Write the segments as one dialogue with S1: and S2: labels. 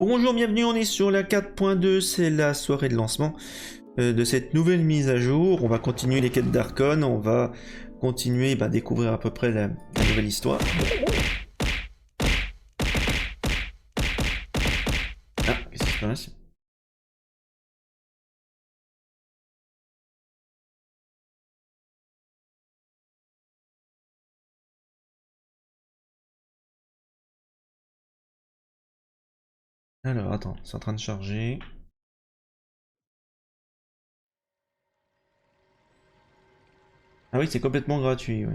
S1: Bonjour, bienvenue, on est sur la 4.2, c'est la soirée de lancement de cette nouvelle mise à jour. On va continuer les quêtes d'Archon, on va continuer à découvrir à peu près la nouvelle histoire. Ah, qu'est-ce qui se passe? Alors, attends, c'est en train de charger. Ah oui, c'est complètement gratuit, oui.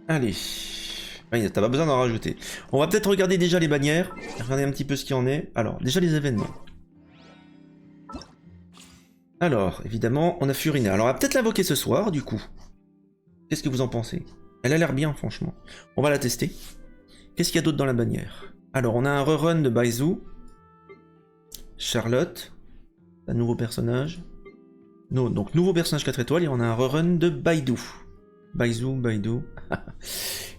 S1: Allez. Ouais, t'as pas besoin d'en rajouter. On va peut-être regarder déjà les bannières, regarder un petit peu ce qu'il y en est. Alors, déjà les événements. Alors, évidemment, on a Furina. Alors, on va peut-être l'invoquer ce soir, du coup. Qu'est-ce que vous en pensez? Elle a l'air bien, franchement. On va la tester. Qu'est-ce qu'il y a d'autre dans la bannière? Alors, on a un rerun de Baizu. Charlotte. Un nouveau personnage. Non, donc, nouveau personnage 4 étoiles. Et on a un rerun de Baidu. Baidu.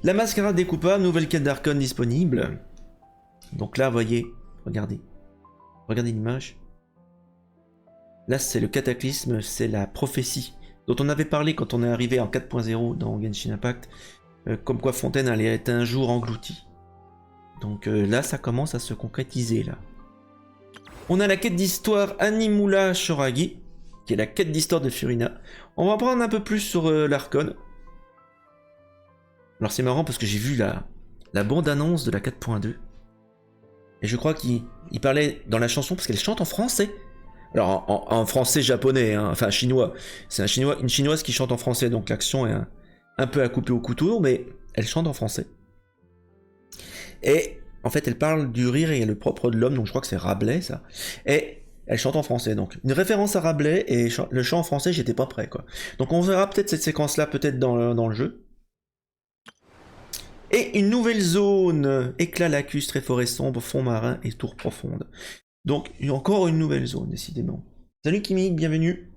S1: La Mascarade des Coupables. Nouvelle quête d'Archon disponible. Donc là, voyez. Regardez. Regardez l'image. Là, c'est le cataclysme. C'est la prophétie dont on avait parlé quand on est arrivé en 4.0 dans Genshin Impact. Comme quoi Fontaine allait être un jour engloutie. Donc là, ça commence à se concrétiser, là. On a la quête d'histoire Animula Shoragi, qui est la quête d'histoire de Furina. On va prendre un peu plus sur l'Archon. Alors c'est marrant parce que j'ai vu la bande-annonce de la 4.2. Et je crois qu'il parlait dans la chanson, parce qu'elle chante en français. Alors en français japonais, hein, enfin chinois. C'est une chinoise qui chante en français, donc l'action est un peu à couper au couteau, mais elle chante en français. Et en fait, elle parle du rire et le propre de l'homme, donc je crois que c'est Rabelais, ça. Et elle chante en français, donc une référence à Rabelais, et le chant en français, j'étais pas prêt, quoi. Donc on verra peut-être cette séquence-là, peut-être dans le jeu. Et une nouvelle zone, éclat lacustre, très forêt sombre, fond marin et tour profonde. Donc encore une nouvelle zone, décidément. Salut Kimi, bienvenue.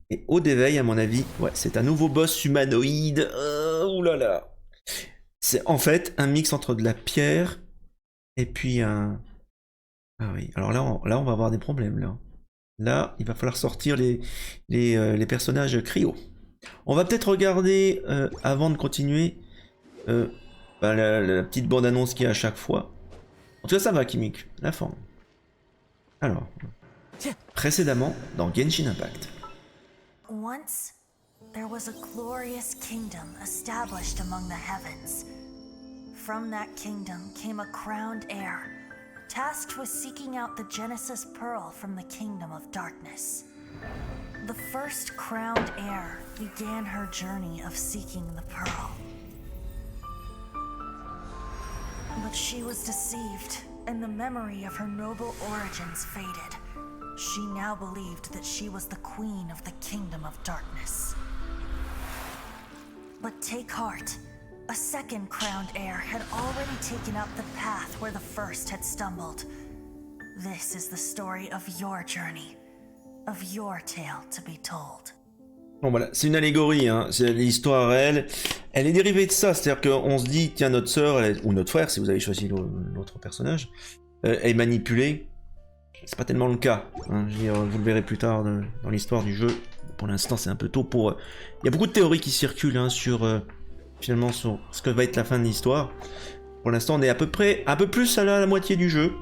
S1: Et haut d'éveil, à mon avis, ouais, c'est un nouveau boss humanoïde. Oulala. C'est en fait un mix entre de la pierre et puis un... Ah oui, alors là on va avoir des problèmes, là. Là, il va falloir sortir les personnages cryo. On va peut-être regarder, avant de continuer, la petite bande-annonce qu'il y a à chaque fois. En tout cas, ça va, Kimik, la forme. Alors, précédemment, dans Genshin Impact.
S2: Once, there was a glorious kingdom established among the heavens. From that kingdom came a crowned heir, tasked with seeking out the Genesis Pearl from the kingdom of darkness. The first crowned heir began her journey of seeking the pearl. But she was deceived, and the memory of her noble origins faded. She now believed that she was the queen of the kingdom of darkness. But take heart. A second crowned heir had already taken up the path where the first had stumbled. This is the story of your journey, of your tale to be told.
S1: Bon voilà, c'est une allégorie, hein. C'est l'histoire réelle. Elle est dérivée de ça, c'est-à-dire qu'on se dit, tiens, notre sœur, ou notre frère, si vous avez choisi l'autre personnage, est manipulée. C'est pas tellement le cas, hein. Je veux dire, vous le verrez plus tard dans l'histoire du jeu. Pour l'instant, c'est un peu tôt pour... Il y a beaucoup de théories qui circulent, hein, sur... finalement, sur ce que va être la fin de l'histoire. Pour l'instant, on est à peu près... un peu plus à la moitié du jeu.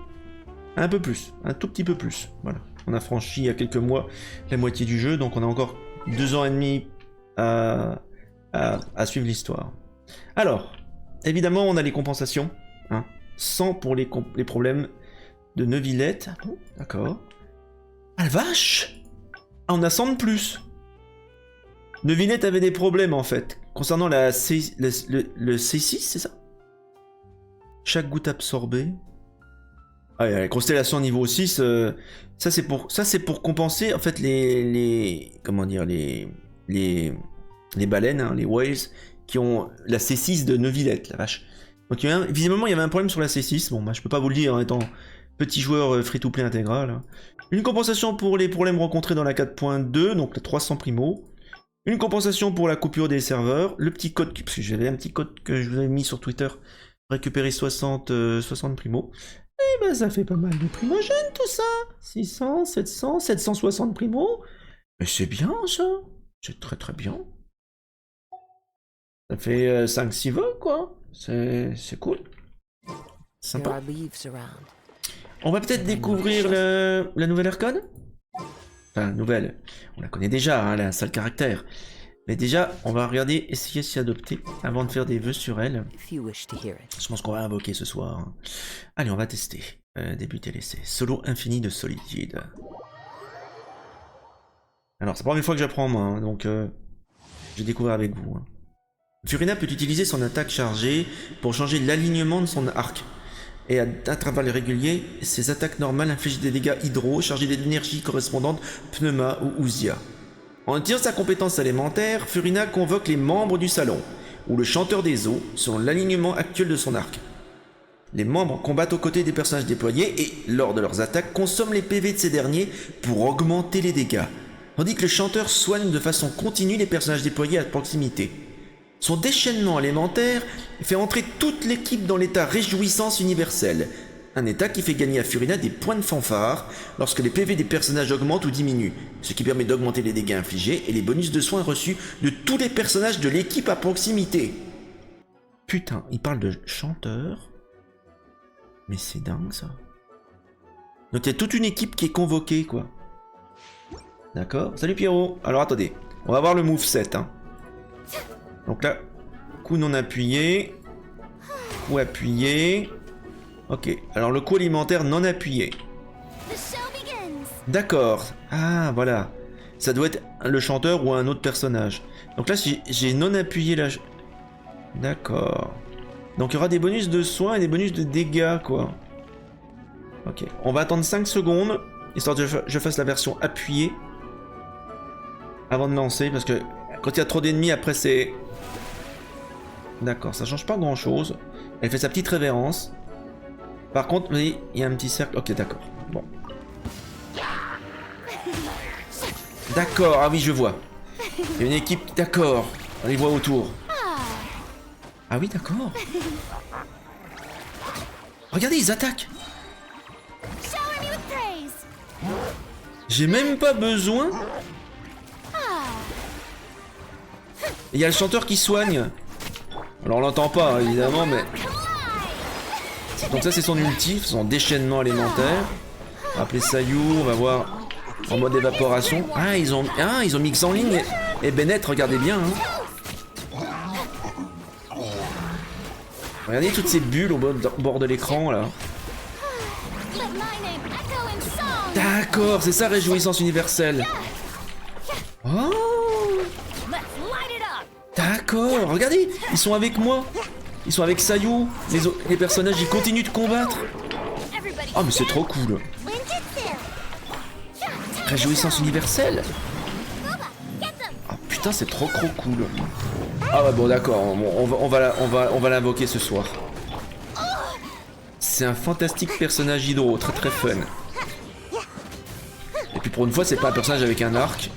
S1: Un peu plus, un tout petit peu plus. Voilà. On a franchi il y a quelques mois la moitié du jeu, donc on a encore 2 ans et demi à suivre l'histoire. Alors, évidemment, on a les compensations, hein, 100 pour les problèmes de Neuvillette. Ah bon, d'accord. Ah la vache! Ah, on a 100 de plus. Neuvillette avait des problèmes, en fait, concernant le C6, c'est ça? Chaque goutte absorbée. Ah, la constellation niveau 6, ça c'est pour compenser en fait comment dire les baleines, hein, les whales qui ont la C6 de Neuvillette, la vache. Donc visiblement il y avait un problème sur la C6. Bon bah je peux pas vous le dire en étant petit joueur free-to-play intégral. Hein. Une compensation pour les problèmes rencontrés dans la 4.2, donc la 300 primo. Une compensation pour la coupure des serveurs. Le petit code, parce que j'avais un petit code que je vous avais mis sur Twitter. Récupérer 60 primo. Et ben ça fait pas mal de primogènes tout ça. 600, 700, 760 primo. Mais c'est bien ça. C'est très très bien. Ça fait 5-6 vols quoi. C'est cool. Sympa. On va peut-être découvrir la nouvelle arcane. Enfin, nouvelle. On la connaît déjà, hein, elle a un sale caractère. Mais déjà, on va regarder, essayer de s'y adopter avant de faire des vœux sur elle. Je pense qu'on va invoquer ce soir. Allez, on va tester. Débuter l'essai. Solo infini de solitude. Alors, c'est la première fois que j'apprends en main, hein, donc je découvre avec vous. Hein. Furina peut utiliser son attaque chargée pour changer l'alignement de son arc. Et à intervalles réguliers, ses attaques normales infligent des dégâts hydro chargés d'énergie correspondante pneuma ou ousia. En utilisant sa compétence élémentaire, Furina convoque les membres du salon, ou le chanteur des eaux, selon l'alignement actuel de son arc. Les membres combattent aux côtés des personnages déployés et, lors de leurs attaques, consomment les PV de ces derniers pour augmenter les dégâts, tandis que le chanteur soigne de façon continue les personnages déployés à proximité. Son déchaînement élémentaire fait entrer toute l'équipe dans l'état réjouissance universelle, un état qui fait gagner à Furina des points de fanfare lorsque les PV des personnages augmentent ou diminuent, ce qui permet d'augmenter les dégâts infligés et les bonus de soins reçus de tous les personnages de l'équipe à proximité. Putain, il parle de chanteur. Mais c'est dingue ça. Donc il y a toute une équipe qui est convoquée quoi. D'accord. Salut Pierrot. Alors attendez, on va voir le moveset. Hein. Donc là, coup non appuyé, coup appuyé. Ok, alors le coup alimentaire non appuyé. D'accord. Ah voilà. Ça doit être le chanteur ou un autre personnage. Donc là, si j'ai non appuyé là... D'accord. Donc il y aura des bonus de soins et des bonus de dégâts quoi. Ok, on va attendre 5 secondes, histoire que je fasse la version appuyée. Avant de lancer, parce que quand il y a trop d'ennemis, après c'est... D'accord, ça change pas grand chose. Elle fait sa petite révérence. Par contre, oui, il y a un petit cercle. Ok, d'accord. Bon. D'accord, ah oui, je vois. Il y a une équipe, d'accord. On les voit autour. Ah oui, d'accord. Regardez, ils attaquent. J'ai même pas besoin. Il y a le chanteur qui soigne. Alors on l'entend pas, évidemment, mais... Donc ça, c'est son ulti, son déchaînement élémentaire. Appelez Sayu, on va voir en mode évaporation. Ah, ils ont mis X en ligne. Et Bennett, regardez bien. Hein. Regardez toutes ces bulles au bord de l'écran, là. D'accord, c'est ça, réjouissance universelle. Oh! D'accord, regardez, ils sont avec moi. Ils sont avec Sayu. Les personnages, ils continuent de combattre. Oh, mais c'est trop cool. Réjouissance universelle. Oh putain, c'est trop cool. Ah ouais, bon d'accord, on va l'invoquer ce soir. C'est un fantastique personnage hydro, très fun. Et puis pour une fois, c'est pas un personnage avec un arc.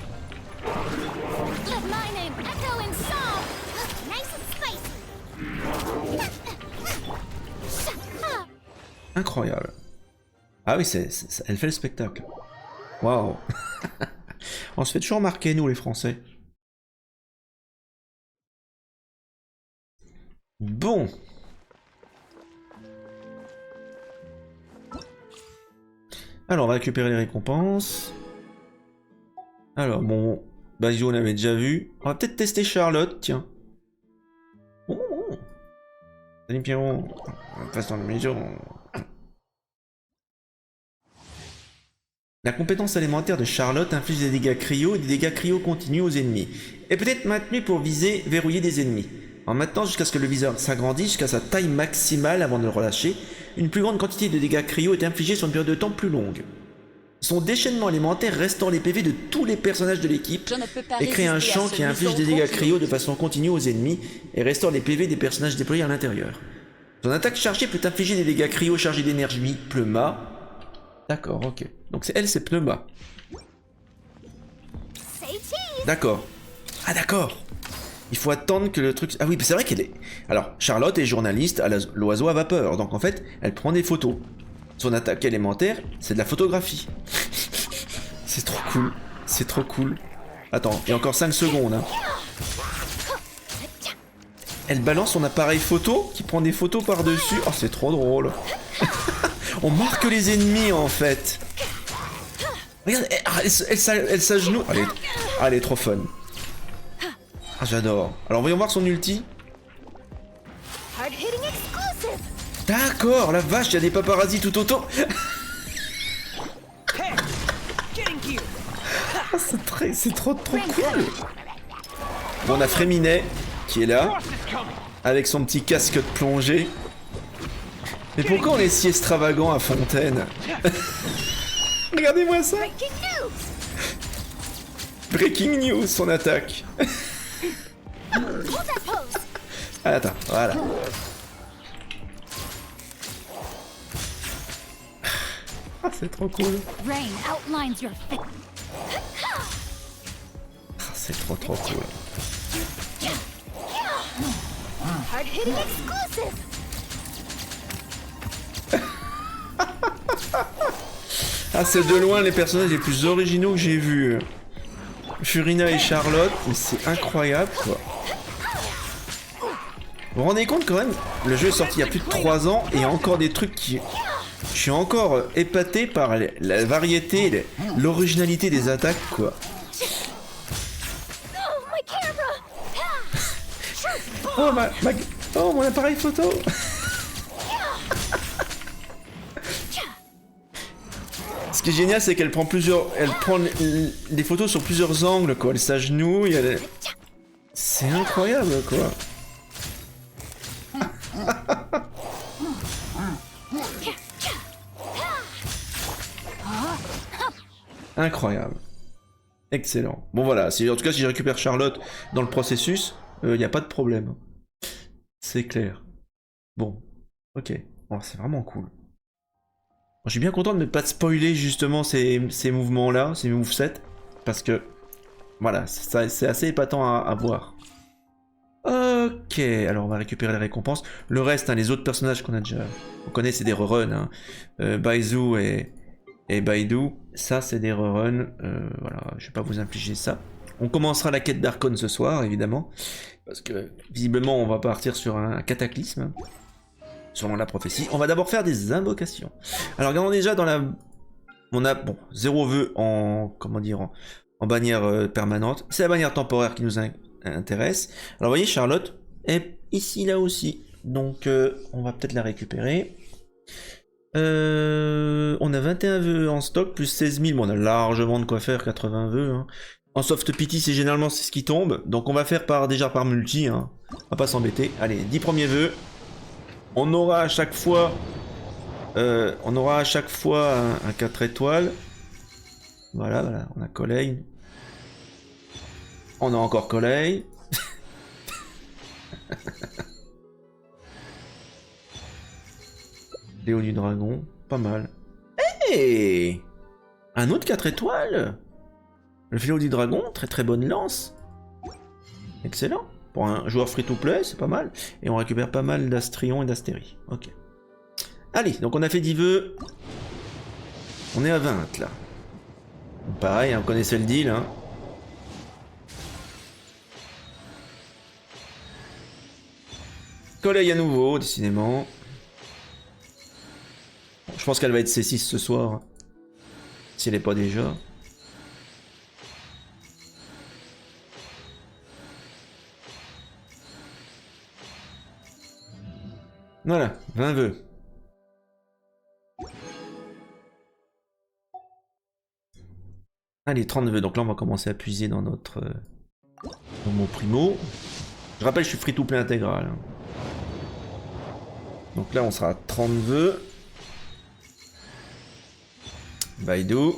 S1: Incroyable. Ah oui, elle fait le spectacle. Waouh. On se fait toujours marquer, nous, les Français. Bon. Alors, on va récupérer les récompenses. Alors, bon... Basio, on avait déjà vu. On va peut-être tester Charlotte, tiens. Oh. Salut Pierrot. On passe dans le maison. La compétence élémentaire de Charlotte inflige des dégâts cryo et des dégâts cryo continus aux ennemis, et peut être maintenue pour viser, verrouiller des ennemis. En maintenant jusqu'à ce que le viseur s'agrandisse jusqu'à sa taille maximale avant de le relâcher, une plus grande quantité de dégâts cryo est infligée sur une période de temps plus longue. Son déchaînement élémentaire restaure les PV de tous les personnages de l'équipe et crée un champ qui inflige des dégâts cryo de façon continue aux ennemis et restaure les PV des personnages déployés à l'intérieur. Son attaque chargée peut infliger des dégâts cryo chargés d'énergie pneuma. D'accord, ok. Donc elle, c'est pneuma. D'accord. Ah d'accord. Il faut attendre que le truc... Ah oui, c'est vrai qu'elle est... Alors, Charlotte est journaliste à l'oiseau à vapeur, donc en fait, elle prend des photos. Son attaque élémentaire, c'est de la photographie. C'est trop cool. C'est trop cool. Attends, il y a encore 5 secondes. Hein. Elle balance son appareil photo, qui prend des photos par-dessus. Oh, c'est trop drôle. On marque les ennemis, en fait. Regarde, elle s'agenouille. Elle est trop fun. Ah, j'adore. Alors, voyons voir son ulti. D'accord, la vache, il y a des paparazzis tout autour. Ah, c'est trop cool. Bon, on a Fréminet qui est là, avec son petit casque de plongée. Mais pourquoi on est si extravagant à Fontaine? Regardez-moi ça. Breaking news, son attaque. Ah, attends, voilà. Ah, c'est trop cool. Ah, c'est trop cool. Ah, c'est de loin les personnages les plus originaux que j'ai vus. Furina et Charlotte, c'est incroyable quoi. Vous vous rendez compte quand même, le jeu est sorti il y a plus de 3 ans et il y a encore des trucs qui... Je suis encore épaté par la variété, l'originalité des attaques quoi. Oh, oh mon appareil photo. Ce qui est génial, c'est qu'elle prend des photos sur plusieurs angles, quoi. Elle s'agenouille, c'est incroyable, quoi. Incroyable. Excellent. Bon, voilà. En tout cas, si je récupère Charlotte dans le processus, il n'y a pas de problème. C'est clair. Bon. Ok. Oh, c'est vraiment cool. Je suis bien content de ne pas spoiler justement ces mouvements-là, ces movesets, parce que voilà, c'est assez épatant à voir. Ok, alors on va récupérer les récompenses. Le reste, hein, les autres personnages on connaît, c'est des reruns. Hein. Baizu et Baidu, ça c'est des reruns. Voilà, je vais pas vous infliger ça. On commencera la quête d'Archon ce soir, évidemment, parce que visiblement on va partir sur un cataclysme. Selon la prophétie, on va d'abord faire des invocations. Alors regardons déjà dans la... On a, bon, 0 vœu en... Comment dire en bannière permanente. C'est la bannière temporaire qui nous intéresse. Alors vous voyez, Charlotte est ici, là aussi. Donc on va peut-être la récupérer. On a 21 vœux en stock, plus 16 000. Bon, on a largement de quoi faire, 80 vœux. Hein. En soft pity, c'est généralement ce qui tombe. Donc on va faire déjà par multi. Hein. On va pas s'embêter. Allez, 10 premiers vœux. On aura à chaque fois un 4 étoiles. Voilà, on a Collègue. On a encore Collègue. Léo du Dragon, pas mal. Hey, un autre 4 étoiles. Le Léo du Dragon, très bonne lance. Excellent. Pour un joueur free-to-play, c'est pas mal. Et on récupère pas mal d'Astrion et d'Astérie. Ok. Allez, donc on a fait 10 vœux. On est à 20 là. Donc pareil, hein, vous connaissez le deal. Hein. Collègue à nouveau, décidément. Je pense qu'elle va être C6 ce soir. Si elle n'est pas déjà. Voilà, 20 vœux. Allez, 30 vœux. Donc là, on va commencer à puiser dans notre... dans mon primo. Je rappelle, je suis free-to-play intégral. Donc là, on sera à 30 vœux. Baidu.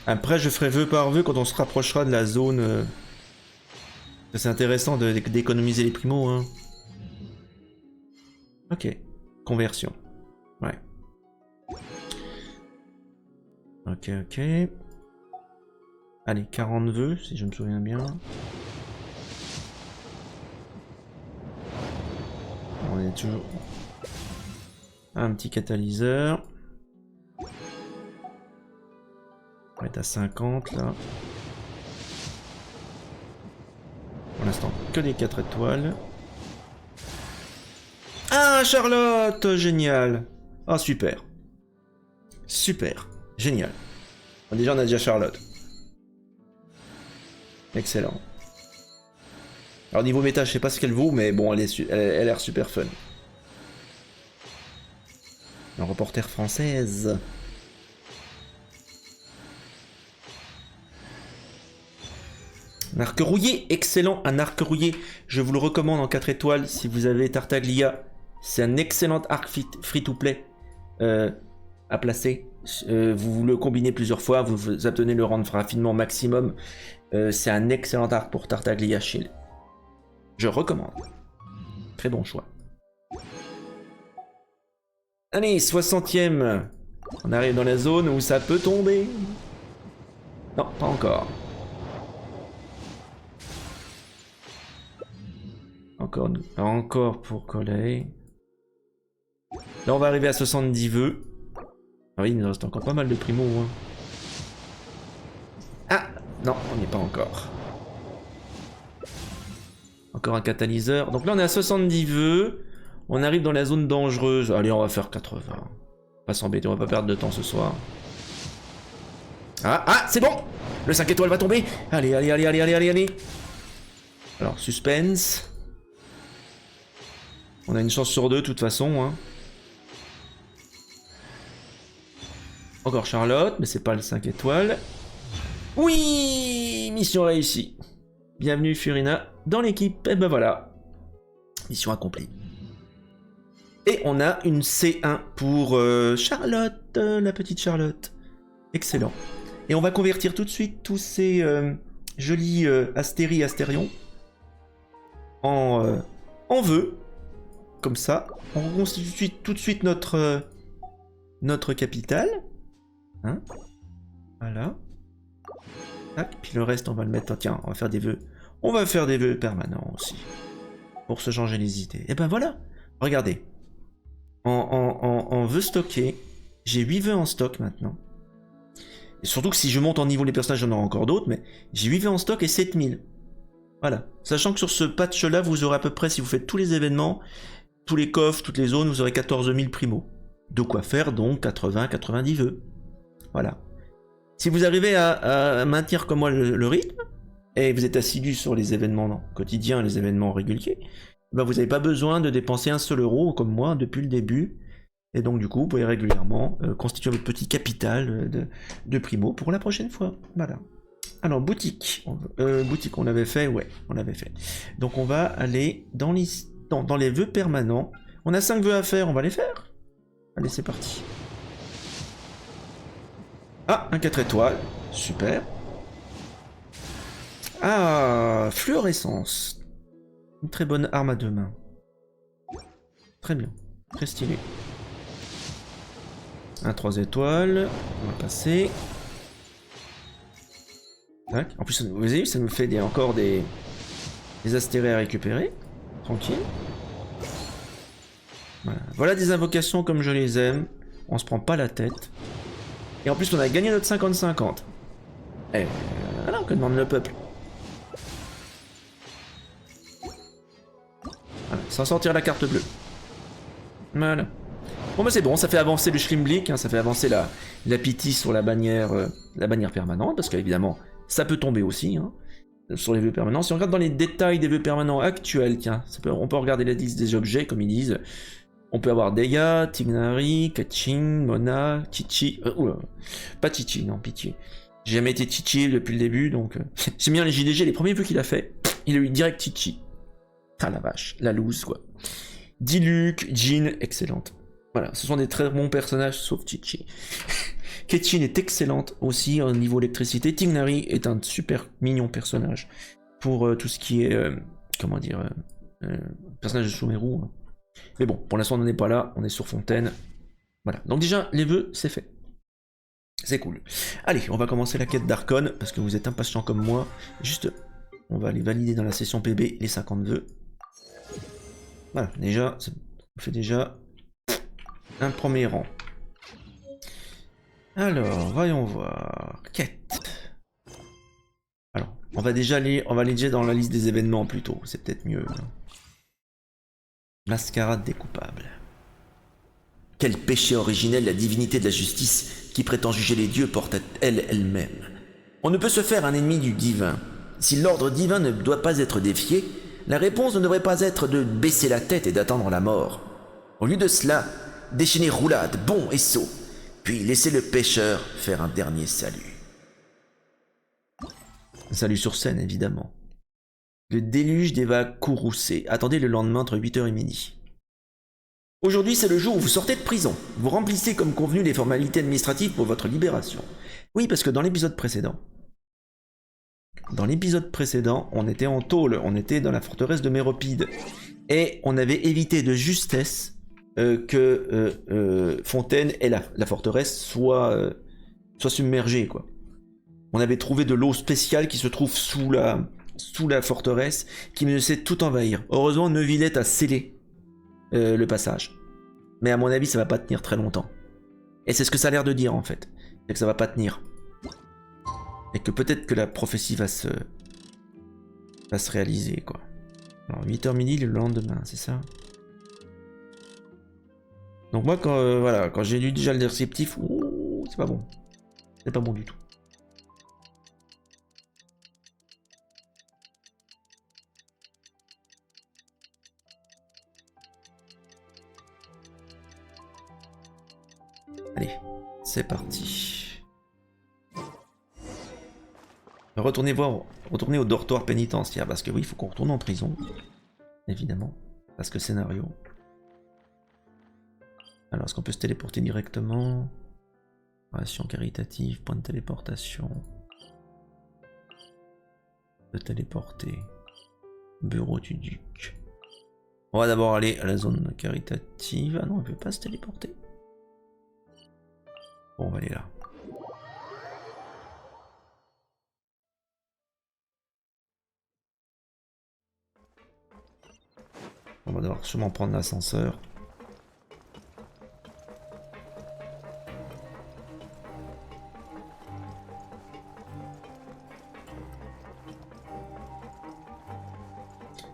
S1: Après, je ferai vœu par vœu quand on se rapprochera de la zone. C'est intéressant d'économiser les primos. Hein. Ok. Conversion. Ouais. Ok, ok. Allez, 40 vœux, si je me souviens bien. On est toujours... Un petit catalyseur. On va être à 50 là. Pour l'instant, que des 4 étoiles. Ah, Charlotte! Génial! Ah, super. Super. Génial. Déjà, on a déjà Charlotte. Excellent. Alors, niveau méta, je sais pas ce qu'elle vaut, mais bon, elle a l'air super fun. Un reporter française. Un arc rouillé, excellent, un arc rouillé. Je vous le recommande en 4 étoiles si vous avez Tartaglia. C'est un excellent arc free-to-play à placer. Vous le combinez plusieurs fois, vous obtenez le rang de raffinement maximum. C'est un excellent arc pour Tartaglia Shield. Je recommande. Très bon choix. Allez, 60e. On arrive dans la zone où ça peut tomber. Non, pas encore. Encore pour coller. Là, on va arriver à 70 vœux. Ah oui, il nous reste encore pas mal de primo. Hein. Ah non, on n'y est pas encore. Encore un catalyseur. Donc là, on est à 70 vœux. On arrive dans la zone dangereuse. Allez, on va faire 80. Pas s'embêter, on va pas perdre de temps ce soir. Ah, c'est bon! Le 5 étoiles va tomber. Allez, allez, allez, allez, allez, allez, allez. Alors, suspense. On a une chance sur 2 de toute façon. Hein. Encore Charlotte, mais c'est pas le 5 étoiles. Oui! Mission réussie. Bienvenue Furina dans l'équipe. Et ben voilà. Mission accomplie. Et on a une C1 pour Charlotte, la petite Charlotte. Excellent. Et on va convertir tout de suite tous ces jolis astérions en vœux. Comme ça, on reconstitue tout de suite notre capitale. Hein, voilà. Tac, puis le reste, on va le mettre... Tiens, on va faire des vœux. On va faire des vœux permanents aussi. Pour se changer les idées. Et ben voilà. Regardez. En vœux stockés, j'ai 8 vœux en stock maintenant. Et surtout que si je monte en niveau les personnages, j'en aurai encore d'autres, mais j'ai 8 vœux en stock et 7000. Voilà. Sachant que sur ce patch-là, vous aurez à peu près, si vous faites tous les événements, tous les coffres, toutes les zones, vous aurez 14 000 primo. De quoi faire donc 80-90 vœux. Voilà. Si vous arrivez à maintenir comme moi le rythme, et vous êtes assidu sur les événements quotidiens, les événements réguliers, ben vous n'avez pas besoin de dépenser un seul euro comme moi depuis le début. Et donc du coup, vous pouvez régulièrement constituer votre petit capital de primo pour la prochaine fois. Voilà. Alors, boutique. Boutique, on l'avait fait, ouais, on l'avait fait. Donc on va aller dans les vœux permanents. On a 5 vœux à faire, on va les faire. Allez, c'est parti. Ah, un 4 étoiles. Super. Ah, fluorescence. Une très bonne arme à deux mains. Très bien. Très stylé. Un 3 étoiles. On va passer. Tac. En plus, vous avez vu, ça nous fait encore des astérés à récupérer. Tranquille. Voilà. Voilà des invocations comme je les aime. On se prend pas la tête. Et en plus, on a gagné notre 50-50. Eh, voilà, que demande le peuple. Voilà, sans sortir la carte bleue. Voilà. Bon bah c'est bon, ça fait avancer le Schlimblick, hein, ça fait avancer la pity sur la bannière permanente, parce qu'évidemment, ça peut tomber aussi, hein, sur les vœux permanents. Si on regarde dans les détails des vœux permanents actuels, tiens, on peut regarder la liste des objets, comme ils disent. On peut avoir Deya, Tignari, Kachin, Mona, Chichi... pas Chichi, non, pitié. J'ai jamais été Chichi depuis le début, donc... J'aime bien les JDG, les premiers vœux qu'il a fait, il a eu direct Chichi. Ah la vache, la loose, quoi. Diluc, Jin, excellente. Voilà, ce sont des très bons personnages, sauf Chichi. Kachin est excellente aussi au niveau électricité. Tignari est un super mignon personnage pour tout ce qui est... comment dire... personnage de Sumeru, hein. Mais bon, pour l'instant on n'en est pas là, on est sur Fontaine. Voilà, donc déjà, les vœux, c'est fait. C'est cool. Allez, on va commencer la quête d'Archon, parce que vous êtes impatient comme moi. Juste, on va aller valider dans la session PB les 50 vœux. Voilà, déjà, ça fait déjà un premier rang. Alors, voyons voir. Quête. Alors, on va aller déjà dans la liste des événements plutôt, c'est peut-être mieux. Mascarade des coupables. Quel péché originel la divinité de la justice qui prétend juger les dieux porte elle-même. On ne peut se faire un ennemi du divin. Si l'ordre divin ne doit pas être défié, la réponse ne devrait pas être de baisser la tête et d'attendre la mort. Au lieu de cela, déchaîner roulade, bond et saut, puis laisser le pécheur faire un dernier salut. Salut sur scène, évidemment. Le déluge des vagues courroucées. Attendez le lendemain entre 8h et midi. Aujourd'hui, c'est le jour où vous sortez de prison. Vous remplissez comme convenu les formalités administratives pour votre libération. Oui, parce que dans l'épisode précédent, on était en tôle, on était dans la forteresse de Méropide. Et on avait évité de justesse que Fontaine et la forteresse soient submergées, quoi. On avait trouvé de l'eau spéciale qui se trouve sous la forteresse, qui menaçait tout envahir. Heureusement, Neuvillette a scellé le passage. Mais à mon avis, ça va pas tenir très longtemps. Et c'est ce que ça a l'air de dire, en fait. C'est que ça va pas tenir. Et que peut-être que la prophétie va se réaliser, quoi. Alors, 8h midi le lendemain, c'est ça? Donc moi, quand j'ai lu déjà le descriptif, c'est pas bon. C'est pas bon du tout. Allez, c'est parti. Retournez au dortoir pénitentiaire, parce que oui, il faut qu'on retourne en prison. Évidemment, parce que scénario. Alors, est-ce qu'on peut se téléporter directement? Ration caritative, point de téléportation. Se téléporter. Bureau du duc. On va d'abord aller à la zone caritative. Ah non, elle ne peut pas se téléporter. Bon, on va aller là. On va devoir sûrement prendre l'ascenseur.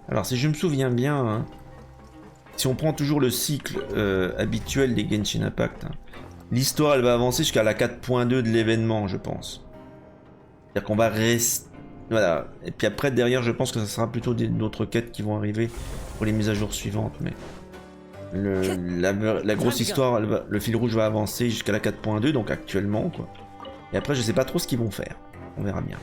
S1: Alors si je me souviens bien, hein, si on prend toujours le cycle habituel des Genshin Impact, hein, l'histoire elle va avancer jusqu'à la 4.2 de l'événement, je pense. C'est-à-dire qu'on va rester... Voilà. Et puis après, derrière, je pense que ça sera plutôt d'autres quêtes qui vont arriver pour les mises à jour suivantes. Mais la grosse histoire, le fil rouge va avancer jusqu'à la 4.2, donc actuellement, quoi. Et après, je sais pas trop ce qu'ils vont faire. On verra bien.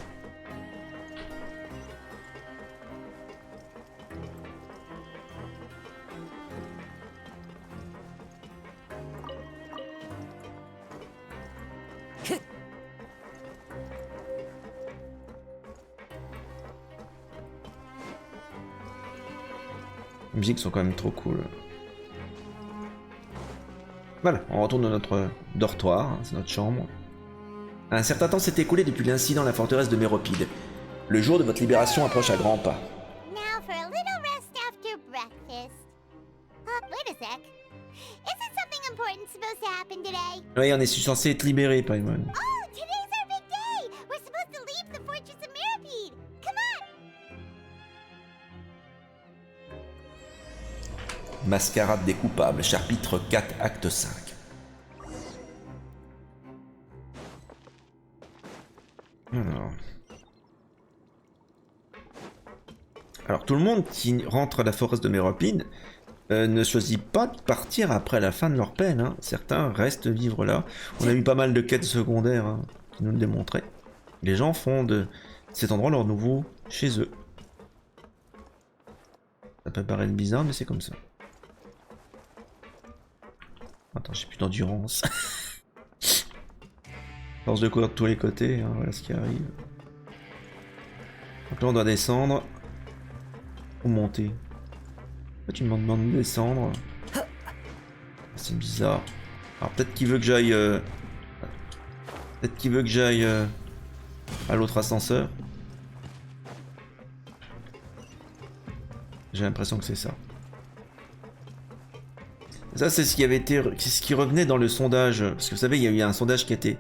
S1: Les musiques sont quand même trop cool. Voilà, on retourne dans notre dortoir, hein, c'est notre chambre. Un certain temps s'est écoulé depuis l'incident à la forteresse de Méropide. Le jour de votre libération approche à grands pas.
S3: Now for a little rest after breakfast. Wait a sec. Isn't something important supposed to happen today?
S1: Oui, on est censé être libéré, Paimon.
S3: Oh, today's our big day! We're supposed to leave the fortress of Mirapede! Come on!
S1: Mascarade des coupables, chapitre 4, acte 5. Alors tout le monde qui rentre à la forêt de Méropide ne choisit pas de partir après la fin de leur peine. Hein. Certains restent vivre là. On a eu pas mal de quêtes secondaires hein, qui nous le démontraient. Les gens font de cet endroit leur nouveau chez eux. Ça peut paraître bizarre, mais c'est comme ça. Attends, j'ai plus d'endurance. Force de courir de tous les côtés, hein, voilà ce qui arrive. Donc là on doit descendre. Ou monter. Là tu me demandes de descendre. C'est bizarre. Alors peut-être qu'il veut que j'aille... Peut-être qu'il veut que j'aille à l'autre ascenseur. J'ai l'impression que c'est ça. Ça, c'est ce qui avait été, c'est ce qui revenait dans le sondage. Parce que vous savez, il y a eu un sondage qui a été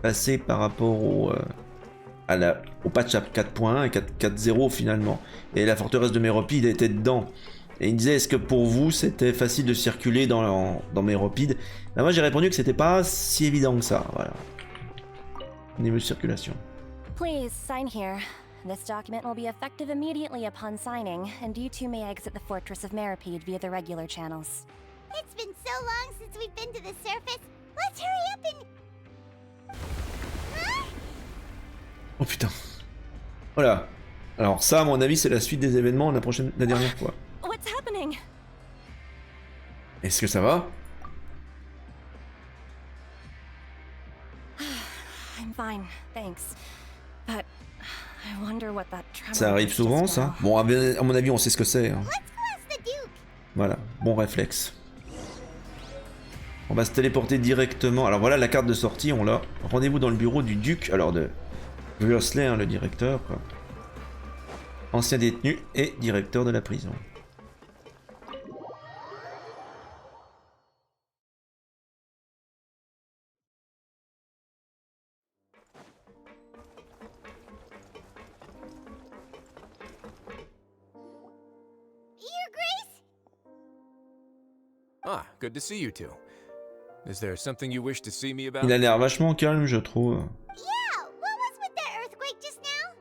S1: passé par rapport au, au patch 4.1 et 4.0 finalement. Et la forteresse de Méropide était dedans. Et il me disait, est-ce que pour vous, c'était facile de circuler dans Méropide? Ben moi, j'ai répondu que c'était pas si évident que ça. Voilà. Au niveau de circulation.
S4: Please, sign here. This document will be effective immediately upon signing, and you two may exit the Fortress of Meropide via the regular channels.
S3: It's been so long since we've been to the surface. Let's hurry up and... Huh?
S1: Oh putain. Voilà. Alors ça, à mon avis, c'est la suite des événements la dernière fois.
S4: What's happening?
S1: Est-ce que ça va?
S4: I'm fine, thanks. But I wonder what that tremor
S1: Ça arrive
S4: was
S1: souvent,
S4: just
S1: ça?
S4: now.
S1: Bon, à mon avis, on sait ce que c'est. Hein.
S3: Let's go ask the Duke.
S1: Voilà, bon réflexe. On va se téléporter directement. Alors voilà la carte de sortie, on l'a. Rendez-vous dans le bureau du duc, alors de Worsley, hein, le directeur, quoi. Ancien détenu et directeur de la prison.
S3: Your Grace?
S5: Ah, good to see you two. Is there something you wish to see me about?
S1: Il a l'air vachement calme, je trouve.
S3: Yeah, what was with that earthquake just now?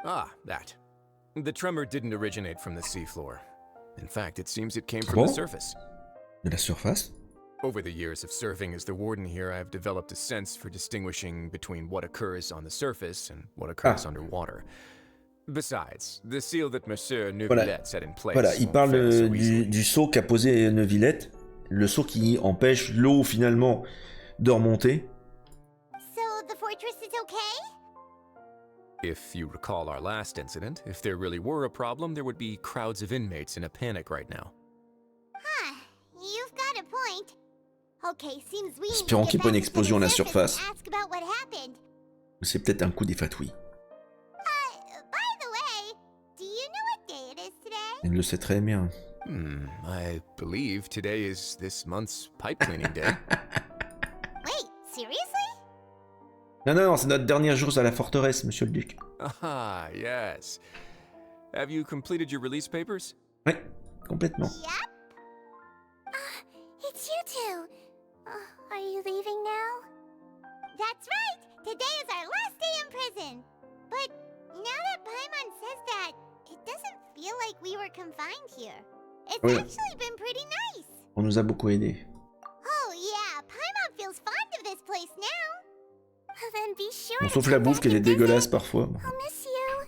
S5: Ah, that. The tremor didn't originate from the seafloor. In fact, it seems it came from
S1: Bon?
S5: the surface.
S1: De la surface?
S5: Over the years of serving as the warden here, I've developed a sense for distinguishing between what occurs on the surface and what occurs underwater. Besides, the seal that Monsieur Neuvillette set in place.
S1: Voilà, il
S5: won't
S1: parle
S5: fail so easily.
S1: du seau qu'a posé Neuvillette. Le seau qui empêche l'eau finalement de remonter.
S3: So the fortress is okay?
S5: If you recall our last incident, if there really were a problem, there would be crowds of inmates in a panic right now.
S3: Huh, you've got a point. Okay, seems we need to
S1: Espérons
S3: get
S1: qu'il n'y ait pas une
S3: back to
S1: explosion à
S3: the
S1: la
S3: surface
S1: surface.
S3: and ask about what happened.
S1: C'est peut-être un coup d'effatouille.
S3: By the way, do you know what day it is today?
S1: Il le sait très bien.
S5: I believe today is this month's pipe cleaning day.
S3: Wait, seriously?
S1: Non, non, non, c'est notre dernier jour à la forteresse, monsieur le duc.
S5: Ah, yes. Have you completed your release papers?
S1: Ouais, complètement.
S3: Yep. It's you two. Are you leaving now? That's right. Today is our last day in prison. But now that Paimon says that, it doesn't feel like we were confined here. It's
S1: Ouais.
S3: actually been pretty nice.
S1: On nous a beaucoup aidés.
S3: Oh yeah, Paimon feels fond of this place now. Then be sure
S1: Bon,
S3: to
S1: sauf
S3: come
S1: la bouffe
S3: back
S1: qui est
S3: and visit.
S1: dégueulasse parfois. Bon.
S3: I'll miss you.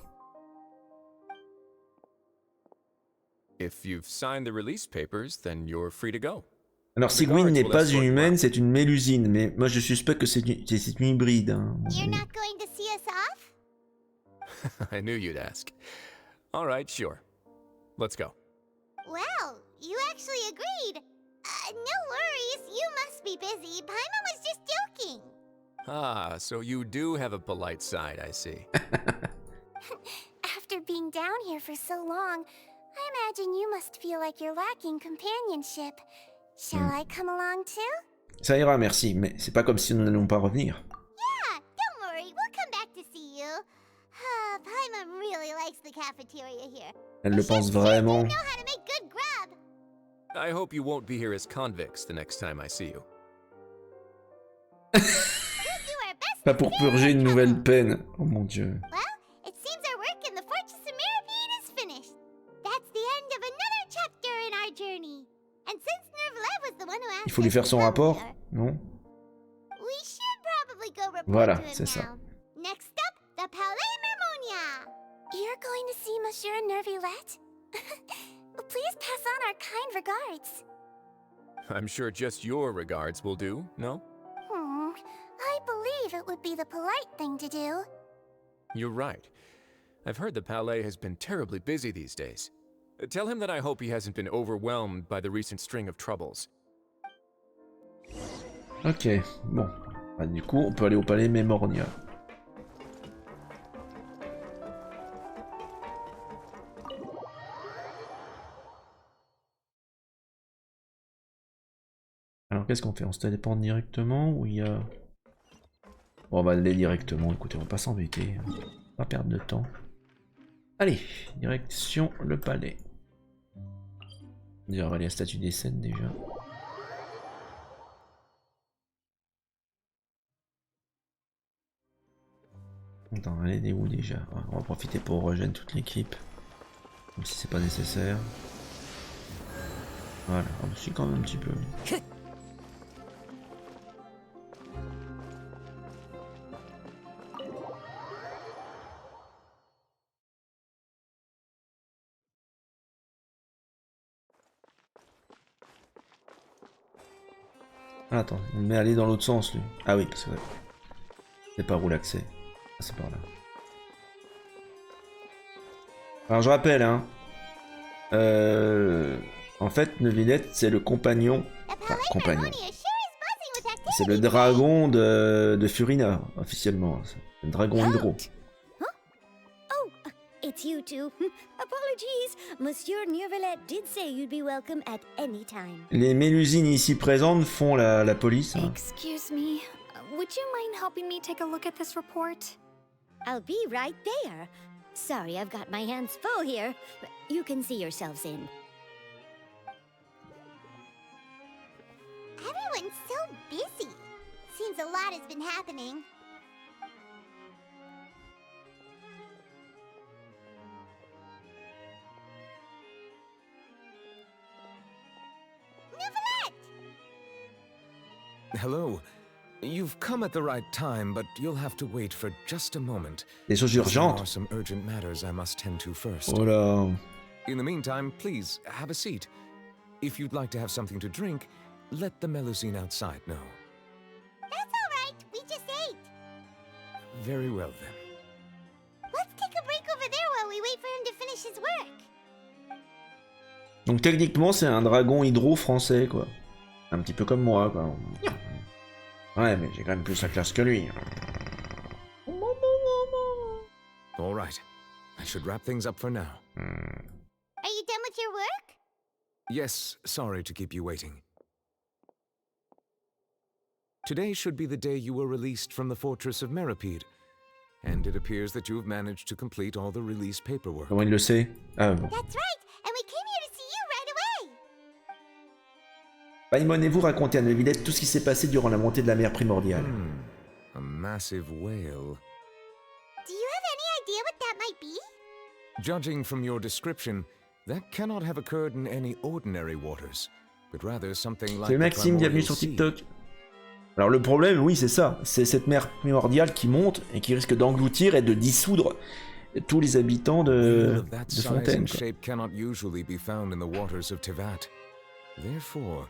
S5: If you've signed the release papers, then you're free to go.
S1: Alors Sigwin n'est pas une humaine, c'est une mélusine, mais moi je suspecte que c'est une hybride. Hein.
S3: You're not going to see us off?
S5: I knew you'd ask. All right, sure. Let's go.
S3: Well, you actually agreed. No worries, you must be busy. Paimon was just joking.
S5: Ah, so you do have a polite side, I see.
S3: After being down here for so long, I imagine you must feel like you're lacking companionship. Shall I come along too?
S1: Ça ira, merci, mais c'est pas comme si nous n'allions pas revenir.
S3: Yeah, don't worry, we'll come back to see you. Paimon really likes the cafeteria here.
S1: Elle le pense vraiment.
S3: You know how to make good grub.
S5: I hope you won't be here as convicts the next time I see you.
S3: We'll do our best.
S1: Pas pour purger une nouvelle peine. Oh mon dieu.
S3: Well, it seems our work in the Fortress of Meropide is finished. That's the end of another chapter in our journey. And since Nervlev was the one who asked
S1: Il faut lui
S3: us
S1: faire
S3: to
S1: son
S3: come
S1: rapport,
S3: here,
S1: non?
S3: we should probably go report
S1: Voilà,
S3: to him
S1: c'est ça.
S3: now. Next up, the Palais Mermonia. You're going to see Monsieur Nervillette? Please pass on our kind regards.
S5: I'm sure just your regards will do, no?
S3: I believe it would be the polite thing to do.
S5: You're right. I've heard the Palais has been terribly busy these days. Tell him that I hope he hasn't been overwhelmed by the recent string of troubles.
S1: Ok, bon. Bah, du coup, on peut aller au palais Mémornia. Alors, qu'est-ce qu'on fait? On se téléporte directement ou il y a... Bon, on va aller directement. Écoutez, on va pas s'embêter. Pas perdre de temps. Allez, direction le palais. On va aller à la statue des scènes déjà. Attends, elle est où déjà? On va profiter pour rejoindre toute l'équipe. Même si c'est pas nécessaire. Voilà, on suit quand même un petit peu. Attends, il met aller dans l'autre sens lui. Ah oui, parce que c'est par où l'accès? Ah, c'est par là. Alors je rappelle, hein. En fait, Neuvillette, c'est le compagnon. Enfin, compagnon. C'est le dragon de Furina, officiellement. Le dragon hydro.
S3: It's you two. Apologies. Monsieur Neuvillette did say you'd be welcome at any time.
S1: Les mélusines ici présentes font la police. Hein.
S6: Excuse me. Would you mind helping me take a look at this report?
S3: I'll be right there. Sorry, I've got my hands full here. You can see yourselves in. Everyone's so busy. Seems a lot has been happening.
S5: Hello. You've come at the right time, but you'll have to wait for just a moment.
S1: Des choses
S5: There are
S1: urgentes.
S5: some urgent matters I must tend to first.
S1: Oh là.
S5: In the meantime, please have a seat. If you'd like to have something to drink, let the Melusine outside know.
S3: That's all right. We just ate.
S5: Very well then.
S3: Let's take a break over there while we wait for him to finish his work.
S1: Donc techniquement, c'est un dragon hydro français, quoi. Un petit peu comme moi, quoi. Ouais, mais j'ai quand même plus la classe que lui.
S5: All right. I should wrap things up for now.
S3: Are you done with your work?
S5: Yes, sorry to keep you waiting. Today should be the day you were released from the fortress of Meripede, and it appears that you have managed to complete all the release paperwork.
S1: Comment il le sait? Ah bon.
S3: That's right. And we came here to see you right away.
S1: Paimon et vous racontez à Neuvillette tout ce qui s'est passé durant la montée de la mer primordiale.
S5: A massive whale.
S3: Do you have any idea what that might be?
S5: Judging from your description, that cannot have occurred in any ordinary waters, but rather something like
S1: C'est Maxime, bienvenue sur TikTok. Alors le problème, oui, c'est ça. C'est cette mer primordiale qui monte et qui risque d'engloutir et de dissoudre tous les habitants de Fontaine.
S5: Shape cannot usually be found in the waters of Tevat. Therefore,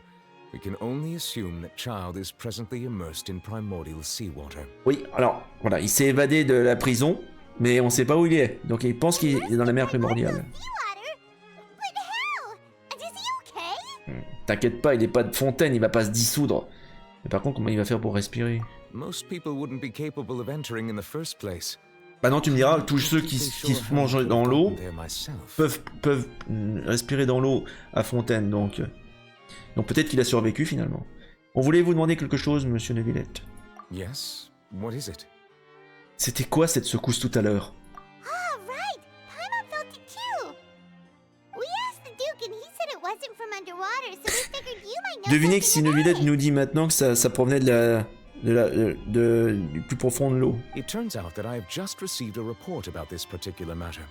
S5: we can only assume that Child is presently immersed in primordial seawater.
S1: Oui, alors, voilà, il s'est évadé de la prison, mais on sait pas où il est. Donc il pense qu'il est dans la mer primordiale. T'inquiète pas, il est pas de Fontaine, il va pas se dissoudre. Mais par contre, comment il va faire pour respirer?
S5: Most people wouldn't be capable of entering in the first place.
S1: Bah non, tu me diras, tous ceux qui se mangent dans l'eau peuvent respirer dans l'eau à Fontaine, donc peut-être qu'il a survécu finalement. On voulait vous demander quelque chose, monsieur Neuvillette.
S5: Yes, what is it?
S1: C'était quoi cette secousse tout à l'heure?
S3: Ah, right. Paimon felt it too. We asked the Duke and he said it wasn't from underwater, so we figured you might know.
S1: Devinez que si
S3: something about
S1: Neuvillette
S3: it.
S1: nous dit maintenant que ça provenait du plus profond de l'eau.
S5: It turns out that I have just received a report about this particular matter.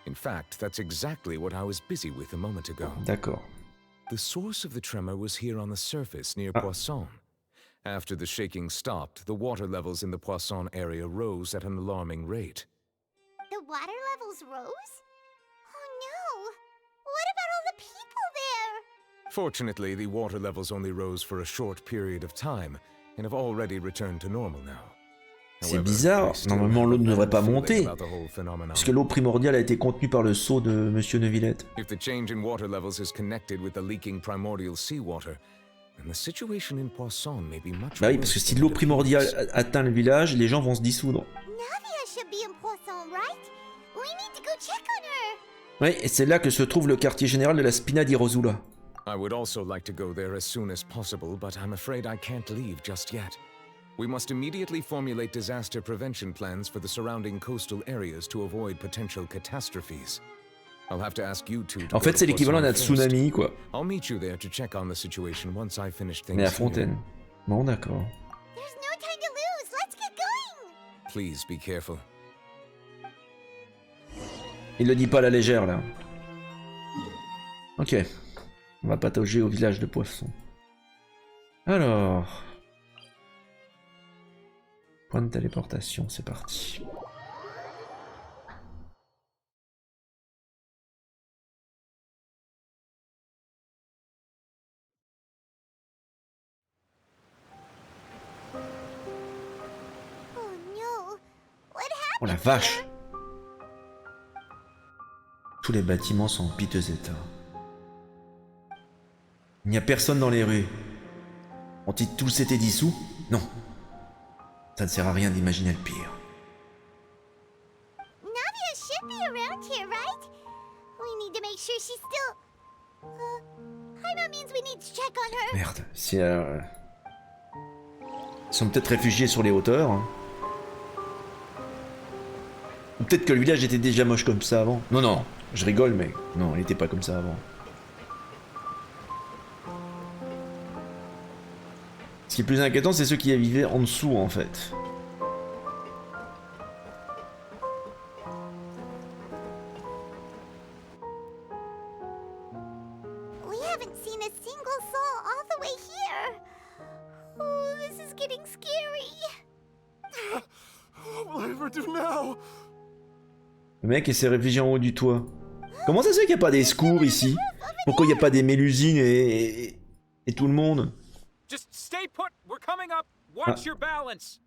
S5: In fact, that's exactly what I was busy with a moment ago.
S1: D'accord.
S5: The source of the tremor was here on the surface near Poisson. After the shaking stopped, the water levels in the Poisson area rose at an alarming rate.
S3: The water levels rose? Oh no. What about all the people there?
S5: Fortunately, the water levels only rose for a short period of time and have already returned to normal now.
S1: C'est bizarre, normalement l'eau ne devrait pas monter, puisque l'eau primordiale a été contenue par le seau de monsieur Neuvillette.
S5: If the change in water levels is connected with the leaking primordial seawater,
S7: and the situation in Poisson may be much
S1: Bah oui, parce que si l'eau primordiale atteint le village, les gens vont se dissoudre.
S3: Navia should be in Poisson, right? We need to go check on her.
S1: Oui, et c'est là que se trouve le quartier général de la Spina di Rosula.
S7: I would also like to go there as soon as possible, but I'm afraid I can't leave just yet. We must immediately formulate disaster prevention plans for the surrounding coastal areas to avoid potential catastrophes. I'll have to ask you two to
S1: En fait, c'est l'équivalent d'un tsunami, quoi.
S7: I'll meet you there to check on the situation once I finish things.
S1: Mais à Fontaine. Bon, d'accord.
S3: There's no time to lose. Let's get going.
S7: Please be careful.
S1: Il le dit pas à la légère, là. Ok. On va patauger au village de Poisson. Alors... Point de téléportation, c'est parti.
S3: Oh no. What happened?
S1: Oh la vache! Tous les bâtiments sont en piteux état. Il n'y a personne dans les rues. Ont-ils tous été dissous? Non. Ça ne sert à rien d'imaginer le pire.
S3: Navia should be around here, right? We need to make sure she's still... Paimon means we need to check on her.
S1: Merde, si ils sont peut-être réfugiés sur les hauteurs. Hein. Ou peut-être que le village était déjà moche comme ça avant. Non, non, je rigole, mais non, il n'était pas comme ça avant. Ce qui est plus inquiétant, c'est ceux qui vivaient en dessous, en fait.
S3: We haven't seen a single soul all the way here. Oh, this is getting scary.
S8: What will I ever do now?
S1: Le mec s'est réfugié en haut du toit. Comment ça se fait qu'il n'y a pas des secours ici? Pourquoi il n'y a pas des mélusines et tout le monde?
S9: Just stay put. We're coming up. Watch your balance.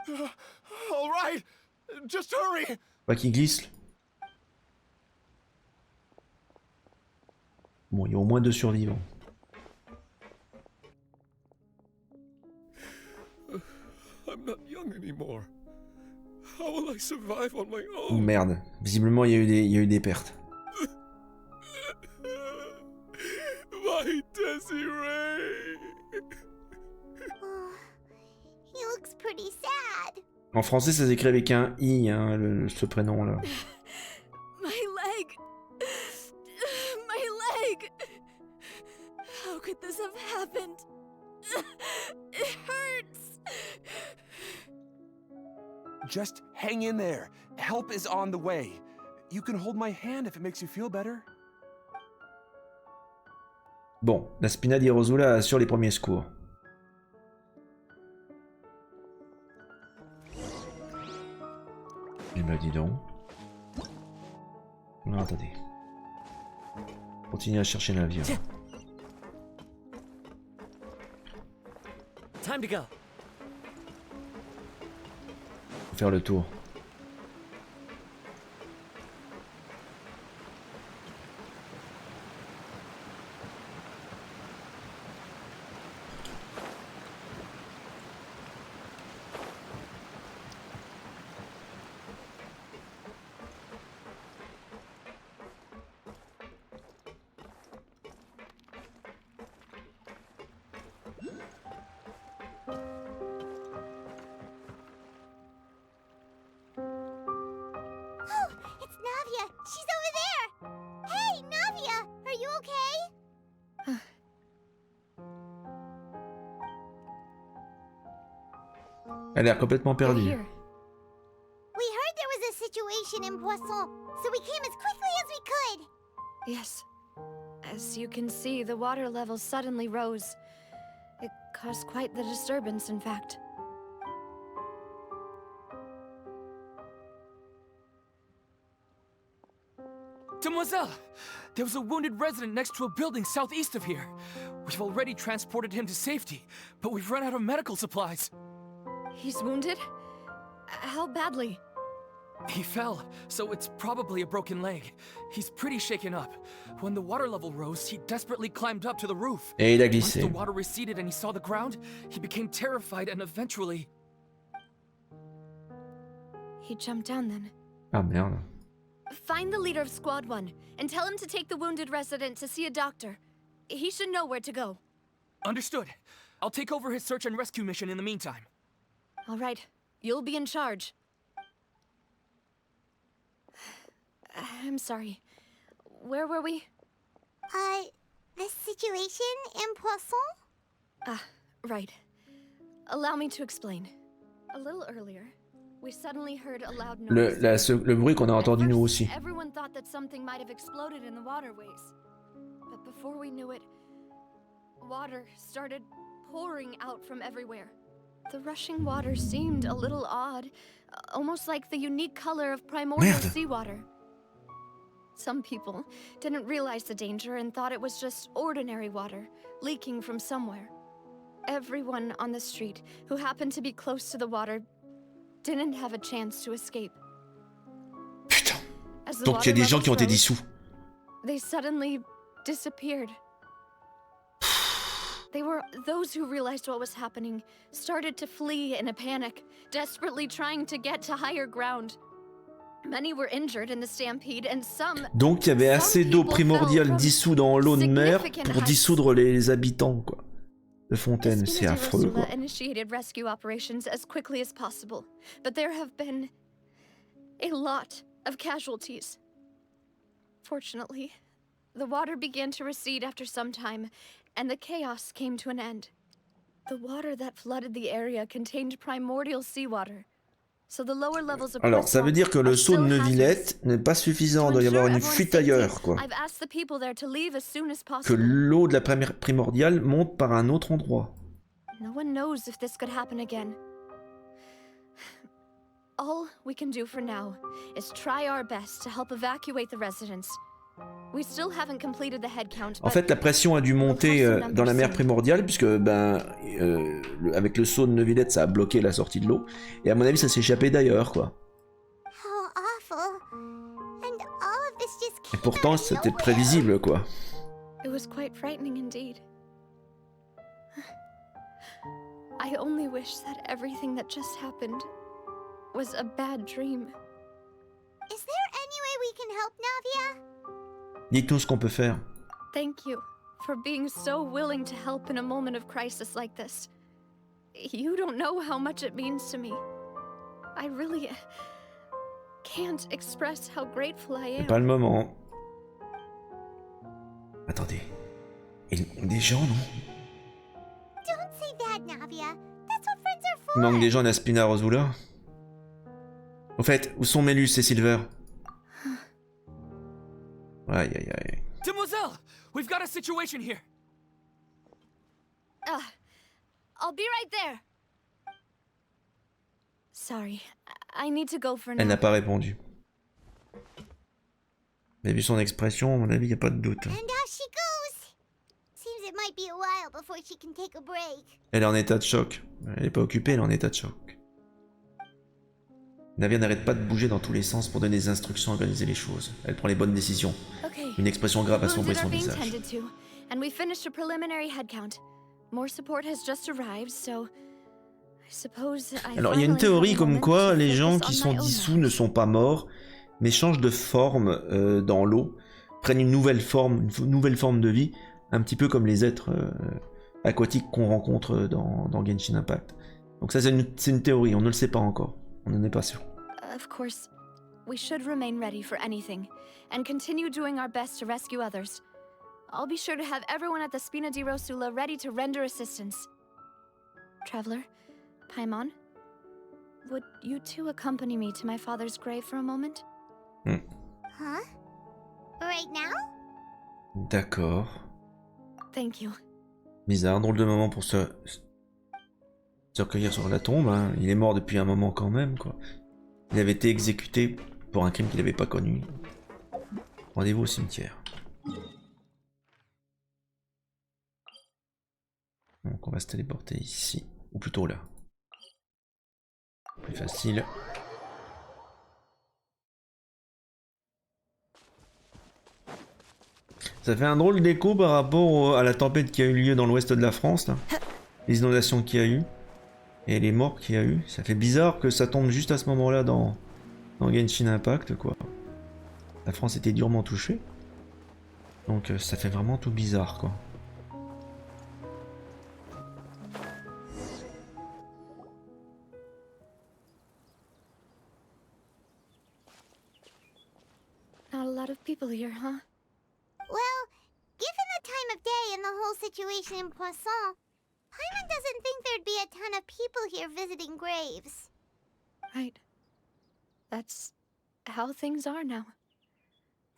S8: All right, just hurry.
S1: Pas qu'il glisse. Bon, il y a au moins 2 survivants.
S8: I'm not young anymore. How will I survive on my
S1: Oh
S8: own?
S1: merde, visiblement il y a eu des pertes.
S8: My Desiree.
S3: Oh, he looks pretty sad.
S1: En français, ça s'écrit avec un I, hein, ce prénom-là.
S6: My leg! My leg! How could this have happened? It hurts!
S10: Just hang in there. Help is on the way. You can hold my hand if it makes you feel better.
S1: Bon, la Spina di Rosula assure les premiers secours. Eh ben dis donc. Non, attendez. Continuez à chercher le navire.
S9: Time to go.
S1: Faut faire le tour.
S3: It's Navia. She's over there. Hey, Navia, are you okay?
S1: Elle a l'air complètement perdue.
S6: Here.
S3: We heard there was a situation in Poisson, so we came as quickly as we could.
S6: Yes. As you can see, the water level suddenly rose. It caused quite the disturbance, in fact.
S9: Demoiselle! There was a wounded resident next to a building southeast of here. We've already transported him to safety, but we've run out of medical supplies.
S6: He's wounded? How badly?
S9: He fell, so it's probably a broken leg. He's pretty shaken up. When the water level rose, he desperately climbed up to the roof.
S1: Et il a
S9: Once
S1: glissé.
S9: the water receded and he saw the ground, he became terrified and eventually...
S6: He jumped down then.
S1: Ah merde.
S6: Find the leader of Squad 1 and tell him to take the wounded resident to see a doctor. He should know where to go.
S9: Understood. I'll take over his search and rescue mission in the meantime.
S6: All right, you'll be in charge. I'm sorry. Where were we?
S3: The situation in Poisson?
S6: Ah, right. Allow me to explain. A little earlier, we suddenly heard a loud noise.
S1: Le bruit qu'on a entendu nous aussi.
S6: Everyone thought that something might have exploded in the waterways. But before we knew it, water started pouring out from everywhere. The rushing water seemed a little odd, almost like the unique color of primordial seawater. Some people didn't realize the danger and thought it was just ordinary water leaking from somewhere. Everyone on the street who happened to be close to the water didn't have a chance to escape.
S1: Putain. Donc il y a des gens qui ont été dissous.
S6: They suddenly disappeared. Those who realized what was happening started to flee in a panic, desperately trying to get to higher ground. Many were injured in the stampede and some.
S1: Donc il y avait assez d'eau primordiale dissous dans l'eau de mer pour dissoudre les habitants quoi. De fontaine, c'est affreux quoi.
S6: Initiated rescue operations as quickly as possible, but there have been a lot of casualties. Fortunately, the water began to recede after some time, and the chaos came to an end. The water that flooded the area contained primordial seawater. So the lower levels of
S1: Alors, ça veut dire que le saut de Neuvillette n'est pas suffisant, il doit y avoir une fuite ailleurs, quoi. Que l'eau de la primordiale monte par un autre endroit.
S6: No one knows if this could happen again. All we can do for now is try our best to help evacuate the residents. We still haven't completed the head count.
S1: En fait, la pression a dû monter dans la mer primordiale, puisque avec le saut de Neuvillette, ça a bloqué la sortie de l'eau. Et à mon avis, ça s'est échappé d'ailleurs, quoi. Et pourtant, c'était prévisible, quoi.
S6: It was quite frightening indeed. I only wish that everything that just happened was a bad dream.
S3: Is there any way we can help, Navia?
S1: Dites-nous ce qu'on peut faire.
S6: Thank you for being so willing to help in a moment of crisis like this. You don't know how much it means to me. I really can't express how grateful I am.
S1: C'est pas le moment. Attendez. Il manque des gens, non?
S3: Don't say that, Navia. That's what friends are for.
S1: Il manque des gens d'Aspina Rosula. Au fait, où sont Mélus et Silver? Aïe aïe aïe.
S9: Demoiselle, we've got a situation here.
S6: I'll be right there. Sorry, I need to go for now.
S1: Elle n'a pas répondu. Mais vu son expression, à mon avis, il n'y a pas de doute.
S3: And how she goes. Seems it might be a while before she can take a break.
S1: Elle est en état de choc. Elle n'est pas occupée, elle est en état de choc. Navia n'arrête pas de bouger dans tous les sens pour donner des instructions à organiser les choses. Elle prend les bonnes décisions. Une expression grave assombrit son visage. Alors il y a une théorie comme quoi les gens qui sont dissous ne sont pas morts, mais changent de forme dans l'eau, prennent une nouvelle forme de vie, un petit peu comme les êtres aquatiques qu'on rencontre dans Genshin Impact. Donc ça c'est une théorie, on ne le sait pas encore, on n'en est pas sûr.
S6: Of course, we should remain ready for anything, and continue doing our best to rescue others. I'll be sure to have everyone at the Spina di Rosula ready to render assistance. Traveler, Paimon, would you two accompany me to my father's grave for a moment?
S3: Huh? Right now?
S1: D'accord.
S6: Thank you.
S1: Bizarre, drôle de moment pour se recueillir sur la tombe, hein. Il est mort depuis un moment quand même, quoi. Il avait été exécuté pour un crime qu'il n'avait pas connu. Rendez-vous au cimetière. Donc on va se téléporter ici, ou plutôt là. Plus facile. Ça fait un drôle d'écho par rapport à la tempête qui a eu lieu dans l'ouest de la France, là. Les inondations qu'il y a eu. Et les morts qu'il y a eu. Ça fait bizarre que ça tombe juste à ce moment-là dans Genshin Impact, quoi. La France était durement touchée. Donc ça fait vraiment tout bizarre, quoi.
S6: Not a lot of people here, huh?
S3: Well, given the time of day and the whole situation in Poisson, Paimon doesn't think there'd be a ton of people here visiting graves.
S6: Right. That's how things are now.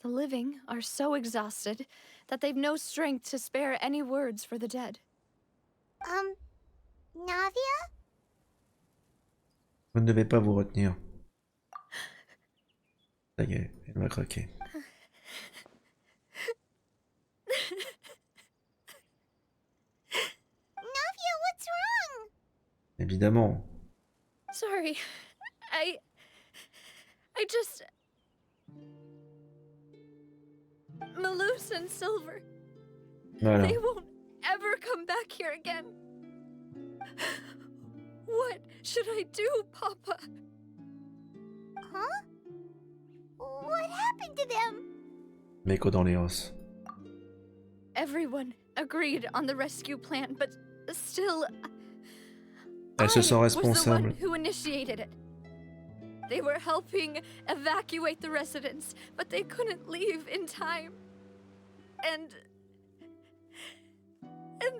S6: The living are so exhausted that they've no strength to spare any words for the dead.
S3: Navia?
S1: Vous ne devez pas vous retenir. Ça y est, elle va craquer.
S3: Navia, what's wrong?
S1: Évidemment.
S6: Sorry. I just... Malus and Silver.
S1: Voilà.
S6: They won't ever come back here again. What should I do, Papa?
S3: Huh? What happened to them?
S1: Méco dans les os.
S6: Everyone agreed on the rescue plan, but still...
S1: Elle se sent
S6: I was the
S1: responsable.
S6: one who initiated it. They were helping evacuate the residents, but they couldn't leave in time. And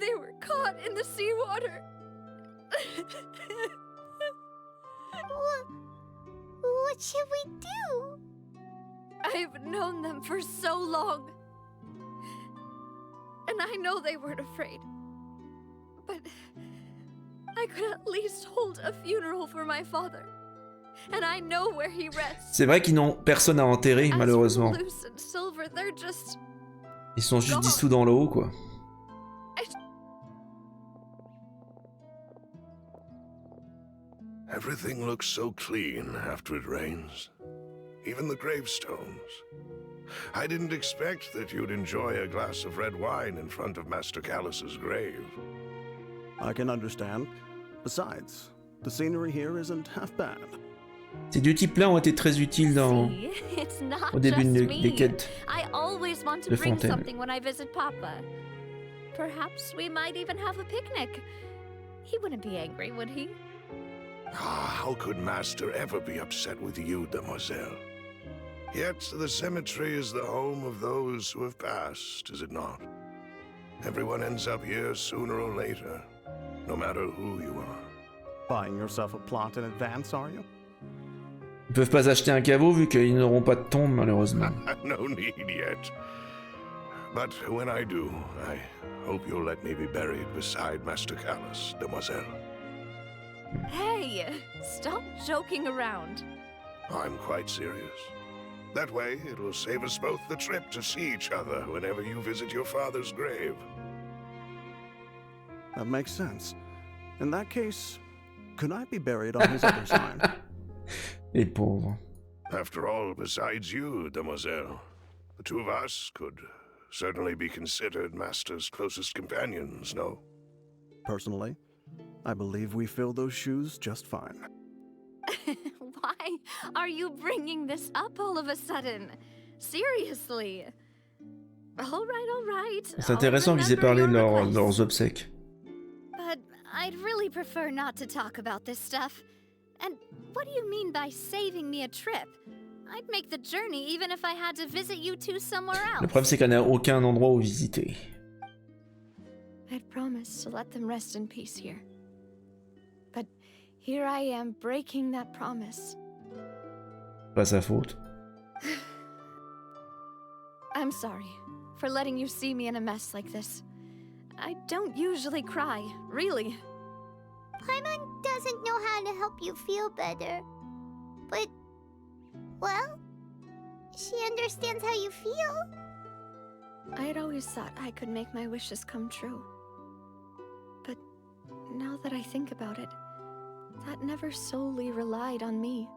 S6: they were caught in the seawater.
S3: What should we do?
S6: I've known them for so long. And I know they weren't afraid. But I could at least hold a funeral for my father. And I know where he rests.
S1: C'est vrai qu'ils n'ont personne à enterrer,
S6: As for
S1: malheureusement.
S6: Malus and Silver, they're just...
S1: Ils sont juste dissous dans l'eau, quoi.
S8: Everything looks so clean after it rains. Even the gravestones. I didn't expect that you'd enjoy a glass of red wine in front of Master Callus's grave.
S11: I can understand. Besides, the scenery here isn't half bad.
S1: Ces deux types-là ont été très utiles dans...
S4: See? It's not
S1: au début
S4: just
S1: des
S4: me.
S1: quêtes
S4: I always want to
S1: de
S4: bring
S1: Fontaine.
S4: something when I visit Papa. Perhaps we might even have a picnic. He wouldn't be angry, would he?
S8: Ah, how could Master ever be upset with you, Demoiselle? Yet the cemetery is the home of those who have passed, is it not? Everyone ends up here sooner or later, no matter who you are.
S11: Buying yourself a plot in advance, are you?
S1: Ils peuvent pas acheter un caveau vu qu'ils n'auront pas de tombe, malheureusement.
S8: No need yet. But when I do, I hope you'll let me be buried beside Master Callus, Demoiselle.
S6: Hey, stop joking around.
S8: I'm quite serious. That way, it will save us both the trip to see each other whenever you visit your father's grave.
S11: That makes sense. In that case, could I be buried on his other side?
S1: Les pauvres.
S8: After all, besides you, Demoiselle, the two of us could certainly be considered Master's closest companions, no?
S11: Personally, I believe we fill those shoes just fine.
S6: Why are you bringing this up all of a sudden? Seriously. All right.
S1: C'est intéressant qu'ils aient parlé de leurs obsèques.
S6: But I'd really prefer not to talk about this stuff. And what do you mean by saving me a trip? I'd make the journey even if I had to visit you two somewhere else.
S1: Le problème, c'est qu'il n'y a aucun endroit où visiter.
S6: I'd promised to let them rest in peace here. But here I am breaking that promise.
S1: Pas sa faute.
S6: I'm sorry for letting you see me in a mess like this. I don't usually cry, really.
S3: Paimon doesn't know how to help you feel better. But, well, she understands how you feel.
S6: I had always thought I could make my wishes come true. But now that I think about it, that never solely relied on me.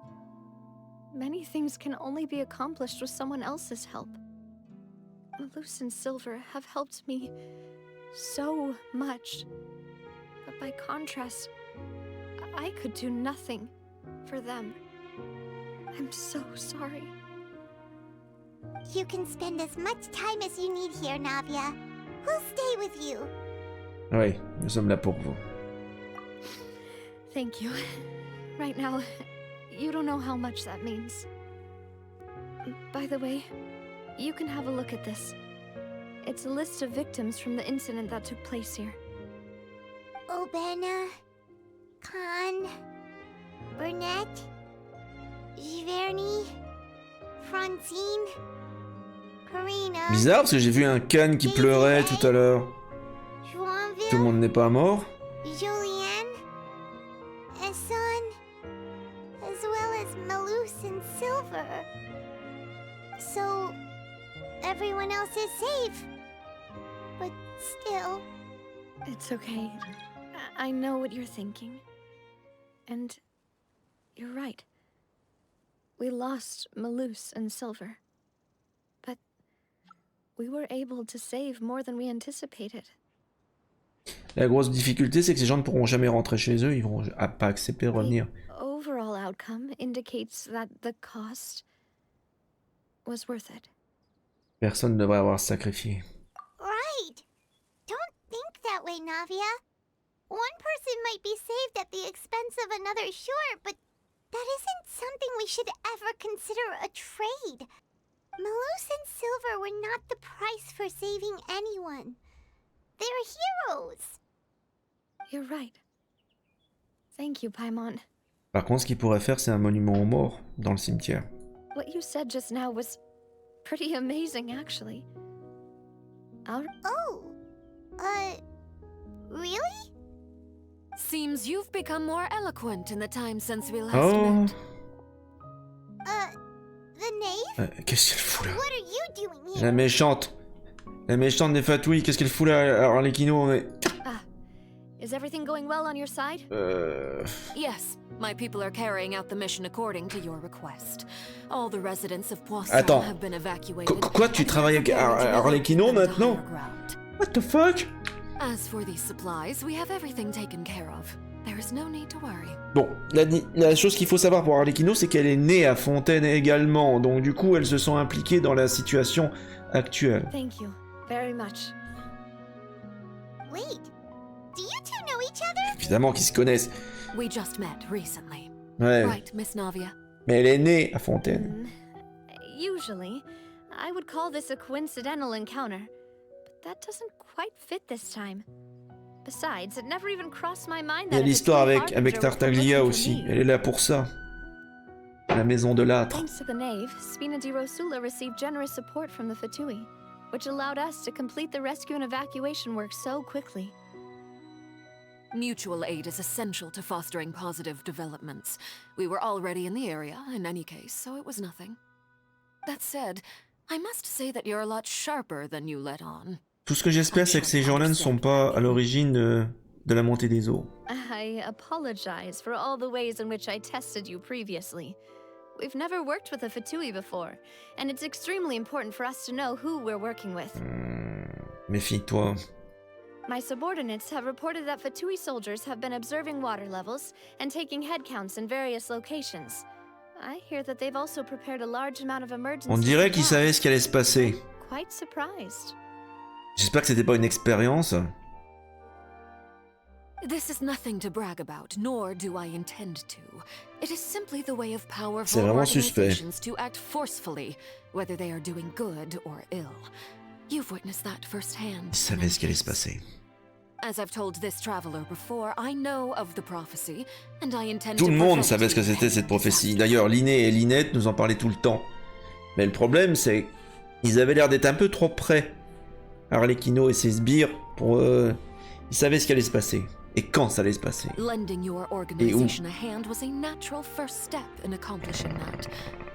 S6: Many things can only be accomplished with someone else's help. Malus and Silver have helped me so much. But by contrast, I could do nothing for them. I'm so sorry.
S3: You can spend as much time as you need here, Navia. We'll stay with you.
S1: Oui, nous sommes là pour vous.
S6: Thank you. Right now, you don't know how much that means. By the way, you can have a look at this. It's a list of victims from the incident that took place here.
S3: Obena, Khan, Burnett, Giverny, Francine, Karina.
S1: Bizarre parce que j'ai vu un Khan qui pleurait tout à l'heure.
S3: Joinville,
S1: Tout le monde n'est pas mort.
S3: Julianne, Esson, as well as Malus and Silver. So, everyone else is safe. But still...
S6: It's okay. I know what you're thinking. And you're right. We lost Malus and Silver. But we were able to save more than we anticipated.
S1: La grosse difficulté, c'est que ces gens ne pourront jamais rentrer chez eux, ils vont pas accepter de revenir.
S6: The overall outcome indicates that the cost was worth it.
S1: Personne ne devrait avoir à se sacrifier.
S3: Right. Don't think that way, Navia. One person might be saved at the expense of another, sure, but that isn't something we should ever consider a trade. Malus and Silver were not the price for saving anyone. They're heroes.
S6: You're right. Thank you, Paimon.
S1: Par contre, ce qu'ils pourraient faire, c'est un monument aux morts dans le cimetière.
S6: What you said just now was pretty amazing, actually.
S3: Really?
S12: Seems you've become more eloquent in the time since we last
S1: Oh.
S12: met.
S3: The knave?
S1: Qu'est-ce qu'elle fout là?
S3: What are you doing here?
S1: La méchante. La méchante des fatouilles, qu'est-ce qu'elle fout là, Arlecchino, mais...
S6: Is everything going well on your side?
S12: Yes, my people are carrying out the mission according to your request. All the residents of Poisson
S1: Attends.
S12: have been evacuated.
S1: Quoi, tu travailles avec Arlecchino maintenant? What the fuck?
S12: As for these supplies, we have everything taken care of. There is no need to worry.
S1: Bon, la chose qu'il faut savoir pour Arlecchino, c'est qu'elle est née à Fontaine également, donc du coup, elles se sont impliquées dans la situation actuelle.
S6: Thank you very much.
S3: Wait, do you two know each other?
S1: Évidemment qu'ils se connaissent.
S12: We just met recently.
S1: Ouais.
S12: Right, Miss Navia?
S1: Mais elle est née à Fontaine.
S6: Usually, I would call this a coincidental encounter, but that doesn't quite fit this time. Besides, it never even crossed my mind
S1: Il y a
S6: that
S1: l'histoire avec Tartaglia aussi, elle est là pour ça. La maison de l'âtre.
S6: Thanks to the knave, Spina di Rosula received generous support from the Fatui, which allowed us to complete the rescue and evacuation work so quickly.
S12: Mutual aid is essential to fostering positive developments. We were already in the area, in any case, so it was nothing. That said, I must say that you're a lot sharper than you let on.
S1: Tout ce que j'espère, c'est que ces gens-là ne sont pas à l'origine de la montée des eaux.
S6: I apologize for all the ways in which I tested you previously. We've never worked with a Fatui before, and it's extremely important for us to know who we're working with.
S1: Méfie-toi.
S6: My subordinates have reported that Fatui soldiers have been observing water levels and taking head counts in various locations. I hear that they've also prepared a large amount of emergency.
S1: On dirait qu'ils savaient ce qui allait se passer.
S6: Quite surprised.
S1: J'espère que c'était pas une expérience.
S12: This is nothing to brag about, nor do I intend to. It is simply the way of powerful
S1: C'est vraiment suspect.
S12: organizations to act forcefully, whether they are doing good or ill. You've witnessed that firsthand.
S1: Ils savaient ce qui allait se passer.
S12: As I've told this traveler before, I know of the prophecy, and I intend
S1: Tout
S12: to
S1: le monde
S12: prevent
S1: savait ce que
S12: the
S1: c'était cette
S12: impending
S1: prophétie.
S12: disaster.
S1: D'ailleurs, Linné et Linette nous en parlaient tout le temps. Mais le problème, c'est qu'ils avaient l'air d'être un peu trop près. Arlecchino et ses sbires, pour ils savaient ce qui allait se passer. Et quand ça allait se passer.
S12: Lending your organization a hand was a natural first step in accomplishing that.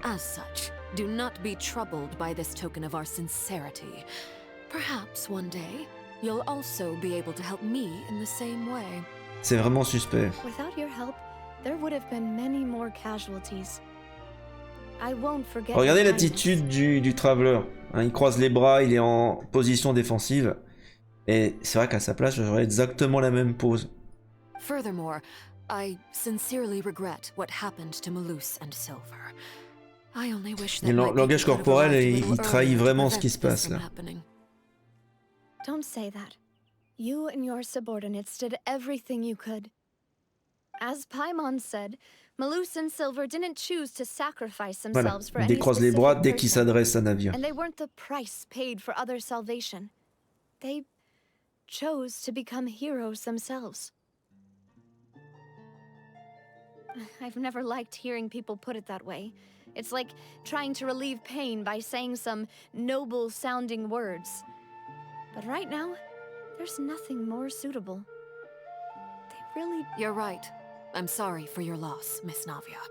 S12: As such, do not be troubled by this token of our sincerity. Perhaps one day, you'll also be able to help me in the same way.
S1: C'est vraiment suspect.
S6: Without your help, there would have been many more casualties. I won't forget.
S1: Regardez
S6: your
S1: l'attitude du traveler. Hein, il croise les bras, il est en position défensive. Et c'est vrai qu'à sa place, j'aurais exactement la même pose.
S12: Furthermore, I sincerely regret what happened to Malus and Silver. I only wish that
S1: Le
S12: my people
S1: langage
S12: could have
S1: corporel,
S12: arrived a
S1: il
S12: little
S1: trahit
S12: earlier to
S1: vraiment ce qui
S12: prevent
S1: se passe
S12: this
S1: là.
S12: from happening.
S6: Don't say that. You and your subordinates did everything you could. As Paimon said, Malus and Silver didn't choose to sacrifice
S1: Voilà,
S6: themselves for
S1: il
S6: any
S1: décroise les bras
S6: specific
S1: dès qu'il
S6: person.
S1: s'adresse à Navia.
S6: And they weren't the price paid for others' salvation. They chose to become heroes themselves. I've never liked hearing people put it that way. It's like trying to relieve pain by saying some noble-sounding words. But right now, there's nothing more suitable. They really...
S12: You're right. I'm sorry for your loss, Miss Navia.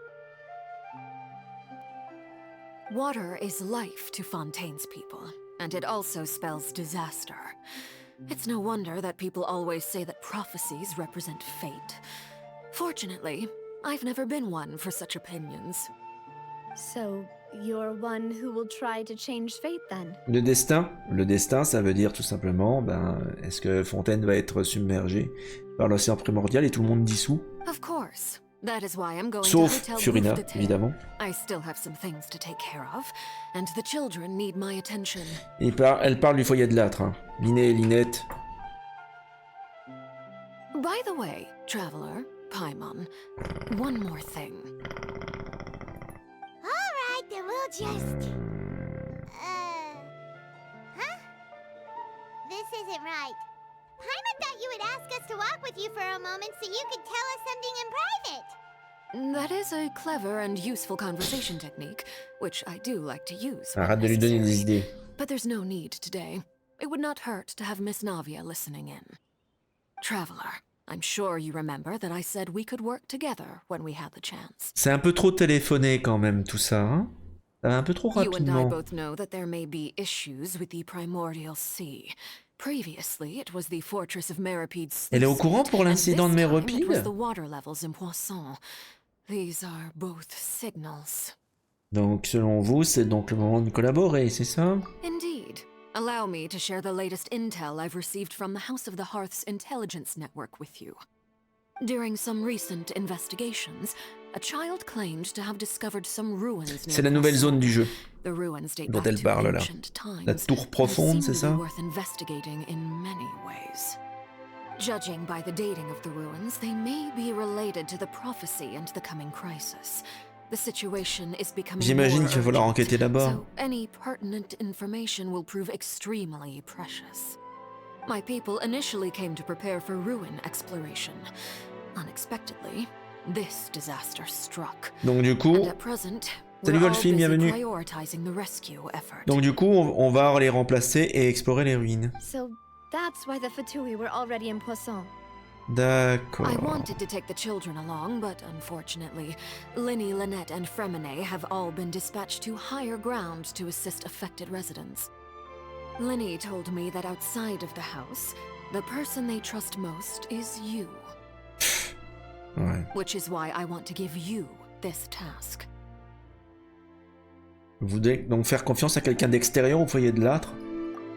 S12: Water is life to Fontaine's people, and it also spells disaster. It's no wonder that people always say that prophecies represent fate. Fortunately, I've never been one for such opinions.
S6: So, you're one who will try to change fate then?
S1: Le destin, ça veut dire tout simplement, est-ce que Fontaine va être submergée par l'océan primordial et tout le monde dissous?
S12: Of course. That is why I'm going
S1: Sauf
S12: to
S1: Furina, évidemment.
S12: I still have some things to take care of, and the children need my attention.
S1: Elle parle du foyer de l'âtre, hein. Liné et Linette.
S12: By the way, traveler, Paimon, one more thing.
S3: Alright, then we'll just... Huh? This isn't right. Paimon thought you would ask us to walk with you for a moment so you could tell us something in private.
S12: That is a clever and useful conversation technique, which I do like to use.
S1: Arrête de lui donner des idées.
S12: But there's no need today. It would not hurt to have Miss Navia listening in. Traveler, I'm sure you remember that I said we could work together when we had the chance.
S1: C'est un peu trop téléphoné quand même tout ça, hein? Ça va un peu trop
S12: You and I
S1: rapidement.
S12: both know that there may be issues with the primordial sea. Previously, it was the fortress of Meripede's
S1: Elle est au courant pour l'incident de
S12: It was
S1: Méripide?
S12: the water levels in Poisson. These are both signals.
S1: Donc selon vous, c'est donc le moment de collaborer, c'est ça?
S12: Indeed. Allow me to share the latest intel I've received from the House of the Hearth's intelligence network with you. During some recent investigations, a child claimed to have discovered some ruins near
S1: C'est la nouvelle zone du jeu
S12: The ruins date
S1: dont
S12: back
S1: elle
S12: to
S1: parle là.
S12: ancient times,
S1: La tour
S12: and
S1: profonde,
S12: seem
S1: c'est
S12: to be
S1: ça?
S12: worth investigating in many ways. Judging by the dating of the ruins, they may be related to the prophecy and the coming crisis. The situation is becoming
S1: J'imagine
S12: more
S1: qu'il va falloir
S12: urgent,
S1: enquêter là-bas.
S12: so any pertinent information will prove extremely precious. My people initially came to prepare for ruin exploration. Unexpectedly, this disaster struck.
S1: Donc du coup,
S12: And at present,
S1: salut
S12: we're all
S1: Golfin,
S12: busy
S1: bienvenue.
S12: prioritizing the rescue effort.
S1: Donc du coup, on va les remplacer et explorer les ruines.
S6: So, that's why the Fatui were already in Poisson.
S1: D'accord.
S12: I wanted to take the children along, but unfortunately, Linny, Lynette, and Fremine have all been dispatched to higher ground to assist affected residents. Linny told me that outside of the house, the person they trust most is you.
S1: Ouais.
S12: Which is why I want to give you this task.
S1: Vous devez donc faire confiance à quelqu'un d'extérieur au foyer de l'âtre?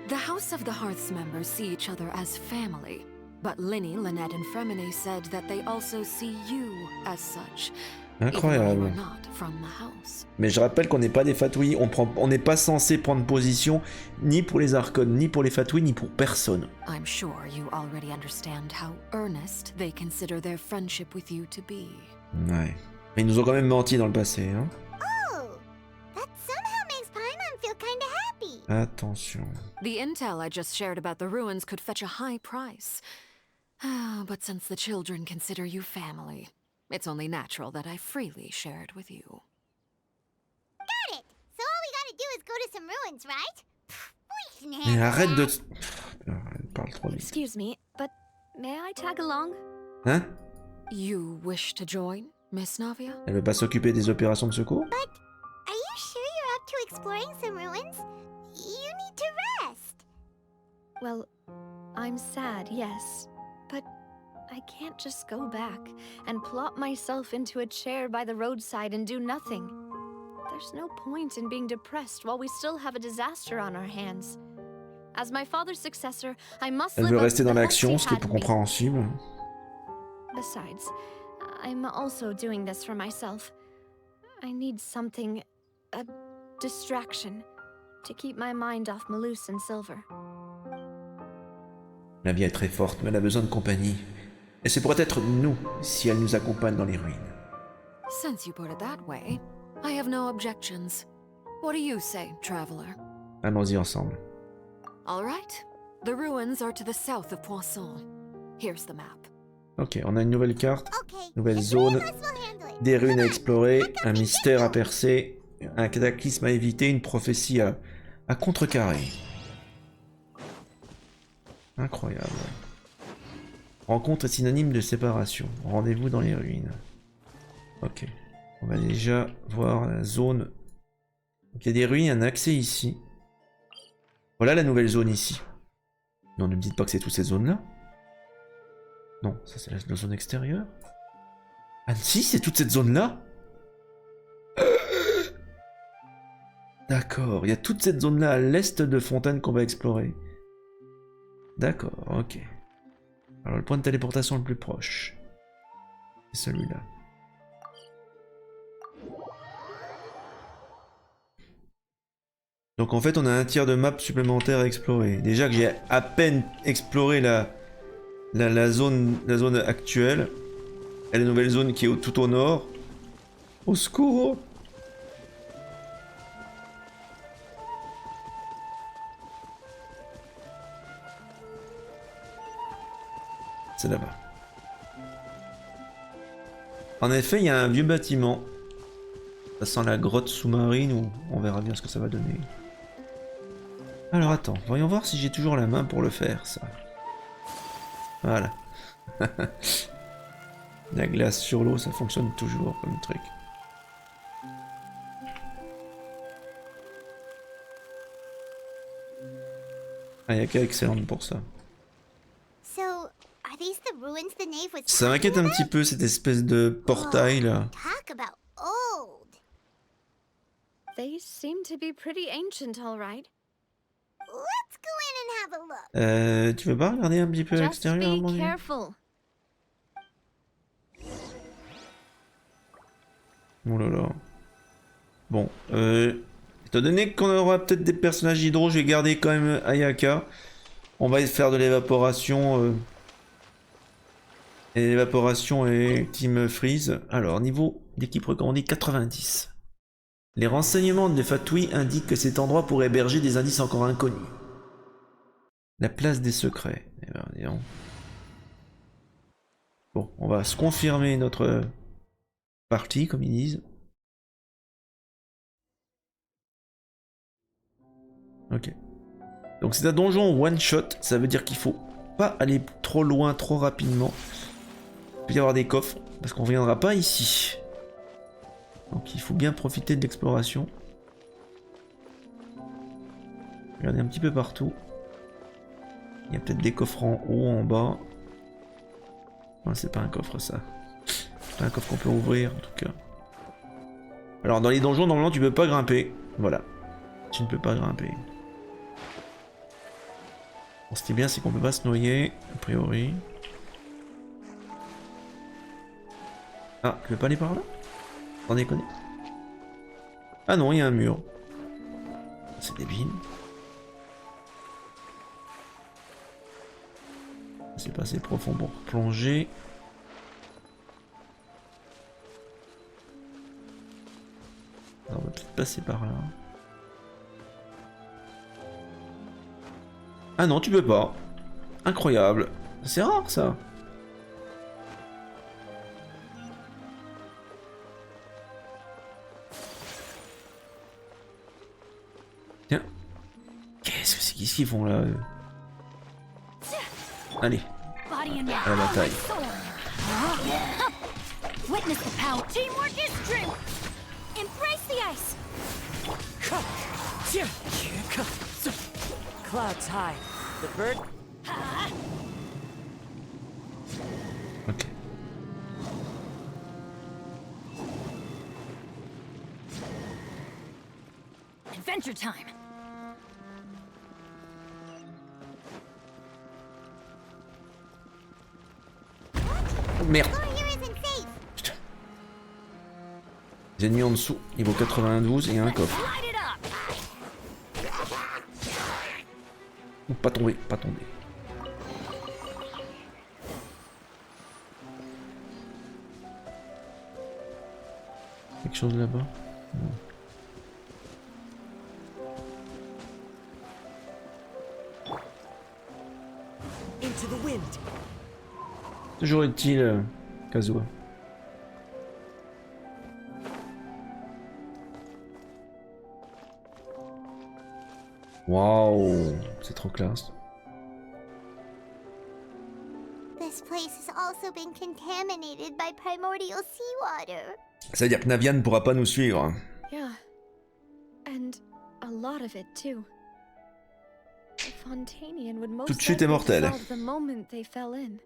S12: The House of the Hearth's members see each other as family, but Linny, Lynette, and Fremine said that they also see you as such. Even though you
S1: Incroyable.
S12: are not from the house.
S1: Mais je rappelle qu'on n'est pas des fatouilles, on n'est pas censé prendre position ni pour les archons, ni pour les fatouilles, ni pour personne.
S12: I'm sure you already understand how earnest they consider their friendship with you to be.
S1: Ouais. Mais ils nous ont quand même menti dans le passé, hein.
S3: Oh, that somehow makes Paimon feel kinda happy.
S1: Attention.
S12: The intel I just shared about the ruins could fetch a high price. But since the children consider you family, it's only natural that I freely share it with you.
S3: Got it. So all we gotta do is go to some ruins, right? We can
S1: Mais
S3: handle
S1: arrête de...
S3: that.
S1: Elle parle trop vite.
S6: Excuse me, but may I tag along?
S1: Hein?
S12: You wish to join, Miss Navia?
S1: Elle veut pas s'occuper des opérations de secours?
S3: But are you sure you're up to exploring some ruins? You need to rest.
S6: Well, I'm sad, yes. But I can't just go back and plop myself into a chair by the roadside and do nothing. There's no point in being depressed while we still have a disaster on our hands. As my father's successor, I must
S1: Elle
S6: live
S1: veut
S6: up
S1: rester
S6: to
S1: dans
S6: the
S1: l'action,
S6: hopes
S1: ce
S6: he
S1: qui est
S6: had
S1: peu
S6: me.
S1: compréhensible.
S6: Besides, I'm also doing this for myself. I need something, a distraction, to keep my mind off Malus and Silver.
S1: La vie est très forte, mais elle a besoin de compagnie. Et c'est pourrait être nous, si elle nous accompagne dans les ruines.
S12: Since you put it that way, I have no objections. What do you say, traveler?
S1: Allons-y ensemble.
S12: All right. The ruins are to the south of Poisson. Here's the map.
S1: Ok, on a une nouvelle carte,
S3: Okay,
S1: nouvelle
S3: the three of
S1: zone,
S3: us will handle it.
S1: des ruines à explorer, un mystère à percer, un cataclysme à éviter, une prophétie à contrecarrer. Incroyable. Rencontre est synonyme de séparation. Rendez-vous dans les ruines. Ok. On va déjà voir la zone. Donc il y a des ruines, il y a un accès ici. Voilà la nouvelle zone ici. Non, ne me dites pas que c'est toutes ces zones-là. Non, ça c'est la zone extérieure. Ah si, c'est toute cette zone-là. D'accord, il y a toute cette zone-là à l'est de Fontaine qu'on va explorer. D'accord, ok. Alors le point de téléportation le plus proche, c'est celui-là. Donc en fait on a un tiers de map supplémentaire à explorer. Déjà que j'ai à peine exploré la zone actuelle. Et la nouvelle zone qui est tout au nord. Au secours! C'est là-bas. En effet, il y a un vieux bâtiment. Ça sent la grotte sous-marine ou on verra bien ce que ça va donner. Alors attends, voyons voir si j'ai toujours la main pour le faire, ça. Voilà. La glace sur l'eau, ça fonctionne toujours comme truc. Ah, il n'y a qu'à excellente pour ça.
S3: So, are these the ruins the knave was
S1: Ça m'inquiète un petit peu cette espèce de portail là.
S3: Talk about old.
S6: They seem to be pretty ancient, all right.
S3: Let's go in and have a look.
S1: Tu veux pas regarder un petit peu à
S6: Just
S1: l'extérieur,
S6: be
S1: mon Dieu?
S6: careful.
S1: Oh là là. Bon, étant donné qu'on aura peut-être des personnages hydro, je vais garder quand même Ayaka. On va faire de l'évaporation. Et l'évaporation et Team Freeze. Alors, niveau d'équipe recommandée 90. Les renseignements de Fatui indiquent que cet endroit pourrait héberger des indices encore inconnus. La place des secrets. Eh ben, disons. Bon, on va se confirmer notre partie, comme ils disent. Ok. Donc c'est un donjon one shot, ça veut dire qu'il faut pas aller trop loin, trop rapidement. Il peut y avoir des coffres, parce qu'on ne reviendra pas ici. Donc il faut bien profiter de l'exploration. Regardez un petit peu partout. Il y a peut-être des coffres en haut, en bas. Non, c'est pas un coffre ça. C'est pas un coffre qu'on peut ouvrir en tout cas. Alors dans les donjons, normalement tu peux pas grimper. Voilà. Tu ne peux pas grimper. Bon, ce qui est bien, c'est qu'on peut pas se noyer, a priori. Ah, tu veux pas aller par là? T'en déconner. Ah non, il y a un mur. C'est débile. C'est pas assez profond pour plonger. On va peut-être passer par là. Ah non, tu peux pas. Incroyable. C'est rare ça. Tiens. Qu'est-ce qu'ils font là eux? Allez. À la bataille.
S2: Witness the power. Teamwork is true. Embrace the ice.
S13: Clouds high. The bird.
S1: Ok.
S4: Adventure time.
S1: Oh, merde. Putain. Les ennemis en dessous, niveau 92 et un coffre. Oh, pas tombé, pas tombé. Quelque chose là-bas? Non. Toujours est-il, Kazuha. Waouh, c'est trop classe.
S3: This place has also been contaminated by primordial seawater.
S1: Ça veut dire que Navia ne pourra pas nous suivre.
S6: Yeah. And a lot of it too. The Fontanian would most
S1: Toute chute est mortelle.
S6: likely dissolve the moment they fell in.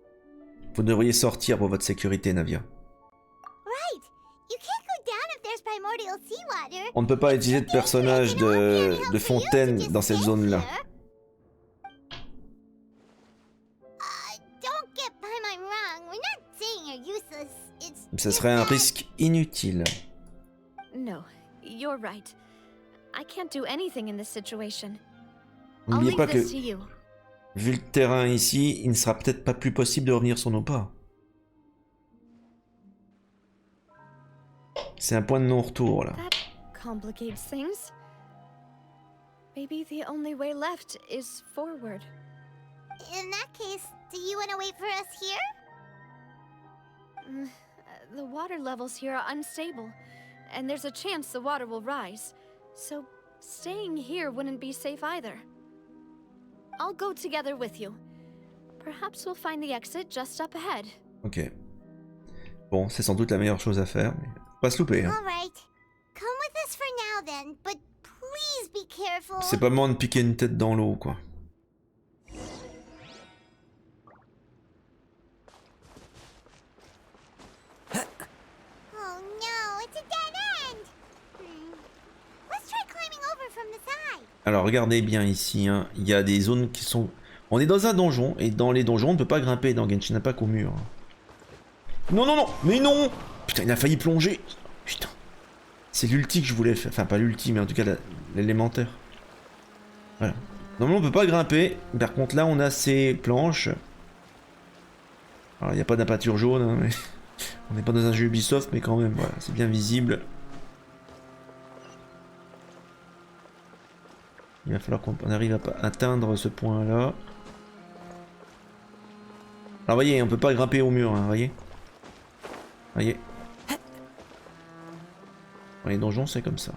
S1: Vous devriez sortir pour votre sécurité, Navia.
S3: Right. You can't go down if there's primordial seawater.
S1: On ne peut pas utiliser de personnage de fontaine dans cette zone-là.
S3: Don't get Paimon wrong. We're not saying you're useless. It's
S1: Ça serait un risque inutile.
S6: No, you're right. I can't do anything in this situation. I'll
S1: N'oubliez
S6: leave
S1: pas que,
S6: this to you.
S1: vu le terrain ici, il ne sera peut-être pas plus possible de revenir sur nos pas. C'est un point de non-retour, là.
S6: That complicates things. Maybe the only way left is forward.
S3: in that case, do you want to wait for us here?
S6: The water levels here are unstable, and there's a chance the water will rise. So staying here wouldn't be safe either. I'll go together with you. Perhaps we'll find the exit just up ahead.
S1: Ok. Bon, c'est sans doute la meilleure chose à faire, mais faut pas se louper. Hein.
S3: All right. Come with us for now then, but please be careful.
S1: C'est pas le moment de piquer une tête dans l'eau, quoi.
S3: Oh no, it's a dead end. Let's try climbing over from the side.
S1: Alors regardez bien ici, hein. Il y a des zones qui sont... On est dans un donjon, et dans les donjons on ne peut pas grimper dans Genshin Impact au mur. Non, non, non, mais non. Putain, il a failli plonger. Putain. C'est l'ulti que je voulais faire. Enfin, pas l'ulti, mais en tout cas l'élémentaire. Voilà. Normalement, on peut pas grimper. Par contre, là, on a ces planches. Alors, il n'y a pas de peinture jaune, hein, mais... On n'est pas dans un jeu Ubisoft, mais quand même, voilà, c'est bien visible. Il va falloir qu'on arrive à atteindre ce point-là. Alors, voyez, on peut pas grimper au mur, hein, voyez. Voyez. Dans les donjons, c'est comme ça.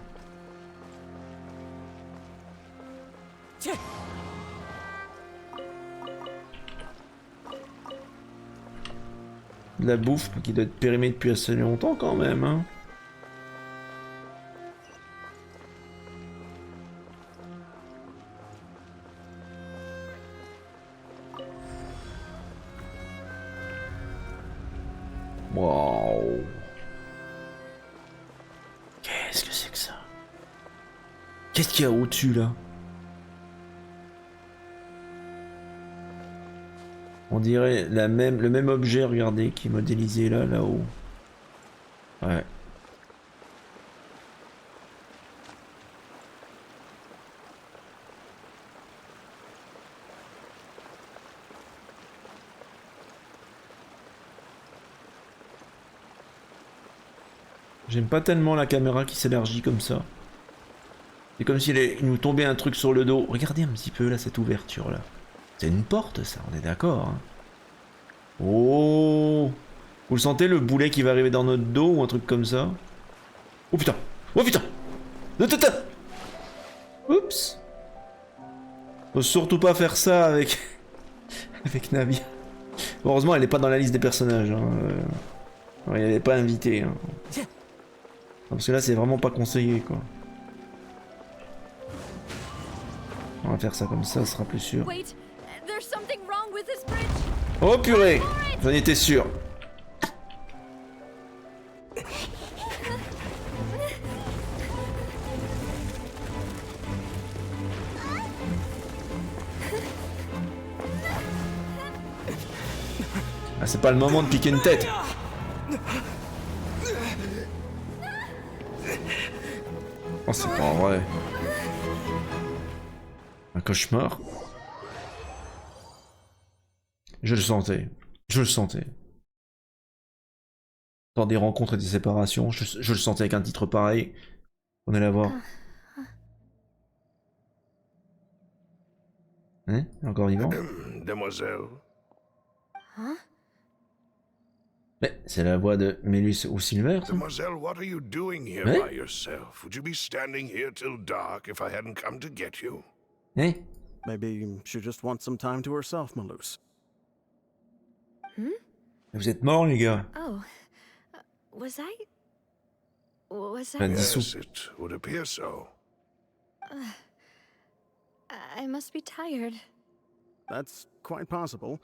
S1: De la bouffe qui doit être périmée depuis assez longtemps quand même, hein. Waouh. Qu'est-ce que c'est que ça? Qu'est-ce qu'il y a au-dessus là? On dirait le même objet, regardez, qui est modélisé là, là-haut. Ouais. J'aime pas tellement la caméra qui s'élargit comme ça. C'est comme s'il nous tombait un truc sur le dos. Regardez un petit peu là, cette ouverture là. C'est une porte, ça, on est d'accord. Hein. Oh! Vous le sentez, le boulet qui va arriver dans notre dos ou un truc comme ça? Oh putain! Oh putain! Oups! Faut surtout pas faire ça avec... avec Navi. Heureusement, elle est pas dans la liste des personnages. Hein. Ouais, elle est pas invitée. Hein. Parce que là, c'est vraiment pas conseillé, quoi. On va faire ça comme ça, ce sera plus sûr. Oh purée! J'en étais sûr. Ah, c'est pas le moment de piquer une tête. Oh, c'est pas vrai. Un cauchemar. Je le sentais. Je le sentais. Dans des rencontres et des séparations, je le sentais avec un titre pareil. On allait voir. Hein? Encore vivant?
S8: Demoiselle.
S6: Huh?
S1: Mais c'est la voix de Mélus ou Silver, ça?
S8: Demoiselle, what are you doing here
S1: Hein?
S8: by yourself? Would you be standing here till dark if I hadn't come to get you?
S1: Hein?
S11: Maybe she just wants some time to herself, Malus.
S1: Vous êtes morts, les gars?
S6: Oh. Was I?
S8: Yes, it would appear so.
S6: I must be tired.
S11: That's quite possible.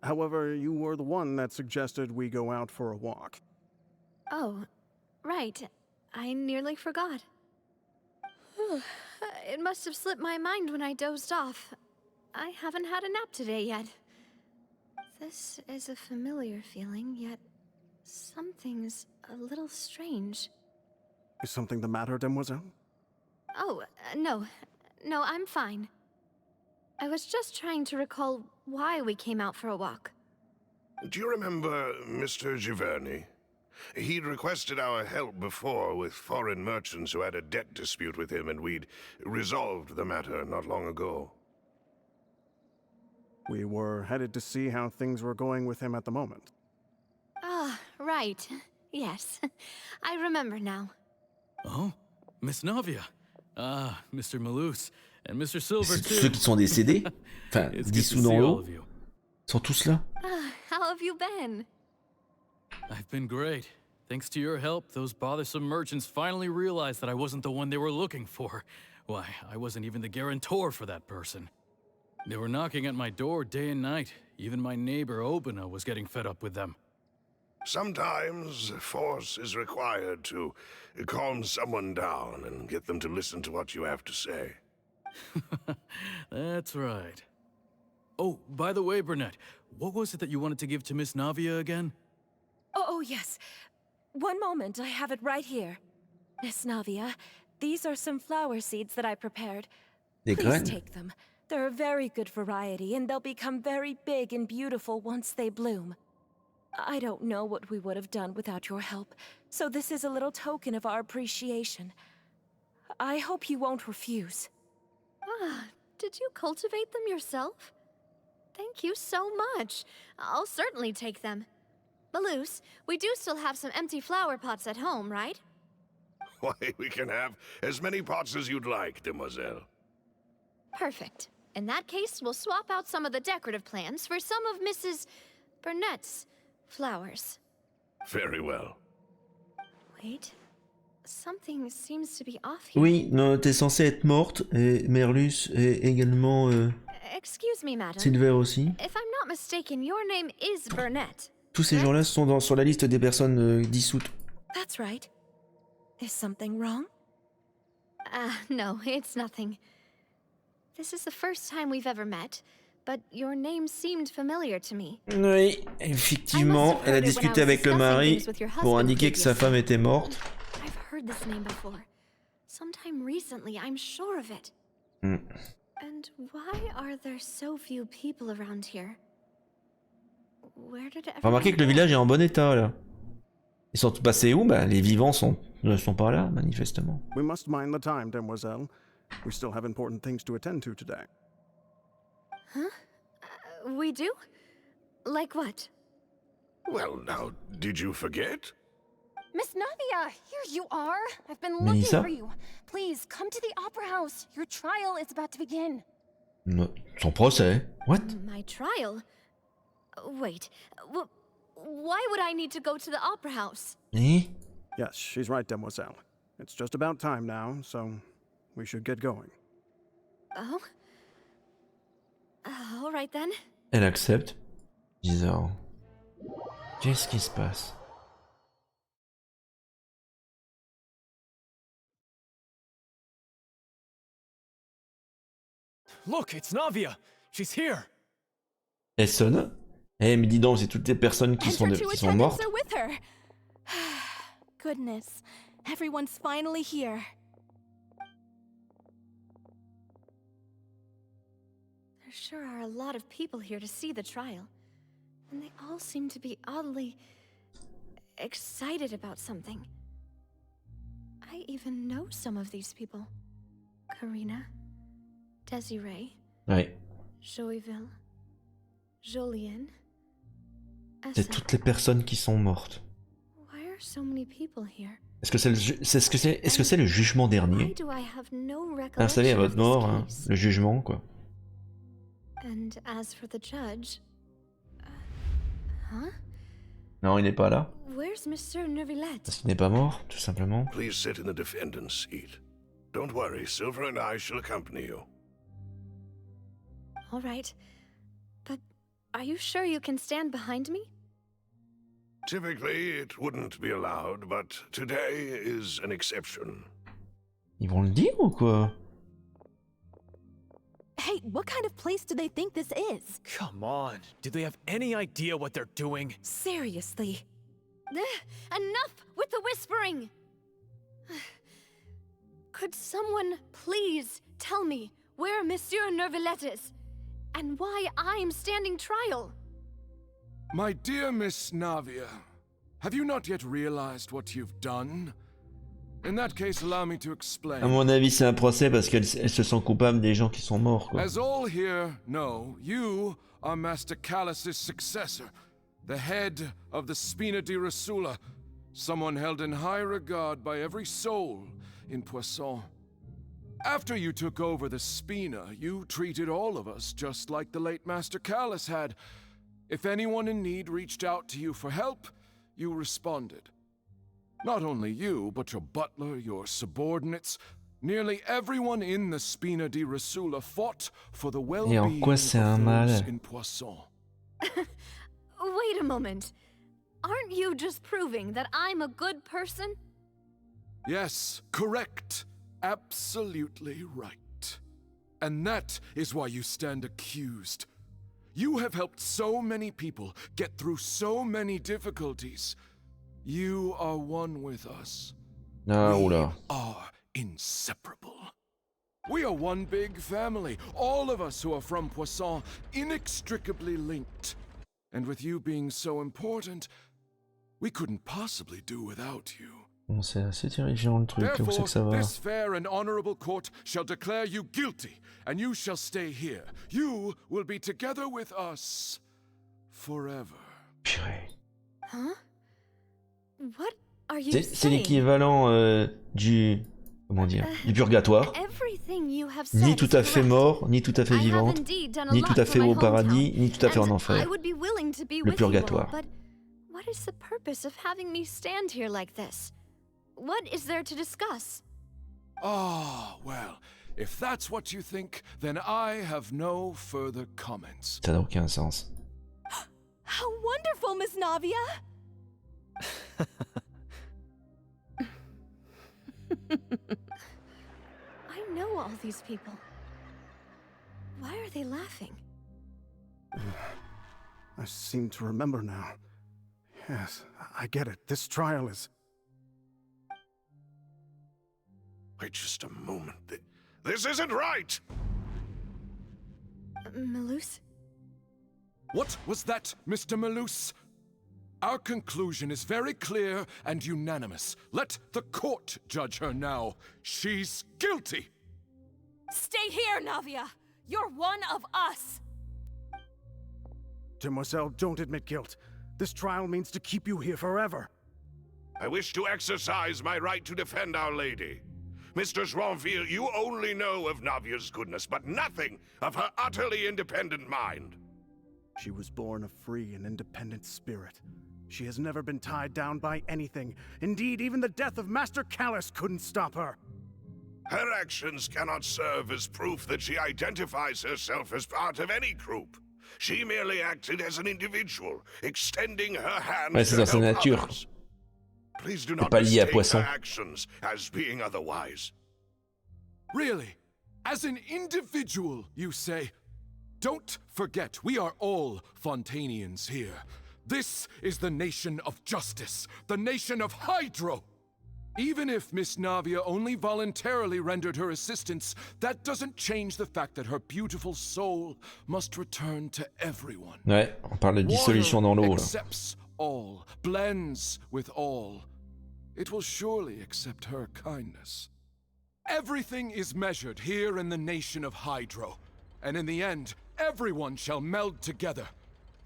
S11: However, you were the one that suggested we go out for a walk.
S6: Oh, right. I nearly forgot. It must have slipped my mind when I dozed off. I haven't had a nap today yet. This is a familiar feeling, yet something's a little strange.
S11: Is something the matter, Demoiselle?
S6: Oh, no. No, I'm fine. I was just trying to recall why we came out for a walk.
S8: Do you remember Mr. Giverny? He'd requested our help before with foreign merchants who had a debt dispute with him, and we'd resolved the matter not long ago.
S11: We were headed to see how things were going with him at the moment.
S6: Ah, right. Yes. I remember now.
S14: Oh, Miss Navia. Ah, Mr. Malus. And Mr. Silver,
S1: C'est
S14: too.
S1: ceux qui sont décédés, enfin, dissous dans l'eau, sont tous là.
S6: How have you been?
S14: I've been great. Thanks to your help, those bothersome merchants finally realized that I wasn't the one they were looking for. Why, I wasn't even the guarantor for that person. They were knocking at my door day and night. Even my neighbor Obina was getting fed up with them.
S8: Sometimes force is required to calm someone down and get them to listen to what you have to say.
S14: That's right. Oh, by the way, Burnett, what was it that you wanted to give to Miss Navia again?
S15: Oh, yes. One moment, I have it right here. Miss Navia, these are some flower seeds that I prepared.
S1: Des
S15: Please
S1: graines?
S15: take them. They're a very good variety, and they'll become very big and beautiful once they bloom. I don't know what we would have done without your help, so this is a little token of our appreciation. I hope you won't refuse.
S6: Ah, did you cultivate them yourself? Thank you so much. I'll certainly take them. Malus, we do still have some empty flower pots at home, right?
S8: Why, we can have as many pots as you'd like, demoiselle.
S6: Perfect. In that case, we'll swap out some of the decorative plants for some of Mrs. Burnett's flowers.
S8: Very well.
S6: Wait. Something seems to be off here.
S1: Oui, non, t'es censée être morte, et Merlus, et également
S6: Excuse me, madam.
S1: Silver aussi.
S6: If I'm not mistaken, your name is Burnett.
S1: Tous ces gens-là sont sur la liste des personnes dissoutes.
S15: That's right. Is something wrong?
S6: No, it's nothing. This is the first time we've ever met, but your name seemed familiar to me.
S1: Oui, effectivement, elle a discuté avec le mari pour indiquer que sa femme était morte.
S6: I've heard this name before. Sometime recently, I'm sure of it. And why are there so few people around here? Where did everyone
S1: Remarquez que le village est en bon état là. Ils sont passés où? Bah, les vivants ne sont pas là, manifestement.
S11: We must mind the time, demoiselle. We still have important things to attend to today.
S6: Huh? We do? Like what?
S8: Well, now, did you forget?
S16: Miss Navia, here you are. I've been looking
S1: Melissa?
S16: for you. Please, come to the Opera House. Your trial is about to begin.
S1: Son procès? What?
S6: My trial? Wait, why would I need to go to the Opera House?
S1: Eh?
S11: Yes, she's right, demoiselle. It's just about time now, so we should get going.
S6: Oh? All right then.
S1: Elle accepte. Bizarre. Qu'est-ce qui se passe?
S9: Look, it's Navia. She's here.
S1: Elle sonne. Eh, mais dis donc, c'est toutes les personnes qui sont mortes.
S16: Are with her. Goodness, everyone's finally here.
S6: There sure are a lot of people here to see the trial. And they all seem to be oddly excited about something. I even know some of these people. Karina, Desiree,
S1: Ouais.
S6: Joyville, Jolien.
S1: C'est toutes les personnes qui sont mortes.
S6: Why are so many people here?
S1: Est-ce que c'est le jugement dernier?
S6: Why do I have no
S1: Installé à
S6: recollection
S1: votre
S6: of
S1: mort,
S6: this
S1: hein,
S6: case?
S1: le jugement, quoi.
S6: And as for the judge, huh?
S1: Non, il n'est pas là.
S6: Where's Monsieur Neuvillette?
S1: Parce qu'il n'est pas mort, tout simplement.
S8: Please sit in the defendant's seat. Don't worry, Silver and I shall accompany you.
S6: All right, but are you sure you can stand behind me?
S8: Typically, it wouldn't be allowed, but today is an exception.
S1: Ils vont le dire ou quoi?
S16: Hey, what kind of place do they think this is?
S9: Come on. Do they have any idea what they're doing?
S16: Seriously.
S6: Enough with the whispering! Could someone please tell me where Monsieur Neuvillette is? And why I'm standing trial?
S10: My dear Miss Navia, have you not yet realized what you've done? In that case, allow me to explain.
S1: À mon avis, c'est un procès parce qu'elle se sent coupable des gens qui sont morts, quoi.
S10: As all here know, you are Master Callus's successor, the head of the Spina di Rasula, someone held in high regard by every soul in Poisson. After you took over the Spina, you treated all of us just like the late Master Callus had. If anyone in need reached out to you for help, you responded. Not only you, but your butler, your subordinates, nearly everyone in the Spina di Rasula fought for the well-being of those in Poisson.
S6: Wait a moment. Aren't you just proving that I'm a good person?
S10: Yes, correct. Absolutely right. And that is why you stand accused. You have helped so many people get through so many difficulties. You are one with us.
S1: Ah,
S10: we
S1: oula.
S10: are inseparable. We are one big family, all of us who are from Poisson, inextricably linked. And with you being so important, we couldn't possibly do without you.
S1: Bon, c'est assez terrifiant le truc, où c'est que ça va?
S10: This fair and honorable court shall declare you guilty, and you shall stay here. You will be together with us forever.
S1: Purée.
S6: Huh? What are you
S1: C'est
S6: saying?
S1: l'équivalent du... Comment dire? Du purgatoire.
S6: Everything you have said
S1: Ni tout à
S6: is
S1: fait
S6: correct.
S1: mort, ni tout à fait
S6: I have
S1: vivante,
S6: indeed done a
S1: ni
S6: lot
S1: tout à
S6: for
S1: fait
S6: my
S1: au paradis,
S6: hometown,
S1: ni tout à fait en
S6: and
S1: enfer.
S6: I would be willing to be
S1: Le
S6: with you all,
S1: purgatoire.
S6: but what is the purpose of having me stand here like this? What is there to discuss?
S10: Ah, well, if that's what you think, then I have no further comments.
S1: Ça n'a aucun sens.
S16: How wonderful, Miss Navia!
S6: I know all these people. Why are they laughing?
S11: I seem to remember now. Yes, I get it. This trial is...
S8: Wait just a moment. This isn't right!
S6: Malus?
S10: What was that, Mr. Malus? Our conclusion is very clear and unanimous. Let the court judge her now. She's guilty!
S16: Stay here, Navia! You're one of us!
S11: Demoiselle, don't admit guilt. This trial means to keep you here forever.
S8: I wish to exercise my right to defend Our Lady. Mr. Joinville, you only know of Navia's goodness, but nothing of her utterly independent mind.
S11: She was born a free and independent spirit. She has never been tied down by anything. Indeed, even the death of Master Callus couldn't stop her.
S8: Her actions cannot serve as proof that she identifies herself as part of any group. She merely acted as an individual, extending her hand
S1: Ouais, c'est
S8: to
S1: dans sa
S8: help
S1: nature.
S8: others. Please do
S1: C'est
S8: not
S1: pas lié à
S8: mistake
S1: Poisson.
S8: her actions as being otherwise.
S10: Really? As an individual, you say? Don't forget, we are all Fontanians here. This is the nation of justice, the nation of Hydro. Even if Miss Navia only voluntarily rendered her assistance, that doesn't change the fact that her beautiful soul must return to everyone.
S1: Ouais, on parle de dissolution dans l'eau, là.
S10: Accepts all, blends with all. It will surely accept her kindness. Everything is measured here in the nation of Hydro, and in the end, everyone shall meld together.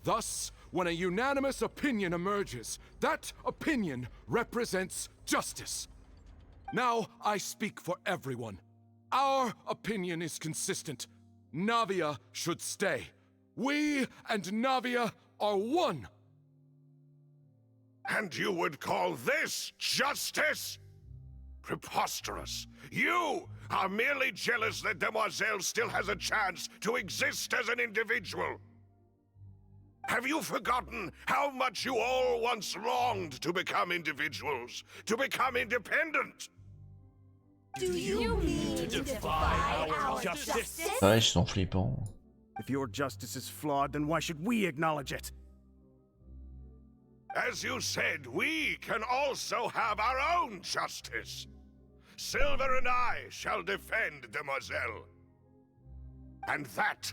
S10: Thus, when a unanimous opinion emerges, that opinion represents justice. Now I speak for everyone. Our opinion is consistent. Navia should stay. We and Navia are one.
S8: And you would call this justice? Preposterous. You are merely jealous that Demoiselle still has a chance to exist as an individual. Have you forgotten how much you all once longed to become individuals, to become independent?
S2: Do you mean to defy our justice?
S1: Ouais, ils sont flippants.
S11: If your justice is flawed, then why should we acknowledge it?
S8: As you said, we can also have our own justice. Silver and I shall defend Demoiselle. And that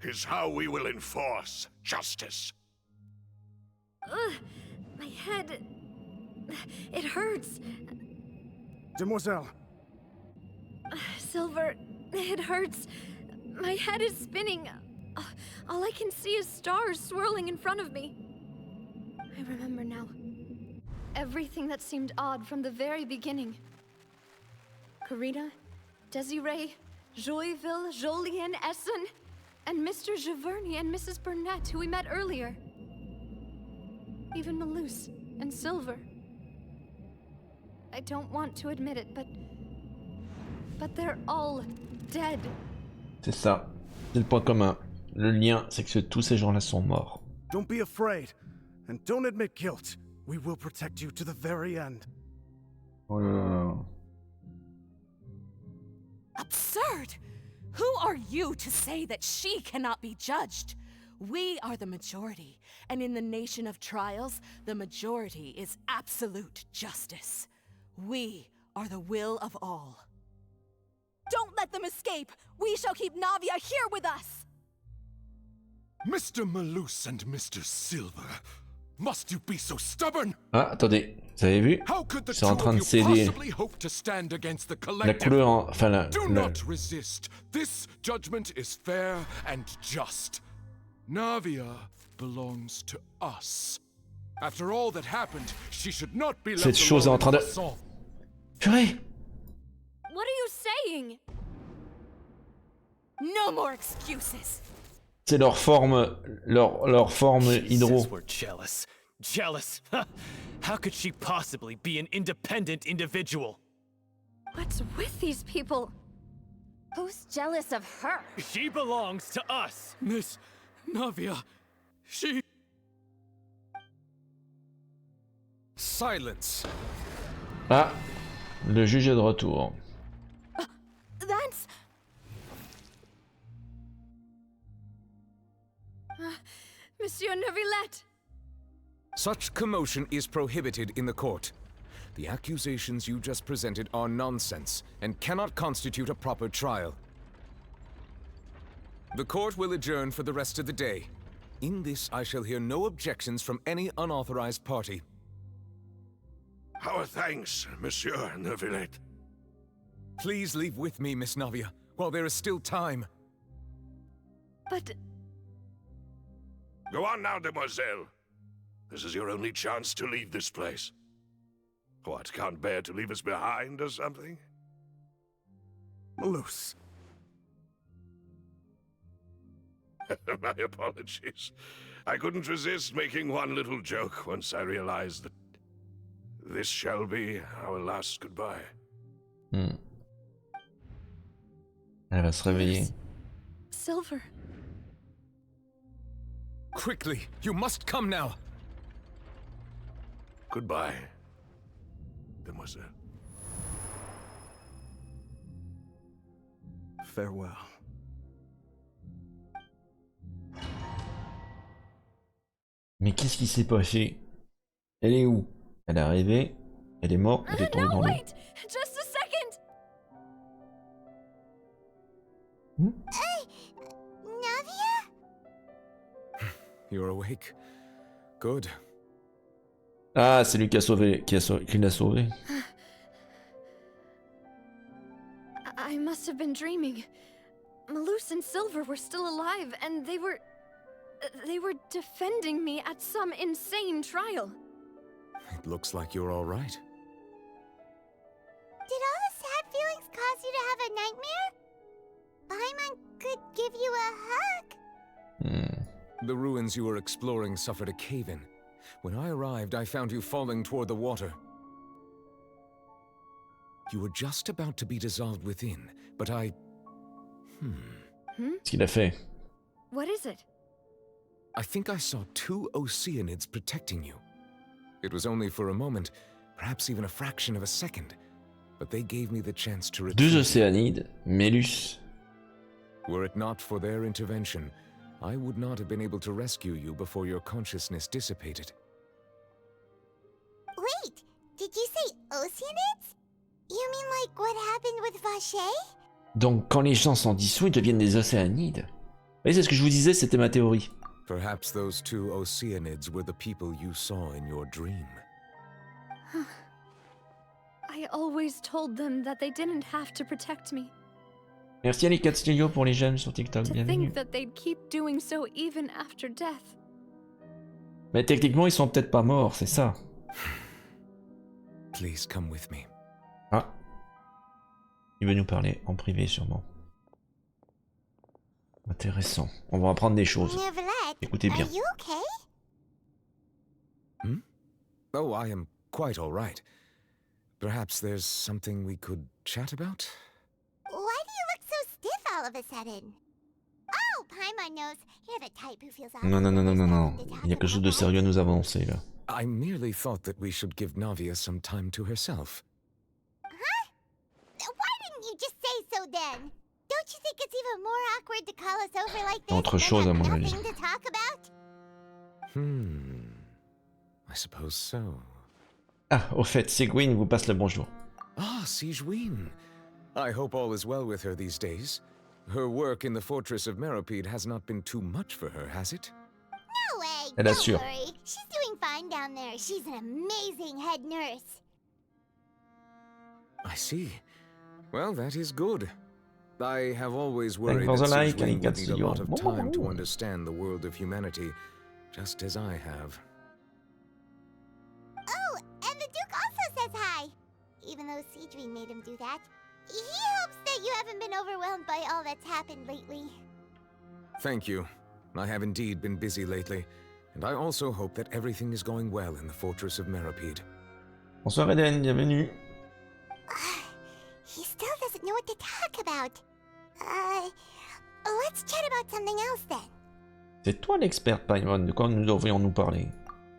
S8: is how we will enforce justice.
S6: My head... It hurts.
S11: Demoiselle.
S6: Silver, it hurts. My head is spinning. All I can see is stars swirling in front of me. I remember now. Everything that seemed odd from the very beginning. Karina, Desiree, Joyville, Jolien, Essen, and Mr. Giverny and Mrs. Burnett, who we met earlier. Even Malus and Silver. I don't want to admit it, but they're all dead.
S1: C'est ça. C'est le point commun. Le lien, c'est que tous ces gens-là sont morts.
S11: Don't be afraid, and don't admit guilt. We will protect you to the very end.
S1: Oh là là.
S16: Absurd! Who are you to say that she cannot be judged? We are the majority, and in the nation of trials, the majority is absolute justice. We are the will of all.
S17: Don't let them escape! We shall keep Navia here with us!
S10: Mr. Malus and Mr. Silver, must you be so stubborn?
S1: Ah, attendez, vous avez vu? C'est en train de céder. La couleur, enfin la...
S10: Do not resist. This judgment is fair and just. Navia belongs to us. After all that happened, she should not be left
S1: Cette chose est en train de... Purée!
S6: What are you saying?
S16: No more excuses.
S1: C'est leur forme hydro.
S9: We're jealous. Jealous? How could she possibly be an independent individual?
S6: What's with these people? Who's jealous of her?
S9: She belongs to us.
S14: Miss Navia, she...
S7: Silence.
S1: Ah, le juge est de retour.
S6: That's... Monsieur Neuvillette!
S7: Such commotion is prohibited in the court. The accusations you just presented are nonsense and cannot constitute a proper trial. The court will adjourn for the rest of the day. In this, I shall hear no objections from any unauthorized party.
S8: Our thanks, Monsieur Neuvillette.
S7: Please leave with me, Miss Navia, while there is still time.
S6: But...
S8: Go on now, Demoiselle. This is your only chance to leave this place. What, can't bear to leave us behind or something?
S11: Malus.
S8: My apologies. I couldn't resist making one little joke once I realized that this shall be our last goodbye.
S1: Elle va se réveiller.
S6: Silver.
S7: Quickly, you must come now.
S8: Goodbye, Demoiselle.
S11: Farewell.
S1: Mais qu'est-ce qui s'est passé? Elle est où? Elle est arrivée, elle est morte, elle est tombée dans l'eau.
S6: Wait! Just a second!
S3: Navia?
S7: You're awake. Good.
S1: Ah, c'est lui qui a sauvé, qui l'a sauvé.
S6: I must have been dreaming. Malus and Silver were still alive, and they were defending me at some insane trial.
S7: It looks like you're all right.
S3: Did all the sad feelings cause you to have a nightmare? Paimon could give you a hug.
S7: The ruins you were exploring suffered a cave-in. When I arrived, I found you falling toward the water. You were just about to be dissolved within, but I...
S1: Qu'est-ce qu'il a fait?
S6: What is it?
S7: I think I saw 2 Oceanids protecting you. It was only for a moment, perhaps even a fraction of a second, but they gave me the chance to retrieve.
S1: 2 Océanides, Mélus.
S7: Were it not for their intervention, I would not have been able to rescue you before your consciousness dissipated.
S3: Wait, did you say Oceanids? You mean like what happened with Vacher?
S1: Donc quand les gens sont dissous, ils deviennent des Océanides. Vous voyez, c'est ce que je vous disais, c'était ma théorie.
S7: Perhaps those 2 Oceanids were the people you saw in your dream.
S6: I always told them that they didn't have to protect me.
S1: Merci à les 4 studios pour les j'aime sur TikTok,
S6: To
S1: bienvenue.
S6: think that they'd keep doing so even after death.
S1: Mais techniquement, ils sont peut-être pas morts, c'est ça.
S7: Please come with me.
S1: Ah. Il veut nous parler en privé sûrement. Intéressant. On va apprendre des choses. Écoutez bien.
S3: Are you okay?
S7: Oh, I am quite all right. Perhaps there's something we could chat about?
S3: Why do you look so stiff all of a sudden? Oh, Paimon knows. You're the type who feels
S1: Non, non, non, non, non, non. Il y a quelque chose de sérieux à nous avancer là.
S7: I merely thought that we should give Navia some time to herself.
S3: Huh? Why didn't you just say so then? Don't you think it's even more awkward to call us over like this
S1: Autre
S3: and
S1: chose à
S3: have
S1: mon avis.
S3: nothing to talk about?
S7: I suppose so.
S1: Ah, au fait, Sigwin vous passe le bonjour.
S7: Ah, Sigewin. I hope all is well with her these days. Her work in the fortress of Meropide has not been too much for her, has it?
S3: No way.
S1: Elle
S3: Don't
S1: assure.
S3: worry. She's doing fine down there. She's an amazing head nurse.
S7: I see. Well, that is good. I have always
S1: Thank
S7: worried
S1: for the
S7: that
S1: like,
S7: Sigewin
S1: and
S7: would need a lot of
S1: Ignacio.
S7: time to understand the world of humanity, just as I have.
S3: Oh, and the Duke also says hi. Even though Seadream made him do that. He hopes that you haven't been overwhelmed by all that's happened lately.
S7: Thank you. I have indeed been busy lately, and I also hope that everything is going well in the fortress of Meropide.
S1: Bonsoir Eden, bienvenue.
S3: He still doesn't know what to talk about. Let's chat about something else then.
S1: C'est toi l'expert, Paimon, de quoi nous devrions nous parler?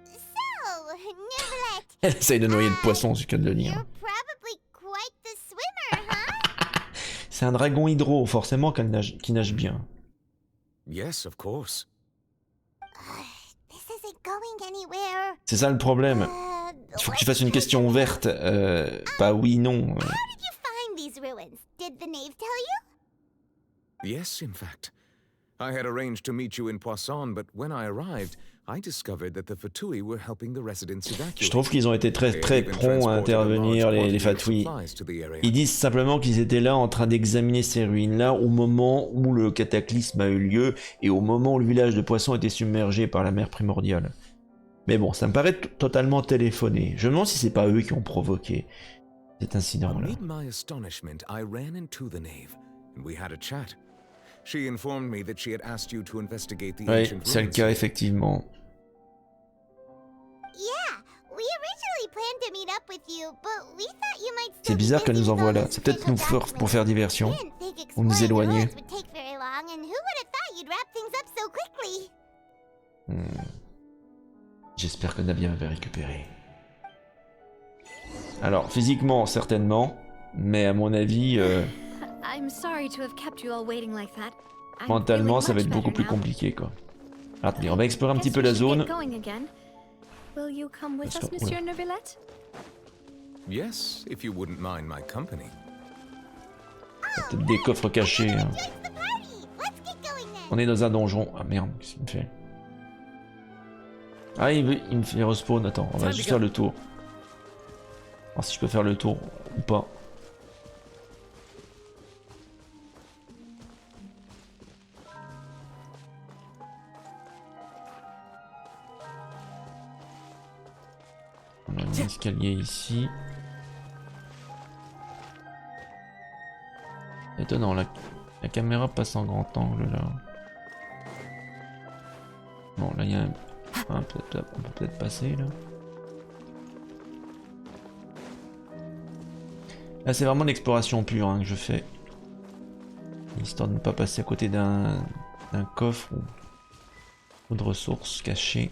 S3: So, Nivelet,
S1: Elle essaye de noyer le poisson, c'est le cas de le dire.
S3: you're probably quite the swimmer, huh?
S1: C'est un dragon hydro, forcément qui nage bien.
S7: Yes, of course.
S3: This isn't going anywhere.
S1: C'est ça le problème. Il faut que tu fasses une question ouverte, pas oui, non.
S3: How did you find these ruins? Did the knave tell you?
S7: Yes, in fact. I had arranged to meet you in Poisson, but when I arrived, I discovered that the Fatui were helping the residents evacuate.
S1: Je trouve qu'ils ont été très prompts à intervenir, les Fatui. Ils disent simplement qu'ils étaient là en train d'examiner ces ruines-là au moment où le cataclysme a eu lieu et au moment où le village de Poisson était submergé par la mer primordiale. Mais bon, ça me paraît totalement téléphoné. Je me demande si c'est pas eux qui ont provoqué cet incident-là.
S7: Amid my astonishment, I ran into the knave, and we had a chat. She informed me that she had asked you to investigate the
S1: Oui,
S7: ancient
S1: c'est le
S7: ruins.
S1: cas effectivement.
S3: Yeah, we originally planned to meet up with you, but we thought you might
S1: C'est bizarre qu'elle nous envoie là. C'est peut-être nous pour faire diversion. Ou nous éloigner.
S3: would take very long, and who would have thought you'd wrap things up so quickly?
S1: J'espère que Navia va récupérer. Alors, physiquement, certainement. Mais à mon avis,
S6: I'm sorry to have kept you all waiting like that. I'm
S1: mentalement,
S6: feeling
S1: ça va
S6: much
S1: être beaucoup
S6: better
S1: plus
S6: now.
S1: compliqué, quoi. Attendez, on va explorer un petit peu la zone.
S6: Will you come with us, Monsieur Neuvillette?
S7: Yes, if you wouldn't mind my company.
S1: Peut-être des coffres cachés. Hein. On est dans un donjon. Ah merde, qu'est-ce qu'il me fait? Ah, il me fait respawn. Attends, on va juste faire le tour. Alors si je peux faire le tour ou pas. On a un escalier ici. Étonnant, la caméra passe en grand angle là. Bon, là il y a un... on peut peut-être passer là. Là c'est vraiment l'exploration pure hein, que je fais. Histoire de ne pas passer à côté d'un coffre ou de ressources cachées.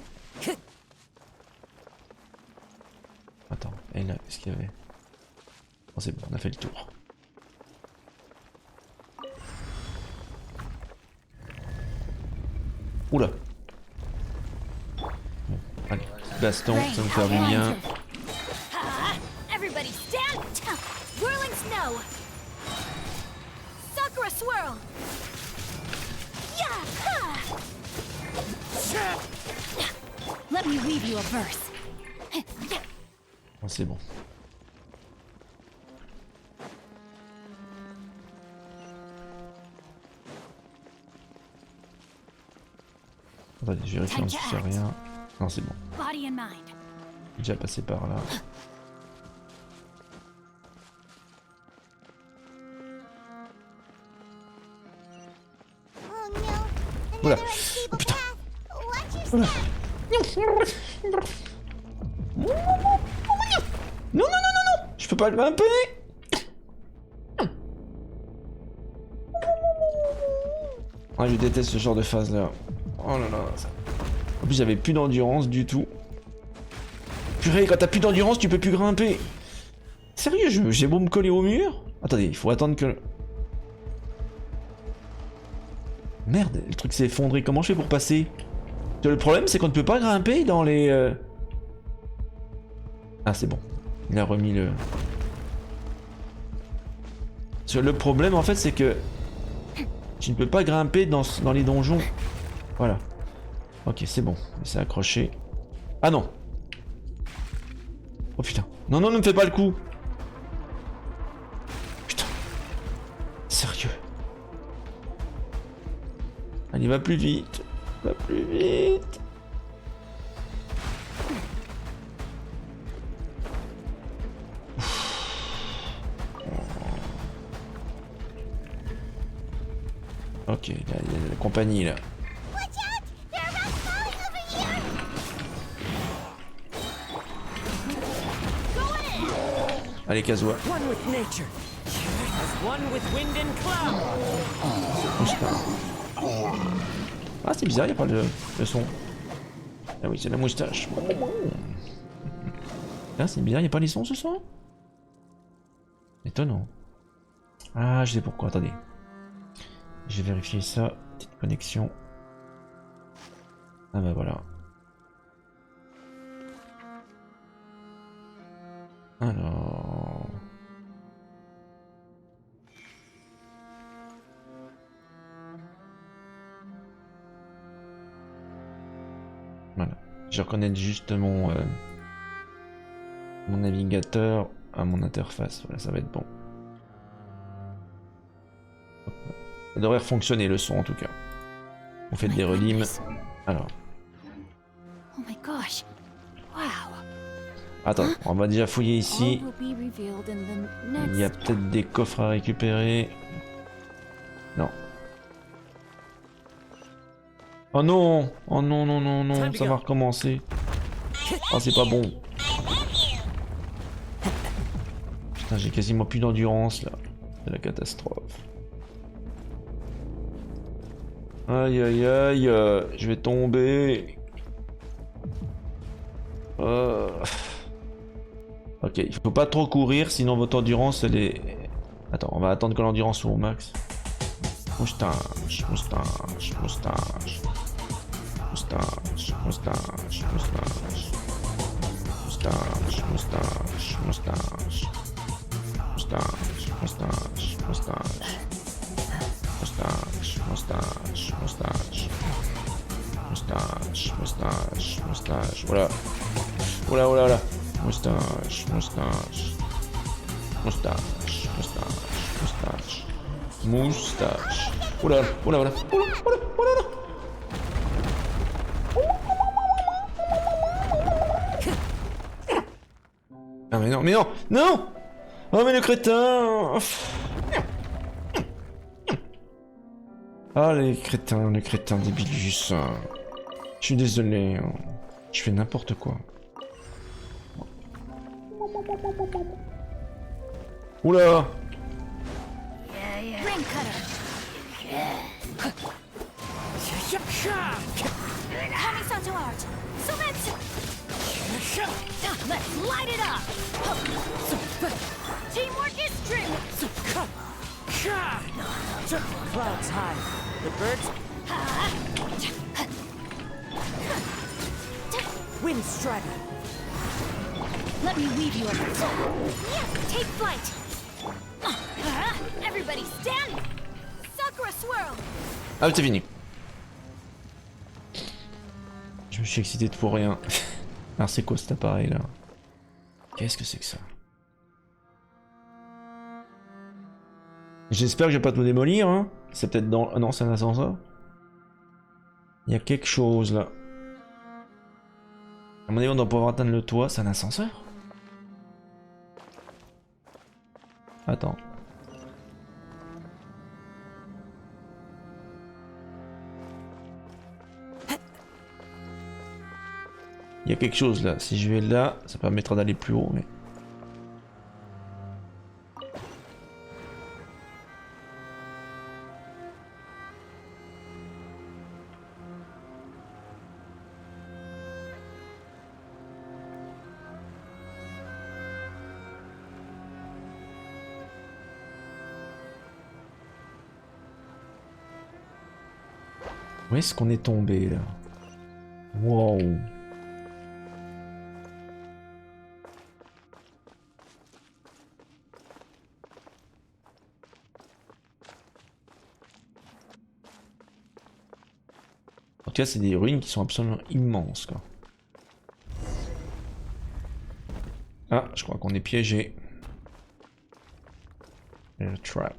S1: Attends, et là, qu'est-ce qu'il y avait? Bon, c'est bon, on a fait le tour. Oula. Bon, allez, baston, ça me fait du bien.
S2: Everybody stand! Whirling snow! Sakura swirl! Let me weave you a verse.
S1: Oh, c'est bon. Attendez, je vérifie si c'est rien. Non, c'est bon. J'ai déjà passé par là. Oula. Oh putain. Oula. Non, non, non, non, non. Je peux pas grimper. Ah, je déteste ce genre de phase là. Oh là là. En plus, j'avais plus d'endurance du tout. Purée, quand t'as plus d'endurance, tu peux plus grimper. Sérieux, j'ai beau me coller au mur. Attendez, il faut attendre que... Merde, le truc s'est effondré. Comment je fais pour passer? Le problème, c'est qu'on ne peut pas grimper dans les... Ah, c'est bon. Il a remis le... Le problème, en fait, c'est que... Tu ne peux pas grimper dans les donjons. Voilà. Ok, c'est bon. C'est accroché. Ah non. Oh putain. Non, non, ne me fais pas le coup. Putain. Sérieux. Allez, va plus vite. Va plus vite. Ok, là, il y a la compagnie là. Allez, Kazuha. Ah, c'est bizarre, il n'y a pas le son. Ah oui, c'est la moustache. Ah, c'est bizarre, il n'y a pas les sons ce soir. Étonnant. Ah, je sais pourquoi, attendez. Je vais vérifier ça. Petite connexion. Ah bah voilà. Alors... Voilà. Je reconnais juste mon navigateur à mon interface. Voilà, ça va être bon. Ça devrait fonctionner le son en tout cas. On fait des relimes. Alors.
S2: Oh my gosh. Wow.
S1: Attends, on va déjà fouiller ici. Il y a peut-être des coffres à récupérer. Non. Oh non! Oh non, non, non, non, ça va recommencer. Oh, c'est pas bon. Putain, j'ai quasiment plus d'endurance là. C'est la catastrophe. Aïe aïe aïe, je vais tomber. Ok, il faut pas trop courir, sinon votre endurance elle est... Attends, on va attendre que l'endurance soit au max. Moustache, moustache, moustache. Moustache, moustache, moustache. Moustache, moustache, moustache. Moustache, moustache, moustache. Moustache, moustache, moustache. Moustache, moustache, moustache. Voilà. Voilà, voilà, voilà. Moustache, moustache. Moustache, moustache, moustache. Moustache. Oula, oula, oula. Oula, oula, oula. Ah mais non, mais non, non. Oh mais le crétin. Ah les crétins débilus. Je suis désolé, hein. Je fais n'importe quoi. Oula.
S2: Let's light it up! Teamwork is strength!
S13: Clouds high. The birds... Wind strider.
S2: Let me weave you a yeah, take flight! Everybody stand! Sakura swirl!
S1: Ah c'est fini. Je me suis excité de pour rien. Alors c'est quoi cet appareil là? Qu'est-ce que c'est que ça? J'espère que je vais pas tout démolir, hein. C'est peut-être dans... Ah non, c'est un ascenseur. Il y a quelque chose là. À mon avis, on doit pouvoir atteindre le toit. C'est un ascenseur? Attends. Il y a quelque chose là. Si je vais là, ça permettra d'aller plus haut. Mais... où est-ce qu'on est tombé là? Wow. En tout cas, c'est des ruines qui sont absolument immenses, quoi. Ah, je crois qu'on est piégé. Le trap.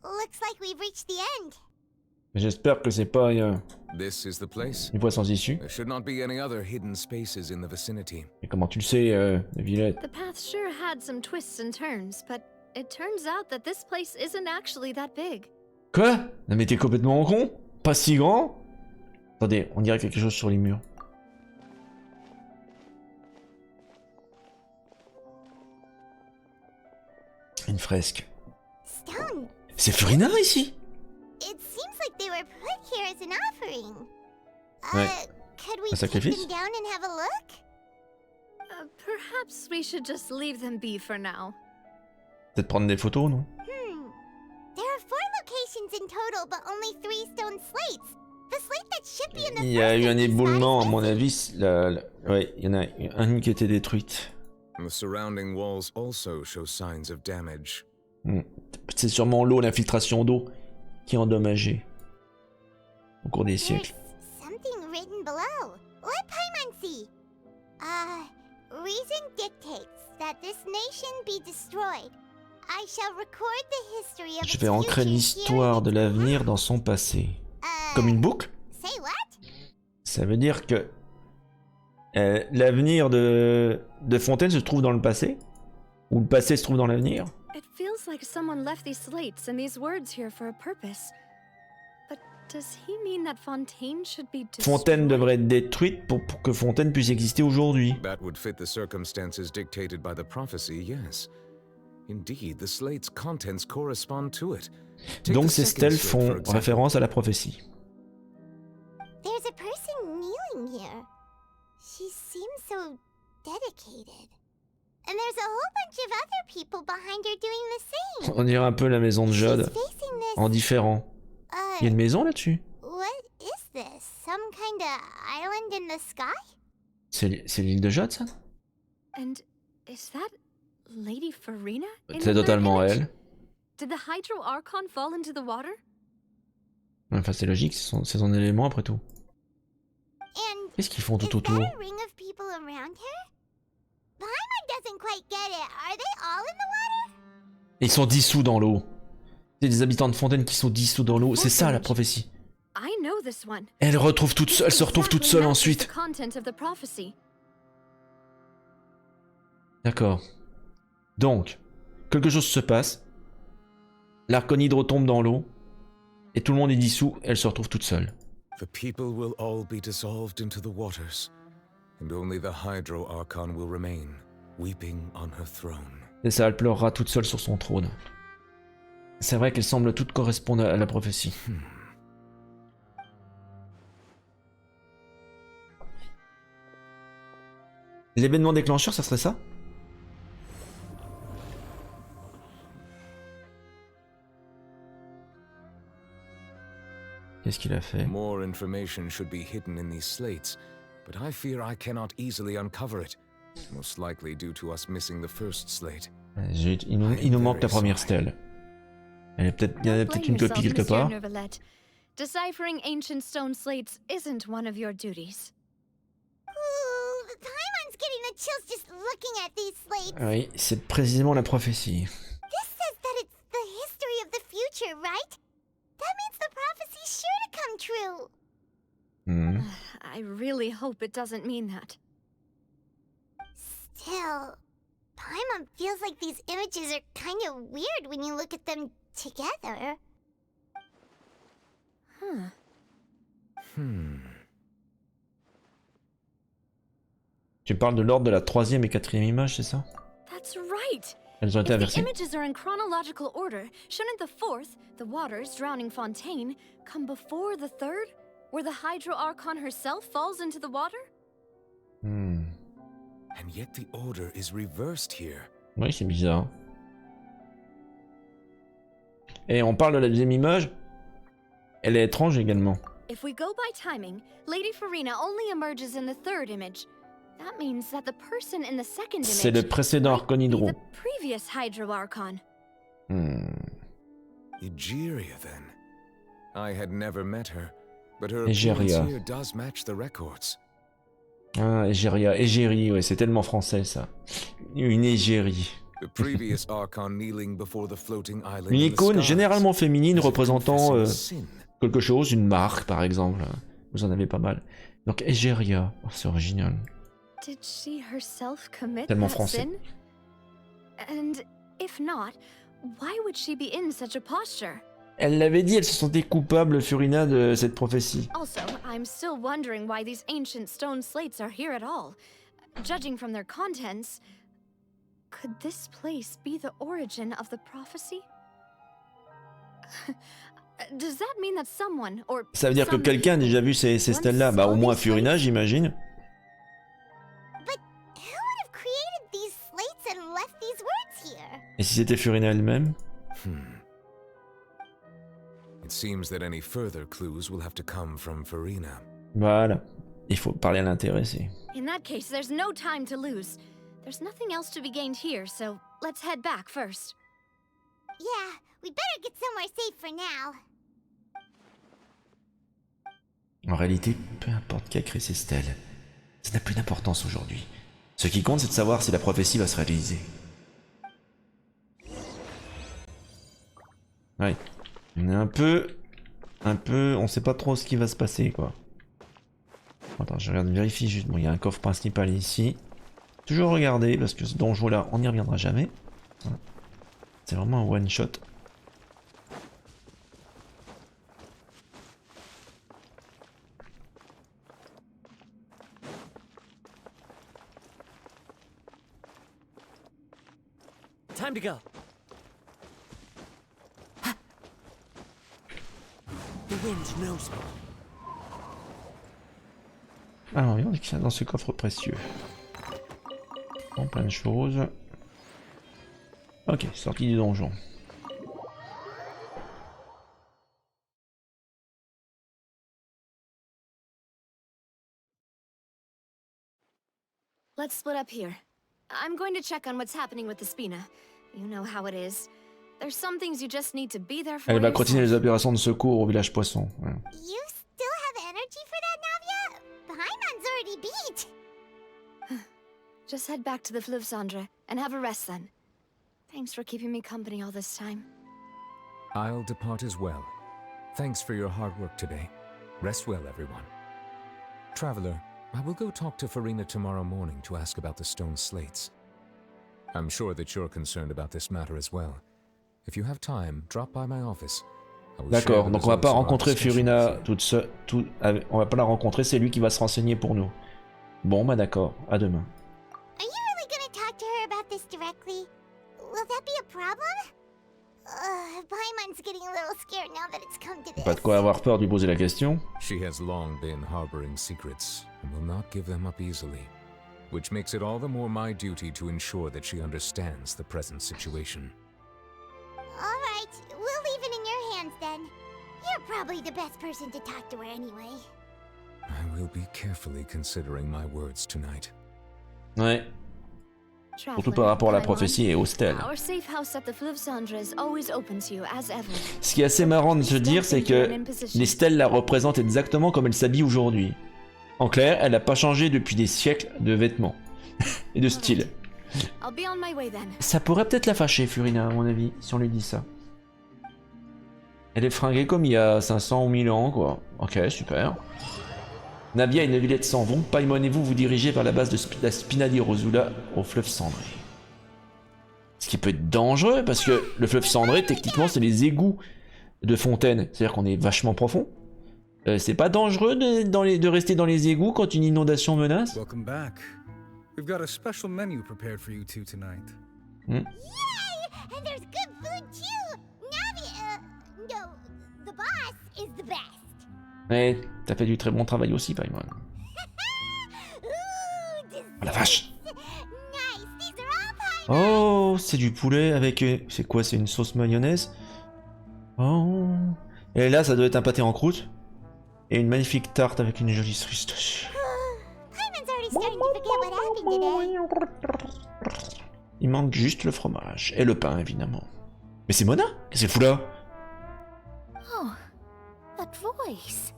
S3: Looks like we've reached the end.
S1: J'espère que c'est pas
S7: This is the place.
S1: une voie sans issue.
S7: There should not be any other hidden spaces in the vicinity.
S1: Et comment tu le sais, Villette?
S6: The path sure had some twists and turns, but it turns out that this place isn't actually that big.
S1: Quoi? Non mais t'es complètement con? Pas si grand? Attendez, on dirait quelque chose sur les murs. Une fresque.
S3: Stone.
S1: C'est Furina ici?
S3: It seems like they were put here as an offering.
S1: Ouais.
S3: Could we
S1: Un
S3: take
S1: sacrifice?
S3: them down and have a look?
S6: Perhaps we should just leave them be for now.
S1: Peut-être prendre des photos, non?
S3: There are 4 locations in total, but only 3 stone slates. The slate that should be in the
S1: Il y a eu un éboulement, à mon avis. Ouais, il y en a une qui a été détruite.
S7: The surrounding walls also show signs of damage.
S1: C'est sûrement l'eau, l'infiltration d'eau, qui est endommagée au cours des siècles.
S3: Something written below. Let Paimon see. Reason dictates that this nation be destroyed. I shall record the history of
S1: Je vais ancrer l'histoire de l'avenir dans son passé. Comme une boucle?
S3: Say what?
S1: Ça veut dire que l'avenir de Fontaine se trouve dans le passé? Ou le passé se trouve dans l'avenir?
S6: It feels like someone left these slates and these words here for a purpose. But does he mean that Fontaine should be destroyed?
S1: Fontaine devrait être détruite pour que Fontaine puisse exister aujourd'hui.
S7: That would fit the circumstances dictated by the prophecy, yes. Indeed, the slate's contents correspond to it.
S1: Donc ces stèles font référence à la prophétie.
S3: There's a person kneeling here. seems so dedicated. And there's a whole bunch of other people behind her doing the same.
S1: On dirait un peu la maison de Jode,
S3: Facing this,
S1: en différent. Il y a une maison là-dessus?
S3: what is this? Some kind of island in the sky?
S1: C'est l'île de Jode, ça?
S6: And is that Lady Furina?
S1: C'est totalement elle.
S6: Did the Hydro Archon fall into the water?
S1: Enfin, c'est logique, c'est son élément après tout. Qu'est-ce qu'ils font tout autour?
S3: A ring of people around her? Paimon doesn't quite get it. Are they all in the water?
S1: Ils sont dissous dans l'eau. C'est des habitants de fontaine qui sont dissous dans l'eau. C'est ça la prophétie.
S6: I know this one.
S1: Elle se retrouve toute seule ensuite. D'accord. Donc, quelque chose se passe. L'archonhydre tombe dans l'eau. Et tout le monde est dissous. Elle se retrouve toute seule.
S7: The people will all be dissolved into the waters, and only the Hydro Archon will remain, weeping on her throne.
S1: Et ça, elle pleurera toute seule sur son trône. C'est vrai qu'elles semblent toutes correspondre à la prophétie. L'événement déclencheur, ça serait ça? Qu'est-ce qu'il a fait?
S7: More information should be hidden in these slates, but I fear I cannot easily uncover it. Most likely due to us missing the first slate.
S1: Il nous manque la première stèle. Il y a peut-être une copie quelque part.
S6: Deciphering ancient stone slates isn't one of your duties.
S3: Ooh, Paimon's getting the chills just looking at these slates.
S1: Oui, c'est précisément la prophétie.
S3: This says that it's the history of the future, right? That means the prophecy's sure to come true.
S6: I really hope it doesn't mean that.
S3: Still, Paimon feels like these images are kind of weird when you look at them together.
S1: Tu parles de l'ordre de la troisième et quatrième image, c'est ça?
S6: That's right.
S1: Elles ont été
S6: If the
S1: inversées?
S6: images are in chronological order, shouldn't the fourth, the waters drowning Fontaine, come before the third, where the Hydro Archon herself falls into the water?
S7: And yet the order is reversed here.
S1: Oui, c'est bizarre. Et on parle de la deuxième image. Elle est étrange également.
S6: If we go by timing, Lady Furina only emerges in the third image. That means that the person in the second
S1: C'est
S6: image
S1: le précédent archonhydro.
S6: the previous Hydro Archon.
S7: Egeria, then. I had never met her, but her
S1: Egeria.
S7: appearance here does match the records.
S1: Ah, égérie, ouais, c'est tellement français ça. Une égérie.
S7: The previous Archon kneeling before the floating island
S1: Une
S7: in the
S1: icône
S7: skies.
S1: généralement féminine représentant
S7: confessing sin.
S1: quelque chose, une marque par exemple. Vous en avez pas mal. Donc Egeria, oh, c'est original.
S6: Did she herself commit
S1: Tellement
S6: that
S1: français.
S6: sin? And if not, why would she be in such a posture?
S1: Elle l'avait dit, elle se sentait coupable, Furina, de cette prophétie.
S6: Also, I'm still wondering why these ancient stone slates are here at all. Judging from their contents, could this place be the origin of the prophecy? Does that mean that someone, or
S1: Ça veut dire que
S6: some
S1: quelqu'un a
S6: people
S1: déjà vu ces stèles-là. Bah au moins Furina, j'imagine.
S3: But who would have created these slates and left these words here?
S1: Et si c'était Furina elle-même?
S7: It seems that any further clues will have to come from Furina.
S1: Voilà. Il faut parler à l'intéressé.
S6: In that case, there's no time to lose. There's nothing else to be gained here, so let's head back first.
S3: Yeah, we better get somewhere safe for now.
S1: En réalité, peu importe qui a créé ces stèles, ça n'a plus d'importance aujourd'hui. Ce qui compte, c'est de savoir si la prophétie va se réaliser. Ouais. On est un peu... On sait pas trop ce qui va se passer, quoi. Attends, je regarde, vérifie juste. Bon, il y a un coffre principal ici. Toujours regarder, parce que ce donjon-là, on n'y reviendra jamais. Voilà. C'est vraiment un one-shot.
S13: Time to go. The wind knows me.
S1: Alors, regardez qu'il y a dans ce coffre précieux. Bon, plein de choses. Ok, sortie du donjon.
S4: Let's split up here. I'm going to check on what's happening with the Spina. You know how it is. There's some things you just need to be there for.
S1: Elle va continuer les opérations de secours au village poisson. Ouais.
S3: You still have energy for that, Navia? Paimon's already beat.
S4: Just head back to the Fluvsandre and have a rest then. Thanks for keeping me company all this time.
S7: I'll depart as well. Thanks for your hard work today. Rest well, everyone. Traveler, I will go talk to Furina tomorrow morning to ask about the stone slates. I'm sure that you're concerned about this matter as well. If you have time, drop by my office.
S1: D'accord, donc on va pas rencontrer Furina toute seule. On va pas la rencontrer, c'est lui qui va se renseigner pour nous. Bon, bah d'accord, à demain.
S3: Are you really gonna talk to her about this directly? Will that be a problem? Paimon's getting a little scared now that it's come to this.
S1: Pas de quoi avoir peur de lui poser la question.
S7: She has long been harboring secrets and will not give them up easily, which makes it all the more my duty to ensure that she understands the present situation.
S3: All right, we'll leave it in your hands then. You're probably the best person to talk to her anyway.
S7: I will be carefully considering my words tonight.
S1: Ouais. Surtout par rapport à la prophétie et au stèle. Ce qui est assez marrant de se dire, c'est que les stèles la représentent exactement comme elle s'habille aujourd'hui. En clair, elle n'a pas changé depuis des siècles de vêtements et de style. Ça pourrait peut-être la fâcher, Furina, à mon avis, si on lui dit ça. Elle est fringuée comme il y a 500 ou 1000 ans, quoi. Ok, super. Navia et une villette s'en vont. Paimon et vous vous dirigez vers la base de la Spina di Rosula au fleuve cendré. Ce qui peut être dangereux parce que le fleuve cendré, techniquement, c'est les égouts de fontaine. C'est-à-dire qu'on est vachement profond. C'est pas dangereux de rester dans les égouts quand une inondation menace.
S18: Welcome back. We've got a special menu prepared for you two tonight.
S3: Yay! And there's good food too. Navia, no, the boss is the best.
S1: Ouais, t'as fait du très bon travail aussi, Paimon. Oh la vache! Oh, c'est du poulet avec... C'est quoi, c'est une sauce mayonnaise? Oh... Et là, ça doit être un pâté en croûte. Et une magnifique tarte avec une jolie cerise dessus. Il manque juste le fromage. Et le pain, évidemment. Mais c'est Mona? Qu'est-ce qu'elle fout là?
S4: Oh, that voice.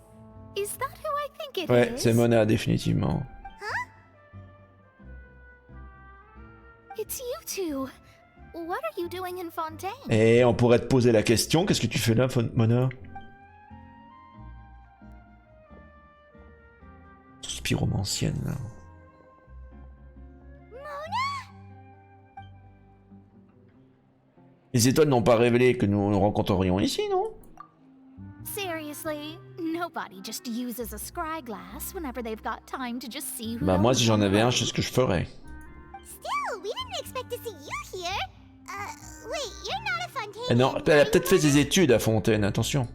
S4: Is that who I think it
S1: Ouais,
S4: is?
S1: c'est Mona, définitivement.
S4: It's you two. What are you doing in Fontaine?
S1: Et on pourrait te poser la question, qu'est-ce que tu fais là, Mona? Spiromancienne, là. Les étoiles n'ont pas révélé que nous rencontrerions ici, non?
S19: Seriously, nobody just uses a scry glass whenever they've got time to just see who.
S1: Bah moi, si j'en avais un, je sais ce que je ferais.
S3: Still, we didn't expect to see you here. Wait, you're not a Fontaine.
S1: Eh non, elle a peut-être fait ses études à Fontaine, attention.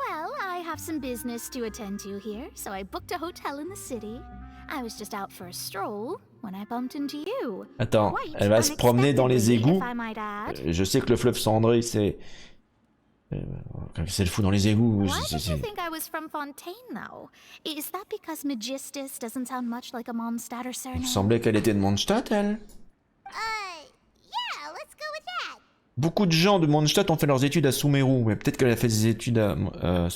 S19: Well, I have some business to attend to here, so I booked a hotel in the city. I was just out for a stroll when I bumped into you.
S1: Attends, elle va se promener dans les égouts. Je sais que le fleuve cendré, c'est... C'est le fou dans les égouts.
S19: Why did you think I was from Fontaine, though? Is that because Magistus doesn't sound much like a Mondstadter
S1: Il
S19: surname?
S1: me semblait qu'elle était de Mondstadt, elle.
S3: Yeah, let's go with that.
S1: Beaucoup de gens de Mondstadt ont fait leurs études à Sumeru, mais peut-être qu'elle a fait des études à
S19: Well,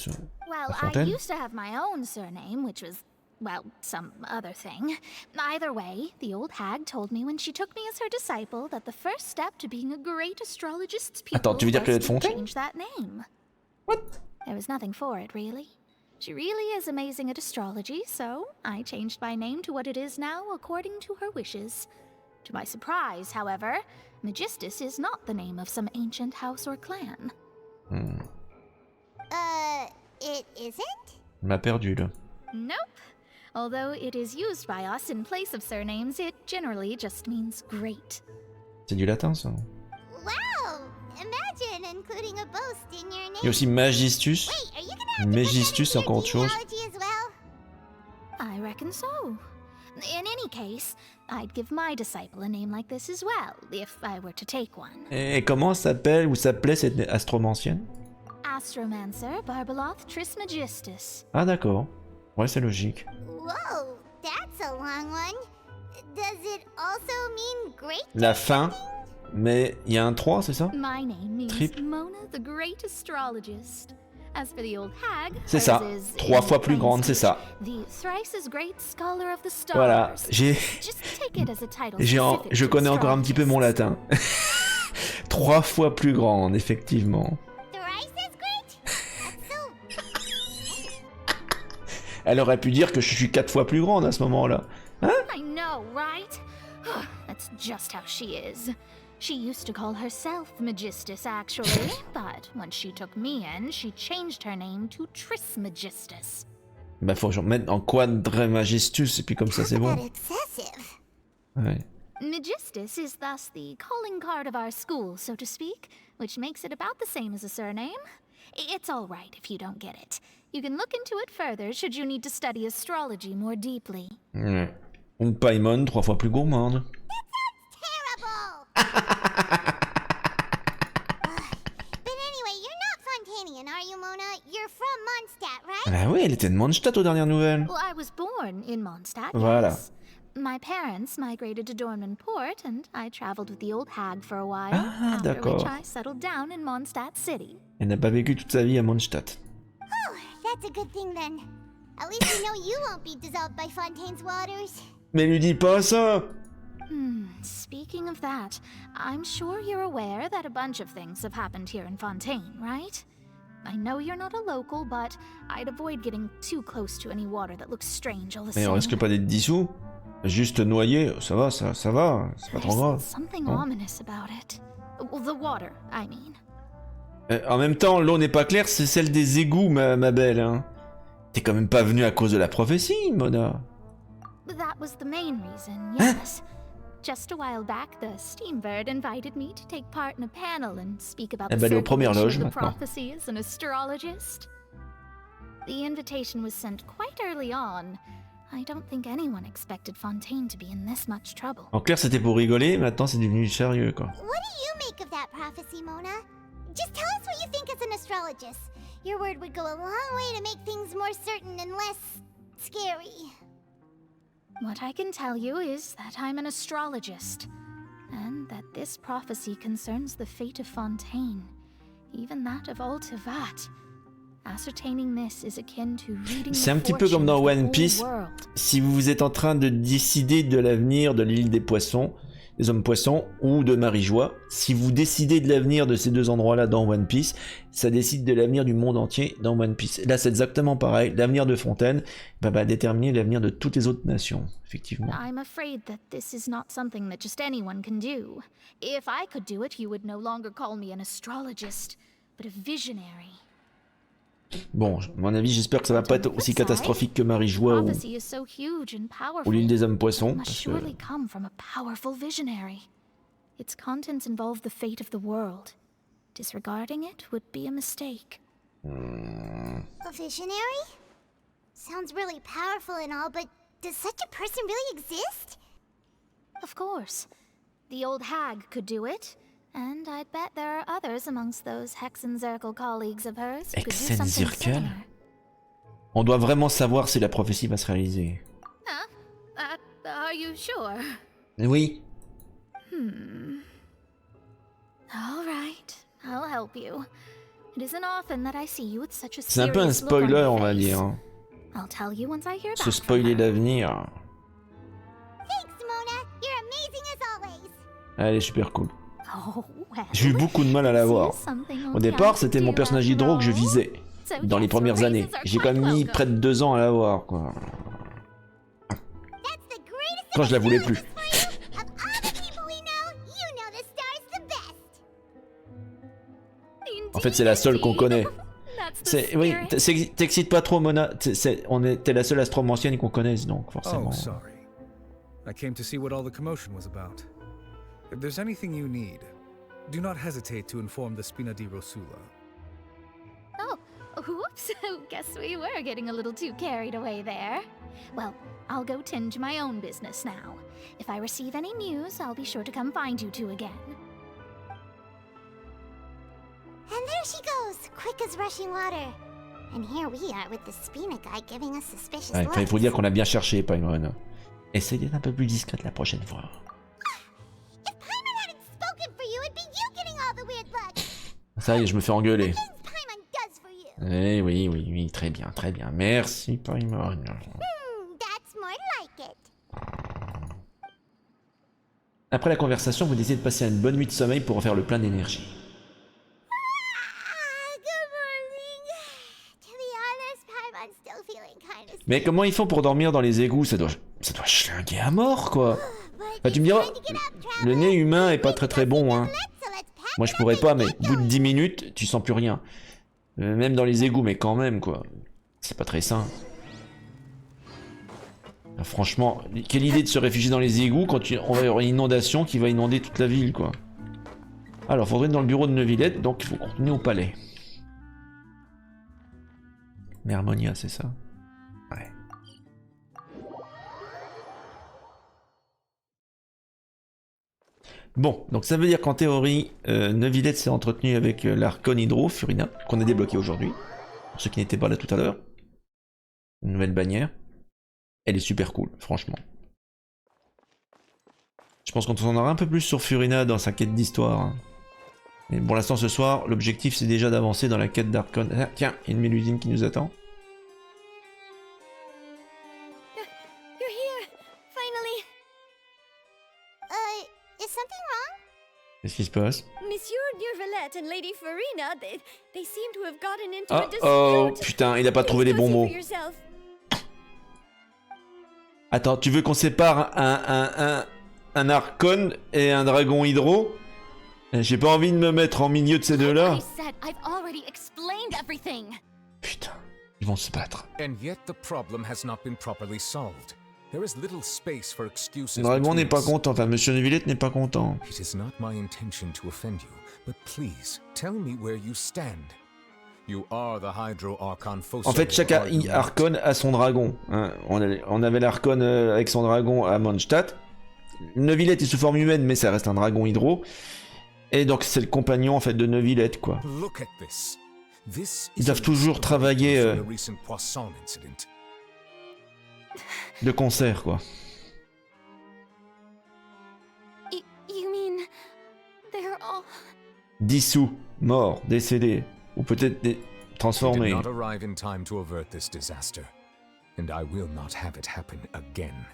S19: I
S1: Fontaine.
S19: used to have my own surname, which was, well, some other thing. Either way, the old hag told me when she took me as her disciple that the first step to being a great astrologist's pupil
S1: Attends, tu veux dire qu'elle est de
S19: was to
S1: Fontaine?
S19: change that name. What? There was nothing for it, really. She really is amazing at astrology, so I changed my name to what it is now according to her wishes. To my surprise, however, Magistus is not the name of some ancient house or clan.
S3: It isn't?
S1: Elle m'a perdu, là.
S19: Nope. Although it is used by us in place of surnames, it generally just means great.
S1: C'est du latin, ça.
S3: Wow! Imagine including a boast in your
S1: Il y a
S3: name.
S1: aussi Magistus. Magistus, c'est encore autre chose.
S3: As well?
S19: I reckon so. In any case, I'd give my disciple a name like this as well, if I were to take one.
S1: Et comment s'appelle ou s'appelait cette astromancienne?
S19: Astromancer Barbeloth Trismegistus.
S1: Ah d'accord. Ouais, c'est logique.
S3: Whoa, that's a long one. Does it also mean great?
S1: La fin. Mais il y a un 3, c'est ça?
S19: My name means
S1: Triple.
S19: Mona the Great Astrologist. As for the old hag,
S1: C'est ça. 3 fois plus grande, c'est ça.
S19: The thrice as great scholar of the stars.
S1: Voilà.
S19: Just take it as a title
S1: Je connais encore un petit peu mon latin. 3 fois plus grande, effectivement. Elle aurait pu dire que je suis 4 fois plus grande à ce moment-là. Hein?
S19: I know, right? That's just how she is. She used to call herself Magistus, actually, but when she took me in, she changed her name to Trismegistus.
S1: Bah faut que je remette en Quadramagistus et puis comme ça c'est bon. Ouais.
S19: Magistus is thus the calling card of our school, so to speak, which makes it about the same as a surname. It's all right if you don't get it. You can look into it further should you need to study astrology more deeply.
S1: Ouais. Une Paimon 3 fois plus gourmande.
S3: But anyway, you're not Fontanian, are you, Mona? You're from Mondstadt, right?
S1: Ah oui, elle était de Mondstadt aux dernières nouvelles.
S19: Well, I was born in Mondstadt,
S1: Voilà.
S19: yes. My parents migrated to Dornman Port, and I traveled with the old hag for a while,
S1: Ah,
S19: after
S1: d'accord.
S19: which I settled down in Mondstadt City.
S1: Elle n'a pas vécu toute sa vie à Mondstadt.
S3: Oh, that's a good thing then. At least you know you won't be dissolved by Fontaine's waters.
S1: Mais lui dis pas ça!
S19: Speaking of that, I'm sure you're aware that a bunch of things have happened here in Fontaine, right? I know you're not a local, but I'd avoid getting too close to any water that looks strange all the
S1: Mais
S19: same.
S1: on risque pas d'être dissous. Juste noyé, ça va, ça va, c'est pas trop grave.
S19: Something
S1: Non.
S19: ominous about it. Well, the water, I mean.
S1: En même temps, l'eau n'est pas claire, c'est celle des égouts, ma belle. Hein. T'es quand même pas venue à cause de la prophétie, Mona.
S19: That was the main reason, yes. Just a while back, the Steambird invited me to take part in a panel and speak about
S1: Eh
S19: the
S1: ben, elle est aux premières
S19: circulation
S1: loges
S19: of the
S1: maintenant.
S19: prophecy as an astrologist. The invitation was sent quite early on. I don't think anyone expected Fontaine to be in this much trouble.
S1: En clair, c'était pour rigoler, maintenant c'est devenu sérieux, quoi.
S3: What do you make of that prophecy, Mona? Just tell us what you think as an astrologist. Your word would go a long way to make things more certain and less scary.
S19: What I can tell you is that I'm an astrologist, and that this prophecy concerns the fate of Fontaine, even that of Ultivat. Ascertaining this is akin to reading
S1: C'est un
S19: the
S1: petit peu comme
S19: fortune
S1: dans
S19: of the
S1: One
S19: whole
S1: Piece.
S19: world.
S1: Si vous êtes en train de décider de l'avenir de l'île des poissons, des hommes poissons, ou de Marie-Joie, si vous décidez de l'avenir de ces deux endroits-là dans One Piece, ça décide de l'avenir du monde entier dans One Piece. Là, c'est exactement pareil. L'avenir de Fontaine va déterminer l'avenir de toutes les autres nations, effectivement.
S19: I'm afraid that this is not something that just anyone can do. If I could do it, you would no longer call me an astrologist, but a visionary.
S1: Bon, à mon avis, j'espère que ça va pas être aussi catastrophique que Marie-Joie
S19: Prophecy is so huge and
S1: ou
S19: powerful.
S1: l'île des hommes poissons.
S19: It must
S1: Parce que...
S19: surely come from a powerful visionary. Its contents involve the fate of the world. Disregarding it would be a mistake.
S3: A visionary? Sounds really powerful and all, but does such a person really exist?
S19: Of course. The old hag could do it. And I'd bet there are others amongst those Hexenzirkel colleagues of hers who could do something
S1: Hexenzirkel?
S19: similar.
S1: On doit vraiment savoir si la prophétie va se réaliser.
S19: Huh? Are you sure?
S1: Oui.
S19: All right, I'll help you. It isn't often that I see you with such a
S1: C'est un peu un
S19: serious look on
S1: spoiler,
S19: your
S1: on va
S19: face.
S1: dire. Hein.
S19: I'll tell you once I hear
S1: Se
S19: back.
S1: spoiler l'avenir.
S3: Thanks, Mona. You're amazing as always.
S1: Elle est super cool.
S19: Oh, well.
S1: J'ai eu beaucoup de mal à la voir. Au départ, c'était mon personnage hydro que je visais. Dans les premières années. J'ai quand même mis près de 2 ans à la voir, quoi. Quand je la voulais plus. En fait, c'est la seule qu'on connaît. Oui, t'excites pas trop, Mona. T'es la seule astromancienne qu'on connaisse, donc forcément.
S18: Oh, sorry. I came to see what all the commotion was about. If there's anything you need, do not hesitate to inform the Spina di Rosula.
S19: Oh, whoops. Guess we were getting a little too carried away there. Well, I'll go tend to my own business now. If I receive any news, I'll be sure to come find you two again.
S3: And there she goes, quick as rushing water. And here we are with the Spina guy giving us suspicious
S1: Ouais,
S3: looks.
S1: il faut dire qu'on a bien cherché, Paimon. Essaye d'être un peu plus discrète la prochaine fois.
S3: If Paimon hadn't spoken for you, it'd be you getting all the weird looks.
S1: Ça y est, je me fais engueuler.
S3: Paimon does for you.
S1: Eh oui, oui, oui, très bien, très bien. Merci, Paimon.
S3: That's more like it.
S1: Après la conversation, vous décidez de passer une bonne nuit de sommeil pour refaire le plein d'énergie. Mais comment ils font pour dormir dans les égouts? Ça doit schlinguer à mort, quoi. Enfin, tu me diras, le nez humain est pas très bon, hein. Moi, je pourrais pas, mais au bout de 10 minutes, tu sens plus rien. Même dans les égouts, mais quand même, quoi. C'est pas très sain. Franchement, quelle idée de se réfugier dans les égouts quand on va y avoir une inondation qui va inonder toute la ville, quoi. Alors, faudrait être dans le bureau de Neuvillette, donc il faut continuer au palais. Mermonia, c'est ça? Ouais. Bon, donc ça veut dire qu'en théorie, Neuvillette s'est entretenu avec l'archon Hydro, Furina, qu'on a débloqué aujourd'hui. Pour ceux qui n'étaient pas là tout à l'heure. Une nouvelle bannière. Elle est super cool, franchement. Je pense qu'on en aura un peu plus sur Furina dans sa quête d'histoire. Hein. Mais pour l'instant, ce soir, l'objectif c'est déjà d'avancer dans la quête d'Archon. Ah, tiens, il y a une mélusine qui nous attend.
S3: You're here, finally. Is something wrong?
S1: Qu'est-ce qui se passe?
S17: Monsieur Neuvillette and Lady Furina, they seem to have gotten into
S1: Ah,
S17: a dispute.
S1: oh, putain, il a pas trouvé les bons mots.
S17: Yourself.
S1: Attends, tu veux qu'on sépare un archon et un dragon hydro? J'ai pas envie de me mettre en milieu de ces deux-là. Putain, ils vont se battre.
S7: And yet the problem has not been properly solved. There is little space for excuses.
S1: Le dragon n'est pas content, enfin Monsieur Neuvillette n'est pas content.
S7: It is not my intention to offend you, but please tell me where you stand. You are the Hydro Archon Fossé.
S1: En fait, chaque archon a son dragon. Hein. On avait l'archon avec son dragon à Mondstadt. Neuvillette est sous forme humaine, mais ça reste un dragon hydro. Et donc c'est le compagnon en fait de Neuvillette, quoi. Ils doivent toujours travailler de concert, quoi.
S17: You mean they're all...
S1: Dissous, morts, décédés, ou peut-être transformés.
S7: Did not arrive in time to avert this disaster, and I will not have it happen again.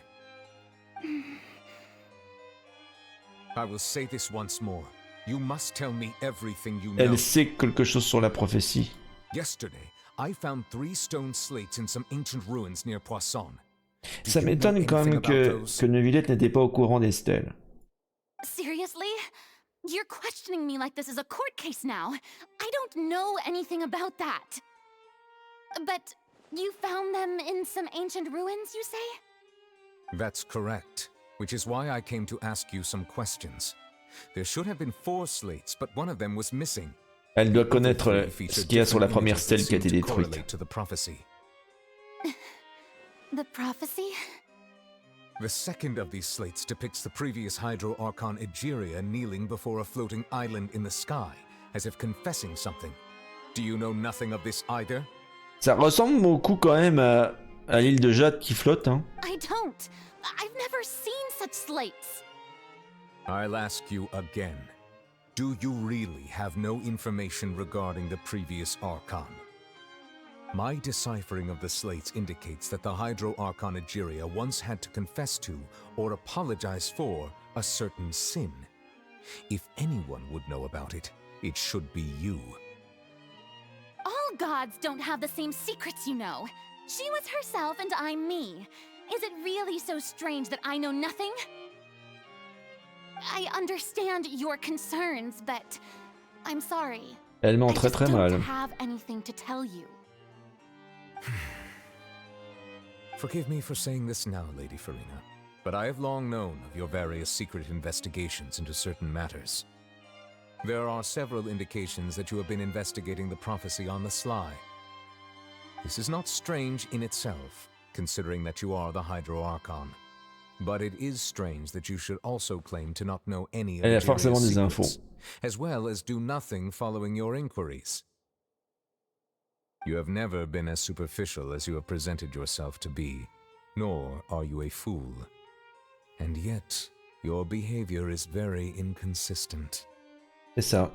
S7: I will say this once more. You must tell me everything you know.
S1: Elle sait quelque chose sur la prophétie.
S7: Yesterday, I found 3 stone slates in some ancient ruins near Poisson.
S1: Ça m'étonne quand même que Neuvillette n'était pas au courant des stèles.
S4: Seriously? You're questioning me like this is a court case now. I don't know anything about that. But you found them in some ancient ruins, you say?
S7: That's correct. Which is why I came to ask you some questions. There should have been 4 slates, but one of them was missing.
S1: Elle doit connaître ce qu'il y a sur la première stèle qui a été détruite.
S7: The prophecy.
S4: The prophecy?
S7: The second of these slates depicts the previous Hydro Archon Egeria kneeling before a floating island in the sky, as if confessing something. Do you know nothing of this either?
S1: Ça ressemble beaucoup quand même à l'île de Jade qui flotte, hein.
S4: I don't. I've never seen such slates.
S7: I'll ask you again. Do you really have no information regarding the previous Archon? My deciphering of the slates indicates that the Hydro Archon Egeria once had to confess to, or apologize for, a certain sin. If anyone would know about it, it should be you.
S4: All gods don't have the same secrets, you know. She was herself and I'm me. Is it really so strange that I know nothing? I understand your concerns, but I'm sorry.
S1: Elle ment très très mal.
S4: I don't have anything to tell you.
S7: Forgive me for saying this now, Lady Furina, but I have long known of your various secret investigations into certain matters. There are several indications that you have been investigating the prophecy on the sly. This is not strange in itself, considering that you are the Hydro Archon. But it is strange that you should also claim to not know any of
S1: Elle a
S7: the
S1: forcément des
S7: secrets,
S1: infos.
S7: as well as do nothing following your inquiries. You have never been as superficial as you have presented yourself to be, nor are you a fool. And yet, your behavior is very inconsistent.
S1: C'est ça.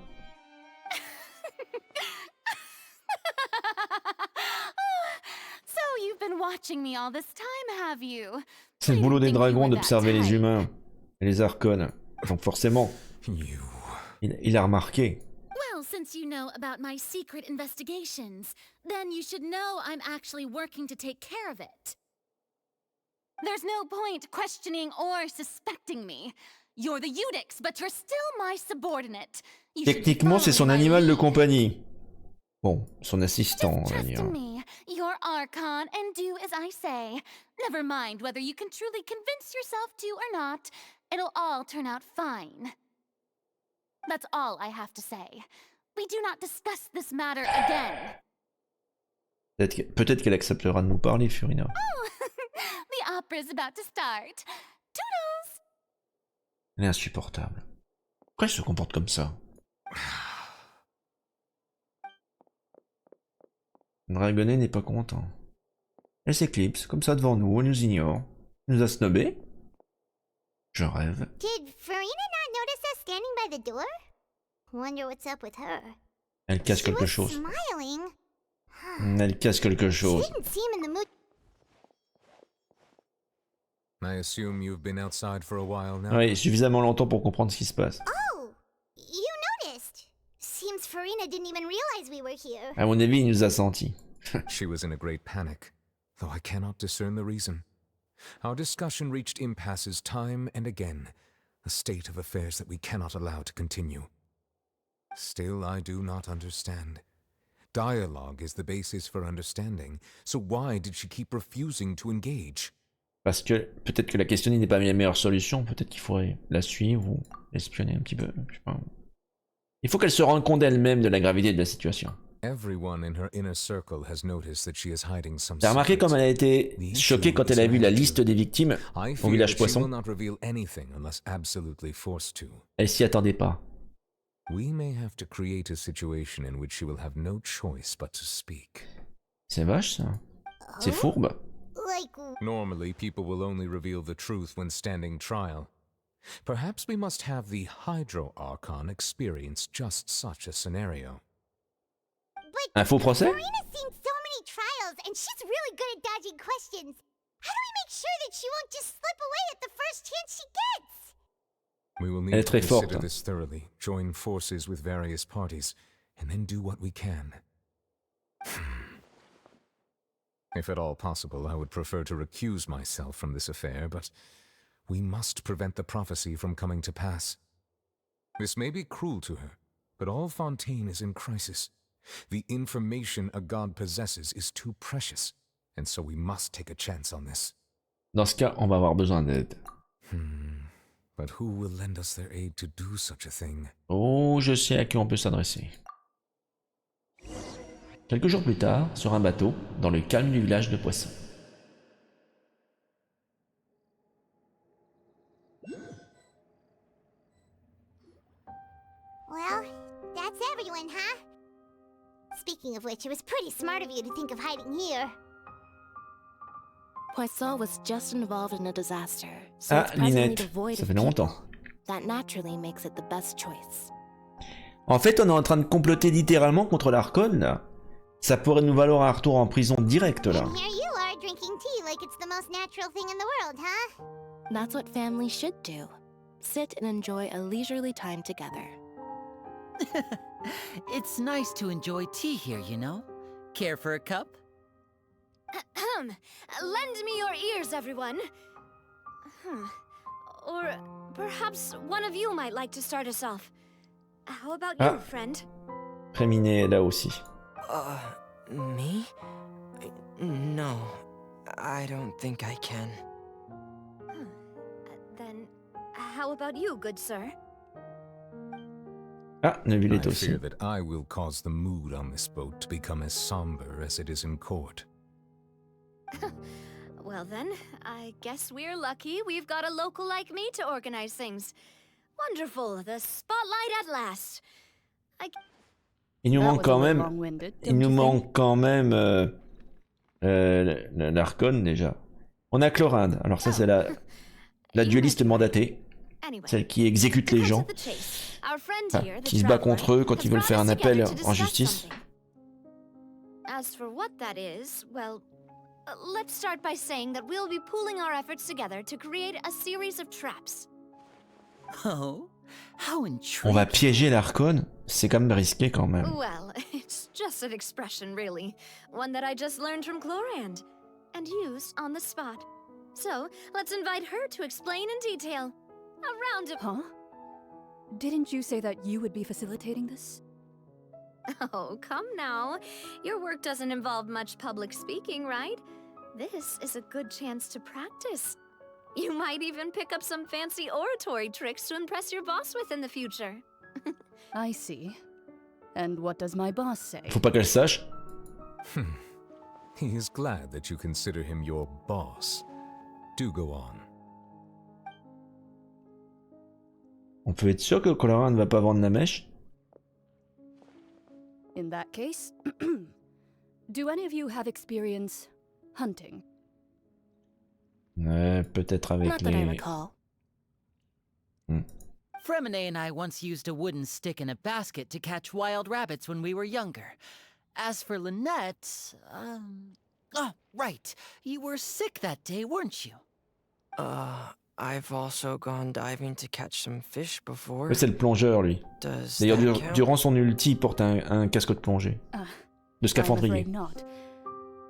S4: So you've been watching me all this time, have you?
S1: C'est le boulot des dragons d'observer les humains et les archons. Donc forcément, il a remarqué.
S4: Well, since you know about my secret investigations, then you should know I'm actually working to take care of it. There's no point questioning or suspecting me. You're the Eunuchs, but you're still my subordinate. You should
S1: Techniquement, c'est
S4: follow
S1: son
S4: my
S1: animal de
S4: lead.
S1: compagnie. Bon, son assistant, on va
S4: Trust
S1: dire.
S4: in me, your Archon, and do as I say. Never mind whether you can truly convince yourself to or not. It'll all turn out fine. That's all I have to say. We do not discuss this matter again.
S1: Peut-être qu'elle acceptera de nous parler, Furina.
S4: Oh, the opera's about to start. Toodles!
S1: Elle est insupportable. Pourquoi elle se comporte comme ça? Dragonnet n'est pas content. Elle s'éclipse, comme ça devant nous, elle nous ignore. Elle nous a snobé. Je rêve.
S3: Did Furina not notice us standing by the door? Wonder what's up with her.
S1: Elle casse
S3: She
S1: quelque
S3: was
S1: chose.
S3: smiling.
S1: Elle casse quelque
S3: She
S1: chose.
S3: didn't seem in the mood.
S7: I assume you've been outside for a while now.
S1: Oui, suffisamment longtemps pour comprendre ce qui se passe.
S3: Oh, you noticed. Seems Furina didn't even realize we were here.
S1: À mon avis, il nous a sentis.
S7: She was in a great panic, though I cannot discern the reason. Our discussion reached impasses time and again, a state of affairs that we cannot allow to continue. Still, I do not understand. Dialogue is the basis for understanding, so why did she keep refusing to engage?
S1: Parce que peut-être que la questionner n'est pas la meilleure solution, peut-être qu'il faudrait la suivre ou l'espionner un petit peu. Je sais pas. Il faut qu'elle se rende compte d'elle-même de la gravité de la situation.
S7: Everyone in her inner circle has noticed that she is hiding some
S1: T'as remarqué comme elle a été choquée quand elle a vu la liste des victimes au village poisson? Elle s'y attendait pas.
S7: We may have to create a situation in which she will have no choice but to speak.
S1: C'est vache ça. C'est fourbe.
S7: Normally, people will only reveal the truth when standing trial. Perhaps we must have the Hydro Archon experience just such a scenario.
S1: Un faux procès?
S3: Furina's seen so many trials, and she's really good at dodging questions. How do we make sure that she won't just slip away at the first chance she gets?
S7: We will need to consider this thoroughly, join forces with various parties, and then do what we can. If at all possible, I would prefer to recuse myself from this affair, but we must prevent the prophecy from coming to pass. This may be cruel to her, but all Fontaine is in crisis. The information a god possesses is too precious, and so we must take a chance on this.
S1: Dans ce cas, on va avoir besoin d'aide.
S7: But who will lend us their aid to do such a thing?
S1: Oh, je sais à qui on peut s'adresser. Quelques jours plus tard, sur un bateau, dans le calme du village de poissons.
S3: Well, that's everyone, huh? Speaking of which, it was pretty smart of you to think of hiding here.
S12: Poisson was just involved in a disaster, so
S1: Ah,
S12: it's presently
S1: Linette,
S12: devoid
S1: ça
S12: of
S1: fait longtemps.
S12: people. That naturally makes it the best choice.
S1: En fait, on est en train de comploter littéralement contre l'Archon, là. Ça pourrait nous valoir un retour en prison direct, là.
S3: And here you are drinking tea like it's the most natural thing in the world, huh?
S12: That's what families should do. Sit and enjoy a leisurely time together.
S13: It's nice to enjoy tea here, you know? Care for a cup?
S6: Lend me your ears, everyone. Or perhaps one of you might like to start us off. How about you, friend?
S1: Préminé là aussi.
S20: Me? No, I don't think I can.
S6: Then, how about you, good sir?
S1: Ah, Neville est
S7: I
S1: aussi.
S7: fear that I will cause the mood on this boat to become as somber as it is in court.
S4: Well then, I guess we're lucky we've got a local like me to organize things. Wonderful, the spotlight at last.
S1: Il nous manque quand même l'Archon déjà. On a Chlorinde. Alors ça c'est la dueliste mandatée, celle qui exécute les gens, qui se bat contre eux quand ils veulent faire un appel en justice.
S4: As for what that is, well, let's start by saying that we'll be pooling our efforts together to create a series of traps.
S13: Oh, how
S1: On va piéger l'Archon, c'est quand même risqué quand même.
S4: Well, it's just an expression, really. One that I just learned from Chlorand, and used on the spot. So, let's invite her to explain in detail. A round of...
S21: Huh? Didn't you say that you would be facilitating this?
S4: Oh, come now. Your work doesn't involve much public speaking, right? This is a good chance to practice. You might even pick up some fancy oratory tricks to impress your boss with in the future.
S21: I see. And what does my boss say?
S1: Faut pas qu'elle sache.
S7: He is glad that you consider him your boss. Do go on.
S1: On peut être sûr que Chlorinde ne va pas vendre la mèche?
S21: In that case, do any of you have experience hunting?
S1: Peut-être avec
S19: Not
S1: les...
S19: that I recall.
S13: Fremine and I once used a wooden stick in a basket to catch wild rabbits when we were younger. As for Lynette, oh, right. You were sick that day, weren't you?
S20: I've also gone diving to catch some fish before.
S1: C'est le plongeur, lui. D'ailleurs, durant son ulti, il porte un casque de plongée. De scaphandrier.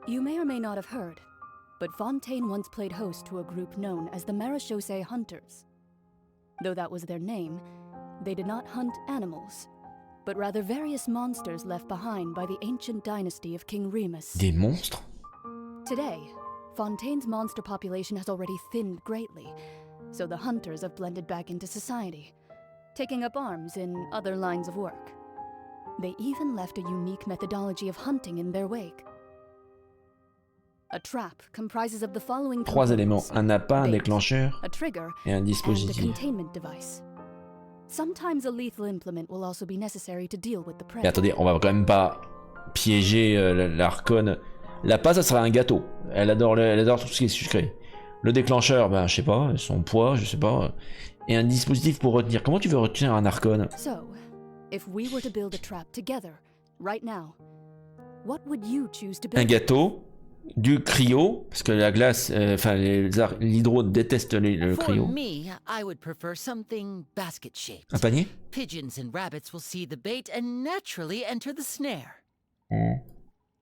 S21: You may or may not have heard, but Fontaine once played host to a group known as the Marechaussee Hunters. Though that was their name, they did not hunt animals, but rather various monsters left behind by the ancient dynasty of King Remus.
S1: Des monstres?
S21: Today, Fontaine's monster population has already thinned greatly, so the hunters have blended back into society, taking up arms in other lines of work. They even left a unique methodology of hunting in their wake. A trap comprises of the following
S1: 3 éléments, un appât, un
S21: bait,
S1: déclencheur
S21: a trigger,
S1: et un
S21: and a
S1: dispositif.
S21: containment device. Sometimes a lethal implement will also be necessary to deal with the prey.
S1: Mais attendez, on va quand même pas piéger l'Archon. L'appât, ça serait un gâteau. Elle adore tout ce qui est sucré. Le déclencheur, ben je sais pas, son poids, je sais pas. Et un dispositif pour retenir. Comment tu veux retenir un Archon?
S21: So, if we were to build a trap together, right now, what would you choose to build?
S1: Un gâteau, du cryo, parce que la glace, enfin l'hydro déteste le cryo.
S13: For me, I would prefer something basket-shaped.
S1: Un panier?
S13: Pigeons and rabbits will see the bait and naturally enter the snare.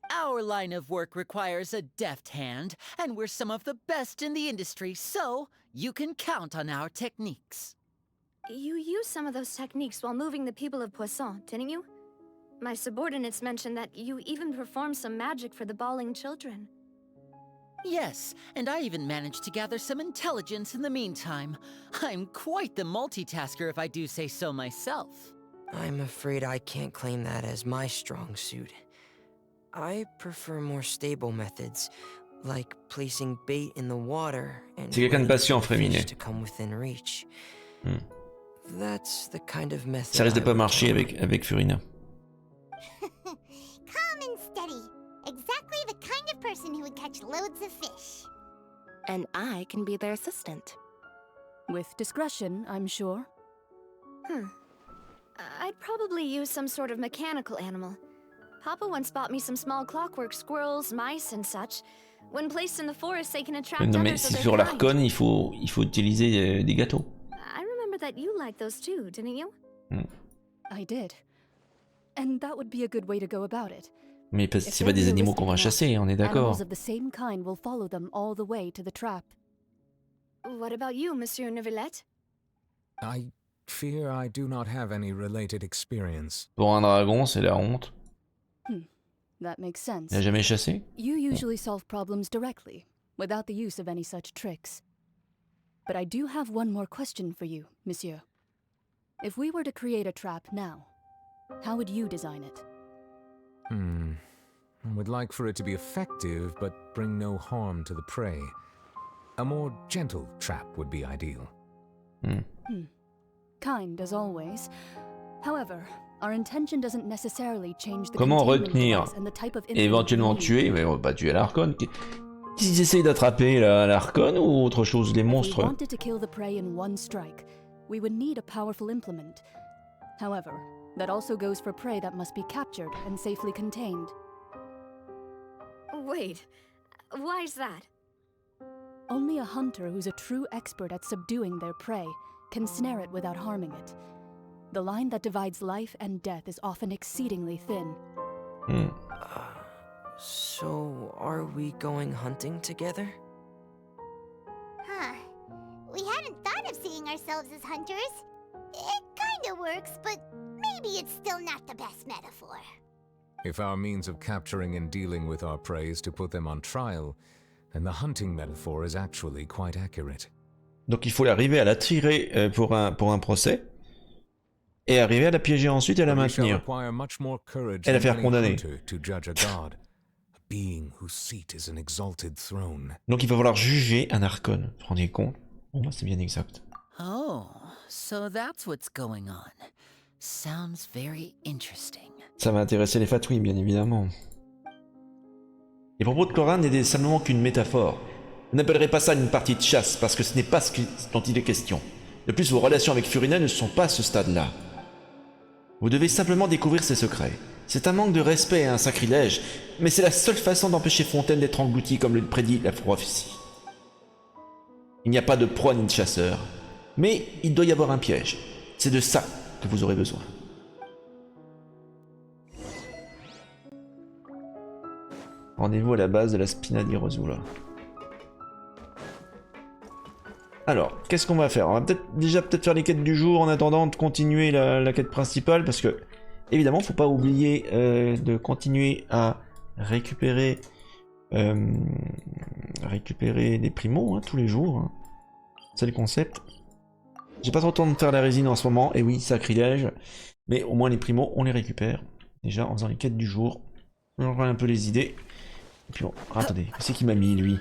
S13: Our line of work requires a deft hand, and we're some of the best in the industry, so you can count on our techniques.
S4: You used some of those techniques while moving the people of Poisson, didn't you? My subordinates mentioned that you even performed some magic for the bawling children.
S13: Yes, and I even managed to gather some intelligence in the meantime. I'm quite the multitasker if I do say so myself.
S20: I'm afraid I can't claim that as my strong suit. I prefer more stable methods, like placing bait in the water and
S1: C'est quelqu'un de patient,
S20: waiting for
S1: Fréminet.
S20: fish to come within reach. That's the kind of method
S1: Ça risque de
S20: I
S1: pas
S20: would
S1: marcher
S20: tolerate.
S1: avec Furina.
S3: Calm and steady. Exactly the kind of person who would catch loads of fish.
S19: And I can be their assistant.
S21: With discretion, I'm sure.
S4: I'd probably use some sort of mechanical animal. Papa once bought me some small clockwork squirrels, mice, and such. When placed in the forest, they can attract
S1: Non mais
S4: others
S1: si
S4: of
S1: sur
S4: their kind.
S1: l'Archon, il faut utiliser des gâteaux.
S4: I remember that you liked those too, didn't you?
S21: I did. And that would be a good way to go about it.
S1: Mais
S21: If
S1: c'est pas
S21: they're
S1: des animaux qu'on va
S21: realistic
S1: chasser, on est
S21: enough,
S1: d'accord.
S21: Animals of the same kind will follow them all the way to the trap.
S4: What about you, Monsieur Neuvillette?
S7: I fear I do not have any related experience.
S1: Pour un dragon, c'est la honte.
S21: That makes sense.
S1: Il a jamais chassé?
S21: You usually solve problems directly, without the use of any such tricks. But I do have one more question for you, monsieur. If we were to create a trap now, how would you design it?
S7: would like for it to be effective, but bring no harm to the prey. A more gentle trap would be ideal.
S21: Kind as always. However, our intention doesn't necessarily change the
S1: Comment
S21: containment
S1: retenir
S21: device and the type of
S1: et éventuellement
S21: information we
S1: tuer, mais on va pas tuer l'Archon. Ils essayent d'attraper l'Archon ou autre chose, les
S21: need. If
S1: monstres?
S21: we wanted to kill the prey in one strike, we would need a powerful implement. However, that also goes for prey that must be captured and safely contained.
S6: Wait, why's that?
S21: Only a hunter who's a true expert at subduing their prey can snare it without harming it. The line that divides life and death is often exceedingly thin.
S20: So, are we going hunting together?
S3: Huh. We hadn't thought of seeing ourselves as hunters. It kinda works, but maybe it's still not the best metaphor.
S7: If our means of capturing and dealing with our prey is to put them on trial, then the hunting metaphor is actually quite accurate.
S1: Donc il faut arriver à la tirer pour un procès, et arriver à la piéger ensuite et à la maintenir. Et la faire condamner. Donc il va falloir juger un archon. Vous vous rendez compte? Bon, c'est bien exact.
S13: Oh, so that's what's going on. Sounds very interesting.
S1: Ça va intéresser les fatouilles, bien évidemment. Les propos de Coran n'étaient simplement qu'une métaphore. Vous n'appellerez pas ça une partie de chasse, parce que ce n'est pas ce dont il est question. De plus, vos relations avec Furina ne sont pas à ce stade-là. Vous devez simplement découvrir ses secrets. C'est un manque de respect et un sacrilège, mais c'est la seule façon d'empêcher Fontaine d'être engloutie comme le prédit la prophétie. Il n'y a pas de proie ni de chasseur, mais il doit y avoir un piège. C'est de ça que vous aurez besoin. Rendez-vous à la base de la Spina di Rosula. Alors, qu'est-ce qu'on va faire? On va peut-être faire les quêtes du jour en attendant de continuer la quête principale, parce que, évidemment, faut pas oublier de continuer à récupérer des primos tous les jours. Hein. C'est le concept. J'ai pas trop le temps de faire la résine en ce moment, et oui, sacrilège, mais au moins les primos, on les récupère. Déjà, en faisant les quêtes du jour, on reprend un peu les idées. Et puis, attendez, c'est qui m'a mis, lui?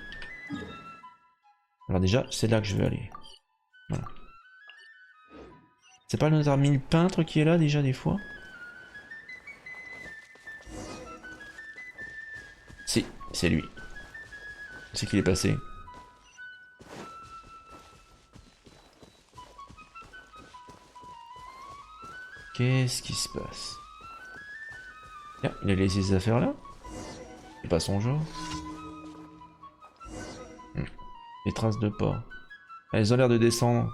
S1: Alors déjà, c'est là que je veux aller. Voilà. C'est pas notre ami le peintre qui est là déjà des fois? Si, c'est lui. C'est qu'il est passé. Qu'est-ce qui se passe? Tiens, il a laissé ses affaires là? C'est pas son genre. Les traces de pas. Elles ont l'air de descendre.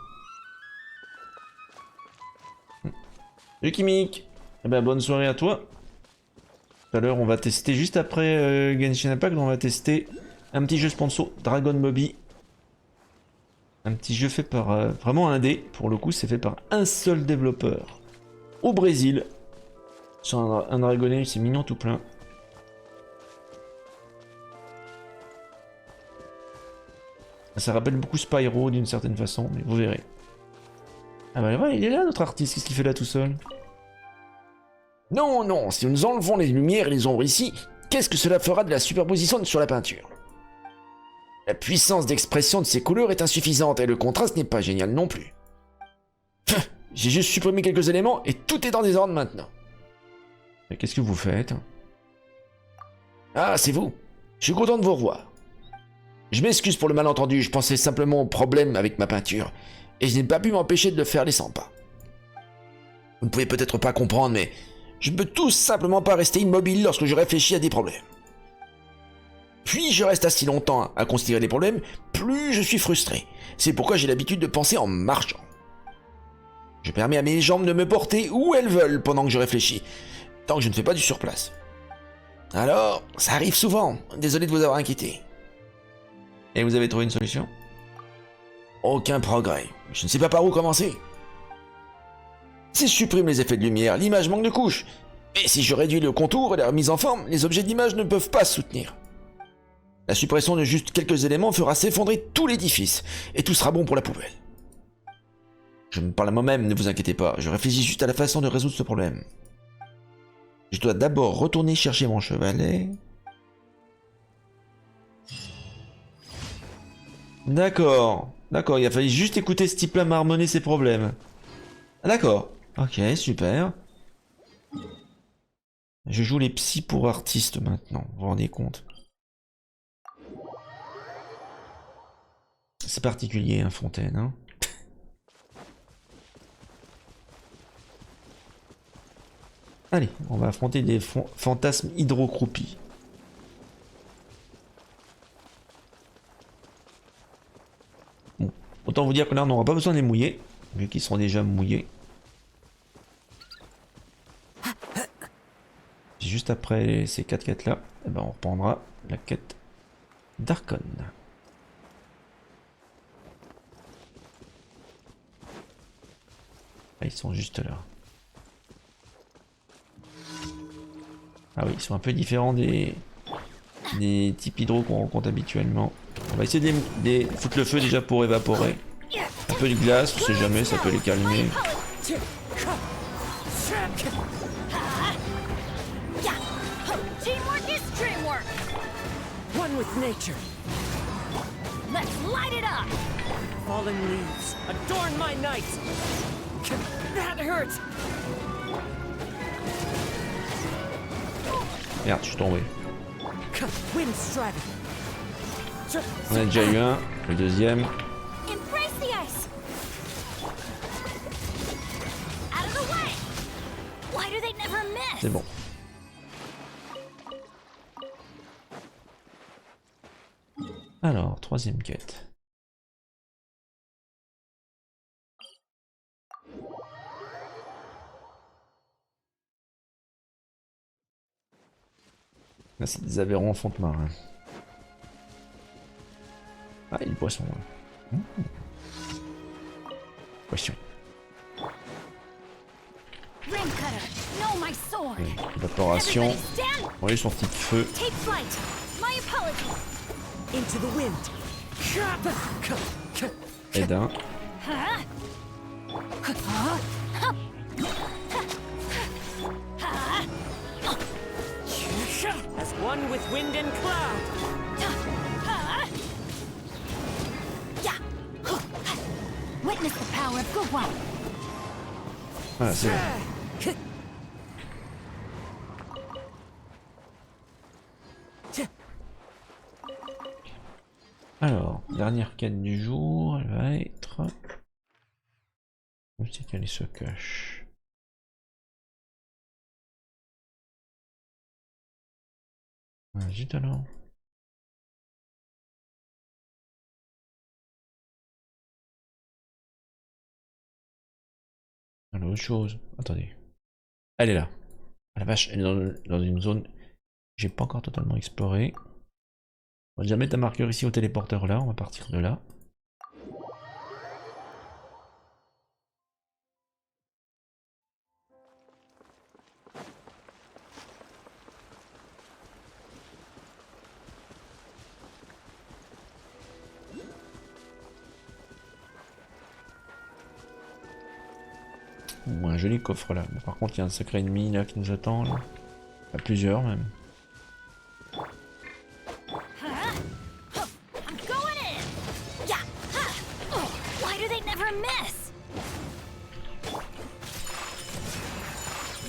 S1: Salut Kimik. Eh ben bonne soirée à toi. Tout à l'heure on va tester, juste après Genshin Impact, on va tester un petit jeu sponsor, Dragon Bobby. Un petit jeu fait par... vraiment indé, pour le coup c'est fait par un seul développeur. Au Brésil. Sur un dragonnet, c'est mignon tout plein. Ça rappelle beaucoup Spyro d'une certaine façon, mais vous verrez. Ah bah ouais, il est là notre artiste, qu'est-ce qu'il fait là tout seul? Non, non, si nous enlevons les lumières et les ombres ici, qu'est-ce que cela fera de la superposition sur la peinture? La puissance d'expression de ces couleurs est insuffisante et le contraste n'est pas génial non plus. J'ai juste supprimé quelques éléments et tout est en désordre maintenant. Mais qu'est-ce que vous faites? Ah, c'est vous. Je suis content de vous revoir. Je m'excuse pour le malentendu, je pensais simplement au problème avec ma peinture, et je n'ai pas pu m'empêcher de le faire les 100 pas. Vous ne pouvez peut-être pas comprendre, mais je ne peux tout simplement pas rester immobile lorsque je réfléchis à des problèmes. Puis je reste assis longtemps à considérer les problèmes, plus je suis frustré. C'est pourquoi j'ai l'habitude de penser en marchant. Je permets à mes jambes de me porter où elles veulent pendant que je réfléchis, tant que je ne fais pas du surplace. Alors, ça arrive souvent, désolé de vous avoir inquiété. Et vous avez trouvé une solution? Aucun progrès. Je ne sais pas par où commencer. Si je supprime les effets de lumière, l'image manque de couches. Et si je réduis le contour et la remise en forme, les objets d'image ne peuvent pas se soutenir. La suppression de juste quelques éléments fera s'effondrer tout l'édifice, et tout sera bon pour la poubelle. Je me parle à moi-même, ne vous inquiétez pas, je réfléchis juste à la façon de résoudre ce problème. Je dois d'abord retourner chercher mon chevalet. D'accord. D'accord, il a fallu juste écouter ce type-là marmonner ses problèmes. Ah, d'accord. Ok, super. Je joue les psys pour artistes maintenant, vous vous rendez compte. C'est particulier, hein, Fontaine. Hein. Allez, on va affronter des fantasmes hydrocroupis. Bon, autant vous dire que là, on n'aura pas besoin de les mouiller, vu qu'ils seront déjà mouillés. Juste après ces 4 quêtes-là, eh ben, on reprendra la quête d'Archon. Ah, ils sont juste là. Ah oui, ils sont un peu différents des types hydro qu'on rencontre habituellement. On va essayer de les foutre le feu déjà pour évaporer. Un peu de glace, on sait jamais, ça peut les calmer.
S5: Teamwork is dreamwork. One with nature. Let's light it up. Fallen leaves adorn my night. That hurts.
S1: Merde, je suis tombé.
S5: Wind strike.
S1: On a déjà eu un, le deuxième.
S5: Embrace the ice. Out of the way. Why do they never miss?
S1: C'est bon. Alors, troisième quête. Là, c'est des aberrants en fond de marin. Ah, il y a du poisson. Ouais. Poisson. Évaporation. On est sur petit feu. Et d'un.
S5: As one with wind and cloud. Witness the power of Coupables.
S1: Voilà, c'est bon. Alors, dernière quête du jour, elle va être... Où c'est qu'elle se cache? Ah, zut alors. Alors, autre chose. Attendez. Elle est là. Ah, la vache, elle est dans une zone que j'ai pas encore totalement explorée. On va déjà mettre un marqueur ici au téléporteur là, on va partir de là. Ou un joli coffre là. Mais par contre, il y a un sacré ennemi là qui nous attend. Là. Il y a plusieurs même.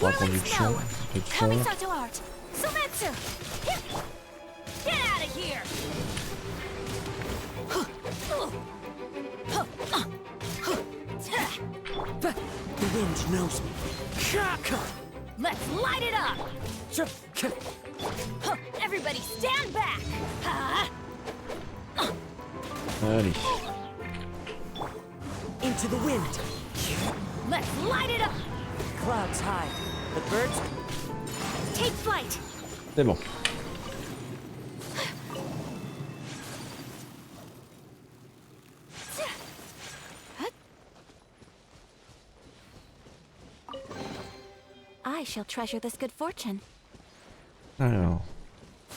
S1: Reconduction, un peu de fond.
S5: The wind knows me. Let's light it up. Everybody stand back.
S1: Allez.
S5: Into the wind. Let's light it up. Clouds high. The birds take flight.
S1: C'est bon.
S19: I shall treasure this good fortune.
S1: Alors,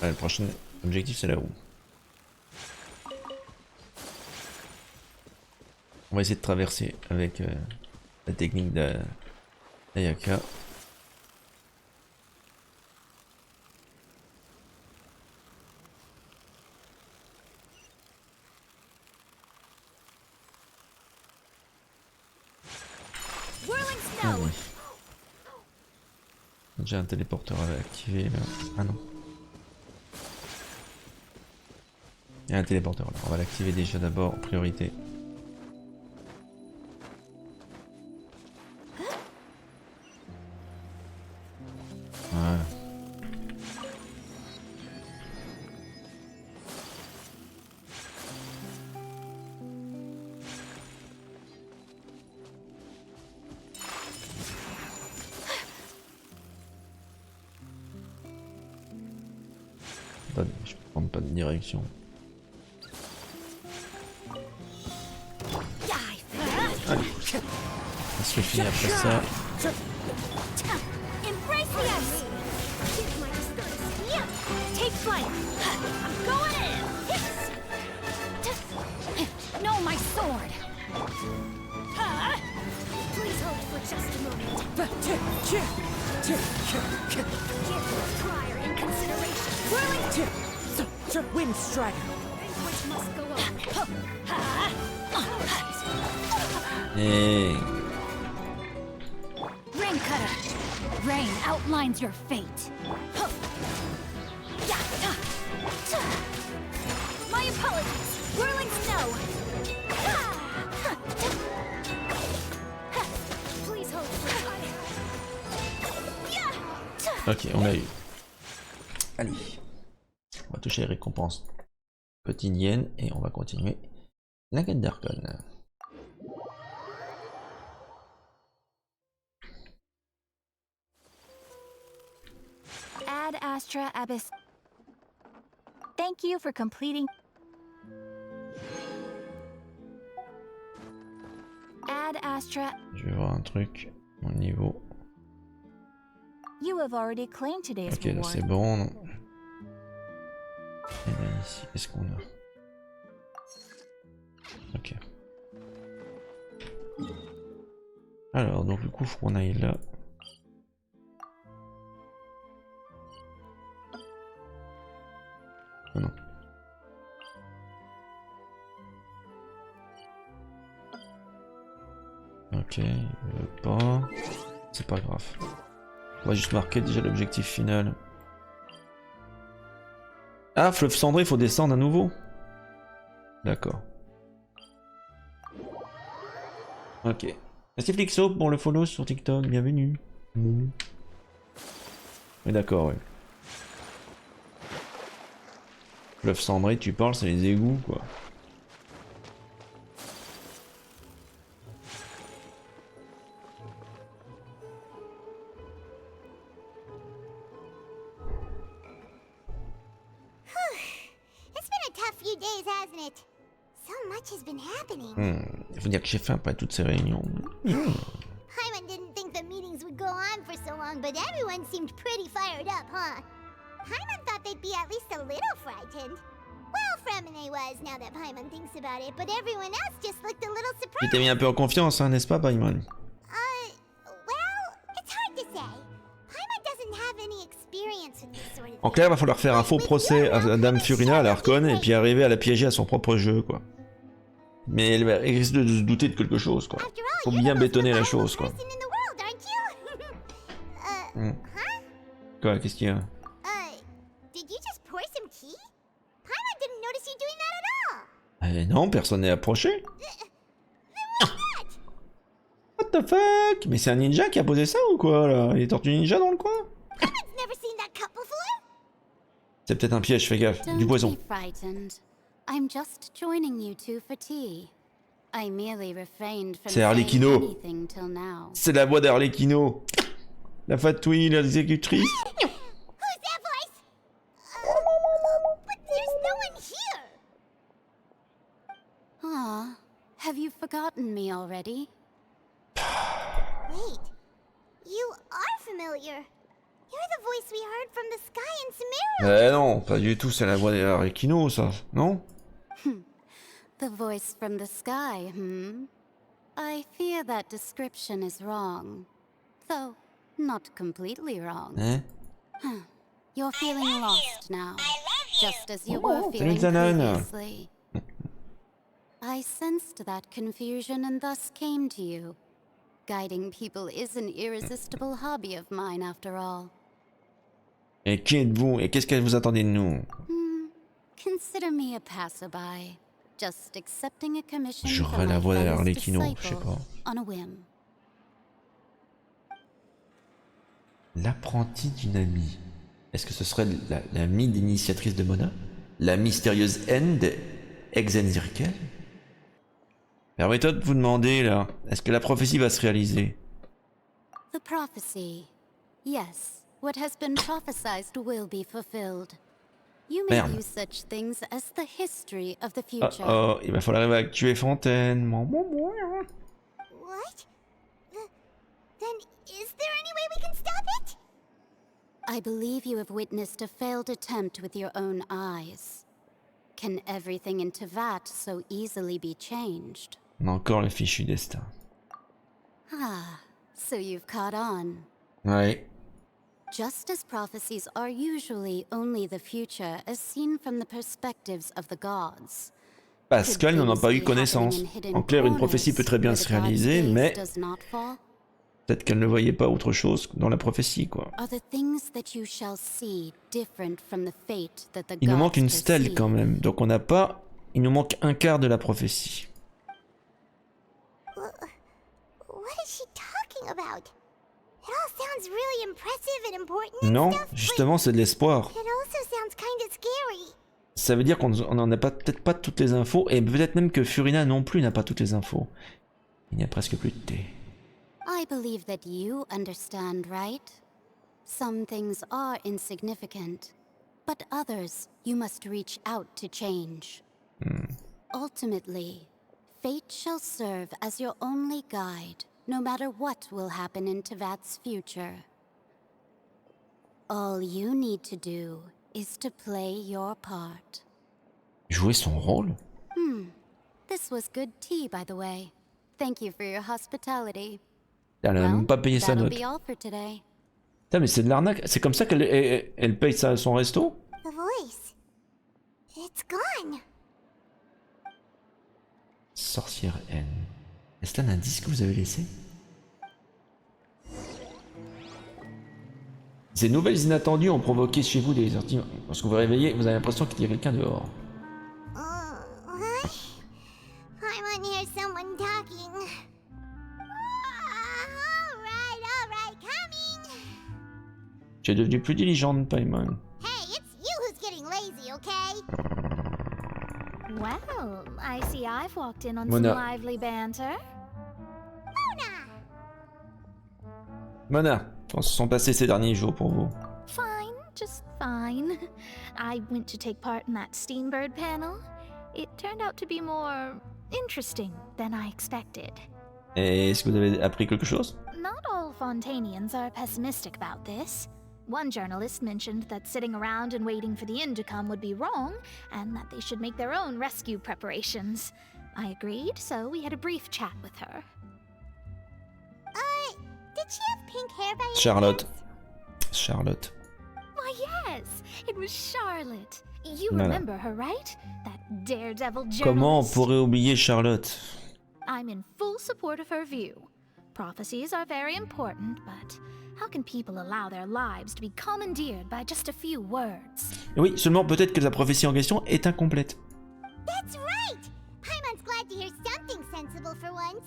S1: le prochain objectif c'est là-haut. On va essayer de traverser avec la technique d'Ayaka. Allez. J'ai un téléporteur à activer là. Ah non. Il y a un téléporteur là. On va l'activer déjà d'abord en priorité. Voilà. Je prends pas de direction. Allez. On se finit après ça.
S4: Take flight. I'm going in. No, my sword. Please hold for just a moment. Give your prior in consideration. Whirling.
S5: Wind strider.
S4: Which must go on.
S1: Hey.
S4: Rain cutter. Rain outlines your fate. My apologies. Whirling snow. Please hold for
S1: Ok, on l'a eu. Allez. On va toucher les récompenses. Petit yen et on va continuer la quête d'Archon.
S19: Ad Astra Abyss. Thank you for completing. Ad Astra.
S1: Je vais voir un truc. Mon niveau.
S19: You have already claimed today's
S1: Ok, là c'est bon. Non. Et là ici, qu'est-ce qu'on a? Ok. Alors, donc du coup, faut qu'on aille là. Oh non. Ok, il veut pas. C'est pas grave. On va juste marquer déjà l'objectif final. Ah, fleuve cendré, il faut descendre à nouveau. D'accord. Ok. Merci Flixo pour le follow sur TikTok, bienvenue. Oui, d'accord, ouais. Fleuve cendré, tu parles, c'est les égouts, quoi. Il faut dire que j'ai faim après toutes ces réunions.
S3: Paimon didn't think the meetings would go on for so long, but everyone seemed pretty fired up, huh? Paimon thought they'd be at least a little frightened. Well, Fremine was, now that Paimon thinks about it, but everyone else just looked a little
S1: Tu
S3: surprised.
S1: t'es mis un peu en confiance, hein, n'est-ce pas, Paimon?
S3: Well, it's hard to say. Paimon doesn't have any experience with this sort of
S1: En clair, il va falloir faire un faux procès à Dame Furina, à l'Archon, et puis arriver à la piéger à son propre jeu, quoi. Mais elle risque de se douter de quelque chose, quoi. Faut bien bétonner la chose, quoi. Quoi, qu'est-ce qu'il y a?
S3: Did you just pour some tea? Paimon didn't notice you doing that at all.
S1: Non, personne n'est approché. What the fuck? Mais c'est un ninja qui a posé ça ou quoi, là? Il y a des tortues ninja dans le coin?
S3: Paimon's never seen that cup before.
S1: C'est peut-être un piège, fais gaffe. Du poison.
S4: I'm just joining you two for tea. I merely refrained from
S1: C'est
S4: saying
S1: Arlecchino.
S4: anything till now.
S1: C'est la voix d'Arlecchino. La fatouille, l'exécutrice.
S3: Who's that voice? But there's no one here.
S4: Ah, have you forgotten me already?
S3: Wait, you are familiar. You're the voice we heard from the sky in Sumeru.
S1: Non, pas du tout, c'est la voix d'Arlecchino, ça, non?
S4: The voice from the sky, I fear that description is wrong. Though, not completely wrong. You're feeling lost now, just as you were feeling previously. I sensed that confusion and thus came to you. Guiding people is an irresistible hobby of mine, after all.
S1: Et qui êtes-vous? Et qu'est-ce que vous attendez de nous?
S4: Consider me a passerby, just accepting a commission
S1: J'aurais
S4: from
S1: la
S4: my
S1: voix
S4: fellow
S1: d'Arlecchino, je sais
S4: disciple
S1: pas.
S4: on a whim.
S1: L'apprenti d'une amie. Est-ce que ce serait l'amie d'initiatrice de Mona? La mystérieuse haine des Exenzirkel? Permettez-moi de vous demander, là, est-ce que la prophétie va se réaliser?
S4: The prophecy. Yes, what has been prophesied will be fulfilled. You may
S1: Merde.
S4: view such things as the history of the
S1: Oh
S4: future.
S1: oh, il va falloir arriver à tuer Fontaine.
S3: What? Then is there any way we can stop it?
S4: I believe you have witnessed a failed attempt with your own eyes. Can everything in Tevat so easily be changed?
S1: On a encore le fichu destin.
S4: Ah, so you've caught on.
S1: Ouais.
S4: Just as prophecies are usually only the future as seen from the perspectives of the gods.
S1: Pascal n'en a pas eu connaissance. En clair, une prophétie peut très bien se réaliser, mais peut-être qu'elle ne voyait pas autre chose dans la prophétie, quoi. Il nous manque une stèle quand même, donc on n'a pas... Il nous manque un quart de la prophétie.
S3: What is she talking about? It all sounds really impressive and important
S1: Non,
S3: and stuff,
S1: justement, c'est de l'espoir.
S3: but it also sounds kind of scary.
S1: Ça veut dire qu'on n'en a peut-être pas toutes les infos, et peut-être même que Furina non plus n'a pas toutes les infos. Il n'y a presque plus de thé.
S4: I believe that you understand, right? Some things are insignificant, but others you must reach out to change. Ultimately, fate shall serve as your only guide, no matter what will happen in Tevat's future. All you need to do is to play your part.
S1: Jouer son rôle?
S4: This was good tea, by the way. Thank you for your hospitality.
S1: Elle a même pas payé sa
S4: That'll
S1: note.
S4: be all for today.
S1: Putain, mais c'est de l'arnaque. C'est comme ça qu'elle paye son resto?
S3: The voice. It's gone.
S1: Sorcière haine. Est-ce un indice que vous avez laissé? Ces nouvelles inattendues ont provoqué chez vous des sentiments. Lorsque vous vous réveillez, vous avez l'impression qu'il y a quelqu'un dehors.
S3: Huh? I want to hear someone talking. All right, coming.
S1: Tu es devenu plus diligente, Paimon.
S3: Hey, it's you who's getting lazy, okay?
S19: Well, I see I've walked in on
S1: Mona.
S19: some lively banter.
S1: Mona, comment se sont passés ces derniers jours pour vous?
S19: Fine, just fine. I went to take part in that Steambird panel. It turned out to be more interesting than I expected.
S1: Et est-ce que vous avez appris quelque chose?
S19: Not all Fontanians are pessimistic about this. One journalist mentioned that sitting around and waiting for the end to come would be wrong, and that they should make their own rescue preparations. I agreed, so we had a brief chat with her.
S3: Did she have pink hair by any
S1: Charlotte.
S3: chance?
S1: Charlotte.
S19: Why, yes, it was Charlotte. You
S1: Voilà.
S19: remember her, right? That daredevil journalist.
S1: Comment on pourrait oublier Charlotte?
S19: I'm in full support of her view. Prophecies are very important, but how can people allow their lives to be commandeered by just a few words?
S1: Oui, seulement peut-être que la prophétie en question est incomplète.
S3: That's right! Paimon's glad to hear something sensible for once.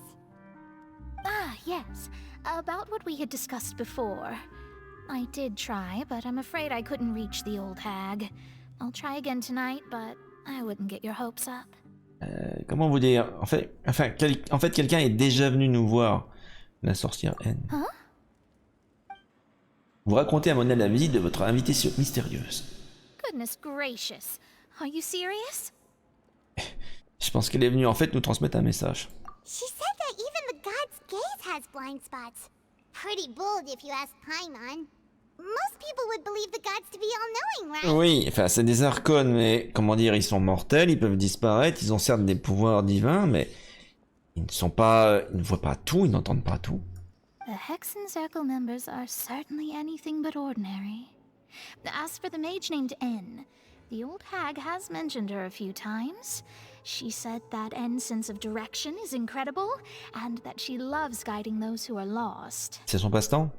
S19: Ah, yes. About what we had discussed before. I did try, but I'm afraid I couldn't reach the old hag. I'll try again tonight, but I wouldn't get your hopes up.
S1: Comment vous dire? En fait, quelqu'un est déjà venu nous voir. La sorcière haine.
S19: Huh?
S1: Vous racontez à Mona la visite de votre invitée mystérieuse.
S19: Goodness gracious. Are you serious?
S1: Je pense qu'elle est venue en fait nous transmettre un message.
S3: She said that even the god's gaze has blind spots. Pretty bold if you ask Paimon. Most people would believe the gods to be all-knowing, right?
S1: Oui, enfin c'est des archons, mais comment dire, ils sont mortels, ils peuvent disparaître, ils ont certes des pouvoirs divins, mais ils ne voient pas tout, ils n'entendent pas tout.
S19: The Hexen Circle members are certainly anything but ordinary. As for the mage named N, the old hag has mentioned her a few times. She said that N's sense of direction is incredible, and that she loves guiding those who are lost.
S1: C'est son passe-temps?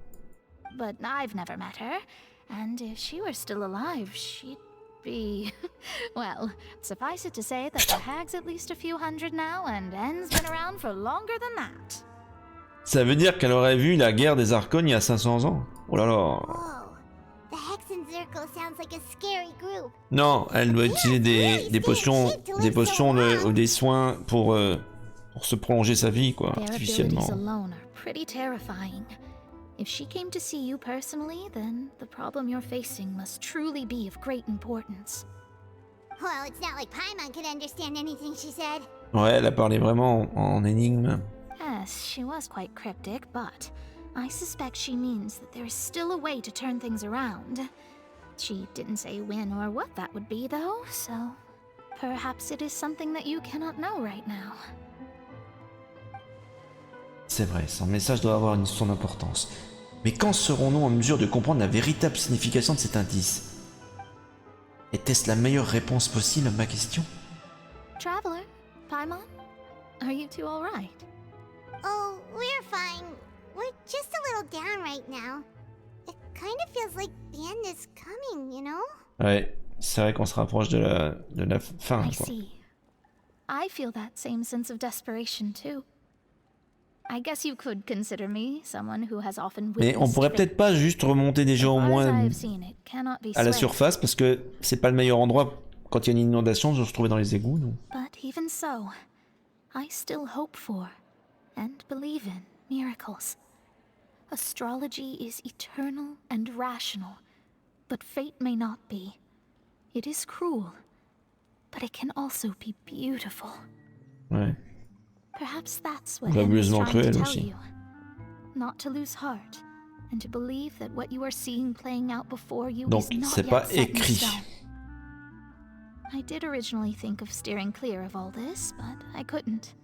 S19: But I've never met her, and if she were still alive, she'd be... well, suffice it to say that the hag's at least a few hundred now, and N's been around for longer than that.
S1: Ça veut dire qu'elle aurait vu la guerre des archons il y a 500 ans? Oh là là.
S3: The Hex and Zircle sounds like a scary group.
S1: Non, elle doit utiliser des potions ou des soins pour se prolonger sa vie, quoi,
S19: Their
S1: artificiellement.
S19: abilities alone are pretty terrifying. If she came to see you personally, then the problem you're facing must truly be of great importance.
S3: Well, it's not like Paimon could understand anything she said.
S1: Ouais, elle a parlé vraiment en énigme.
S19: Yes, she was quite cryptic, but I suspect she means that there is still a way to turn things around. She didn't say when or what that would be, though, so perhaps it is something that you cannot know right now.
S1: C'est vrai, son message doit avoir son importance. Mais quand serons-nous en mesure de comprendre la véritable signification de cet indice? Était-ce la meilleure réponse possible à ma question?
S19: Traveler, Paimon, are you two all right?
S3: Oh, we're fine. We're just a little down right now. It kind of feels like the end is coming, you know?
S1: Ouais, c'est vrai qu'on se rapproche de la fin,
S19: I
S1: quoi.
S19: see. I feel that same sense of desperation too. I guess you could consider me someone who has often
S1: Mais on
S19: witnessed
S1: pourrait peut-être pas juste remonter déjà au moins à la surface, parce que c'est pas le meilleur endroit quand il y a une inondation de se retrouver dans les égouts, non?
S19: But even so, I still hope for and believe in miracles. Astrology is eternal and rational, but fate may not be. It is cruel, but it can also be beautiful.
S1: Ouais.
S19: Perhaps that's what
S1: Fabuleusement
S19: Henry's trying to
S1: cruel
S19: tell
S1: aussi.
S19: you. Not to lose heart, and to believe that what you are seeing playing out before you
S1: Donc
S19: is not
S1: c'est
S19: yet
S1: pas
S19: set in
S1: écrit.
S19: stone. I did originally think of steering clear of all this, but I couldn't.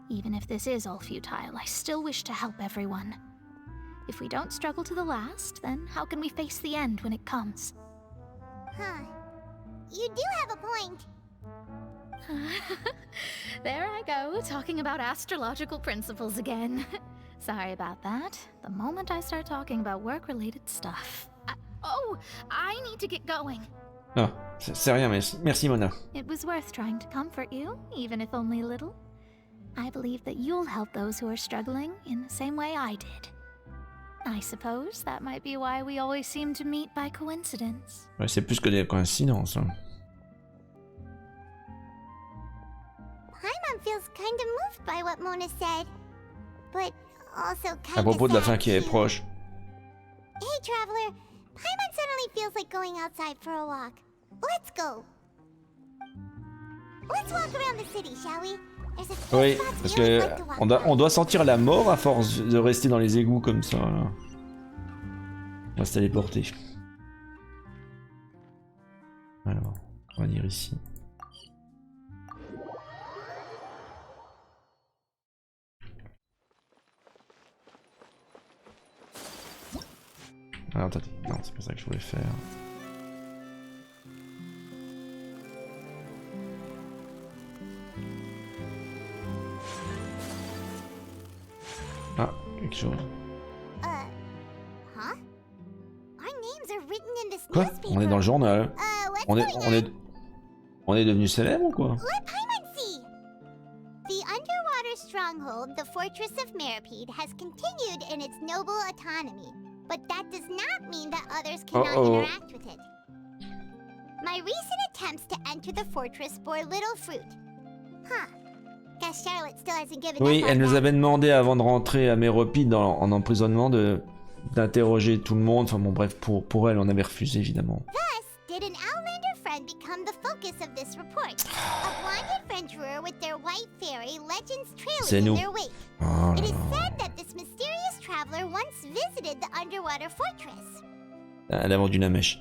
S19: Even if this is all futile, I still wish to help everyone. If we don't struggle to the last, then how can we face the end when it comes?
S3: Huh. You do have a point.
S19: There I go, talking about astrological principles again. Sorry about that. The moment I start talking about work-related stuff. I need to get going.
S1: Ah, c'est rien, mais merci Mona.
S19: It was worth trying to comfort you, even if only a little. I believe that you'll help those who are struggling in the same way I did. I suppose that might be why we always seem to meet by coincidence.
S1: Ouais, c'est plus que des coïncidences. Hein.
S3: Paimon feels kind of moved by what Mona said, but also kind
S1: À
S3: of
S1: propos de la
S3: sad
S1: fin qui est
S3: too.
S1: proche.
S3: Hey, Traveler. Paimon suddenly feels like going outside for a walk. Let's go. Let's walk around the city, shall we? There's a few
S1: Oui,
S3: spots
S1: parce
S3: we always
S1: que
S3: like to walk
S1: on doit sentir la mort à force de rester dans les égouts comme ça. Là. On va se téléporter. Alors, on va dire ici. Alors, attends, non, c'est pas ça que je voulais faire. Ah, quelque chose.
S3: Huh? Our names are written in this
S1: Quoi?
S3: newspaper.
S1: On est dans le journal. On est devenu célèbre ou quoi?
S3: Let Paimon see. The underwater stronghold, the Fortress of Meripede, has continued in its noble autonomy, but that does not mean that others cannot interact with it. My recent attempts to enter the fortress bore little fruit. Huh. Guess Charlotte still hasn't given
S1: Oui,
S3: up on
S1: elle nous
S3: that.
S1: avait demandé avant de rentrer à Meripede en emprisonnement d'interroger tout le monde. Enfin bon, bref, pour elle, on avait refusé évidemment.
S3: Thus, did an Outlander friend become the focus of this report? A blind adventurer with their white fairy, legends
S1: C'est
S3: trailing in
S1: nous.
S3: their wake.
S1: Oh
S3: It
S1: là
S3: is
S1: là.
S3: said that this mysterious traveler once visited the underwater fortress.
S1: Elle a vendu la mèche.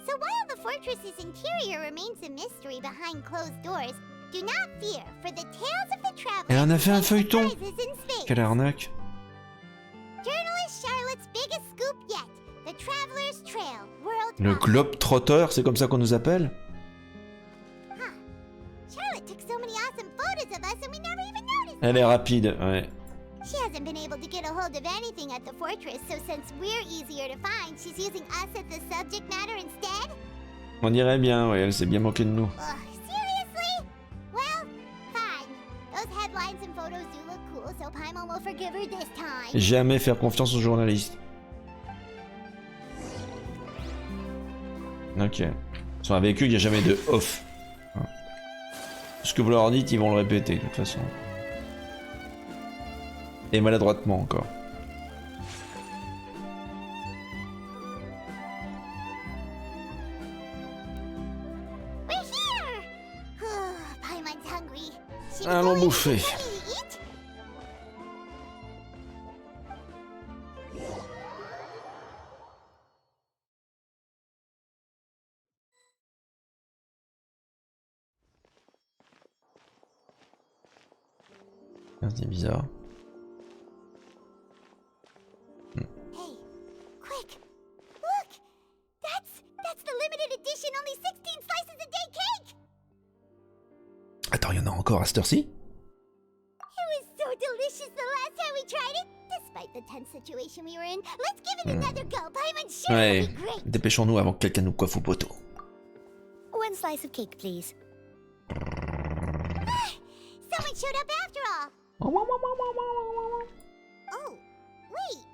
S3: So while the fortress's interior remains a mystery behind closed doors, do not fear, for the tales of the traveler
S1: Elle en a fait un
S3: contain
S1: feuilleton.
S3: surprises in space.
S1: Quelle arnaque.
S3: Journalist Charlotte's biggest scoop yet, the Traveler's Trail, world
S1: Le globe trotteur, c'est comme ça qu'on nous appelle?
S3: Charlotte took so many
S1: Elle est rapide, ouais.
S3: She hasn't been able to get a hold of anything at the fortress, so since we're easier to find, she's using us as the subject matter instead?
S1: On dirait bien, ouais, elle s'est bien moquée de nous.
S3: Seriously? Well, fine. Those headlines and photos do look cool, so Paimon will forgive her this time.
S1: Jamais faire confiance aux journalistes. Ok. Ils sont avec eux, il n'y a jamais de off. Ce que vous leur dites, ils vont le répéter de toute façon. Et maladroitement encore.
S3: We're here! Paimon's hungry. She
S1: Allons bouffer. C'est bizarre.
S3: Hey, quick! Look! That's the limited edition only 16 slices a day cake!
S1: Attends, il y en a encore à cette heure-ci?
S3: It was so delicious the last time we tried it! Despite the tense situation we were in, let's give it another go! Paimon's sure
S1: Ouais,
S3: will be great!
S1: dépêchons-nous avant que quelqu'un nous coiffe au poteau.
S3: One slice of cake, please. Someone showed up after all! Oh, wait,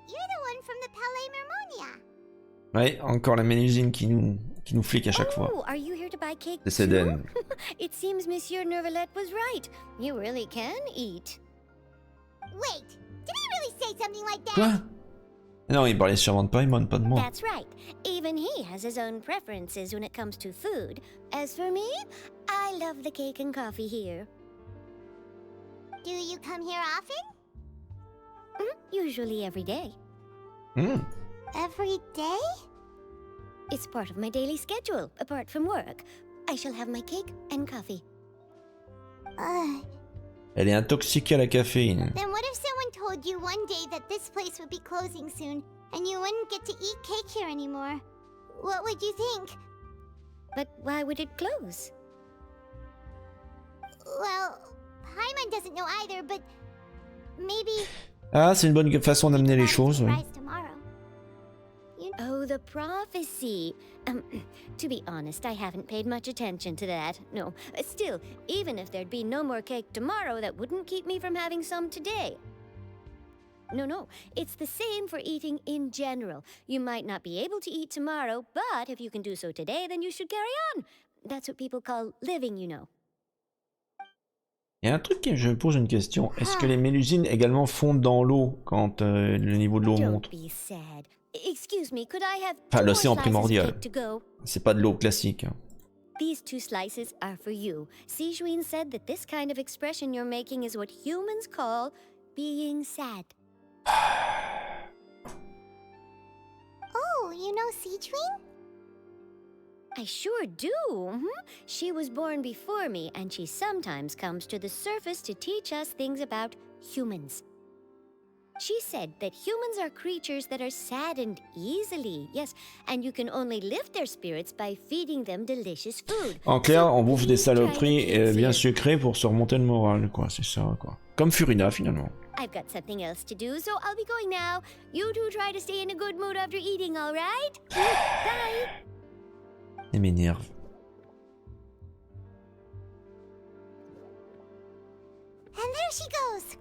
S3: you're the one from the Palais Mermonia.
S1: Ouais, encore la mélusine qui nous flique à chaque fois.
S15: Oh, are you here to buy cake
S1: C'est Cédène.
S15: It seems Monsieur Nervalette was right. You really can eat.
S3: Wait, did he really say something like that?
S1: Quoi? Non, il parlait sûrement de Paimon, pas de moi.
S15: That's right. Even he has his own preferences when it comes to food. As for me, I love the cake and coffee here.
S3: Do you come here often?
S15: Usually every day.
S3: Every day?
S15: It's part of my daily schedule, apart from work. I shall have my cake and coffee.
S1: Elle est intoxiquée à la caféine.
S3: Then what if someone told you one day that this place would be closing soon, and you wouldn't get to eat cake here anymore? What would you think?
S15: But why would it close?
S3: Well, Paimon doesn't know either, but maybe...
S1: Ah, c'est une bonne façon d'amener les choses, oui.
S15: Oh, the prophecy. To be honest, I haven't paid much attention to that. No, still, even if there'd be no more cake tomorrow, that wouldn't keep me from having some today. No, it's the same for eating in general. You might not be able to eat tomorrow, but if you can do so today, then you should carry on. That's what people call living, you know.
S1: Il y a un truc que je me pose une question. Est-ce que les mélusines également fondent dans l'eau quand le niveau de l'eau monte? Enfin, l'océan primordial. C'est pas de l'eau classique.
S15: These 2 slices are for you. Sijuin said that this kind of expression you're making is what humans call being sad.
S3: Oh, you know Sijuin?
S15: I sure do. She was born before me, and she sometimes comes to the surface to teach us things about humans. She said that humans are creatures that are saddened easily, yes, and you can only lift their spirits by feeding them delicious food.
S1: En clair, on bouffe des saloperies bien sucrées pour se remonter le moral, quoi, c'est ça, quoi. Comme Furina, finalement.
S15: I've got something else to do, so I'll be going now. You two try to stay in a good mood after eating, all right? Bye!
S1: Elle m'énerve.
S3: And there she goes.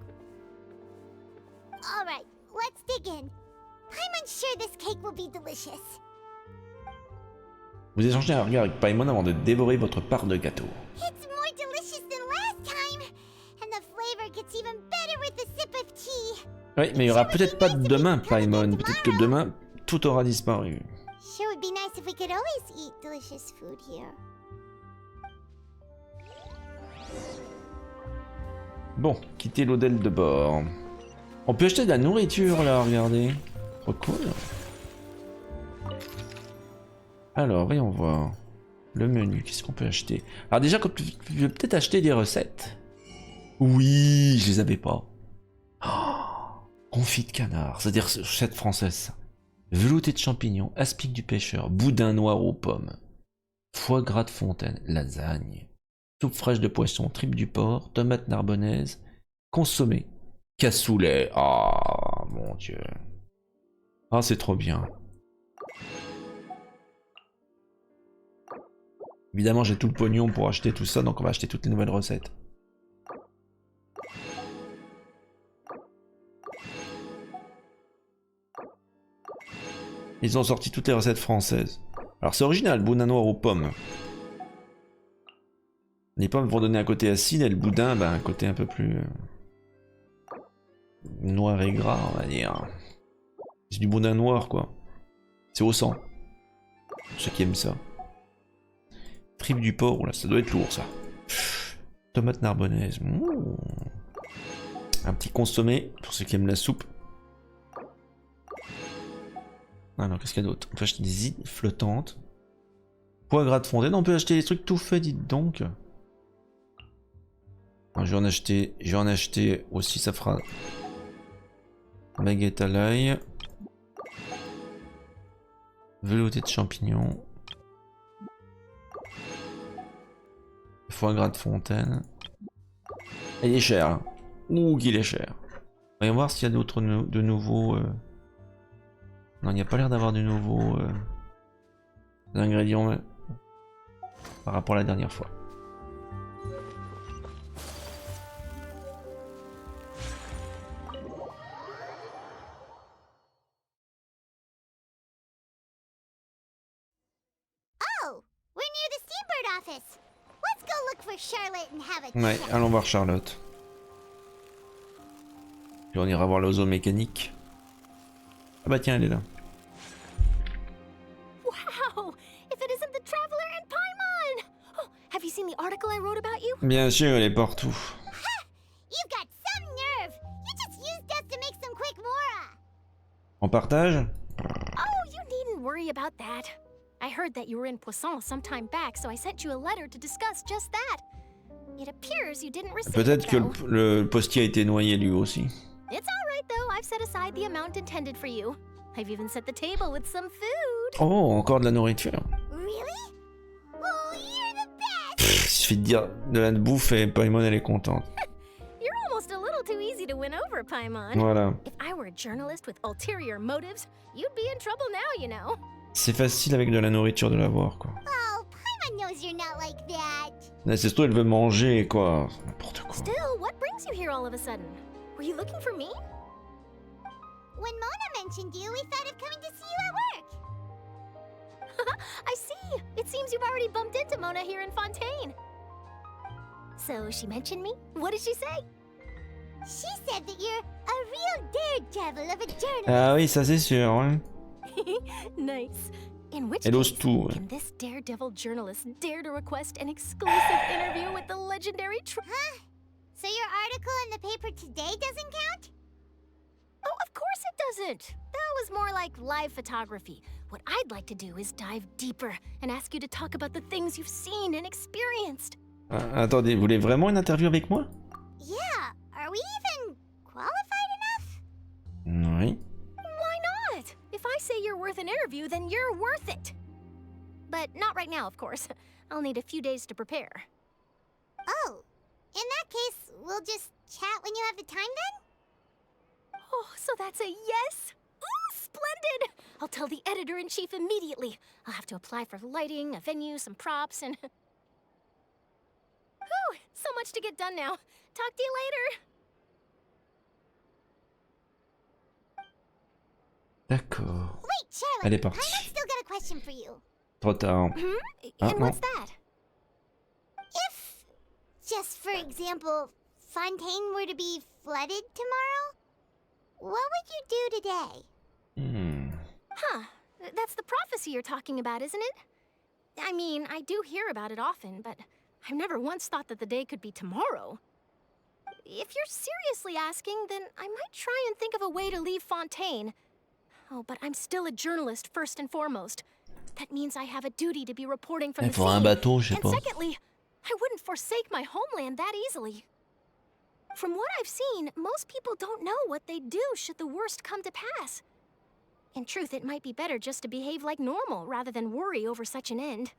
S3: All right, let's dig in. I'm unsure this cake will be delicious.
S1: Vous échangez un regard avec Paimon avant de dévorer votre part de gâteau.
S3: It's more delicious than last time, and the flavor gets even better with a sip of tea.
S1: Oui, mais il y aura peut-être pas de demain, Paimon. Peut-être que demain, tout aura disparu.
S3: Sure would be nice if we could always eat delicious food here.
S1: Bon, quitter l'hôtel de bord. On peut acheter de la nourriture là, regardez. Trop cool. Alors, voyons voir. Le menu, qu'est-ce qu'on peut acheter? Alors déjà, je vais peut-être acheter des recettes. Oui, je les avais pas. Oh, confit de canard, c'est-à-dire recette française. Velouté de champignons, aspic du pêcheur, boudin noir aux pommes, foie gras de fontaine, lasagne, soupe fraîche de poisson, tripes du porc, tomates narbonnaises, Consommer. Cassoulet. Ah, mon dieu. Ah, c'est trop bien. Évidemment, j'ai tout le pognon pour acheter tout ça, donc on va acheter toutes les nouvelles recettes. Ils ont sorti toutes les recettes françaises. Alors c'est original, boudin noir aux pommes. Les pommes vont donner un côté acide et le boudin, bah, un côté un peu plus noir et gras, on va dire. C'est du boudin noir, quoi. C'est au sang. Ceux qui aiment ça. Tripe du porc, là, ça doit être lourd, ça. Tomate narbonnaise. Mmh. Un petit consommé, pour ceux qui aiment la soupe. Alors, qu'est-ce qu'il y a d'autre? On peut acheter des îles flottantes. Foie gras de fontaine, on peut acheter des trucs tout faits, dites donc. Alors, je vais en acheter aussi, ça fera baguette à l'ail. Velouté de champignons. Foie gras de fontaine. Et il est cher. Hein. Ouh, qu'il est cher. Voyons voir s'il y a d'autres de nouveaux... Non, il n'y a pas l'air d'avoir de nouveaux ingrédients par rapport à la dernière fois.
S3: Oh, we're near the Steambird office. Let's go look for Charlotte and have a
S1: Ouais,
S3: chat.
S1: allons voir Charlotte. Puis on ira voir l'oiseau mécanique. Ah bah tiens, elle est là.
S4: Wow! If it isn't the Traveler and Paimon! Oh, have you seen the article I wrote about you?
S1: Bien sûr, elle est partout.
S3: You've got some nerve. You just used us to make some quick mora.
S1: On partage?
S4: Oh, you needn't worry about that. I heard that you were in Poisson some time back, so I sent you a letter to discuss just that. It appears you didn't receive
S1: Peut-être
S4: it,
S1: que
S4: though.
S1: le postier a été noyé lui aussi.
S4: It's all right, though. I've set aside the amount intended for you. I've even set the table with some food.
S1: Oh, encore de la nourriture.
S3: Really? Oh, you're the best.
S1: Pff, il suffit de dire de la bouffe et Paimon elle est contente.
S4: You're almost a little too easy to win over, Paimon.
S1: Voilà.
S4: If I were a journalist with ulterior motives, you'd be in trouble now, you know.
S1: C'est facile avec de la nourriture de l'avoir, quoi.
S3: Oh, Paimon knows you're not like that.
S1: Là, c'est surtout elle veut manger, quoi. N'importe quoi.
S4: Still, what brings you here all of a sudden? Were you looking for me?
S3: When Mona mentioned you, we thought of coming to see you at work.
S4: I see. It seems you've already bumped into Mona here in Fontaine. So she mentioned me? What did she say?
S3: She said that you're a real daredevil of a journalist.
S1: Ah oui, ça c'est sûr, ouais.
S4: Nice. In which
S1: Elle ose
S4: case,
S1: tout, ouais.
S4: can this daredevil journalist dare to request an exclusive interview with the legendary
S3: Huh? So your article in the paper today doesn't count?
S4: Oh, of course it doesn't. That was more like live photography. What I'd like to do is dive deeper and ask you to talk about the things you've seen and experienced.
S1: Ah, attendez, vous voulez vraiment une interview avec moi?
S3: Yeah, are we even qualified enough?
S1: Oui.
S4: Why not? If I say you're worth an interview, then you're worth it. But not right now, of course. I'll need a few days to prepare.
S3: Oh, in that case, we'll just chat when you have the time then?
S4: Oh, so that's a yes? Ooh, splendid! I'll tell the editor-in-chief immediately. I'll have to apply for lighting, a venue, some props, and... Whew, so much to get done now. Talk to you later.
S1: D'accord.
S3: Wait, Charlotte,
S1: Elle est partie.
S3: Paimon's still got a question for you.
S1: Trop tard. Ah,
S4: And
S1: non.
S4: what's that?
S3: If, just for example, Fontaine were to be flooded tomorrow, what would you do today?
S4: Huh. That's the prophecy you're talking about, isn't it? I mean, I do hear about it often, but I've never once thought that the day could be tomorrow. If you're seriously asking, then I might try and think of a way to leave Fontaine. Oh, but I'm still a journalist first and foremost. That means I have a duty to be reporting from
S1: Il
S4: the
S1: faudra un
S4: scene.
S1: bateau, je sais
S4: And
S1: pas.
S4: secondly, I wouldn't forsake my homeland that easily. From what I've seen, most people don't know what they'd do should the worst come to pass. In truth, it might be better just to behave like normal rather than worry over such an end.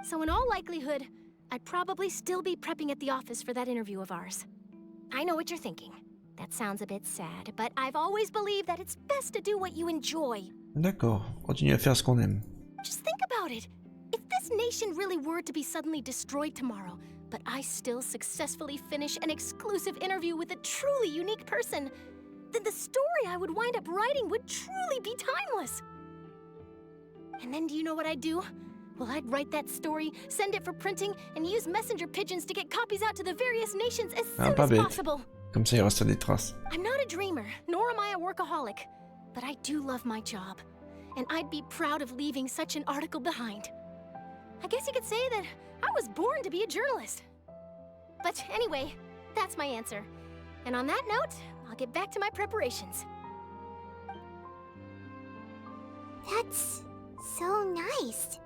S4: So in all likelihood, I'd probably still be prepping at the office for that interview of ours.
S10: I know what you're thinking. That sounds a bit sad, but I've always believed that it's best to do what you enjoy.
S1: D'accord, continue à faire ce qu'on aime.
S10: Just think about it. If this nation really were to be suddenly destroyed tomorrow, but I still successfully finish an exclusive interview with a truly unique person, then the story I would wind up writing would truly be timeless. And then do you know what I'd do? Well, I'd write that story, send it for printing, and use messenger pigeons to get copies out to the various nations as soon as possible.
S1: Comme ça, il reste des traces.
S10: I'm not a dreamer, nor am I a workaholic, but I do love my job, and I'd be proud of leaving such an article behind. I guess you could say that I was born to be a journalist. But anyway, that's my answer. And on that note, I'll get back to my preparations.
S3: That's so nice.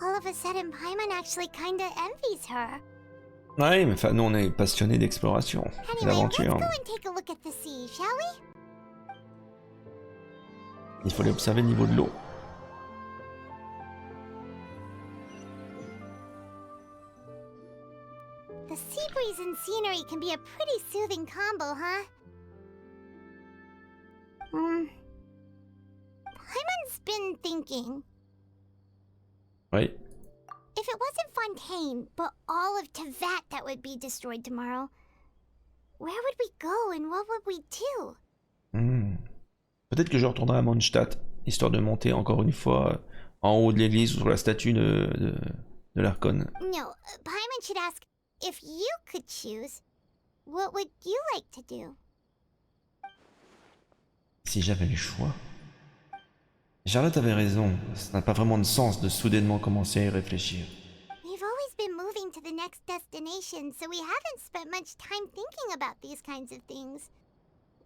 S3: All of a sudden, Paimon actually kinda envies her.
S1: Ouais, mais enfin, nous on est passionnés d'exploration,
S3: Anyway, let's
S1: d'aventure.
S3: go and take a look at the sea, shall we?
S1: Il faut l'observer au niveau de l'eau.
S3: The sea breeze and scenery can be a pretty soothing combo, huh? Paimon's been thinking.
S1: Oui.
S3: If it wasn't Fontaine, but all of Tevat that would be destroyed tomorrow, where would we go and what would we do?
S1: Peut-être que je retournerai à Mondstadt, histoire de monter encore une fois en haut de l'église sur la statue de l'Archon.
S3: No, Paimon should ask, if you could choose, what would you like to do?
S1: Si j'avais le choix. Charlotte avait raison, ça n'a pas vraiment de sens de soudainement commencer à y réfléchir.
S3: We've always been moving to the next destination, so we haven't spent much time thinking about these kinds of things.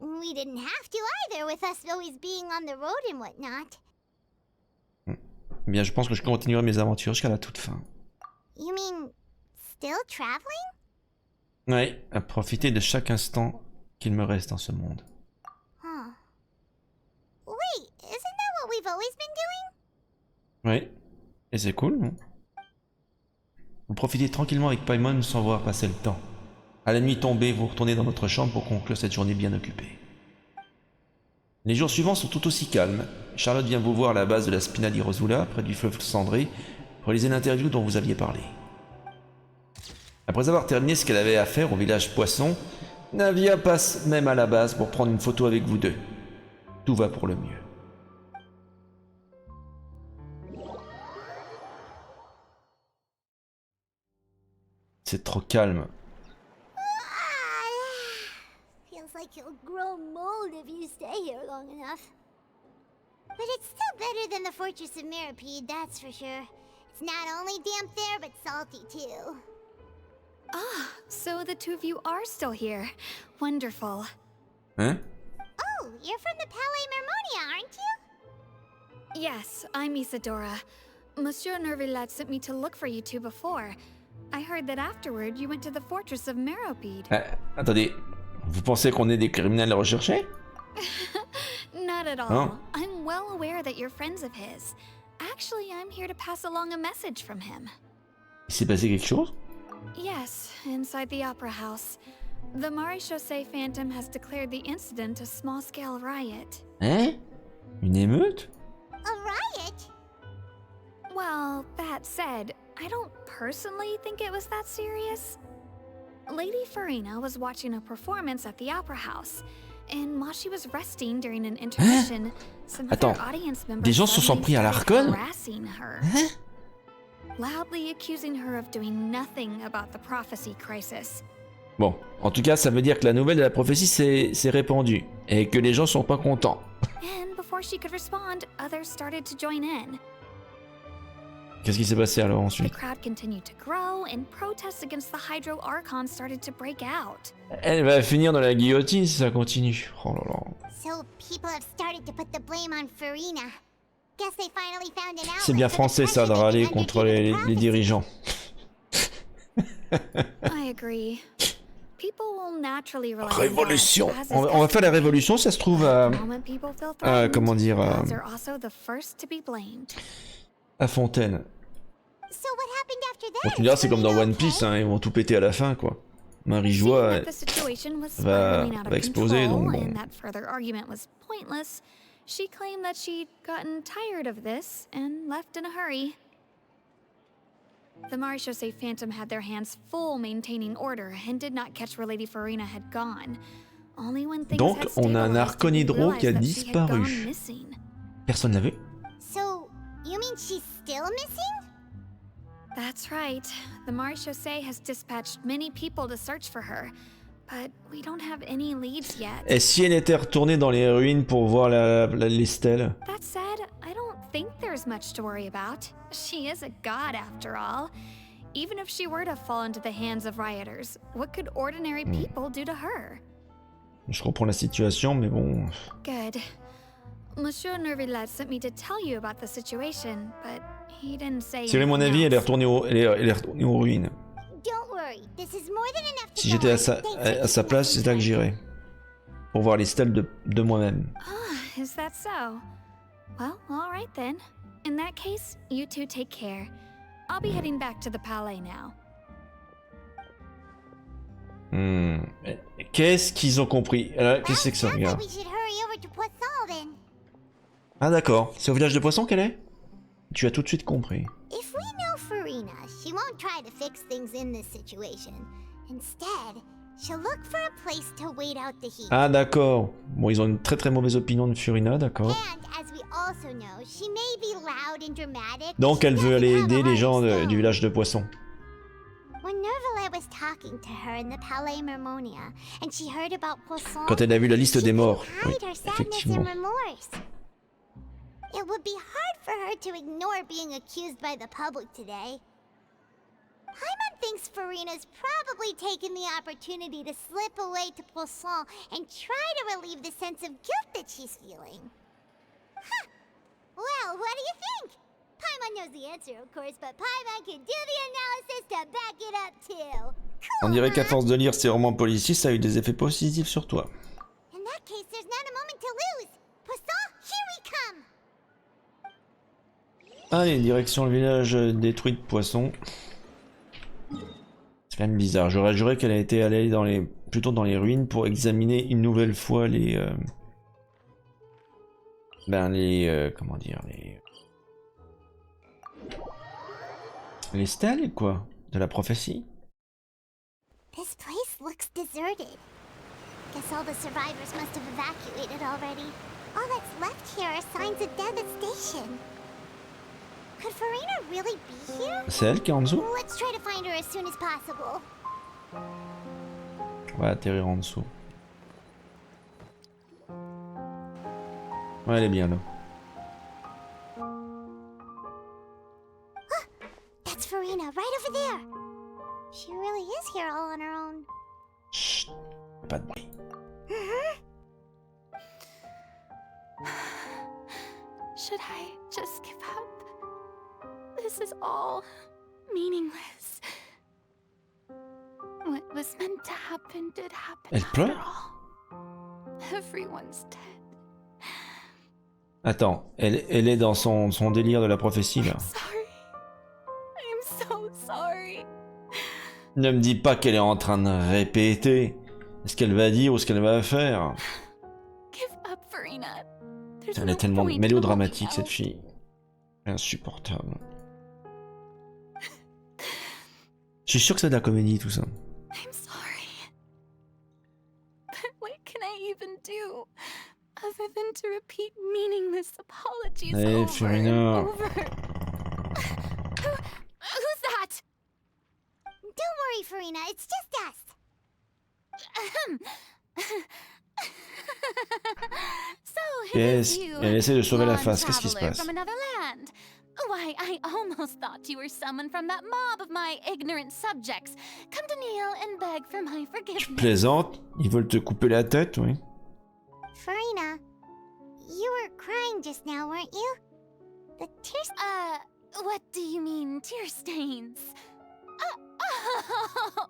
S3: We didn't have to either, with us always being on the road and whatnot.
S1: Bien, je pense que je continuerai mes aventures jusqu'à la toute fin.
S3: You mean, still traveling?
S1: Oui, à profiter de chaque instant qu'il me reste dans ce monde.
S3: Huh. Wait, isn't that what we've always been doing?
S1: Oui, et c'est cool, non? Vous profitez tranquillement avec Paimon sans voir passer le temps. À la nuit tombée, vous retournez dans votre chambre pour conclure cette journée bien occupée. Les jours suivants sont tout aussi calmes. Charlotte vient vous voir à la base de la Spina di Rosula, près du fleuve cendré, pour réaliser l'interview dont vous aviez parlé. Après avoir terminé ce qu'elle avait à faire au village Poisson, Navia passe même à la base pour prendre une photo avec vous deux. Tout va pour le mieux. C'est trop calme.
S3: Feels like you'll grow mold if you stay here long enough. But it's still better than the Fortress of Mirapede, that's for sure. It's not only damp there, but salty too.
S19: Ah, so the two of you are still here. Wonderful.
S1: Hein?
S3: Oh, you're from the Palais Mermonia, aren't you?
S19: Yes, I'm Isadora. Monsieur Nervillet sent me to look for you two before. I heard that afterward you went to the Fortress of Meropide.
S1: Attendez, vous pensez qu'on est des criminels recherchés?
S19: Not at all.
S1: Oh.
S19: I'm well aware that you're friends of his. Actually, I'm here to pass along a message from him.
S1: Il s'est passé quelque chose?
S19: Yes, inside the Opera House. The Maréchaussée Phantom has declared the incident a small-scale riot.
S1: Hein? Une émeute?
S3: A riot?
S19: Well, that said, I don't personally think it was that serious. Lady Furina was watching a performance at the Opera House, and while she was resting during an intermission, some of
S1: Attends,
S19: her audience members
S1: des gens se sont pris à l'Archon?
S19: harassing her, loudly accusing her of doing nothing about the prophecy crisis.
S1: Bon, en tout cas, ça veut dire que la nouvelle de la prophétie s'est répandue, et que les gens sont pas contents.
S19: And before she could respond, others started to join in.
S1: Qu'est-ce qui s'est passé alors
S19: The
S1: ensuite?
S19: crowd continued to grow, and protests against the Hydro Archon started to break out.
S1: Elle va finir dans la guillotine si ça continue. Oh là là.
S3: So people have started to put the blame on Furina. Guess they finally found an outlet.
S1: C'est bien français ça de râler contre les dirigeants.
S19: I agree. People will naturally rely on
S1: Révolution.
S19: that, as is
S1: On va faire la révolution, ça se trouve
S19: the moment people feel threatened,
S1: comment dire
S19: gods are also the first to be blamed.
S1: à Fontaine.
S3: So what happened after
S1: Bon,
S3: that?
S1: tu me diras, c'est comme dans One Piece, hein, ils vont tout péter à la fin, quoi. Marie-Joie
S19: That the situation was
S1: va
S19: spiraling out of
S1: exploser,
S19: control
S1: donc bon.
S19: and that further argument was pointless, she claimed that she'd gotten tired of this and left in a hurry. The Marechaussee Phantom had their hands full maintaining order and did not catch where Lady Furina had gone. Only when things
S1: Donc,
S19: had
S1: on a un
S19: stabilized did we
S1: archon hydro qui a
S19: realize that she had gone
S1: disparu.
S19: missing.
S1: Personne l'a vu?
S3: So, you mean she's still missing?
S19: That's right. The Marechaussee has dispatched many people to search for her, but we don't have any leads yet.
S1: Et si elle était retournée dans les ruines pour voir les stèles?
S19: That said, I don't think there's much to worry about. She is a god after all. Even if she were to fall into the hands of rioters, what could ordinary people do to her?
S1: Je comprends la situation, mais bon...
S19: Good. Monsieur Nervillet sent me to tell you about the situation, but he didn't say
S1: Si j'avais mon avis, elle est retournée aux ruines.
S3: Don't worry, this is more than enough to
S1: Si j'étais à sa place, c'est là que j'irais. Pour voir les stèles de moi-même.
S19: Ah, is that so? Well, all right then. In that case, you two take care. I'll be heading back to the palais now.
S1: Qu'est-ce qu'ils ont compris? Qu'est-ce que c'est que ça, regarde?
S3: We should hurry over to Poisson then.
S1: Ah d'accord, c'est au village de Poisson qu'elle est? Tu as tout de suite compris.
S3: If we know Furina, she won't try to fix things in this situation. Instead, she'll look for a place to wait out the heat.
S1: Ah d'accord. Bon, ils ont une très mauvaise opinion de Furina, d'accord.
S3: And as we also know, she may be loud and dramatic.
S1: Donc elle veut aller aider les gens du village de Poisson.
S3: When Nervalet was talking to her in the Palais Mermonia, and she heard about Poisson,
S1: Quand elle a vu la liste des morts. Oui,
S3: hide her sadness
S1: effectivement.
S3: and remorse. It would be hard for her to ignore being accused by the public today. Paimon thinks Furina's probably taken the opportunity to slip away to Poisson and try to relieve the sense of guilt that she's feeling. Huh. Well, what do you think? Paimon knows the answer, of course, but Paimon can do the analysis to back it up too.
S1: On dirait qu'à force de lire ces romans policiers, ça a eu des effets positifs sur toi.
S3: In that case, there's not a moment to lose. Poisson, here we come.
S1: Allez, direction le village détruit de Poisson. C'est quand même bizarre. J'aurais juré qu'elle a été allée plutôt dans les ruines pour examiner une nouvelle fois comment dire, les stèles, quoi, de la prophétie.
S3: This place looks deserted. Guess all the survivors must have evacuated already. All that's left here are signs of devastation. Could Furina really be here?
S1: C'est elle qui est en dessous?
S3: Let's try to find her as soon as possible.
S1: On va atterrir en dessous. Ouais, elle est bien là.
S3: That's Furina, right over there. She really is here all on her own.
S1: Chut, pas de bruit.
S19: Should I just give up? This is all meaningless. What was meant to happen did happen.
S1: Elle pleure?
S19: Everyone's dead.
S1: Attends, elle est dans son délire de la prophétie là.
S19: Sorry. I'm so sorry.
S1: Ne me dis pas qu'elle est en train de répéter ce qu'elle va dire ou ce qu'elle va faire.
S19: Give up, Furina. There's
S1: Elle
S19: no
S1: est tellement
S19: point in
S1: mélodramatique
S19: holding
S1: cette
S19: out.
S1: fille. Insupportable. Je suis sûr que c'est de la comédie tout ça.
S19: I'm sorry. But what can I even do other than to repeat meaningless apologies
S1: Hey,
S19: over
S1: Furina.
S19: and over? Who's that?
S3: Don't worry, Furina, it's just us.
S19: So,
S1: Yes, elle essaie de sauver la face. Qu'est-ce qui se passe?
S4: From another land. Why, I almost thought you were summoned from that mob of my ignorant subjects. Come to kneel and beg for my forgiveness.
S1: Tu plaisantes? Ils veulent te couper la tête, oui.
S3: Furina, you were crying just now, weren't you? The tears...
S4: What do you mean, tear stains? Oh,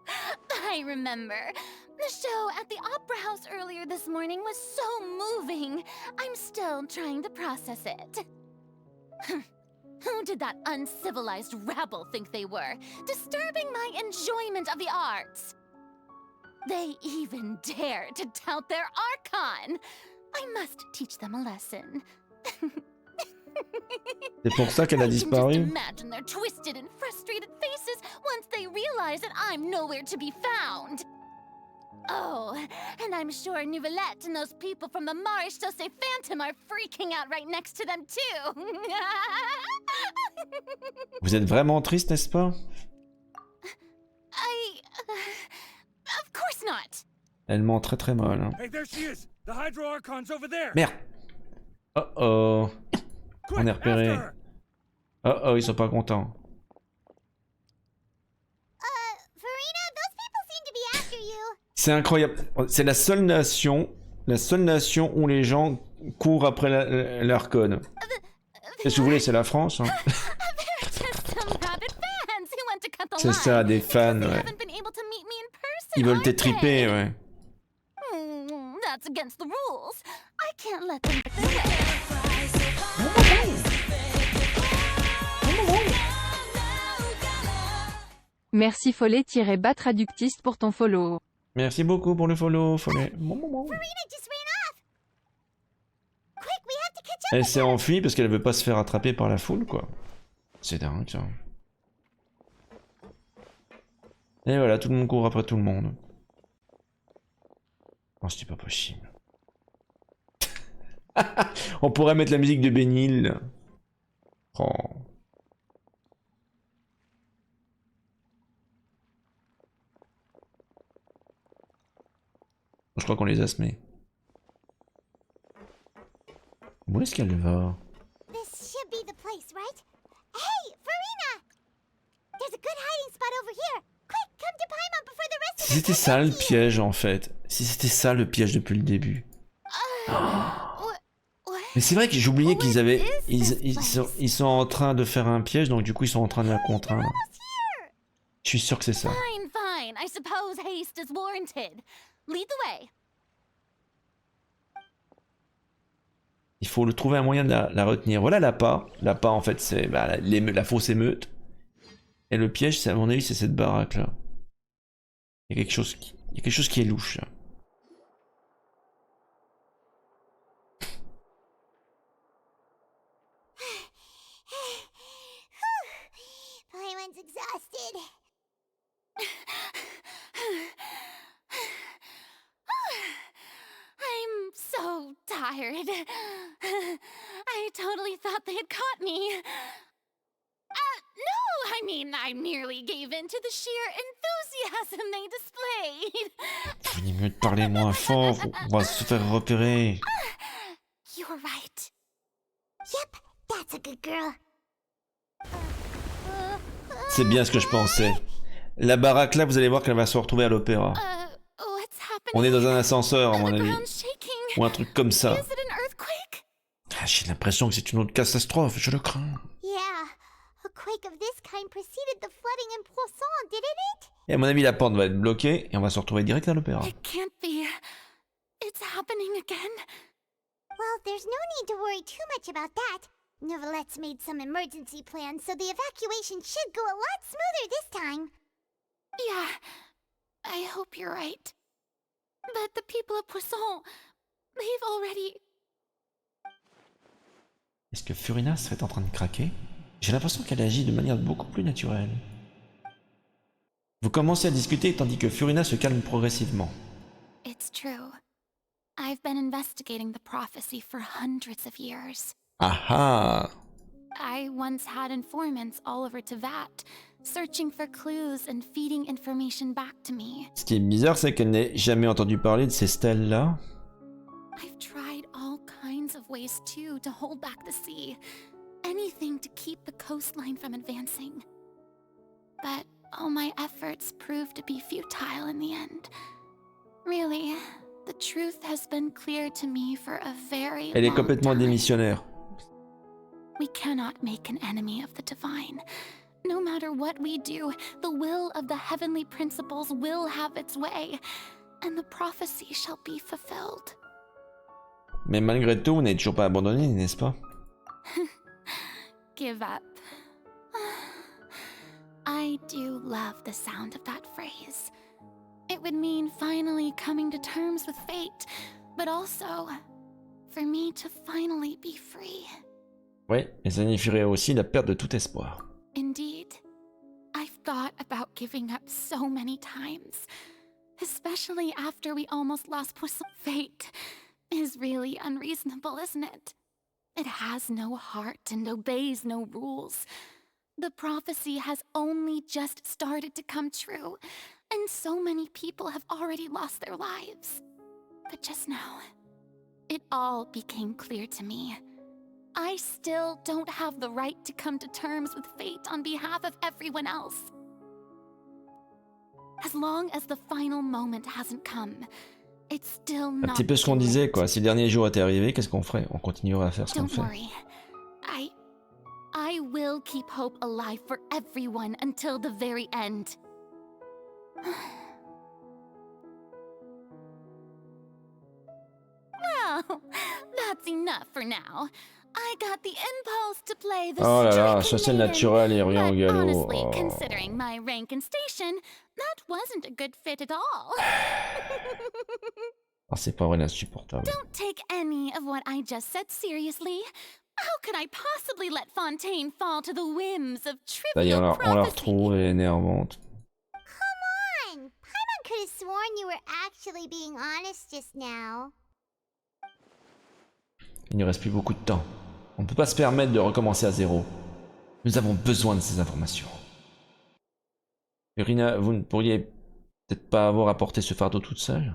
S4: I remember. The show at the Opera House earlier this morning was so moving. I'm still trying to process it. Who did that uncivilized rabble think they were? Disturbing my enjoyment of the arts. They even dare to tout their archon. I must teach them a lesson.
S1: C'est pour ça qu'elle a disparu.
S4: Imagine their twisted and frustrated faces once they realize that I'm nowhere to be found. Oh, and I'm sure Nouvellette and those people from the Marche Chaussee Phantom are freaking out right next to them too.
S1: Vous êtes vraiment triste, n'est-ce pas?
S4: Of course not.
S1: Elle ment très très mal. Hein.
S11: Hey, there she is. The Hydro Archon's over there.
S1: Merde. Oh oh. On est repéré. Oh oh, ils sont pas contents.
S3: Furina, those people seem to be after you.
S1: C'est incroyable. C'est la seule nation où les gens courent après l'Archon. Qu'est-ce que vous voulez, c'est la France. Hein. C'est ça, des fans, ouais. Ils veulent t'étriper, ouais.
S4: That's against the rules. I can't let them.
S16: Merci Follet-Bas Traductiste pour ton follow.
S1: Merci beaucoup pour le follow, Follet. Elle s'est enfuie parce qu'elle veut pas se faire attraper par la foule, quoi. C'est dingue, ça. Et voilà, tout le monde court après tout le monde. Non, c'était pas possible. On pourrait mettre la musique de Bénil. Oh. Je crois qu'on les a semés. Où est-ce qu'elle va?
S3: This should be the place, right? Hey, Furina! There's a good hiding spot over here. Quick, come to Paimon before the rest of
S1: Si c'était ça le piège en fait. Si c'était ça le piège depuis le début. Mais c'est vrai que j'ai oublié qu'ils avaient... Ils sont en train de faire un piège, donc du coup ils sont en train de la contraindre. Je suis sûr que c'est ça.
S4: Fine, fine. I suppose haste is warranted. Lead the way.
S1: Il faut le trouver un moyen de la retenir. Voilà l'appât. L'appât en fait c'est la fausse émeute. Et le piège, c'est à mon avis, c'est cette baraque là. Il y a quelque chose qui est louche là.
S3: Paimon's exhausted.
S4: I'm so tired. I totally thought they had caught me. No, I mean, I merely gave in to the sheer enthusiasm they displayed.
S1: Venez mieux de parler moins fort, on va se faire repérer.
S3: You're right. Yep, that's a good girl.
S1: C'est bien ce que je pensais. La baraque là, vous allez voir qu'elle va se retrouver à l'opéra. On est dans un ascenseur à mon avis. Ou un truc comme ça. Ah, j'ai l'impression que c'est une autre catastrophe, je le crains.
S3: Yeah, a quake of this kind preceded the flooding in Poisson, didn't it?
S1: Et à mon avis, la porte va être bloquée et on va se retrouver direct à l'opéra.
S4: It can't be. It's happening again.
S3: Well, there's no need to worry too much about that. Nouvellette's made some emergency plans, so the evacuation should go a lot smoother this time.
S4: Yeah, I hope you're right. But the people of Poisson, they've already...
S1: Est-ce que Furina serait en train de craquer? J'ai l'impression qu'elle agit de manière beaucoup plus naturelle. Vous commencez à discuter tandis que Furina se calme progressivement.
S4: It's true. I've been investigating the prophecy for hundreds of years.
S1: Ah ah!
S4: I once had informants all over Tevat, searching for clues and feeding information back to me.
S1: Ce qui est bizarre, c'est qu'elle n'ait jamais entendu parler de ces stèles-là.
S4: I've tried all kinds of ways too to hold back the sea. Anything to keep the coastline from advancing. But all my efforts proved to be futile in the end. Really, the truth has been clear to me for a very
S1: Elle est
S4: long
S1: complètement
S4: time.
S1: démissionnaire.
S4: We cannot make an enemy of the divine. No matter what we do, the will of the heavenly principles will have its way, and the prophecy shall be fulfilled.
S1: Mais malgré tout, vous n'êtes toujours pas abandonné, n'est-ce pas?
S4: Give up. I do love the sound of that phrase. It would mean finally coming to terms with fate, but also for me to finally be free.
S1: Ouais, mais ça signifierait aussi la perte de tout espoir.
S4: Indeed. I've thought about giving up so many times, especially after we almost lost Poisson. Fate is really unreasonable, isn't it? It has no heart and obeys no rules. The prophecy has only just started to come true, and so many people have already lost their lives. But just now, it all became clear to me. I still don't have the right to come to terms with fate on behalf of everyone else. As long as the final moment hasn't come, it's still
S1: Un
S4: not
S1: petit peu ce qu'on disait, quoi. Si le dernier jour était arrivé, qu'est-ce qu'on ferait? On continuerait à faire ce qu'on
S4: Don't
S1: fait.
S4: worry. I will keep hope alive for everyone until the very end. Well, that's enough for now. I got the impulse to play the
S1: Oh là là,
S4: stricken
S1: chassé
S4: maiden,
S1: naturel et rien au
S4: but
S1: galop.
S4: honestly,
S1: Oh.
S4: considering my rank and station, that wasn't a good fit at all.
S1: Ah, c'est pas vrai, insupportable.
S4: Don't take any of what I just said seriously. How could I possibly let Fontaine fall to the whims of
S1: Ça y est,
S4: trivial
S1: on la
S4: prophecy?
S1: retrouve, elle est énervante.
S3: Come on! Paimon could have sworn you were actually being honest just now.
S1: Il ne reste plus beaucoup de temps. On ne peut pas se permettre de recommencer à zéro. Nous avons besoin de ces informations. Furina, vous ne pourriez peut-être pas avoir apporté ce fardeau toute seule?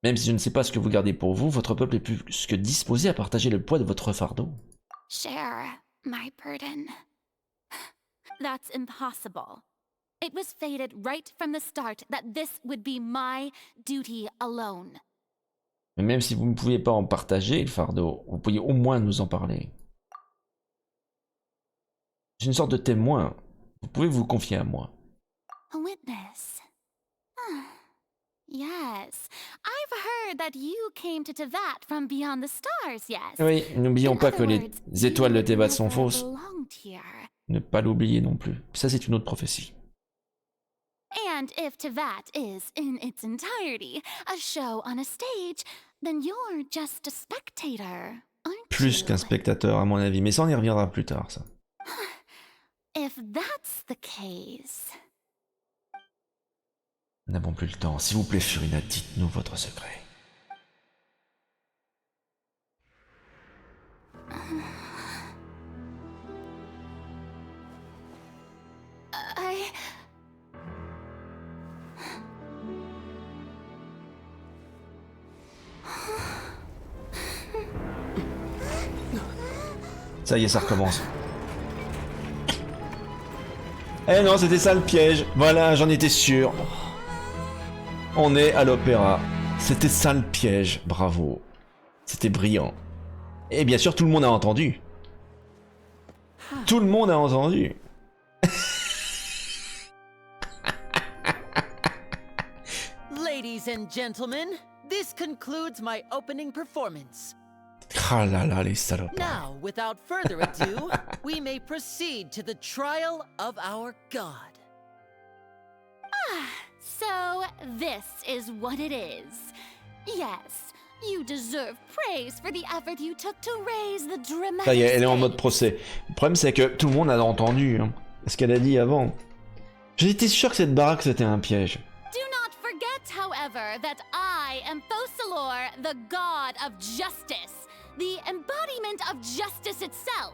S1: Même si je ne sais pas ce que vous gardez pour vous, votre peuple est plus que disposé à partager le poids de votre fardeau.
S4: Share my burden. That's impossible. It was fated right from the start that this would be my duty alone.
S1: Mais même si vous ne pouviez pas en partager le fardeau, vous pourriez au moins nous en parler. J'ai une sorte de témoin. Vous pouvez vous confier à moi.
S4: A witness. Yes, I've heard that you came to Tevat from beyond the stars, yes.
S1: Oui, n'oublions pas que les étoiles de Tevat sont
S4: never
S1: fausses.
S4: belonged here.
S1: Ne pas l'oublier non plus. Ça, c'est une autre prophétie.
S4: And if Tevat is, in its entirety, a show on a stage, then you're just a spectator, aren't
S1: Plus
S4: you?
S1: qu'un spectateur, à mon avis. Mais ça, on y reviendra plus tard, ça.
S4: If that's the case...
S1: Nous n'avons plus le temps. S'il vous plaît, Furina, dites-nous votre secret. Ça y est, ça recommence. Eh non, c'était ça le piège. Voilà, j'en étais sûr. On est à l'opéra. C'était ça le piège. Bravo. C'était brillant. Et bien sûr, tout le monde a entendu. Tout le monde a entendu.
S13: Ladies and gentlemen, this concludes my opening performance.
S1: Ah là là, les salopards.
S13: Now, without further ado, we may proceed to the trial of our god.
S4: So, this is what it is. Yes, you deserve praise for the effort you took to raise the dramatic
S1: Ça y est, elle est en mode
S4: stakes.
S1: procès. Le problème, c'est que tout le monde a entendu hein, ce qu'elle a dit avant. J'étais sûr que cette baraque, c'était un piège.
S4: Do not forget, however, that I am Fosalor, the god of justice, the embodiment of justice itself.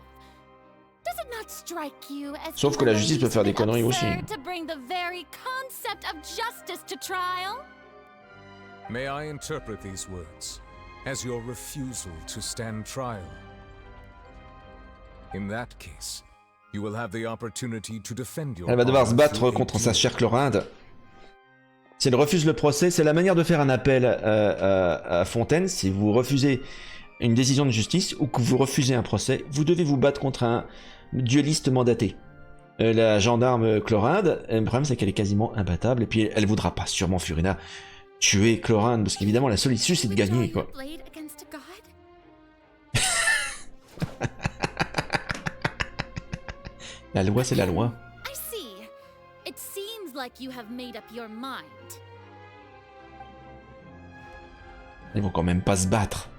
S4: Does it not strike you as
S1: Sauf que la justice peut faire des conneries aussi.
S4: absurd to bring the very concept of justice to trial?
S7: May I interpret these words as your refusal to stand trial? In that case, you will have the opportunity to defend your
S1: Elle va devoir se
S7: honor
S1: battre
S7: through
S1: contre
S7: a
S1: sa
S7: duel.
S1: chère Chlorinde. Si elle refuse le procès, c'est la manière de faire un appel à Fontaine. Si vous refusez une décision de justice ou que vous refusez un procès, vous devez vous battre contre un dueliste mandaté. La gendarme Chlorinde, le problème c'est qu'elle est quasiment imbattable et puis elle voudra pas sûrement Furina tuer Chlorinde parce qu'évidemment la seule issue c'est de gagner quoi.
S4: Blade against a god?
S1: La loi c'est la loi.
S4: I see. It seems like you have made up your mind.
S1: Ils vont quand même pas se battre.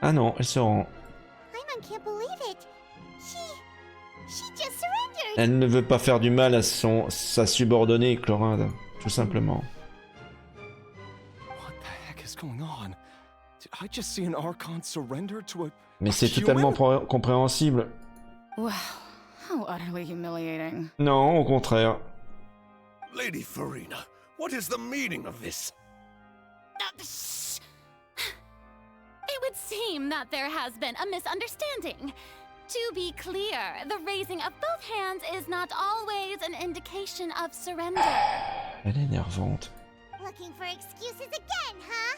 S1: Ah non, elle se rend.
S3: Paimon can't believe it. She just surrendered.
S1: Elle ne veut pas faire du mal à sa subordonnée, Chlorinde, tout simplement.
S9: What the heck is going on? Did I just see an archon surrender to a...
S1: Mais c'est totalement compréhensible.
S21: Wow, how utterly humiliating.
S1: Non, au contraire.
S8: Lady Furina, what is the meaning of this?
S4: It would seem that there has been a misunderstanding. To be clear, the raising of both hands is not always an indication of surrender.
S1: Elle est énervante.
S3: Looking for excuses again, huh?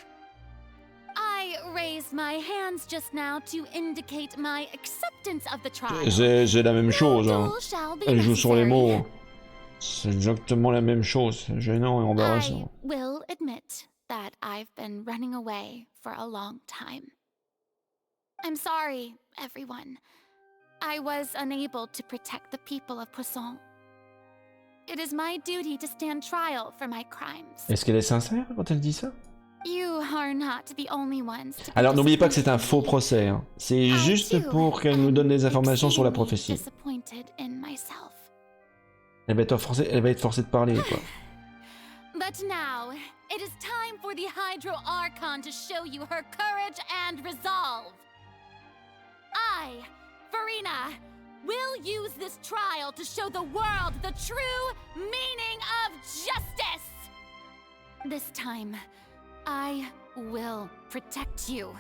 S4: I raised my hands just now to indicate my acceptance of the trial.
S1: J'ai la même chose. Hein.
S4: Shall be
S1: Elle joue sur les
S4: necessary.
S1: mots. C'est exactement la même chose. C'est gênant et embarrassant.
S4: I will admit that I've been running away for a long time. I'm sorry, everyone. I was unable to protect the people of Poisson. It is my duty to stand trial for my crimes.
S1: Est-ce qu'elle est sincère quand elle dit ça?
S4: You are not the only ones to be
S1: Alors n'oubliez pas que c'est un faux procès. Hein. C'est juste pour qu'elle nous donne des informations sur la prophétie.
S4: disappointed in myself.
S1: Elle va être forcée de parler, quoi.
S4: But now, it is time for the Hydro Archon to show you her courage and resolve. I, Furina, will use this trial to show the world the true meaning of justice. This time, I will protect you.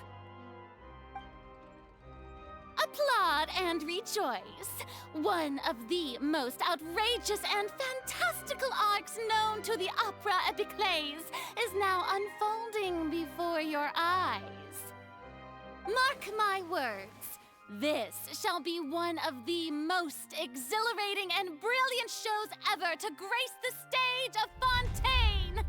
S4: Applaud and rejoice. One of the most outrageous and fantastical arcs known to the opera Epiclese is now unfolding before your eyes. Mark my words, this shall be one of the most exhilarating and brilliant shows ever to grace the stage of Fontaine.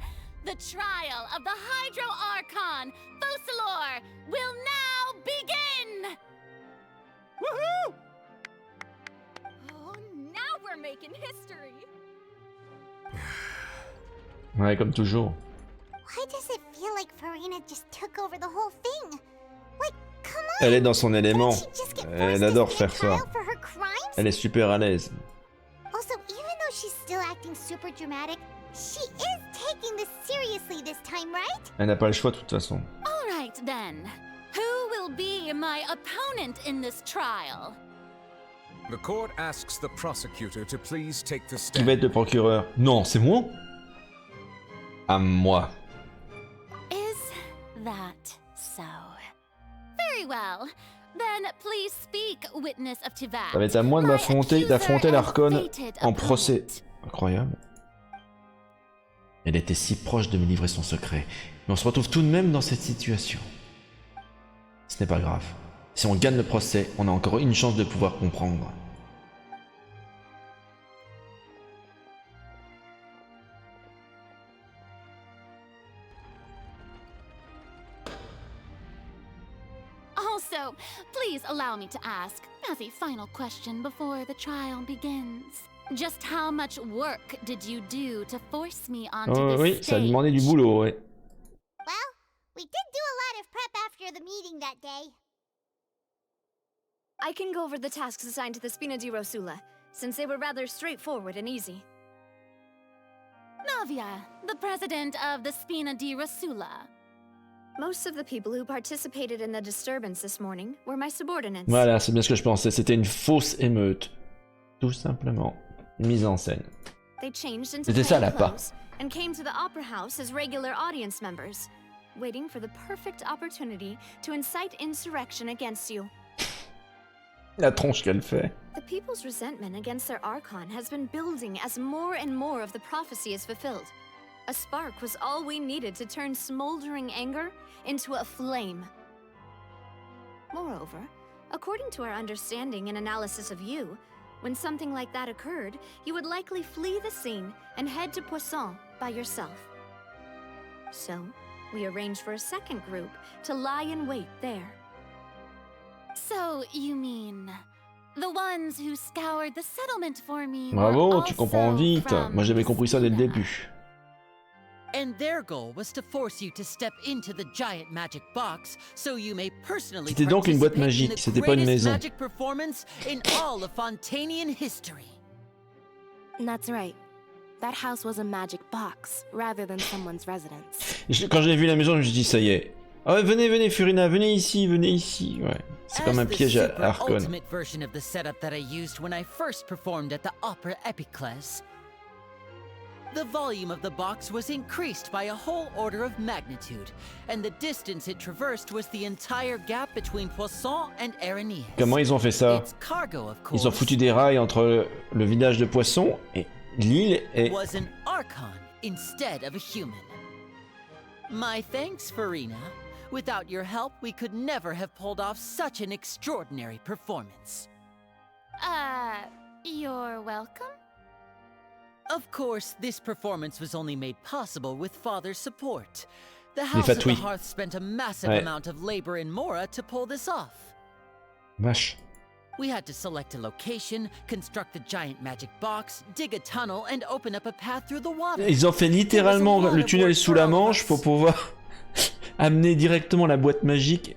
S4: The trial of the Hydro Archon, Focalor, will now begin!
S6: Woohoo! Oh, now we're making history.
S1: Ouais, comme toujours.
S3: Why does it feel like Furina just took over the whole thing? Like, come on!
S1: Elle est dans son élément. Elle adore
S3: to
S1: faire
S3: stand
S1: ça.
S3: trial for her crimes?
S1: Elle est super à l'aise.
S3: Also, even though she's still acting super dramatic, she is taking this seriously this time, right?
S1: Elle n'a pas le choix de toute façon.
S4: All right then. Who will be my opponent in this trial?
S7: The court asks the prosecutor to please take the
S1: Qui
S7: stand.
S1: va être le procureur? Non, c'est moi. À moi.
S4: Is that so? Very well. Then please speak, witness of Tivat.
S1: Ça va être à moi de d'affronter l'Archon en procès. Incroyable. Elle était si proche de me livrer son secret. Mais on se retrouve tout de même dans cette situation. Ce n'est pas grave. Si on gagne le procès, on a encore une chance de pouvoir comprendre.
S4: Also, please allow me to ask, as a final question before the trial begins, just how much work did you do to force me onto
S1: Oh
S4: this
S1: oui,
S4: stage?
S1: ça a demandé du boulot, ouais.
S3: Well, we did do a lot of prep after the meeting that day.
S6: I can go over the tasks assigned to the Spina di Rosula, since they were rather straightforward and easy.
S4: Navia, the president of the Spina di Rosula.
S6: Most of the people who participated in the disturbance this morning were my subordinates.
S1: Voilà, c'est bien ce que je pensais. C'était une fausse émeute. Tout simplement. Une mise en scène.
S6: They changed into
S1: C'était ça,
S6: plain
S1: la pas.
S6: clothes and came to the opera house as regular audience members, waiting for the perfect opportunity to incite insurrection against you.
S1: La tronche qu'elle fait.
S6: The people's resentment against their archon has been building as more and more of the prophecy is fulfilled. A spark was all we needed to turn smoldering anger into a flame. Moreover, according to our understanding and analysis of you, when something like that occurred, you would likely flee the scene and head to Poisson by yourself. So, we arranged for a second group to lie in wait there.
S4: So, you mean The ones who scoured the settlement for me
S1: Bravo,
S4: were
S1: tu comprends
S4: also
S1: vite.
S4: from
S1: Moi j'avais compris ça dès le
S4: Furina.
S1: début.
S13: And their goal was to force you to step into the giant magic box so you may personally
S1: C'était donc une boîte
S13: participate in
S1: magique,
S13: the
S1: c'était pas une
S13: greatest
S1: maison.
S13: magic performance in all of Fontanian history.
S14: That's right. That house was a magic box, rather than someone's residence.
S1: Quand j'ai vu la maison, je me suis dit ça y est. Ah ouais, venez, venez Furina, venez ici, venez ici. Ouais, c'est comme un piège à Archon.
S13: Ultimate version of the setup that I used when I first performed at the opera Epicles. The volume of the box was increased by a whole order of magnitude, and the distance it traversed was the entire gap between Poisson and Arénies.
S1: Comment ils ont fait ça?
S13: Its cargo, of course,
S1: Ils ont foutu des rails entre le village de Poisson et l'île et...
S13: was an archon instead of a human. My thanks, Furina. Without your help, we could never have pulled off such an extraordinary performance.
S4: You're welcome?
S13: Of course, this performance was only made possible with Father's support. The
S1: Les
S13: House of the
S1: fatouilles.
S13: Hearth spent a massive
S1: Ouais.
S13: amount of labor in Mora to pull this off.
S1: Vache.
S13: We had to select a location, construct the giant magic box, dig a tunnel, and open up a path through the water.
S1: Ils ont fait littéralement le tunnel sous la Manche pour pouvoir amener directement la boîte magique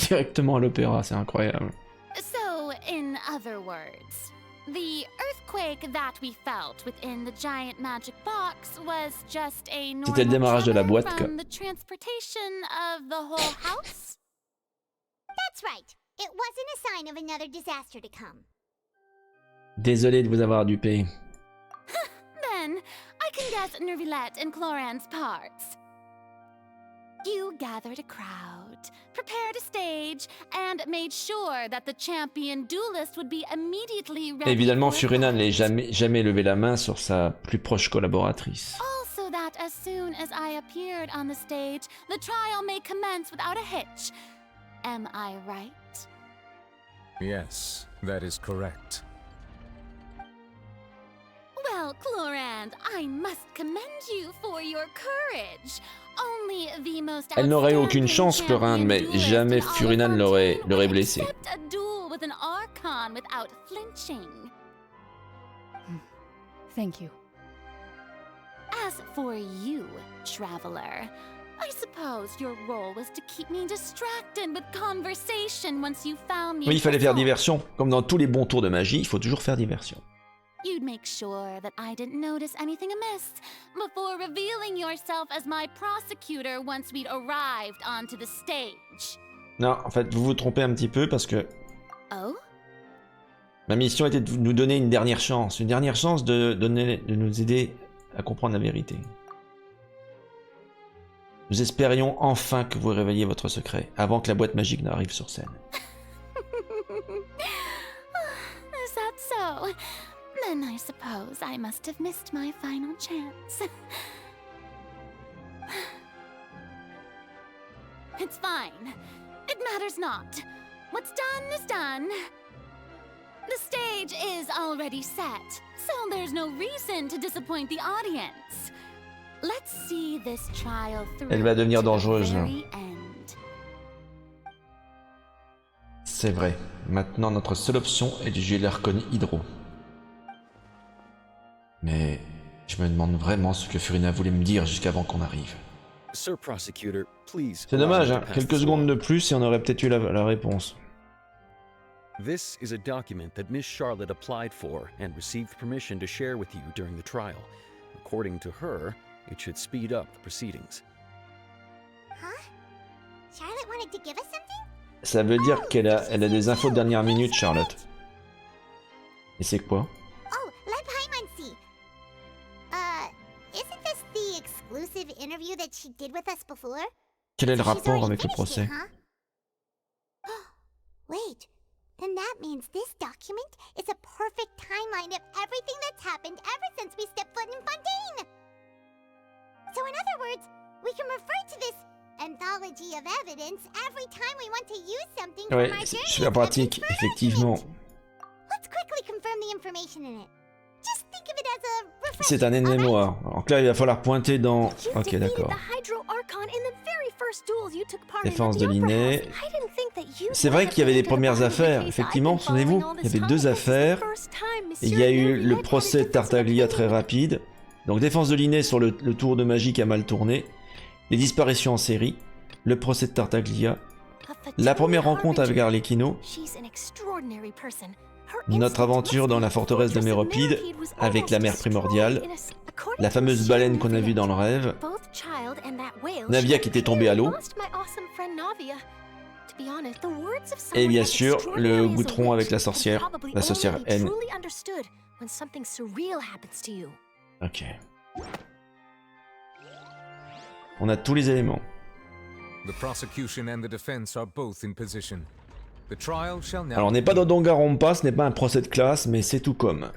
S1: directement à l'opéra, c'est incroyable.
S4: So, in other words, the earthquake that we felt within the giant magic box was just a
S1: C'était le démarrage de la boîte, quoi.
S4: from the transportation of the whole house?
S3: That's right. It wasn't a sign of another disaster to come.
S1: Désolé de vous avoir dupé.
S4: Then, I can guess Nervilette and Cloran's parts. You gathered a crowd, prepared a stage, and made sure that the champion duelist would be immediately ready
S1: Évidemment,
S4: for
S1: Furina n'a jamais levé la main sur sa plus proche collaboratrice.
S4: Also that as soon as I appeared on the stage, the trial may commence without a hitch. Am I right?
S7: Yes, that is correct.
S4: Well, Clorand, I must commend you for your courage. Only the most
S1: Elle n'aurait aucune chance,
S4: champion
S1: Clorinde, mais
S4: duelist
S1: jamais
S4: in all of
S1: Furina ne l'aurait
S4: Fontaine
S1: blessé.
S4: would accept a duel with an archon without flinching.
S21: Thank you.
S4: As for you, traveler, I suppose your role was to keep me distracted with conversation once you found me.
S1: Oui, il fallait faire diversion. Comme dans tous les bons tours de magie, il faut toujours faire diversion.
S4: You'd make sure that I didn't notice anything amiss before revealing yourself as my prosecutor once we'd arrived onto the stage.
S1: Non, en fait, vous vous trompez un petit peu parce que
S4: Oh?
S1: ma mission était de nous donner une dernière chance de nous aider à comprendre la vérité. Nous espérions enfin que vous révéliez votre secret avant que la boîte magique n'arrive sur scène.
S4: Is that so? Then I suppose I must have missed my final chance. It's fine. It matters not. What's done is done. The stage is already set, so there's no reason to disappoint the audience. Let's see this trial through.
S1: Elle va devenir dangereuse.
S4: to the very end.
S1: C'est vrai. Maintenant, notre seule option est de jouer l'Archon Hydro. Mais je me demande vraiment ce que Furina voulait me dire jusqu'avant qu'on arrive.
S9: Sir Prosecutor, please.
S1: C'est dommage, hein. Quelques secondes de plus et on aurait peut-être eu la réponse.
S9: This is a document that Miss Charlotte applied for and received permission to share with you during the trial. According to her, it should speed up the proceedings.
S3: Huh? Charlotte wanted to give us something?
S1: Ça veut dire qu'elle a des infos de dernière minute, Charlotte. Et c'est quoi?
S3: Oh, let Paimon see. Isn't this the exclusive interview that she did with us before?
S1: Quel est le
S3: So she's
S1: rapport
S3: already
S1: avec le
S3: finished
S1: procès?
S3: it, huh? Wait, then that means this document is a perfect timeline of everything that's happened ever since we stepped foot in Fontaine. So in other words, we can refer to this anthology of evidence every time we want to use something
S1: Ouais,
S3: from our
S1: c'est
S3: journey.
S1: super pratique, effectivement.
S3: Let's quickly confirm the information in it. Just think of it as a refresher.
S1: C'est un ennemi-moi. Donc là, il va falloir pointer dans... Ok, d'accord.
S10: The Hydro Archon in the very first duels you took part
S1: Défense
S10: in
S1: de
S10: at the Opera
S1: l'inné.
S10: House. I didn't think
S1: C'est vrai qu'il y avait des premières affaires, effectivement, souvenez-vous, il y avait 2 affaires, et il y a eu le procès de Tartaglia très rapide, donc défense de Linné sur le tour de magie qui a mal tourné, les disparitions en série, le procès de Tartaglia, la première rencontre avec Arlecchino, notre aventure dans la forteresse de Méropide avec la mer primordiale, la fameuse baleine qu'on a vue dans le rêve, Navia qui était tombée à l'eau, et bien sûr le goutron avec la sorcière N. Ok. On a tous les éléments. Alors on n'est pas dans Danganronpa, ce n'est pas un procès de classe, mais c'est tout comme.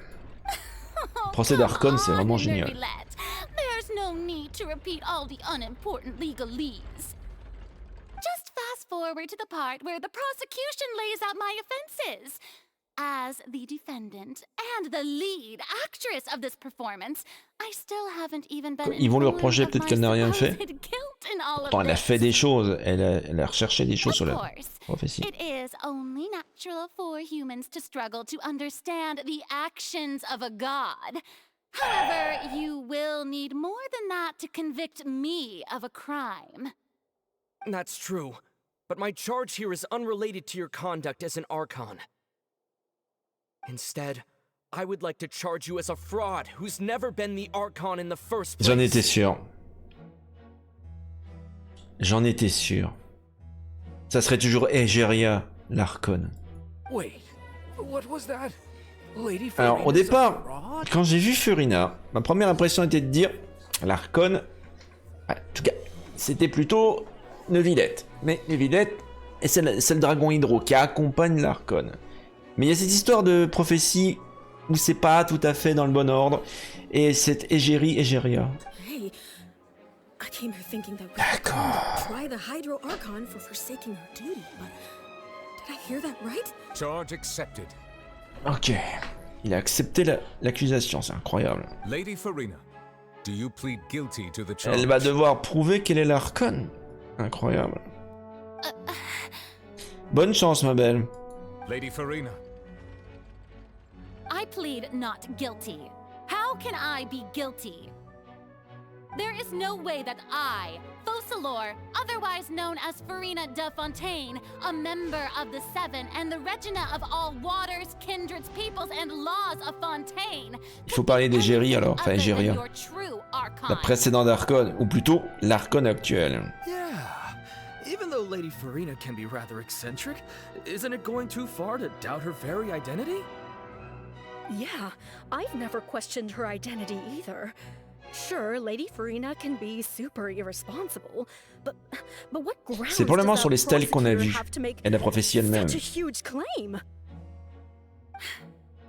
S1: Le procès d'Archon, c'est vraiment génial.
S4: There's no need to repeat all the unimportant legalese. Just fast forward to the part where the prosecution lays out my offenses. As the defendant and the lead actress of this performance, I still haven't even been
S1: Ils vont lui reprocher peut-être qu'elle n'a rien fait. Pourtant, elle a fait des choses. Elle a recherché des choses sur la prophétie.
S4: It is only natural for humans to struggle to understand the actions of a god. However, you will need more than that to convict me of a crime.
S2: That's true, but my charge here is unrelated to your conduct as an archon. Instead, I would like to charge you as a fraud who's never been the archon in the first place.
S1: J'en étais sûr. J'en étais sûr. Ça serait toujours Egeria, l'archon.
S2: Wait, what was that?
S1: Alors au départ, quand j'ai vu Furina, ma première impression était de dire l'archon, en tout cas, c'était plutôt Neuvillette. Mais Neuvillette, c'est le dragon hydro qui accompagne l'archon. Mais il y a cette histoire de prophétie où c'est pas tout à fait dans le bon ordre, et cette Egeria.
S22: Hey, I came here thinking that we could try the Hydro Archon for forsaking her duty, but did I hear that right?
S7: Charge accepted.
S1: Ok, il a accepté l'accusation, c'est incroyable.
S7: Lady Furina, do you plead guilty to the charge?
S1: Elle va devoir prouver qu'elle est l'archon. Incroyable. Bonne chance, ma belle.
S7: Lady Furina.
S4: I plead not guilty. How can I be guilty? There is no way that I, Focalor, otherwise known as Furina de Fontaine, a member of the Seven and the Regina of all waters, kindreds, peoples, and laws of Fontaine.
S1: Il faut parler d'Egeria alors, enfin Egeria. La précédente archon, ou plutôt l'archon actuel.
S2: Even though Lady Furina can be rather eccentric, isn't it going too far to doubt her very identity?
S22: Yeah, I've never questioned her identity either. Sure, Lady Furina can be super irresponsible, but what grounds
S1: C'est probablement sur les stèles qu'on a vues, et la prophétie elle-même.
S22: such a huge claim?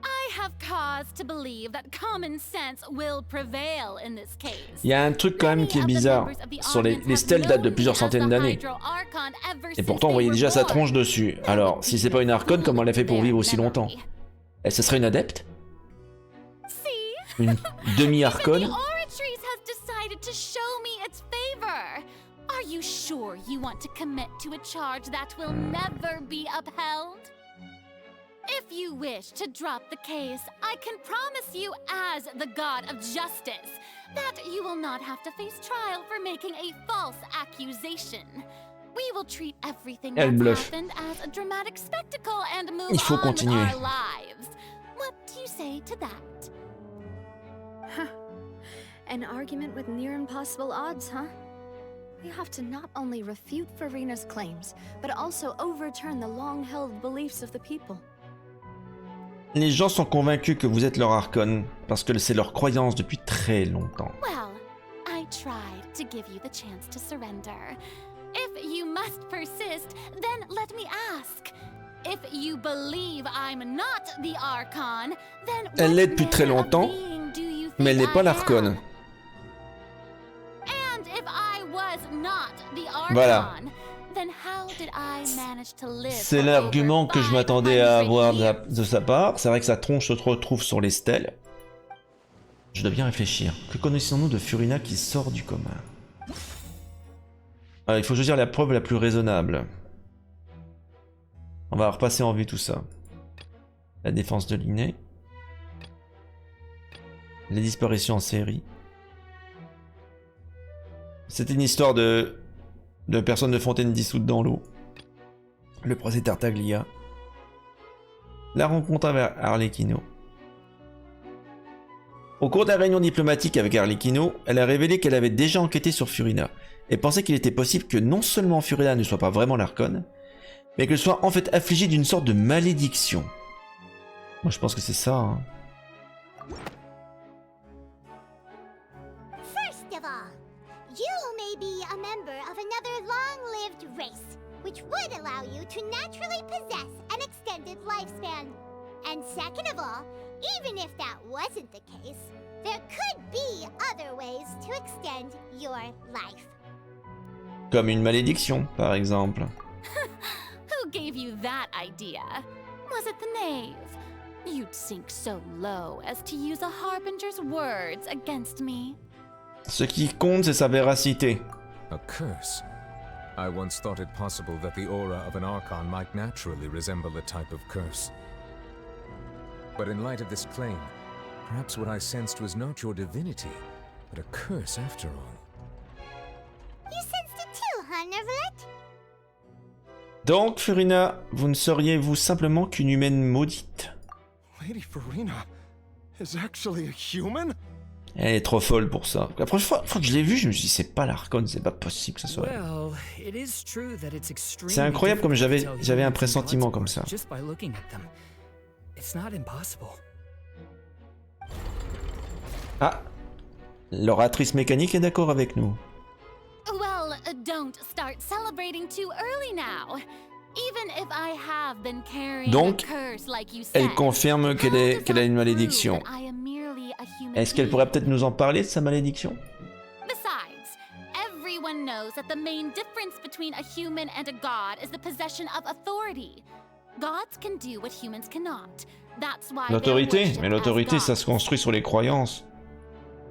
S4: I have cause to believe that common sense will prevail in this case.
S1: Il y a un truc quand même qui est bizarre. Sur les stèles datent de plusieurs centaines d'années. Et pourtant on voyait déjà sa tronche dessus. Alors, si c'est pas une archon, comment elle a fait pour vivre aussi longtemps? Et ce serait une adepte? Une demi-archon?
S4: To show me its favor. Are you sure you want to commit to a charge that will never be upheld? If you wish to drop the case, I can promise you as the god of justice that you will not have to face trial for making a false accusation. We will treat everything that's happened as a dramatic spectacle and move on with our lives. What do you say to that?
S6: An argument with near impossible odds, huh? We have to not only refute Furina's claims, but also overturn the long-held beliefs of the people.
S1: Les gens sont convaincus que vous êtes leur archon, parce que c'est leur croyance depuis très longtemps.
S4: Well, I tried to give you the chance to surrender. If you must persist, then let me ask. If you believe I'm not the archon, then
S1: Elle l'est depuis très longtemps, mais elle n'est pas l'archon. Voilà. C'est l'argument que je m'attendais à avoir de sa part. C'est vrai que sa tronche se retrouve sur les stèles. Je dois bien réfléchir. Que connaissons-nous de Furina qui sort du commun? Il faut choisir la preuve la plus raisonnable. On va repasser en vue tout ça. La défense de l'inné. Les disparitions en série. C'était une histoire de personnes de fontaine dissoutes dans l'eau. Le procès Tartaglia. La rencontre avec Arlecchino. Au cours de la réunion diplomatique avec Arlecchino, elle a révélé qu'elle avait déjà enquêté sur Furina et pensait qu'il était possible que non seulement Furina ne soit pas vraiment l'archon, mais qu'elle soit en fait affligée d'une sorte de malédiction. Moi je pense que c'est ça. Hein.
S3: First of all, you may be a member of another long-lived race, which would allow you to naturally possess an extended lifespan. And second of all, even if that wasn't the case, there could be other ways to extend your life.
S1: Comme une malédiction, par exemple.
S4: Who gave you that idea? Was it the knave? You'd sink so low as to use a harbinger's words against me.
S1: Ce qui compte, c'est sa véracité.
S7: A curse? I once thought it possible that the aura of an archon might naturally resemble a type of curse. But in light of this claim, perhaps what I sensed was not your divinity, but a curse after all.
S3: You sensed it too, huh, Neverlet?
S1: Donc, Furina, vous ne seriez-vous simplement qu'une humaine maudite?
S17: Lady Furina is actually a human?
S1: Elle est trop folle pour ça. La première fois que je l'ai vue, je me suis dit, c'est pas l'archon, c'est pas possible que ça soit elle. C'est incroyable comme j'avais un pressentiment comme ça. Ah, l'oratrice mécanique est d'accord avec nous.
S4: Well, don't start celebrating too early now. Even if I have been carrying
S1: Donc,
S4: a curse like you said,
S1: elle confirme qu'elle a une malédiction. Est-ce qu'elle pourrait peut-être nous en parler de sa malédiction?
S4: Besides, everyone knows that the main difference between a human and a god is the possession of authority. Gods can do what humans cannot. That's why
S1: L'autorité? Mais l'autorité, ça se construit sur les croyances.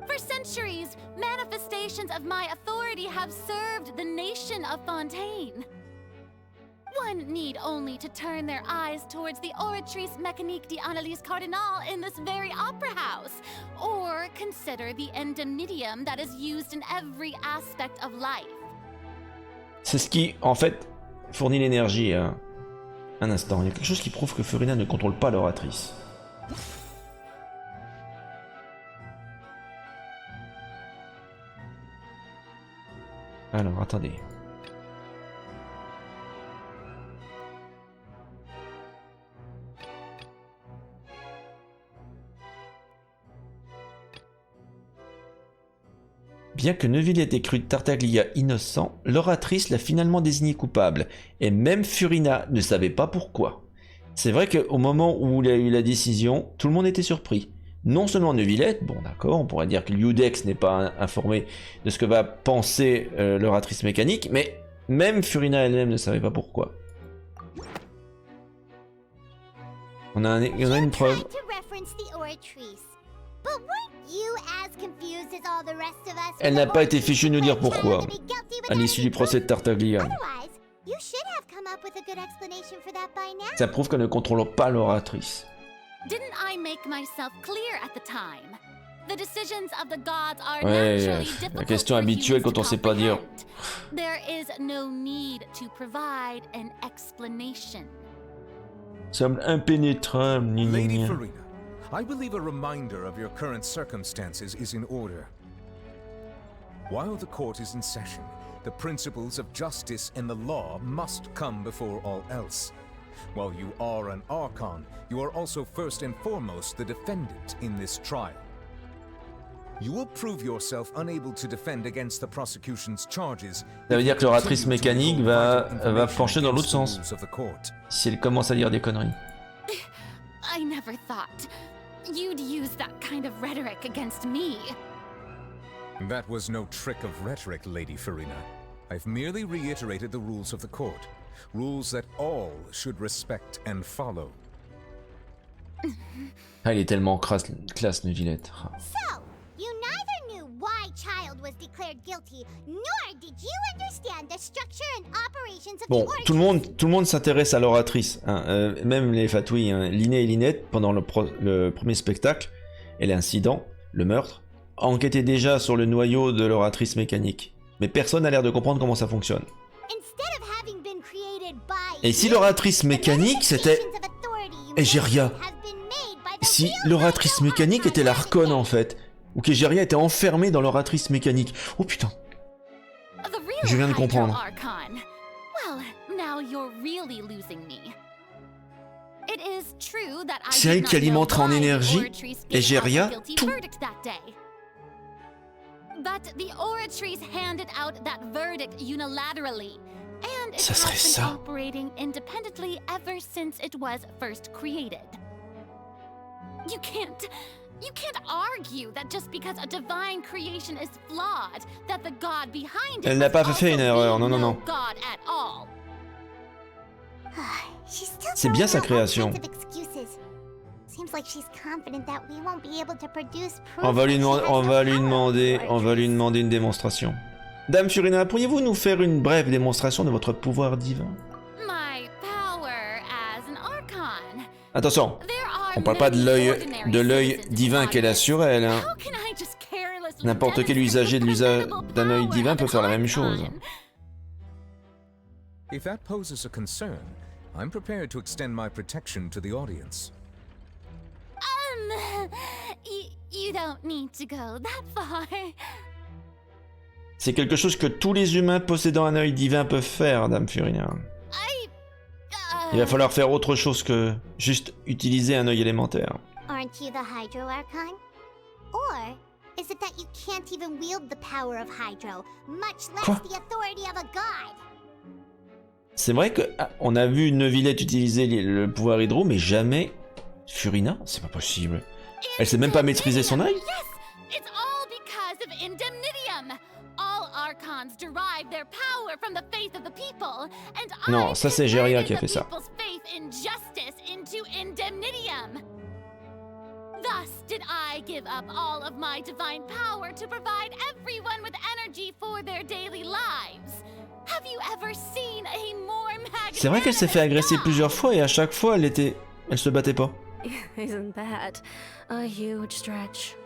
S4: For centuries, manifestations of my authority have served the nation of Fontaine. One need only to turn their eyes towards the Oratrice Mécanique d'Analyse Cardinal in this very opera house, or consider the endemnitium that is used in every aspect of life.
S1: C'est ce qui, en fait, fournit l'énergie. Hein. Un instant, il y a quelque chose qui prouve que Furina ne contrôle pas l'oratrice. Alors, attendez. Bien que Neuville ait été cru de Tartaglia innocent, l'oratrice l'a finalement désigné coupable, et même Furina ne savait pas pourquoi. C'est vrai qu'au moment où il a eu la décision, tout le monde était surpris. Non seulement Neuvillette, bon d'accord, on pourrait dire que l'Iudex n'est pas informé de ce que va penser l'oratrice mécanique, mais même Furina elle-même ne savait pas pourquoi. On a une preuve. Elle n'a pas été fichue de nous dire pourquoi, à l'issue du procès de Tartaglia. Ça prouve qu'elle ne contrôle pas l'oratrice. Ouais, la question habituelle quand on sait pas dire. Semble impénétrable,
S7: Lady Furina, I believe a reminder of your current circumstances is in order. While the court is in session, the principles of justice and the law must come before all else. While you are an archon, you are also first and foremost the defendant in this trial. You will prove yourself unable to defend against the prosecution's charges.
S1: Ça veut dire que l'oratrice mécanique va pencher dans l'autre sens, si elle commence à dire des conneries.
S4: I never thought you'd use that kind of rhetoric against me.
S7: That was no trick of rhetoric, Lady Furina. I've merely reiterated the rules of the court. Rules that all should respect and follow.
S1: Ah, il est tellement classe, Neuvillette.
S3: So, you neither knew why Child was declared guilty, nor did you understand the structure and operations of
S1: Bon,
S3: the
S1: tout le monde s'intéresse à l'oratrice, hein, même les fatouilles, hein. Liné et Linette, pendant le premier spectacle, et l'incident, le meurtre, enquêtaient déjà sur le noyau de l'oratrice mécanique. Mais personne n'a l'air de comprendre comment ça fonctionne. Et si l'oratrice mécanique, c'était Egeria? Si l'oratrice mécanique était l'archon en fait, ou qu'Egeria était enfermée dans l'oratrice mécanique. Oh putain. Je viens de comprendre. C'est elle qui alimentera en énergie Egeria tout. Ça serait ça.
S4: You can't argue that just because a divine creation is flawed, that the God behind it
S1: Elle n'a pas fait une erreur, non, non, non. C'est bien sa création. On va lui demander une démonstration. Dame Furina, pourriez-vous nous faire une brève démonstration de votre pouvoir divin? Attention, on parle pas de l'œil divin qu'elle a sur elle. Hein. N'importe quel usager d'un œil divin peut faire la même chose.
S7: If that poses a concern, I'm prepared to extend my protection to the audience.
S4: You don't need to go that far.
S1: C'est quelque chose que tous les humains possédant un œil divin peuvent faire, Dame Furina. Il va falloir faire autre chose que juste utiliser un œil élémentaire.
S3: Aren't you the Hydro Archon? Or is it that you can't even wield the power of Hydro, much less the authority of a god?
S1: C'est vrai que on a vu Neuvillette utiliser le pouvoir hydro, mais jamais Furina. C'est pas possible. Elle sait même pas maîtriser son œil. Non, ça c'est Egeria qui a fait ça.
S4: Thus did I give up all of my divine power to provide everyone with energy for their daily lives. Have you ever seen a more magnificent?
S1: C'est vrai qu'elle s'est fait agresser plusieurs fois et à chaque fois elle se battait pas.
S22: Isn't that a huge stretch?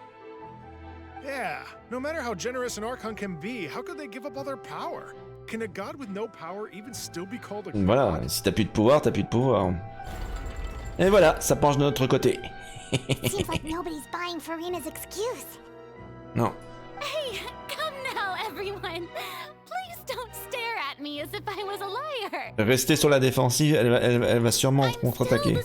S17: Yeah, no matter how generous an Archon can be, how could they give up all their power? Can a god with no power even still be called a god?
S1: Voilà, si t'as plus de pouvoir, t'as plus de pouvoir. Et voilà, ça penche de notre côté.
S3: Seems like nobody's buying Furina's excuse.
S1: Non.
S4: Hey, come now, everyone. Please don't stare at me as if I was a liar.
S1: Restez sur la défensive, elle va sûrement contre-attaquer.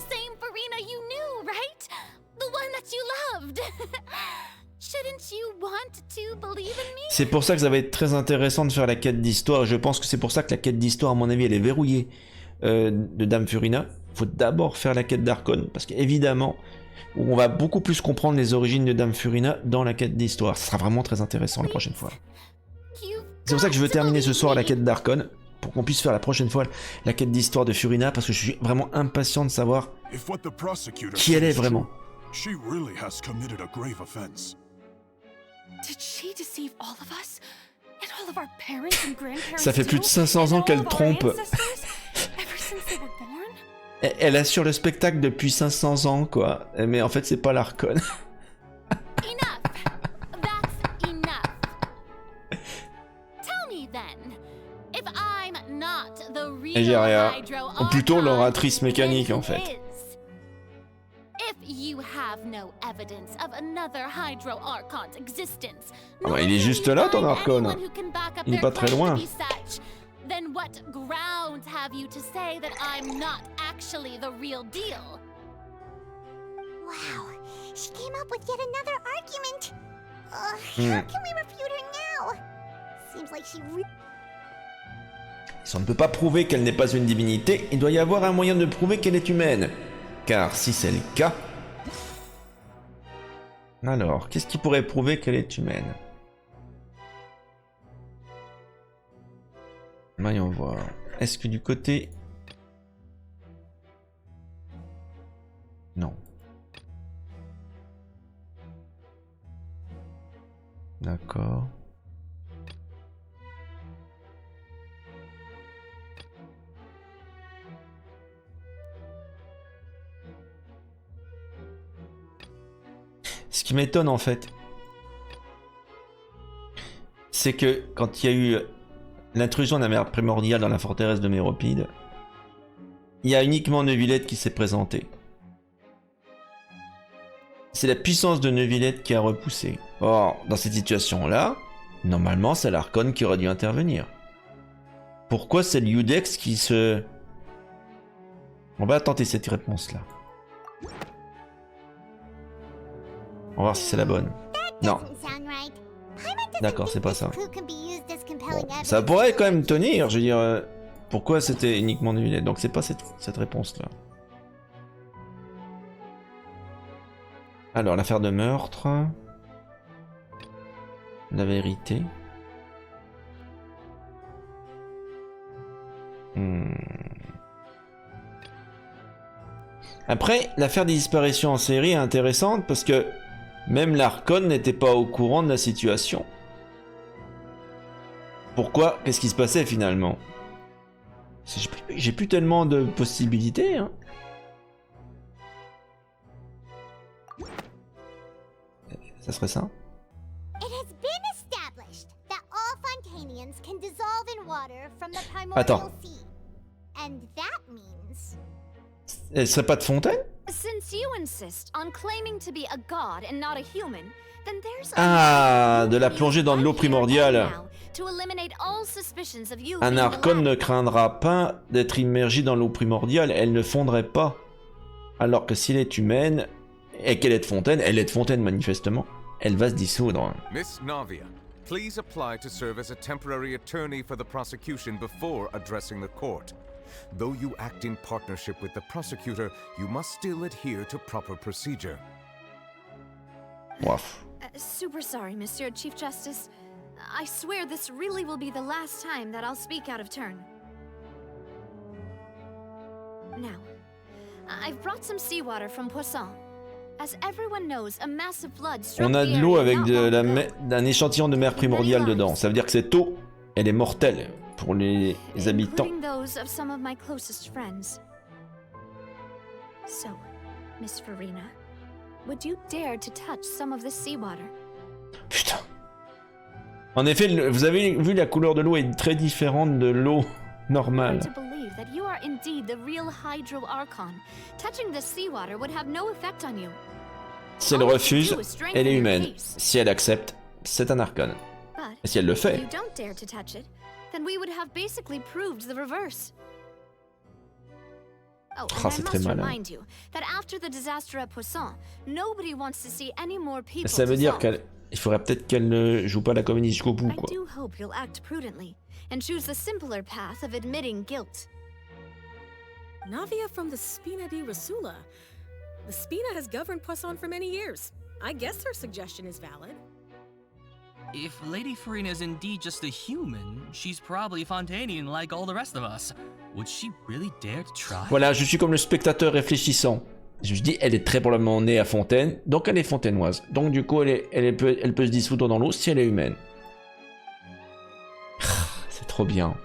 S1: C'est pour ça que ça va être très intéressant de faire la quête d'histoire. Je pense que c'est pour ça que la quête d'histoire, à mon avis, elle est verrouillée de Dame Furina. Il faut d'abord faire la quête d'Archon, parce qu'évidemment, on va beaucoup plus comprendre les origines de Dame Furina dans la quête d'histoire. Ce sera vraiment très intéressant la prochaine fois. C'est pour ça que je veux terminer ce soir la quête d'Archon, pour qu'on puisse faire la prochaine fois la quête d'histoire de Furina, parce que je suis vraiment impatient de savoir qui elle est vraiment.
S12: She really has committed a grave offense.
S19: Did she deceive all of us? And all of our parents and grandparents?
S1: Ça fait plus de 500 ans qu'elle trompe. Elle assure le spectacle depuis 500 ans, quoi. Mais en fait, c'est pas l'Archon. Egeria. Ou plutôt l'oratrice mécanique, en fait. Ah bah, il est juste là, ton Archon. Il est pas très loin.
S4: Then what grounds have you to say that I'm not actually the real deal?
S3: Wow, she came up with yet another argument. How can we refute her now? Seems like she
S1: Si on ne peut pas prouver qu'elle n'est pas une divinité, il doit y avoir un moyen de prouver qu'elle est humaine. Car si c'est le cas... Alors, qu'est-ce qui pourrait prouver qu'elle est humaine? Voyons voir. Est-ce que du côté... Non. D'accord. Ce qui m'étonne en fait, c'est que quand il y a eu l'intrusion de la mer primordiale dans la forteresse de Méropide, il y a uniquement Neuvillette qui s'est présenté. C'est la puissance de Neuvillette qui a repoussé. Or, dans cette situation-là, normalement c'est l'Archon qui aurait dû intervenir. Pourquoi c'est l'Udex qui se... On va tenter cette réponse-là. On va voir si c'est la bonne. Non. D'accord, c'est pas ça. Bon, ça pourrait quand même tenir, je veux dire... pourquoi c'était uniquement Neuvillette? Donc c'est pas cette réponse-là. Alors, l'affaire de meurtre... La vérité... Après, l'affaire des disparitions en série est intéressante parce que même l'Archon n'était pas au courant de la situation. Pourquoi? Qu'est-ce qui se passait finalement? J'ai plus tellement de possibilités. Hein. Ça serait ça? Attends. Elle serait pas de fontaine? Ah, de la plonger dans de l'eau primordiale. Un Archon ne craindra pas d'être immergé dans l'eau primordiale, elle ne fondrait pas. Alors que si elle est humaine, et qu'elle est de fontaine, elle est de fontaine manifestement, elle va se dissoudre.
S7: Miss Navia, please apply to serve as a temporary attorney for the prosecution before addressing the court. Though you act in partnership with the prosecutor, you must still adhere to proper procedure.
S6: Super sorry, Monsieur Chief Justice. I swear this really will be the last time that I'll speak out of turn. Now, I've brought some seawater from Poisson. As everyone knows, a massive flood struck
S1: On a
S6: the
S1: de l'eau
S6: area
S1: avec d'un échantillon de mer primordiale dedans. Ça veut dire que cette eau, elle est mortelle pour les habitants.
S6: including those of some of my closest friends. So, Miss Furina, would you dare to touch some of the seawater?
S1: Putain. En effet, vous avez vu, la couleur de l'eau est très différente de l'eau normale.
S6: To believe that you are indeed the real Hydro Archon, touching the seawater would have no effect on you.
S1: Si elle refuse, elle est humaine. Si elle accepte, c'est un Archon. Et si elle le
S6: If
S1: fait...
S6: you don't dare to touch it, then we would have basically proved the reverse. Oh, and I
S1: c'est très
S6: must
S1: malin.
S6: remind you that after the disaster at Poisson, nobody wants to see any more people
S1: Ça veut dire
S6: dissolve.
S1: qu'il faudrait peut-être qu'elle ne joue pas la comédie jusqu'au bout,
S6: I
S1: quoi.
S6: do hope you'll act prudently and choose the simpler path of admitting guilt.
S5: Navia from the Spina di Rasula. The Spina has governed Poisson for many years. I guess her suggestion is valid.
S2: If Lady Furina is indeed just a human, she's probably Fontanian like all the rest of us. Would she really dare to try?
S1: Voilà, je suis comme le spectateur réfléchissant. Je me dis, elle est très probablement née à Fontaine, donc elle est fontainoise. Donc du coup, elle peut se dissoudre dans l'eau si elle est humaine. C'est trop bien.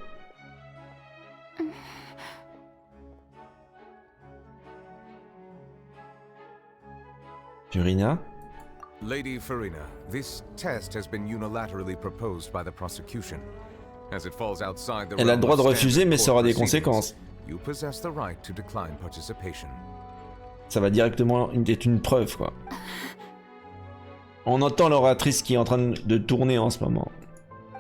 S1: Furina?
S7: Lady Furina, this test has been unilaterally proposed by the prosecution. As it falls outside the
S1: Elle a le droit de
S7: realm of
S1: refuser, mais
S7: standard
S1: ça aura des
S7: court proceedings,
S1: conséquences.
S7: You possess the right to decline participation.
S1: Ça va directement être une preuve, quoi. On entend l'oratrice qui est en train de tourner en ce moment.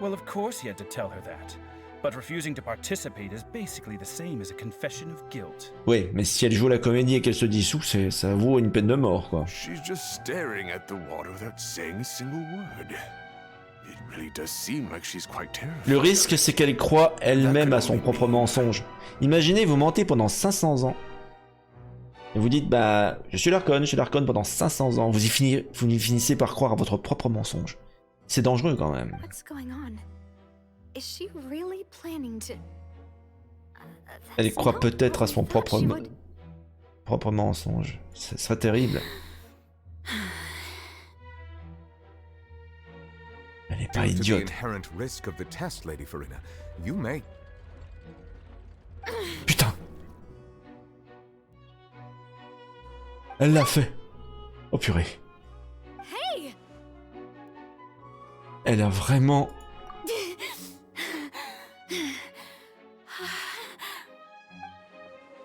S18: Well, of course he had to tell her that. But refusing to participate is basically the same as a confession of guilt.
S1: Oui, mais si elle joue la comédie et qu'elle se dissout, ça vaut une peine de mort, quoi.
S8: She's just staring at the water without saying a single word. It really does seem like she's quite terrified.
S1: Le risque, c'est qu'elle croit elle-même à son propre mensonge. Imaginez, vous mentez pendant 500 ans. Et vous dites, bah, je suis l'Archon pendant 500 ans. Vous finissez par croire à votre propre mensonge. C'est dangereux, quand même.
S6: What's going on? Is she really planning to...
S1: Elle croit peut-être à son propre mensonge. Ce serait terrible. Elle est pas
S7: Due to the
S1: idiote.
S7: inherent risk of the test, Lady Furina, you may...
S1: Putain. Elle l'a fait. Oh purée. Elle a vraiment...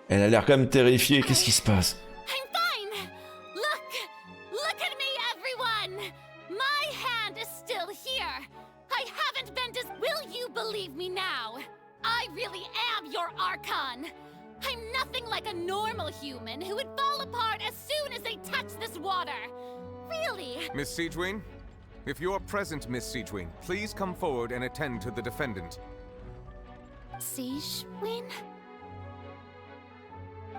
S1: Elle a l'air quand même terrifiée. Qu'est-ce qui se passe?
S4: I'm fine! Look at me, everyone! My hand is still here! I haven't been Will you believe me now? I really am your archon! I'm nothing like a normal human who would fall apart as soon as they touch this water! Really?
S7: Miss Siegewin? If you are present, Miss Siegewin, please come forward and attend to the defendant.
S3: Siegewin?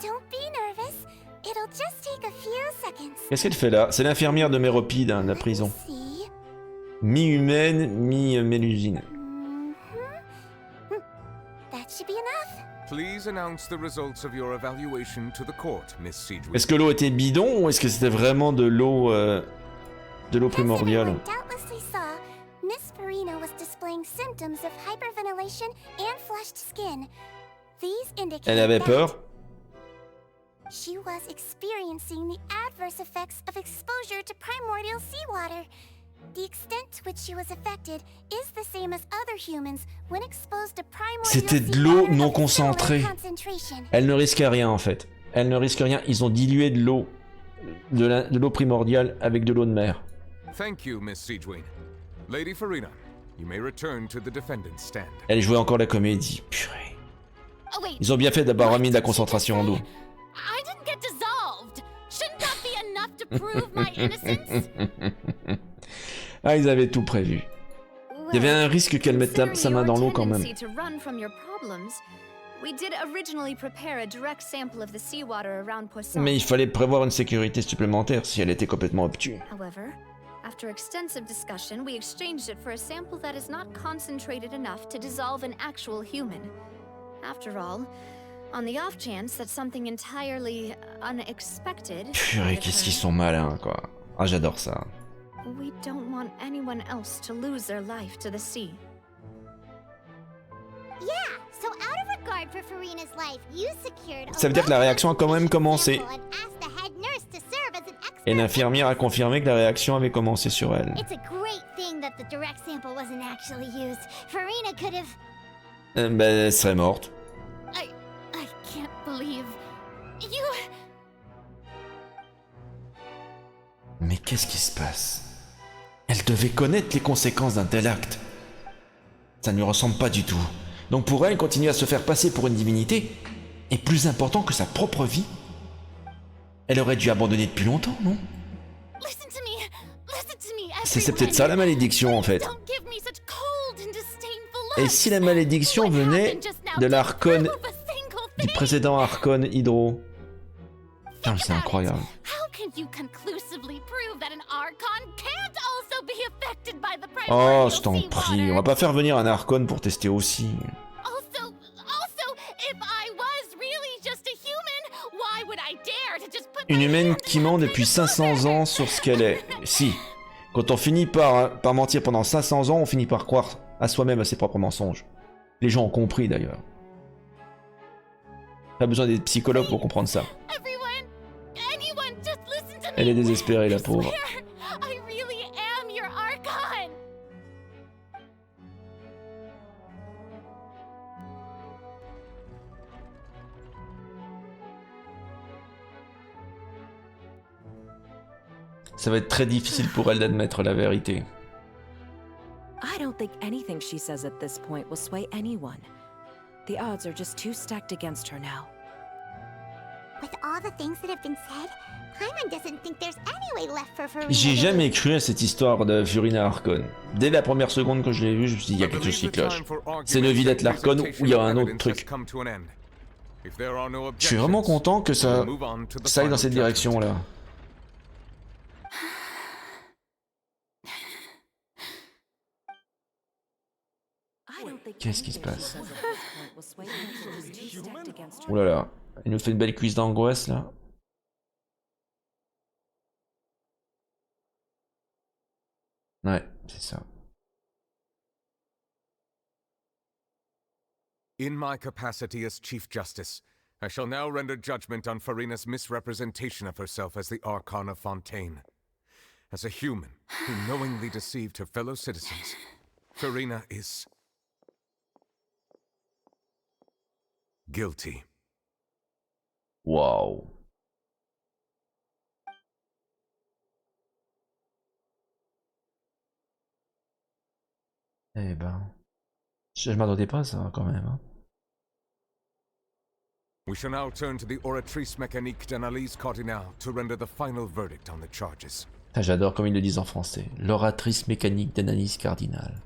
S3: Don't be nervous. It'll just take a few seconds.
S1: Qu'est-ce qu'elle fait là? C'est l'infirmière de Méropide, hein, de la prison. Mi-humaine, mi-mélusine.
S3: That should be enough.
S7: Please announce the results of your evaluation to the court, Miss Siegewin.
S1: Est-ce que l'eau était bidon ou est-ce que c'était vraiment de l'eau primordiale?
S3: Doubtlessly saw, Miss Furina was displaying symptoms of hyperventilation and flushed skin. These indicate
S1: Elle avait peur?
S3: She was experiencing the adverse effects of exposure to primordial seawater. The extent to which she was affected is the same as other humans when exposed to primordial
S1: C'était de l'eau non concentrée. Elle ne risquait rien en fait. Elle ne risque rien. Ils ont dilué de l'eau, de l'eau primordiale avec de l'eau de mer.
S7: Thank you, Miss Siegewin. Lady Furina, you may return to the defendant's stand.
S1: Elle jouait encore la comédie. Purée. Ils ont bien fait d'avoir remis de la concentration en eau.
S4: I didn't get dissolved. Shouldn't that be enough to prove my innocence?
S1: Ah, ils avaient tout prévu. Il y avait un risque qu'elle mette sa main dans l'eau quand même. Mais il fallait prévoir une sécurité supplémentaire si elle était complètement obtuse.
S6: After extensive discussion, we exchanged it for a sample that is not concentrated enough to dissolve an actual human. After all, on the off chance that something entirely unexpected.
S1: Purée, qu'est-ce qu'ils sont malins, quoi. Ah, j'adore ça.
S6: We don't want anyone else to lose their life to the sea.
S3: Yeah, so out of regard for Furina's life, you secured.
S1: Ça veut dire que la réaction a quand même commencé. Et l'infirmière a confirmé que la réaction avait commencé sur elle.
S3: It's a great thing that the direct sample wasn't actually used. Furina could have.
S1: Ben, elle serait morte.
S4: I can't believe you.
S1: Mais qu'est-ce qui se passe? Elle devait connaître les conséquences d'un tel acte. Ça ne lui ressemble pas du tout. Donc pour elle, continuer à se faire passer pour une divinité est plus important que sa propre vie. Elle aurait dû abandonner depuis longtemps, non? C'est peut-être ça la malédiction en fait. Et si la malédiction venait de l'archon, du précédent archon Hydro? Putain, c'est incroyable. Oh, je t'en prie, on va pas faire venir un archon pour tester aussi. Une humaine qui ment depuis 500 ans sur ce qu'elle est. Si, quand on finit par mentir pendant 500 ans, on finit par croire à soi-même à ses propres mensonges. Les gens ont compris d'ailleurs. Pas besoin d'être psychologue pour comprendre ça. Elle est désespérée, la pauvre. Ça va être très difficile pour elle d'admettre la vérité.
S15: I don't think anything she says at this point will sway anyone. The odds are just too stacked against her now.
S3: With all the things that have been said, Paimon doesn't think there's any way left for Furina.
S1: J'ai jamais cru à cette histoire de Furina Archon. Dès la première seconde que je l'ai vue, je me suis dit il y a quelque chose qui cloche. C'est le Villette l'Archon ou il y a un autre truc. Je suis vraiment content que ça aille dans cette direction-là. Qu'est-ce qui se passe? Oh là là, il nous fait une belle cuisse d'angoisse là. Ouais, c'est ça.
S7: In my capacity as Chief Justice, I shall now render judgment on Furina's misrepresentation of herself as the Archon of Fontaine. as a human who knowingly deceived her fellow citizens, Furina is guilty.
S1: Waouh. Eh ben, je m'attendais pas à ça quand même. Hein.
S7: We shall now turn to the oratrice mécanique d'analyse cardinale to render the final verdict on the charges.
S1: Ah, j'adore comme ils le disent en français. L'oratrice mécanique d'analyse cardinale.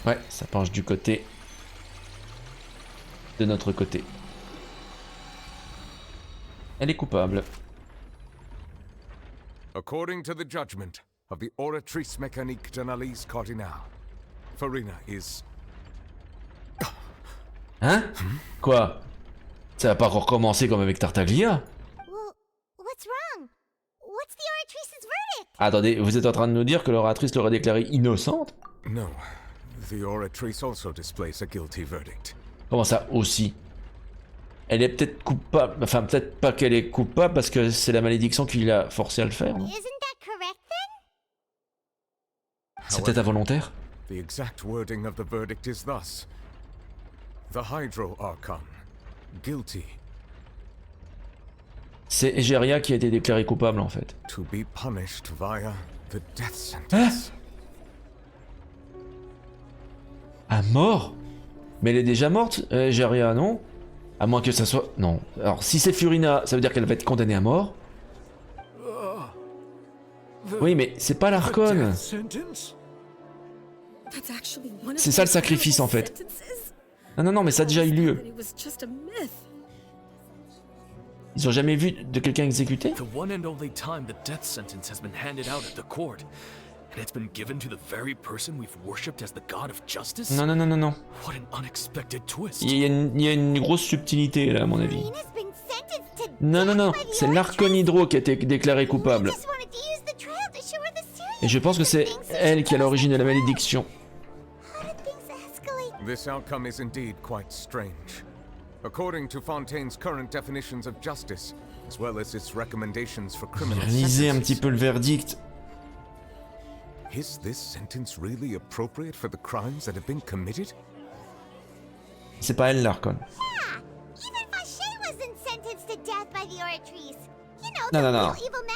S1: Ouais, ça penche du côté de notre côté. Elle est coupable.
S7: According to the judgment of the oratrice mécanique d'analyse cardinale, Furina is...
S1: Hein? Quoi? Ça va pas recommencer comme avec Tartaglia?
S3: Well, what's wrong? What's the oratrice's verdict?
S1: Attendez, vous êtes en train de nous dire que l'oratrice l'aurait déclarée innocente?
S7: No, the oratrice also displays a guilty verdict.
S1: Comment ça, aussi? Elle est peut-être coupable, enfin peut-être pas qu'elle est coupable parce que c'est la malédiction qui l'a forcée à le faire, non?
S3: Isn't that correct then?
S1: C'est peut-être involontaire?
S7: The exact wording of the verdict is thus. The Hydro Archon, guilty.
S1: C'est Egeria qui a été déclarée coupable en fait.
S7: To be punished via the death sentence.
S1: À mort? Mais elle est déjà morte, Egeria, non? À moins que ça soit... Non. Alors, si c'est Furina, ça veut dire qu'elle va être condamnée à mort? Oui, mais c'est pas l'Archon. C'est ça le sacrifice, en fait. Non, mais ça a déjà eu lieu. Ils ont jamais vu de quelqu'un exécuté?
S11: The one and only time the death sentence has been handed out at the court. And it's been given to the very person we've worshipped as the god of justice?
S1: Non.
S11: What an unexpected twist.
S1: Il y a une grosse subtilité là, à mon avis. Non, c'est l'Archon Hydro qui a été déclaré coupable. Et je pense que c'est elle qui est à l'origine de la malédiction.
S7: This outcome is indeed quite strange. According to Fontaine's current definitions of justice, as well as its recommendations for criminal
S1: Lisez un petit peu le verdict.
S7: Is this sentence really appropriate for the crimes that have been committed?
S1: C'est pas elle l'Archon. Non.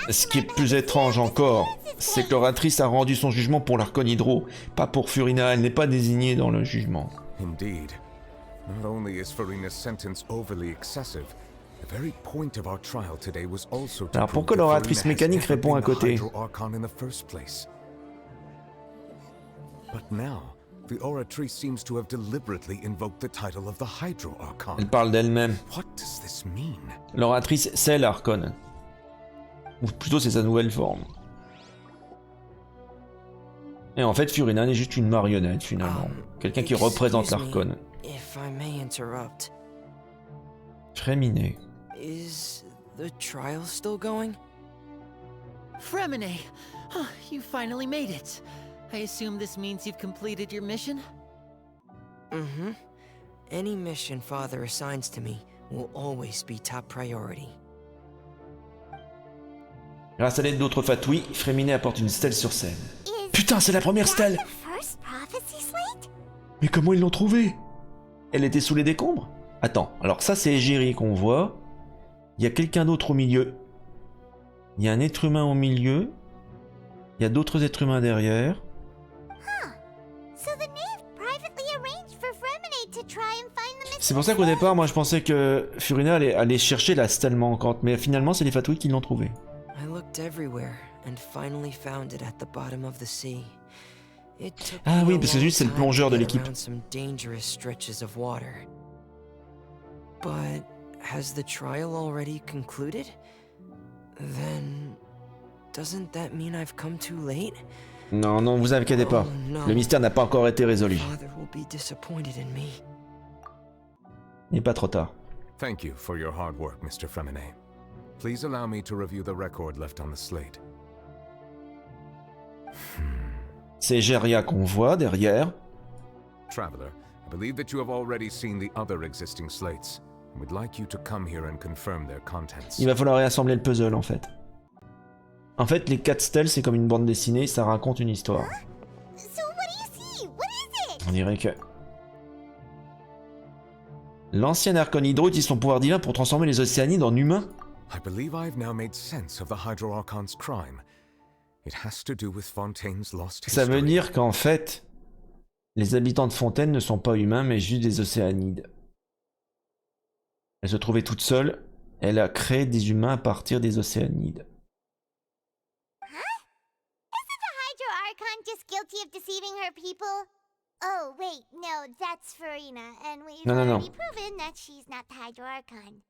S1: Ce qui est plus étrange encore, c'est que l'oratrice a rendu son jugement pour l'Archon Hydro, pas pour Furina. Elle n'est pas désignée dans le jugement.
S7: Indeed. Not only is Furina's sentence overly excessive, the very point of our trial today was also to
S1: Alors pourquoi l'oratrice mécanique répond à côté?
S7: But now, the oratrice seems to have deliberately invoked the title of the Hydro Archon.
S1: Elle parle d'elle-même.
S7: What does this mean?
S1: L'oratrice, c'est l'Archon. Ou plutôt, c'est sa nouvelle forme. Et en fait, Furina n'est juste une marionnette, finalement. Quelqu'un qui représente l'Archon.
S20: If I may interrupt.
S1: Fréminé.
S20: Is the trial still going?
S13: Fremine! Oh, you finally made it. I assume this means you've completed your mission?
S20: Mm-hmm. Any mission Father assigns to me will always be top priority.
S1: Grâce à l'aide d'autres fatouilles, Fréminé apporte une stèle sur scène. Putain, c'est la première stèle! Mais comment ils l'ont trouvée? Elle était sous les décombres? Attends, alors ça c'est Égérie qu'on voit. Il y a quelqu'un d'autre au milieu. Il y a un être humain au milieu. Il y a d'autres êtres humains derrière. C'est pour ça qu'au départ, moi je pensais que Furina allait chercher la stèle manquante, mais finalement c'est les fatouilles qui l'ont trouvée. Ah oui, parce que juste c'est le plongeur de l'équipe.
S20: But has the trial already concluded? Then doesn't that mean I've come too late?
S1: Non, vous inquiétez pas. Le mystère n'a pas encore été résolu.
S20: Father will be disappointed in me.
S1: Il n'est pas trop tard.
S7: Thank you for your hard work, Mr. Fremine. Please allow me to review the record left on the slate.
S1: C'est Geria qu'on voit derrière.
S7: Traveler, I believe that you have already seen the other existing slates. We'd like you to come here and confirm their contents.
S1: Il va falloir réassembler le puzzle en fait. En fait, les 4 stèles, c'est comme une bande dessinée, ça raconte une histoire. On dirait que... L'ancien archon Hydro utilise son pouvoir divin pour transformer les océanides en humains.
S7: I believe I've now made sense of the Hydro Archon's crime. It has to do with Fontaine's lost
S1: Ça
S7: history.
S1: veut dire qu'en fait, les habitants de Fontaine ne sont pas humains, mais juste des océanides. Elle se trouvait toute seule, elle a créé des humains à partir des océanides.
S3: Archon just guilty of deceiving her people? Oh, wait, no, that's Furina, and we've already proven that she's not the Hydro Archon.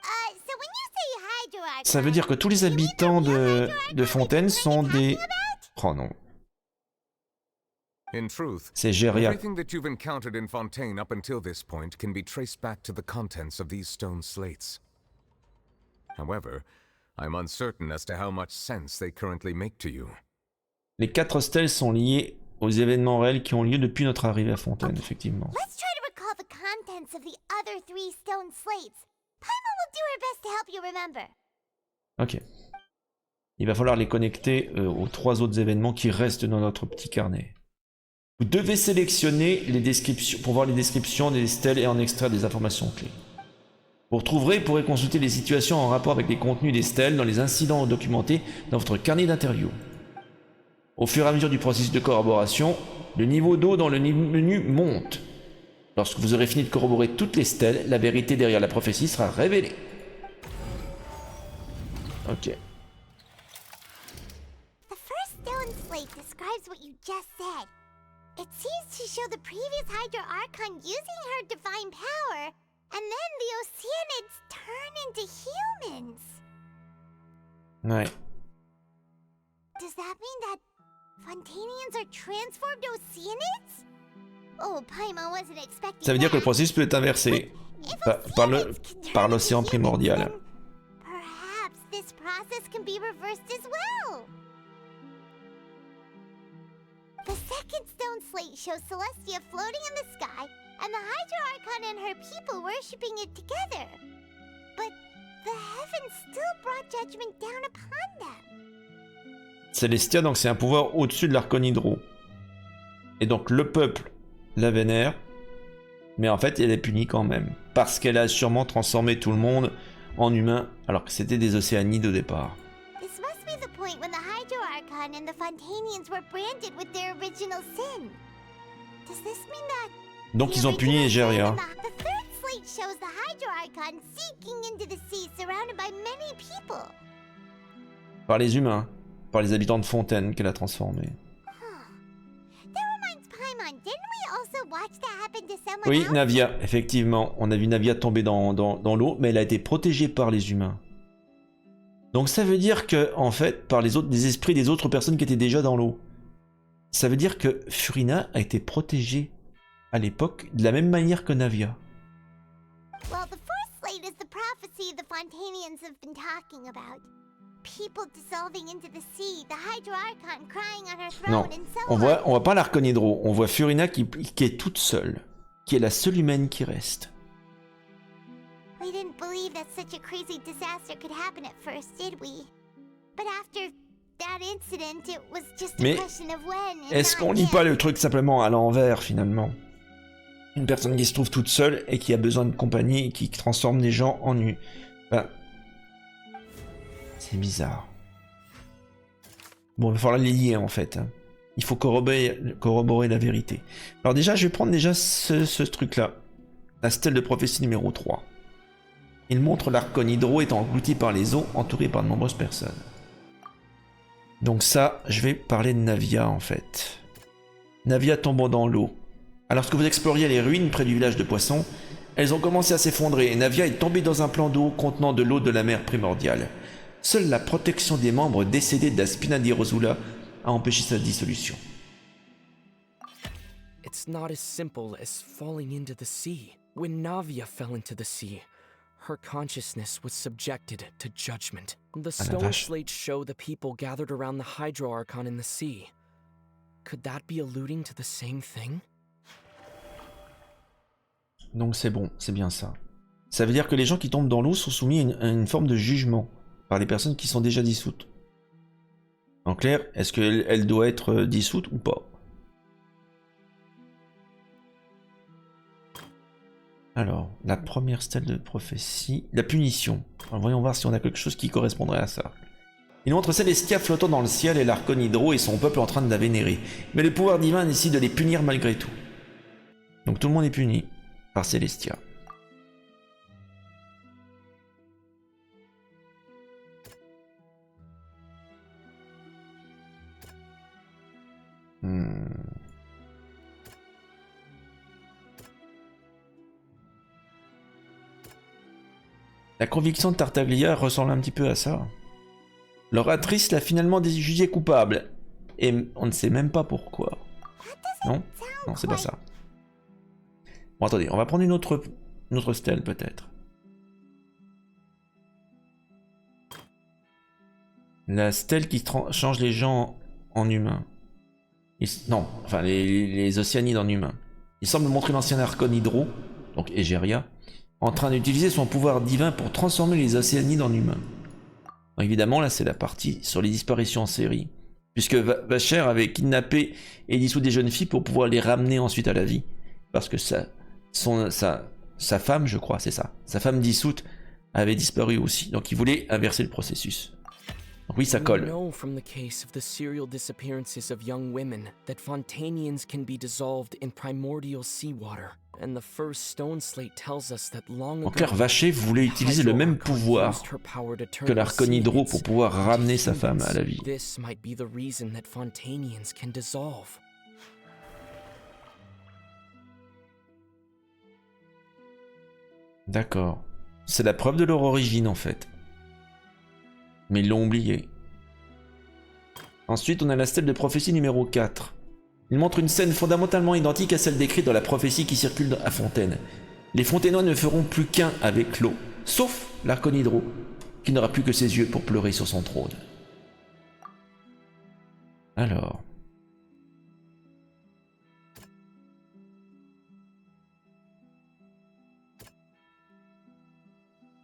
S3: So when you say Hydro Archon,
S1: Ça veut dire que tous les habitants de Fontaine sont des... Oh non.
S7: In truth,
S1: C'est Géria.
S7: everything that you've encountered in Fontaine up until this point can be traced back to the contents of these stone slates. However, I'm uncertain as to how much sense they currently make to you.
S1: Les 4 stèles sont liées aux événements réels qui ont lieu depuis notre arrivée à Fontaine, effectivement.
S3: let's try to recall the contents of the other 3 stone slates. Paimon will do her best to help you remember.
S1: Ok. Il va falloir les connecter aux 3 autres événements qui restent dans notre petit carnet. Vous devez sélectionner les descriptions pour voir les descriptions des stèles et en extraire des informations clés. Vous retrouverez et pourrez consulter les situations en rapport avec les contenus des stèles dans les incidents documentés dans votre carnet d'interview. Au fur et à mesure du processus de corroboration, le niveau d'eau dans le menu monte. Lorsque vous aurez fini de corroborer toutes les stèles, la vérité derrière la prophétie sera révélée. Ok.
S3: The first stone slate describes what you just said. It seems to show the previous Hydro Archon using her divine power, and then the Oceanids turn into humans.
S1: Ouais.
S3: Does that mean that Fontanians are transformed Oceanids? Oh, Paimon wasn't expecting
S1: Ça veut dire que le
S3: that.
S1: processus peut être inversé par l'océan primordial.
S3: Perhaps this process can be reversed as well. The second stone slate shows Celestia floating in the sky, and the Hydro Archon and her people worshipping it together. But the heavens still brought judgment down upon them.
S1: Celestia, donc c'est un pouvoir au-dessus de l'archon Hydro. Et donc le peuple la vénère, mais en fait elle est punie quand même. Parce qu'elle a sûrement transformé tout le monde en humain, alors que c'était des océanides au départ.
S3: This must be the point when the Hydro Archon and the Fontanians were branded with their original sin. Does this mean that
S1: Donc ils ont puni Egeria.
S3: the third slate shows the Hydro Archon seeking into the sea surrounded by many people?
S1: Par les humains, par les habitants de Fontaine qu'elle a transformés.
S3: That reminds Paimon, didn't we also watch that happen to someone
S1: Oui,
S3: else?
S1: Navia, effectivement. On a vu Navia tomber dans l'eau, mais elle a été protégée par les humains. Donc ça veut dire que, en fait, par des esprits des autres personnes qui étaient déjà dans l'eau. Ça veut dire que Furina a été protégée à l'époque de la même manière que Navia.
S3: Well, the fourth slate is the prophecy the Fontanians have been talking about. People dissolving into the sea, the Hydro Archon crying on her throne,
S1: Non,
S3: and so
S1: on voit pas l'archon Hydro, on voit Furina qui est toute seule, qui est la seule humaine qui reste.
S3: We didn't believe that such a crazy disaster could happen at first, did we? But after that incident, it was just a
S1: Mais
S3: question of when. And
S1: est-ce
S3: not
S1: qu'on lit
S3: if.
S1: pas le truc simplement à l'envers finalement? Une personne qui se trouve toute seule et qui a besoin de compagnie et qui transforme des gens en nu. Enfin, c'est bizarre. Bon, il va falloir les lier en fait. Il faut corroborer la vérité. Alors déjà, je vais prendre déjà ce truc-là. La stèle de prophétie numéro 3. Il montre l'archon Hydro étant englouti par les eaux, entouré par de nombreuses personnes. Donc ça, je vais parler de Navia en fait. Navia tombant dans l'eau. Alors que vous exploriez les ruines près du village de poissons, elles ont commencé à s'effondrer et Navia est tombée dans un plan d'eau contenant de l'eau de la mer primordiale. Seule la protection des membres décédés de la Spina di Rosula a empêché sa dissolution.
S20: It's not as simple as falling into the sea. When Navia fell into the sea, her consciousness was subjected to judgment. The stone slates show the people gathered around the Hydro Archon in the sea. Could that be alluding to the same thing?
S1: Donc c'est bon, c'est bien ça. Ça veut dire que les gens qui tombent dans l'eau sont soumis à une forme de jugement par les personnes qui sont déjà dissoutes. En clair, est-ce qu'elle doit être dissoute ou pas? Alors, la première stèle de prophétie, la punition. Alors, voyons voir si on a quelque chose qui correspondrait à ça. Il montre Célestia flottant dans le ciel et l'archon Hydro et son peuple en train de la vénérer. Mais le pouvoir divin décide de les punir malgré tout. Donc tout le monde est puni par Célestia. La conviction de Tartaglia ressemble un petit peu à ça. L'oratrice l'a finalement jugé coupable. Et on ne sait même pas pourquoi. Non? Non, c'est pas ça. Bon, attendez, on va prendre une autre stèle peut-être. La stèle qui change les gens en humains. Non, enfin les océanides en humains. Il semble montrer l'ancien archon Hydro, donc Egeria, en train d'utiliser son pouvoir divin pour transformer les océanides en humains. Donc, évidemment, là c'est la partie sur les disparitions en série. Puisque Vacher avait kidnappé et dissous des jeunes filles pour pouvoir les ramener ensuite à la vie. Parce que sa femme, je crois, c'est ça. Sa femme dissoute avait disparu aussi. Donc il voulait inverser le processus. Donc oui, ça colle.
S20: We know from the case of the serial disappearances of young women that Fontanians can be dissolved in primordial seawater. And the first stone slate tells us that long
S1: En clair, Vacher voulait utiliser le même pouvoir que l'archon Hydro pour pouvoir ramener sa femme à la vie.
S20: This might be the reason that Fontanians can dissolve.
S1: D'accord. C'est la preuve de leur origine en fait. Mais ils l'ont oublié. Ensuite, on a la stèle de prophétie numéro 4. Il montre une scène fondamentalement identique à celle décrite dans la prophétie qui circule à Fontaine. Les Fontainois ne feront plus qu'un avec l'eau, sauf l'archon Hydro, qui n'aura plus que ses yeux pour pleurer sur son trône. Alors...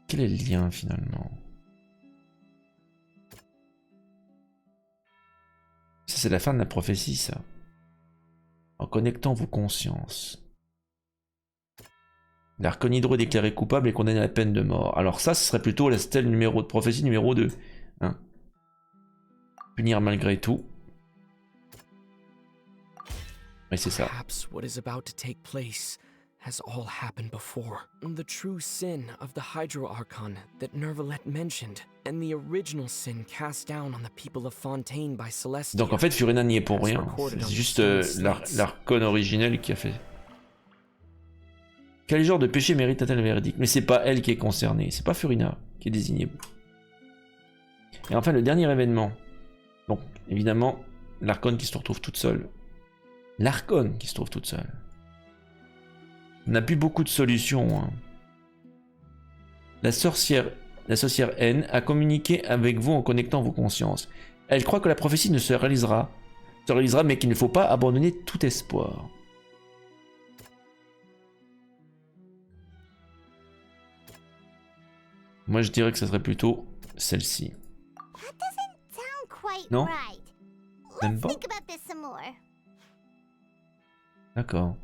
S1: quel est le lien finalement? Ça c'est la fin de la prophétie ça. En connectant vos consciences. L'archon Hydro est déclaré coupable et condamné à la peine de mort. Alors ça, ce serait plutôt la stèle de prophétie numéro 2. Hein? Punir malgré tout. Oui, c'est ça.
S20: Perhaps what is about to take place has all happened before. The true sin of the Hydro Archon that Nervalet mentioned, and the original sin cast down on the people of Fontaine by Celestia.
S1: Donc en fait, Furina n'y est pour rien. C'est juste l'archon originel qui a fait. Quel genre de péché mérite-t-elle le verdict? Mais c'est pas elle qui est concernée, c'est pas Furina qui est désignée. Et enfin, le dernier événement. Donc, évidemment, l'archon qui se retrouve toute seule. L'archon qui se trouve toute seule. On n'a plus beaucoup de solutions. Hein. La sorcière N a communiqué avec vous en connectant vos consciences. Elle croit que la prophétie ne se réalisera, mais qu'il ne faut pas abandonner tout espoir. Moi je dirais que ce serait plutôt celle-ci. Non? Même pas? D'accord.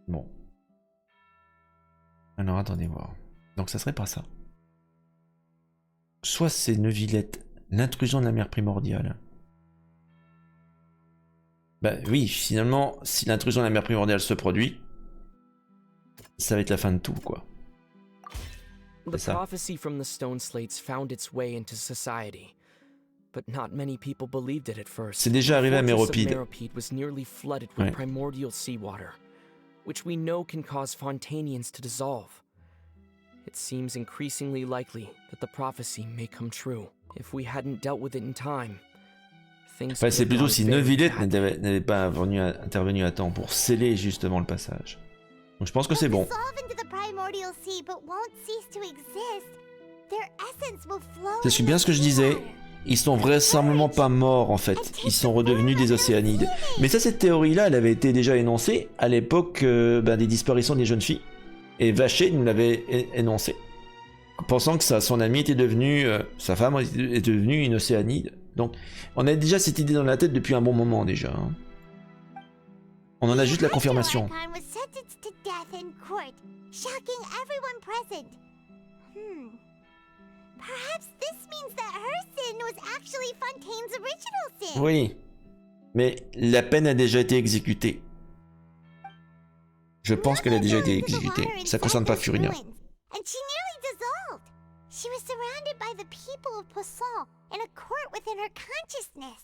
S1: Bon. Alors attendez voir. Donc ça serait pas ça. Soit c'est Neuvillette, l'intrusion de la mer primordiale. Bah oui, finalement, si l'intrusion de la mer primordiale se produit, ça va être la fin de tout, quoi.
S20: The prophecy from the stone slates found its way into society. But not many people believed it at first.
S1: C'est déjà arrivé à Méropide.
S20: Méropide was nearly flooded with primordial seawater, which we know can cause Fontanians to dissolve. It seems increasingly likely that the prophecy may come true. If we hadn't dealt with it in time, things
S1: enfin, c'est plutôt si Neuvillette n'avait pas intervenu à temps pour sceller justement le passage. Donc je pense que c'est bon. C'est bien ce que je disais. ils sont vraisemblablement pas morts en fait. Ils sont redevenus des océanides. Mais ça, cette théorie-là, elle avait été déjà énoncée à l'époque des disparitions des jeunes filles. Et Vacher nous l'avait énoncé. Pensant que son ami était devenu, sa femme est devenue une océanide. Donc, on a déjà cette idée dans la tête depuis un bon moment déjà. Hein. On en a juste la confirmation.
S3: Archon was sentenced to death in court, shocking everyone present. Perhaps this means that her sin was actually Fontaine's original sin.
S1: Oui, mais la peine a déjà été exécutée. Je pense qu'elle a déjà été exécutée. Ça concerne pas Furina.
S3: And she nearly dissolved. She was surrounded by the people of Poisson in a court within her consciousness.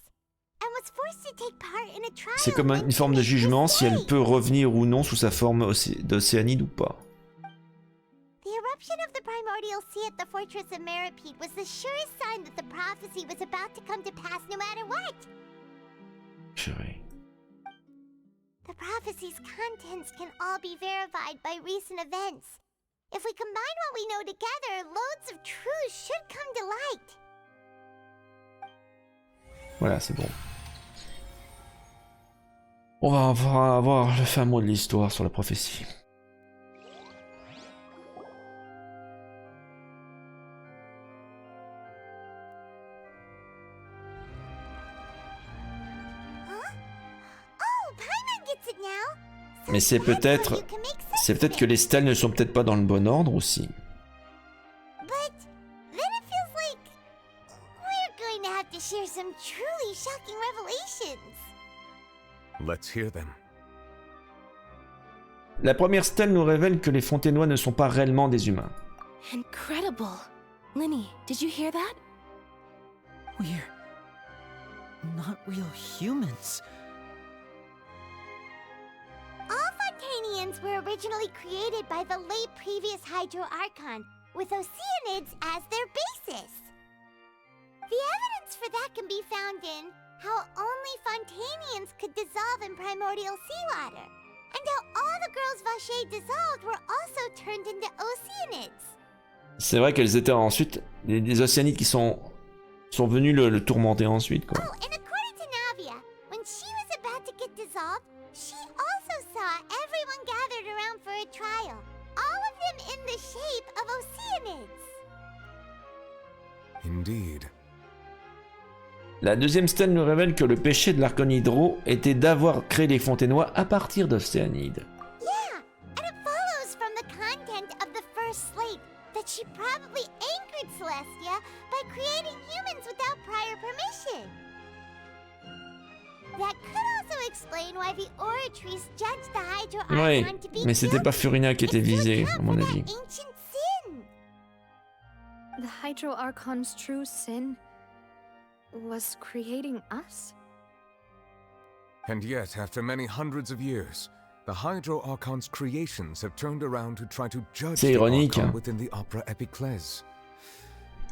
S3: And was forced to take part in a trial.
S1: C'est comme une forme de jugement si elle peut revenir ou non sous sa forme d'océanide ou pas.
S3: The eruption of the primordial sea at the fortress of Meripede was the surest sign that the prophecy was about to come to pass no matter what.
S1: Purée.
S3: The prophecy's contents can all be verified by recent events. If we combine what we know together, loads of truths should come to light.
S1: Voilà, c'est bon. On va avoir le fin mot de l'histoire sur la prophétie. Mais c'est peut-être que les stèles ne sont peut-être pas dans le bon ordre aussi.
S7: Let's hear them.
S1: La première stèle nous révèle que les Fontainois ne sont pas réellement des humains.
S10: Incredible. Linny, did you hear that?
S13: We're not real humans.
S3: All Fontanians were originally created by the late previous Hydro Archon, with Oceanids as their basis. The evidence for that can be found in how only Fontanians could dissolve in primordial seawater, and how all the girls Vacher dissolved were also turned into Oceanids.
S1: C'est vrai qu'elles étaient ensuite des Océanides qui sont venus le tourmenter ensuite, quoi.
S3: Oh, and according to Navia, when she was about to get dissolved, she also saw everyone gathered around for a trial, all of them in the shape of Oceanids.
S7: Indeed.
S1: La deuxième stèle nous révèle que le péché de l'archon Hydro était d'avoir créé les Fontainois à partir d'Océanides.
S3: Yeah, and it follows from the content of the first slate that she probably anchored Celestia by creating humans without prior permission. That could also explain why the Oratries judged the Hydro
S1: Oui,
S3: Archon to be
S1: mais c'était pas Furina qui était visée, à mon avis.
S3: ancient sin.
S6: The Hydro Archon's true sin was creating us?
S7: And yet, after many hundreds of years, the Hydro Archon's creations have turned around to try to judge
S1: C'est
S7: the
S1: ironique,
S7: Archon
S1: hein.
S7: within the Opera Epiclese.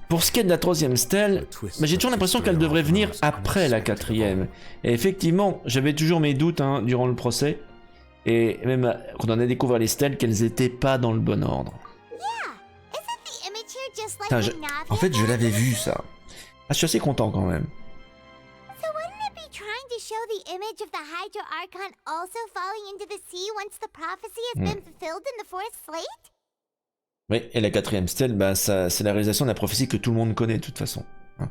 S1: Pour ce qui est de la troisième stèle, j'ai toujours l'impression qu'elle devrait venir après la quatrième. Et effectivement, j'avais toujours mes doutes durant le procès. Et même quand on a découvert les stèles, qu'elles étaient pas dans le bon ordre. Putain, en fait, je l'avais vu ça. Ah, je suis assez content quand même.
S3: So wouldn't it be trying to show the image of the Hydro Archon also falling into the sea once the prophecy has been fulfilled in the fourth slate?
S1: Oui, et la quatrième stèle, bah, c'est la réalisation de la prophétie que tout le monde connaît de toute façon. Hein.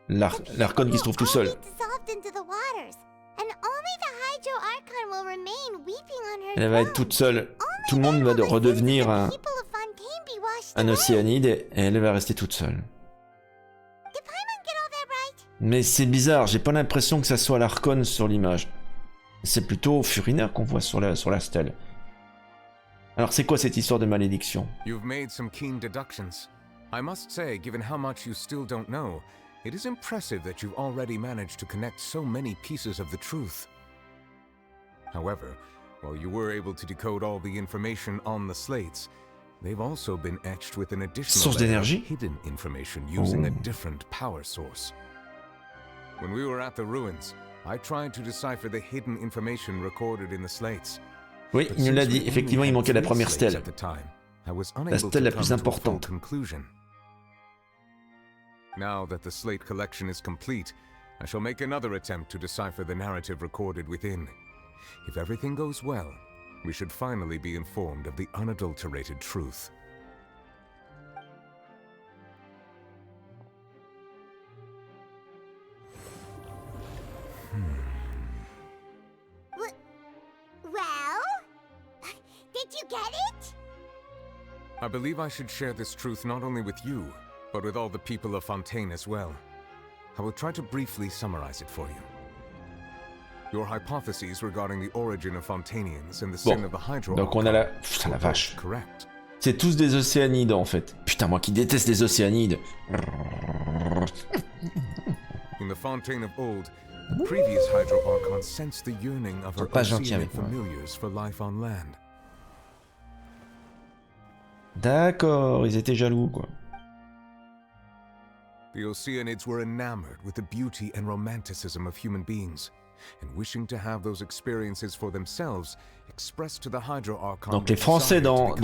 S1: L'archon qui se trouve tout seul. Elle va être toute seule. Tout le monde va redevenir un océanide et elle va rester toute seule. Mais c'est bizarre, j'ai pas l'impression que ça soit l'archon sur l'image. C'est plutôt Furina qu'on voit sur la stèle. Alors c'est quoi cette histoire de malédiction?
S7: You've made some keen deductions. I must say, given how much you still don't know, it is impressive that you've already managed to connect so many pieces of the truth. However, while you were able to decode all the information on the slates, they've also been etched with an additional layer of hidden information using a different power source. When we were at the ruins, I tried to decipher the hidden information recorded in the slates.
S1: Oui, il nous l'a dit. Effectivement, il manquait la première stèle. La stèle la plus importante.
S7: Now that the slate collection is complete, I shall make another attempt to decipher the narrative recorded within. If everything goes well, we should finally be informed of the unadulterated truth.
S3: Well? Did you get it?
S7: I believe I should share this truth not only with you, but with all the people of Fontaine as well. I will try to briefly summarize it for you. Your hypotheses regarding the origin of Fontainians and the sin of the Hydro
S1: donc on a la... Putain la vache. C'est tous des océanides en fait. Putain, moi qui déteste les océanides.
S7: In the Fontaine of old, the previous Hydro Archon sensed the yearning of her oceanic familiars for life on land.
S1: D'accord, ils étaient jaloux quoi.
S7: The Oceanids were enamored with the beauty and romanticism of human beings, and wishing to have those experiences for themselves, expressed to the Hydro Archon.
S1: Donc les Français dans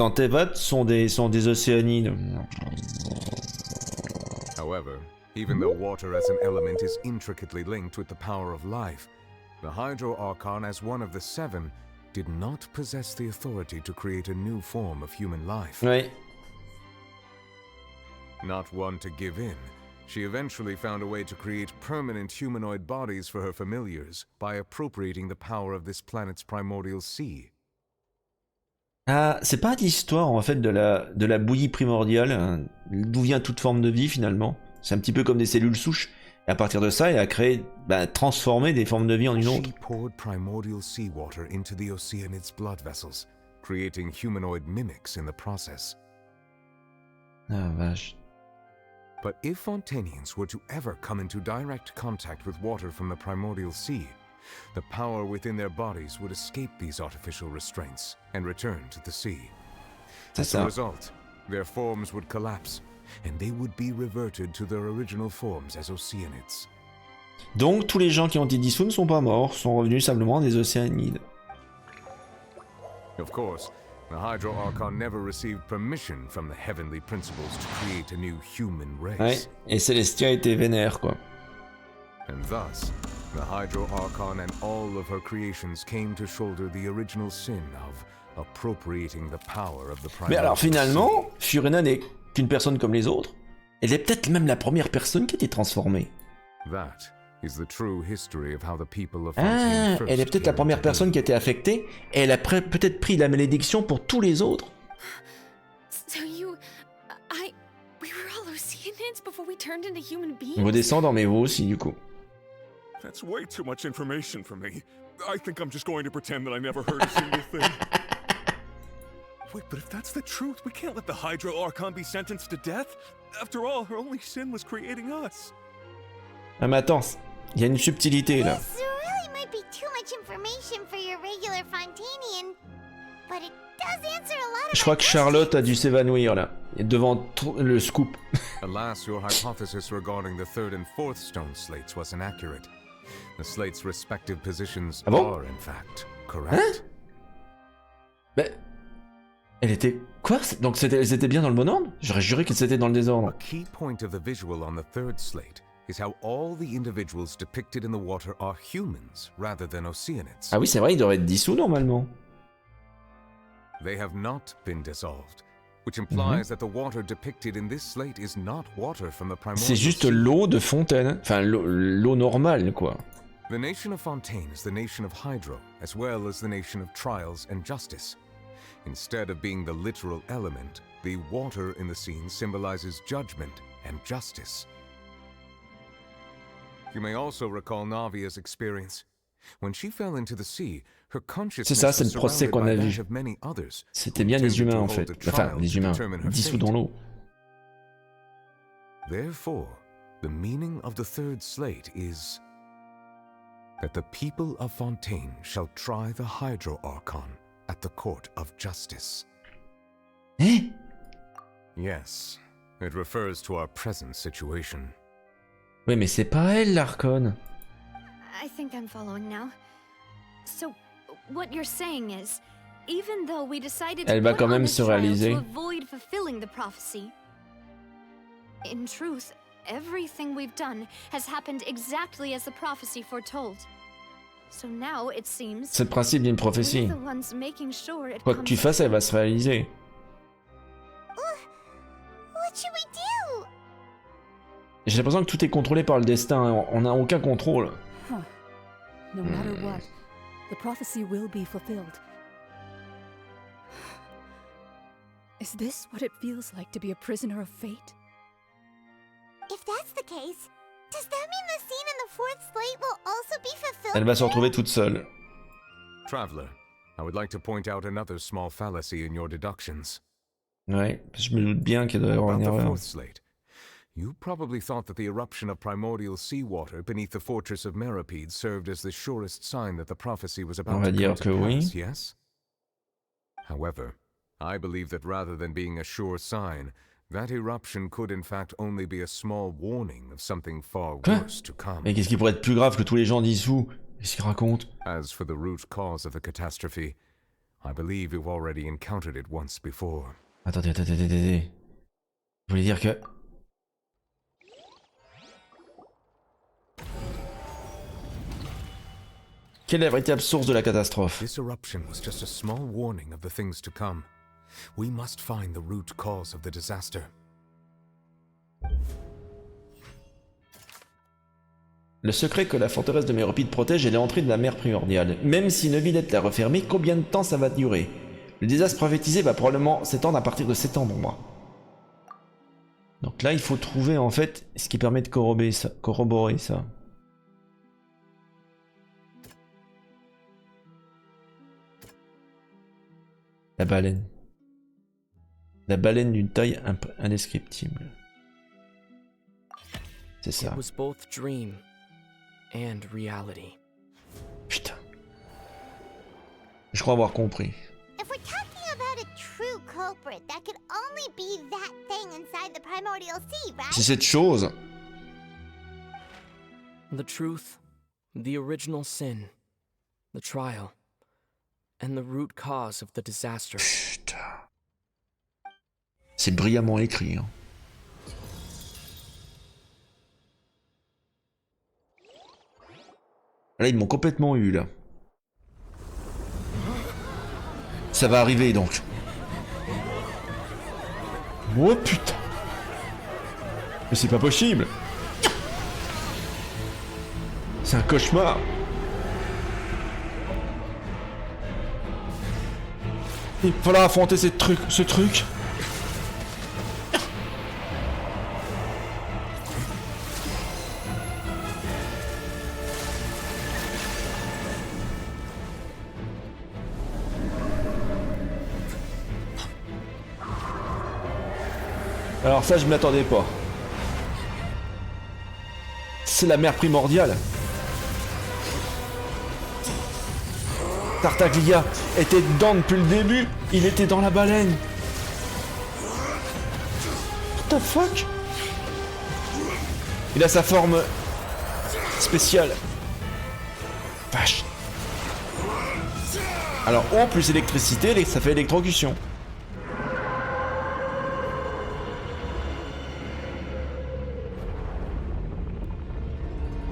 S1: tes votes sont des océanides.
S7: However, even though water as an element is intricately linked with the power of life, the Hydro Archon as one of the seven did not possess the authority to create a new form of human life.
S1: Oui.
S7: Not one to give in, she eventually found a way to create permanent humanoid bodies for her familiars by appropriating the power of this planet's primordial sea.
S1: Ah, c'est pas l'histoire en fait de la bouillie primordiale, hein, d'où vient toute forme de vie finalement. C'est un petit peu comme des cellules souches. Et à partir de ça, il a créé, transformé des formes de vie en une autre.
S7: She poured primordial seawater into the Oceanids' blood vessels, creating humanoid mimics in the process.
S1: Ah vache.
S7: But if Fontainians were to ever come into direct contact with water from the primordial sea, the power within their bodies would escape these artificial restraints and return to the sea. As a result, their forms would collapse, and they would be reverted to their original forms as Oceanids.
S1: Donc tous les gens qui ont été dissous ne sont pas morts, sont revenus simplement des océanides.
S7: Of course, the Hydro Archon never received permission from the heavenly principles to create a new human race.
S1: Ouais, et Celestia était vénère quoi.
S7: And thus, the Hydro Archon and all of her creations came to shoulder the original sin of appropriating the power of the primary.
S1: Mais alors finalement, Furina n'est qu'une personne comme les autres. Elle est peut-être même la première personne qui a été transformée.
S7: That is the true history of how the people of
S1: Ah, elle est peut-être la première personne qui a été affectée, et elle a peut-être pris la malédiction pour tous les autres.
S6: So we were all Oceanids before we turned into human beings?
S1: Vos descendants, mais vous aussi du coup.
S12: That's way too much information for me. I think I'm just going to pretend that I never heard a single thing.
S11: Wait, but if that's the truth, we can't let the Hydro Archon be sentenced to death. After all, her only sin was creating us.
S1: Ah mais attends, il y a une subtilité là.
S3: This really might be too much information for your regular Fontainian, but it does answer a lot of.
S1: Je crois que Charlotte a dû s'évanouir là, devant le scoop.
S7: Alas, your hypothesis regarding the third and fourth stone slates was inaccurate. The slates' respective positions are, in fact, correct.
S1: Hein? Mais elle était quoi? Donc elles étaient bien dans le bon ordre? J'aurais juré qu'elles étaient dans le désordre.
S7: A key point of the visual on the third slate is how all the individuals depicted in the water are humans rather than Oceanids.
S1: Ah oui, c'est vrai, ils devraient être dissous normalement.
S7: They have not been dissolved, which implies that the water depicted in this slate is not water from the primordial.
S1: C'est juste l'eau de fontaine, enfin l'eau normale quoi.
S7: The nation of Fontaine is the nation of Hydro, as well as the nation of trials and justice. Instead of being the literal element, the water in the scene symbolizes judgment and justice. You may also recall Navia's experience. When she fell into the sea, her consciousness
S1: C'est ça, c'est le procès qu'on a vu.
S7: others.
S1: C'était bien les humains en fait, enfin les humains dissous dans l'eau.
S7: Therefore, the meaning of the third slate is that the people of Fontaine shall try the Hydro Archon at the court of justice.
S1: Eh?
S7: Yes, it refers to our present situation.
S1: Oui, mais c'est pas elle l'Archon.
S6: I think I'm following now. So, what you're saying is, even though we decided
S1: Elle
S6: to
S1: va
S6: put
S1: quand
S6: on
S1: même
S6: this
S1: se
S6: trial
S1: réaliser.
S6: to avoid fulfilling the prophecy, In truth, everything we've done has happened exactly as the prophecy foretold. So now it seems
S1: C'est le principe d'une prophétie.
S6: we're the ones making sure it
S1: Quoi que
S6: comes
S1: tu fasses, elle va se réaliser.
S3: What should we do?
S1: J'ai l'impression que tout est contrôlé par le destin. On n'a aucun contrôle.
S21: Huh. No matter what, the prophecy will be fulfilled. Is this what it feels like to be a prisoner of fate?
S3: If that's the case, does that mean the scene in the fourth slate will also be fulfilled?
S1: Elle va se retrouver toute seule.
S7: Traveler, I would like to point out another small fallacy in your deductions.
S1: Ouais, je me doute bien qu'il doit y avoir
S7: About
S1: une
S7: the
S1: erreur.
S7: fourth slate. You probably thought that the eruption of primordial seawater beneath the fortress of Meropide served as the surest sign that the prophecy was
S1: On
S7: about
S1: va
S7: to
S1: dire
S7: come to
S1: que oui.
S7: pass, yes? However, I believe that rather than being a sure sign, that eruption could in fact only be a small warning of something far
S1: Quoi?
S7: worse to come.
S1: Mais qu'est-ce qui pourrait être plus grave que tous les gens dissous? Qu'est-ce qu'il raconte?
S7: As for the root cause of the catastrophe, I believe you've already encountered it once before.
S1: Attendez. Vous voulez dire que... Quelle est la véritable source de la catastrophe?
S7: This eruption was just a small warning of the things to come. We must find the root cause of the disaster.
S1: Le secret que la forteresse de Méropide protège est l'entrée de la mer primordiale. Même si une ville est la refermer, combien de temps ça va durer? Le désastre prophétisé va probablement s'étendre à partir de cet endroit. Donc là, il faut trouver en fait ce qui permet de corroborer ça. La baleine. La baleine d'une taille indescriptible. C'est ça.
S20: It was both dream and reality.
S1: Putain. Je crois avoir compris.
S3: If we're talking about a true culprit, that could only be that thing inside the primordial sea, right?
S1: C'est cette chose.
S20: The truth, the original sin, the trial, and the root cause of the disaster.
S1: Putain. C'est brillamment écrit. Hein. Là, ils m'ont complètement eu, là. Ça va arriver, donc. Oh, putain. Mais c'est pas possible. C'est un cauchemar. Il va falloir affronter ce truc. Alors ça, je m'y attendais pas. C'est la mer primordiale. Tartaglia était dedans depuis le début. Il était dans la baleine. What the fuck? Il a sa forme spéciale. Vache. Alors eau plus électricité, ça fait électrocution.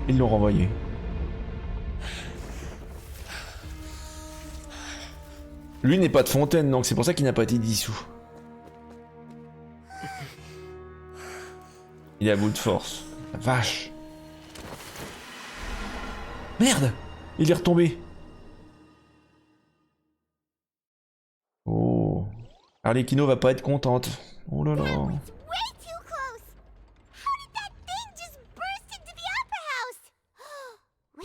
S1: Ils l'ont renvoyé. Lui n'est pas de fontaine, donc c'est pour ça qu'il n'a pas été dissous. Il est à bout de force. La vache. Merde! Il est retombé. Oh. Arlecchino va pas être contente. Oh là là.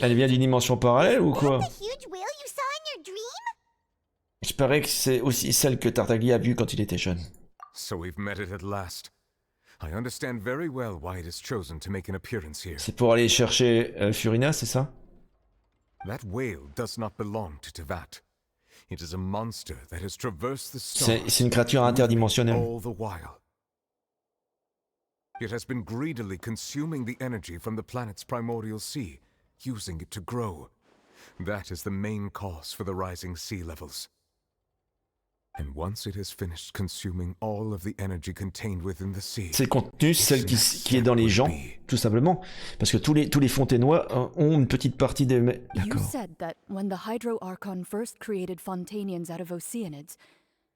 S1: Elle vient d'une dimension parallèle ou quoi? Il paraît que c'est aussi celle que Tartaglia a vue quand il était jeune.
S7: So we've met it at last. I understand very well why it has chosen to make an appearance here.
S1: C'est pour aller chercher Furina, c'est ça?
S7: That whale does not belong to Tevat. It is a monster that has traversed the stars.
S1: C'est une créature interdimensionnelle.
S7: All the while. It has been greedily consuming the energy from the planet's primordial sea, using it to grow. That is the main cause for the rising sea levels. And once it has finished consuming all of the energy contained within the sea,
S1: C'est le contenu, celle qui est dans les gens, tout simplement. Parce que tous les fontainois ont une petite partie des...
S21: You
S1: D'accord.
S21: said that when the Hydro Archon first created Fontanians out of Oceanids,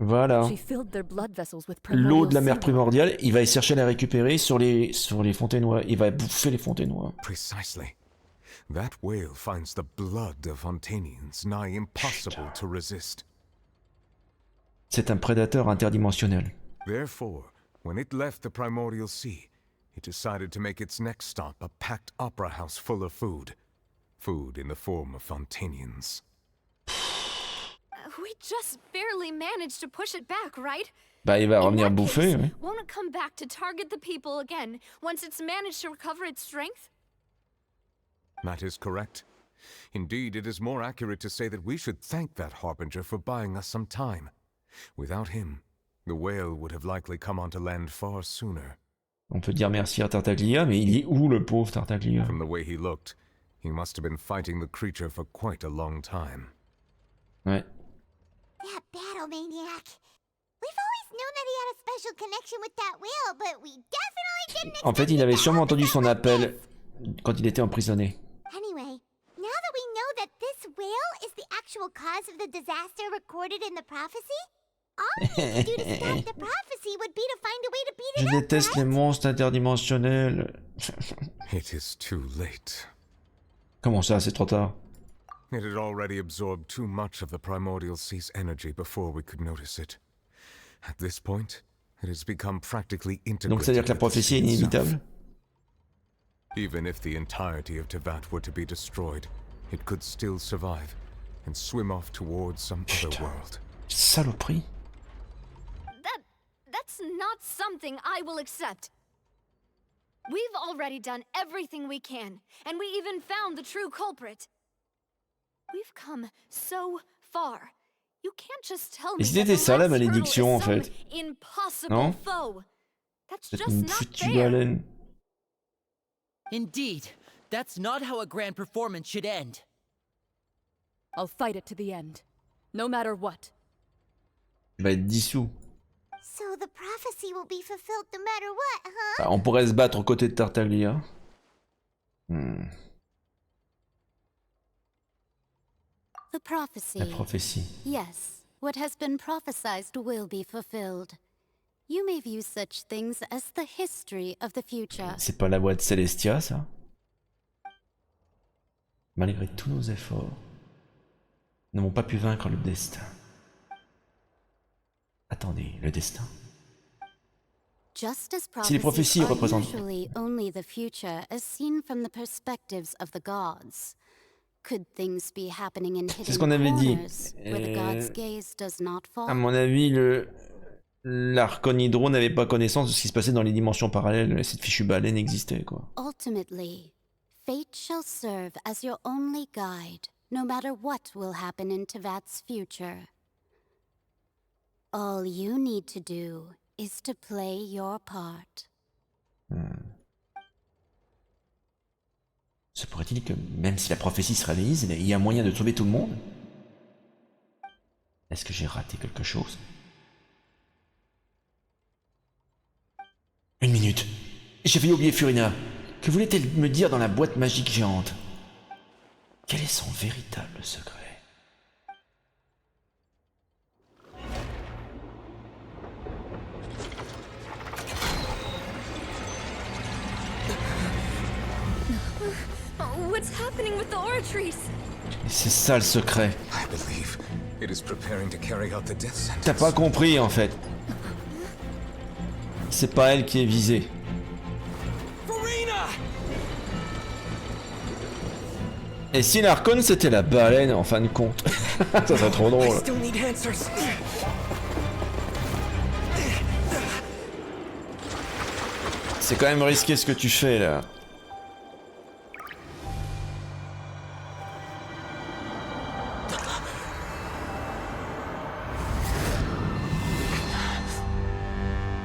S1: Voilà.
S21: she filled their blood vessels with
S1: L'eau de la mer
S21: primordial
S1: primordiale, il va y chercher à la récupérer sur les fontainois. Il va bouffer les fontainois.
S7: Precisely. That whale finds the blood of Fontanians nigh impossible to resist.
S1: C'est un prédateur interdimensionnel.
S7: Therefore, when it left the primordial sea, it decided to make its next stop a packed opera house full of food. Food in the form of Fontanians.
S6: We just barely managed to push it back, right?
S1: Bah, il va revenir
S6: In that
S1: bouffer,
S6: case,
S1: oui.
S6: won't it come back to target the people again once it's managed to recover its strength?
S7: That is correct. Indeed, it is more accurate to say that we should thank that harbinger for buying us some time. Without him, the whale would have likely come onto land far sooner.
S1: On peut dire merci à Tartaglia, mais il est où le pauvre Tartaglia?
S7: From the way he looked, he must have been fighting the creature for quite a long time.
S1: Ouais.
S3: That battle maniac. We've always known that he had a special connection with that whale, but we definitely didn't
S1: En fait, il avait sûrement entendu son appel quand il était emprisonné.
S3: Anyway, now that we know that this whale is the actual cause of the disaster recorded in the prophecy, all we need to do to stop the prophecy would be to find a way to beat
S1: Je
S3: it up,
S1: déteste les monstres interdimensionnels.
S7: It is too late.
S1: Comment ça, c'est trop tard?
S7: It had already absorbed too much of the primordial sea's energy before we could notice it. At this point, it has become practically integrated.
S1: Donc, c'est-à-dire que la prophétie est inévitable?
S7: Even if the entirety of Tevat were to be destroyed, it could still survive and swim off towards some other world.
S1: Saloperie.
S6: That's not something I will accept. We've already done everything we can, and we even found the true culprit. We've come so far. You can't just tell me
S1: Et c'était ça la malédiction en
S6: some
S1: fait.
S6: impossible
S1: Non?
S6: foe. That's
S1: C'est
S6: just
S1: une
S6: not
S1: foutue
S6: fair.
S1: baleine.
S13: Indeed, that's not how a grand performance should end.
S21: I'll fight it to the end, no matter what.
S1: Il va être dissous.
S3: So the prophecy will be fulfilled no matter what, huh?
S1: Bah, on pourrait se battre aux côtés de Tartaglia.
S14: The prophecy.
S1: La prophétie.
S14: Yes, what has been prophesied will be fulfilled. You may view such things as the history of the future.
S1: C'est pas la voix de Celestia, ça? Malgré tous nos efforts, nous n'avons pas pu vaincre le destin. Attendez, le destin?
S14: Just as
S1: Si les prophéties
S14: prophecies are
S1: représentent...
S14: usually only the future as seen from the perspectives of the gods, could things be happening in
S1: C'est ce
S14: hidden
S1: qu'on avait dit.
S14: corners where the god's gaze does not fall?
S1: À mon avis, l'archon Hydro n'avait pas connaissance de ce qui se passait dans les dimensions parallèles. Et cette fichue baleine existait, quoi.
S14: Ultimately, fate shall serve as your only guide, no matter what will happen in Tevat's future. All you need to do is to play your part.
S1: Se pourrait-il que même si la prophétie se réalise, il y a moyen de sauver tout le monde? Est-ce que j'ai raté quelque chose? Une minute. J'ai failli oublier Furina. Que voulait-elle me dire dans la boîte magique géante? Quel est son véritable secret?
S6: What's happening with the oratories?
S1: C'est ça le secret.
S7: I believe it is preparing to carry out the death sentence.
S1: T'as pas compris en fait. C'est pas elle qui est visée. Et si l'archon c'était la baleine en fin de compte? Ça serait trop drôle. C'est quand même risqué ce que tu fais là.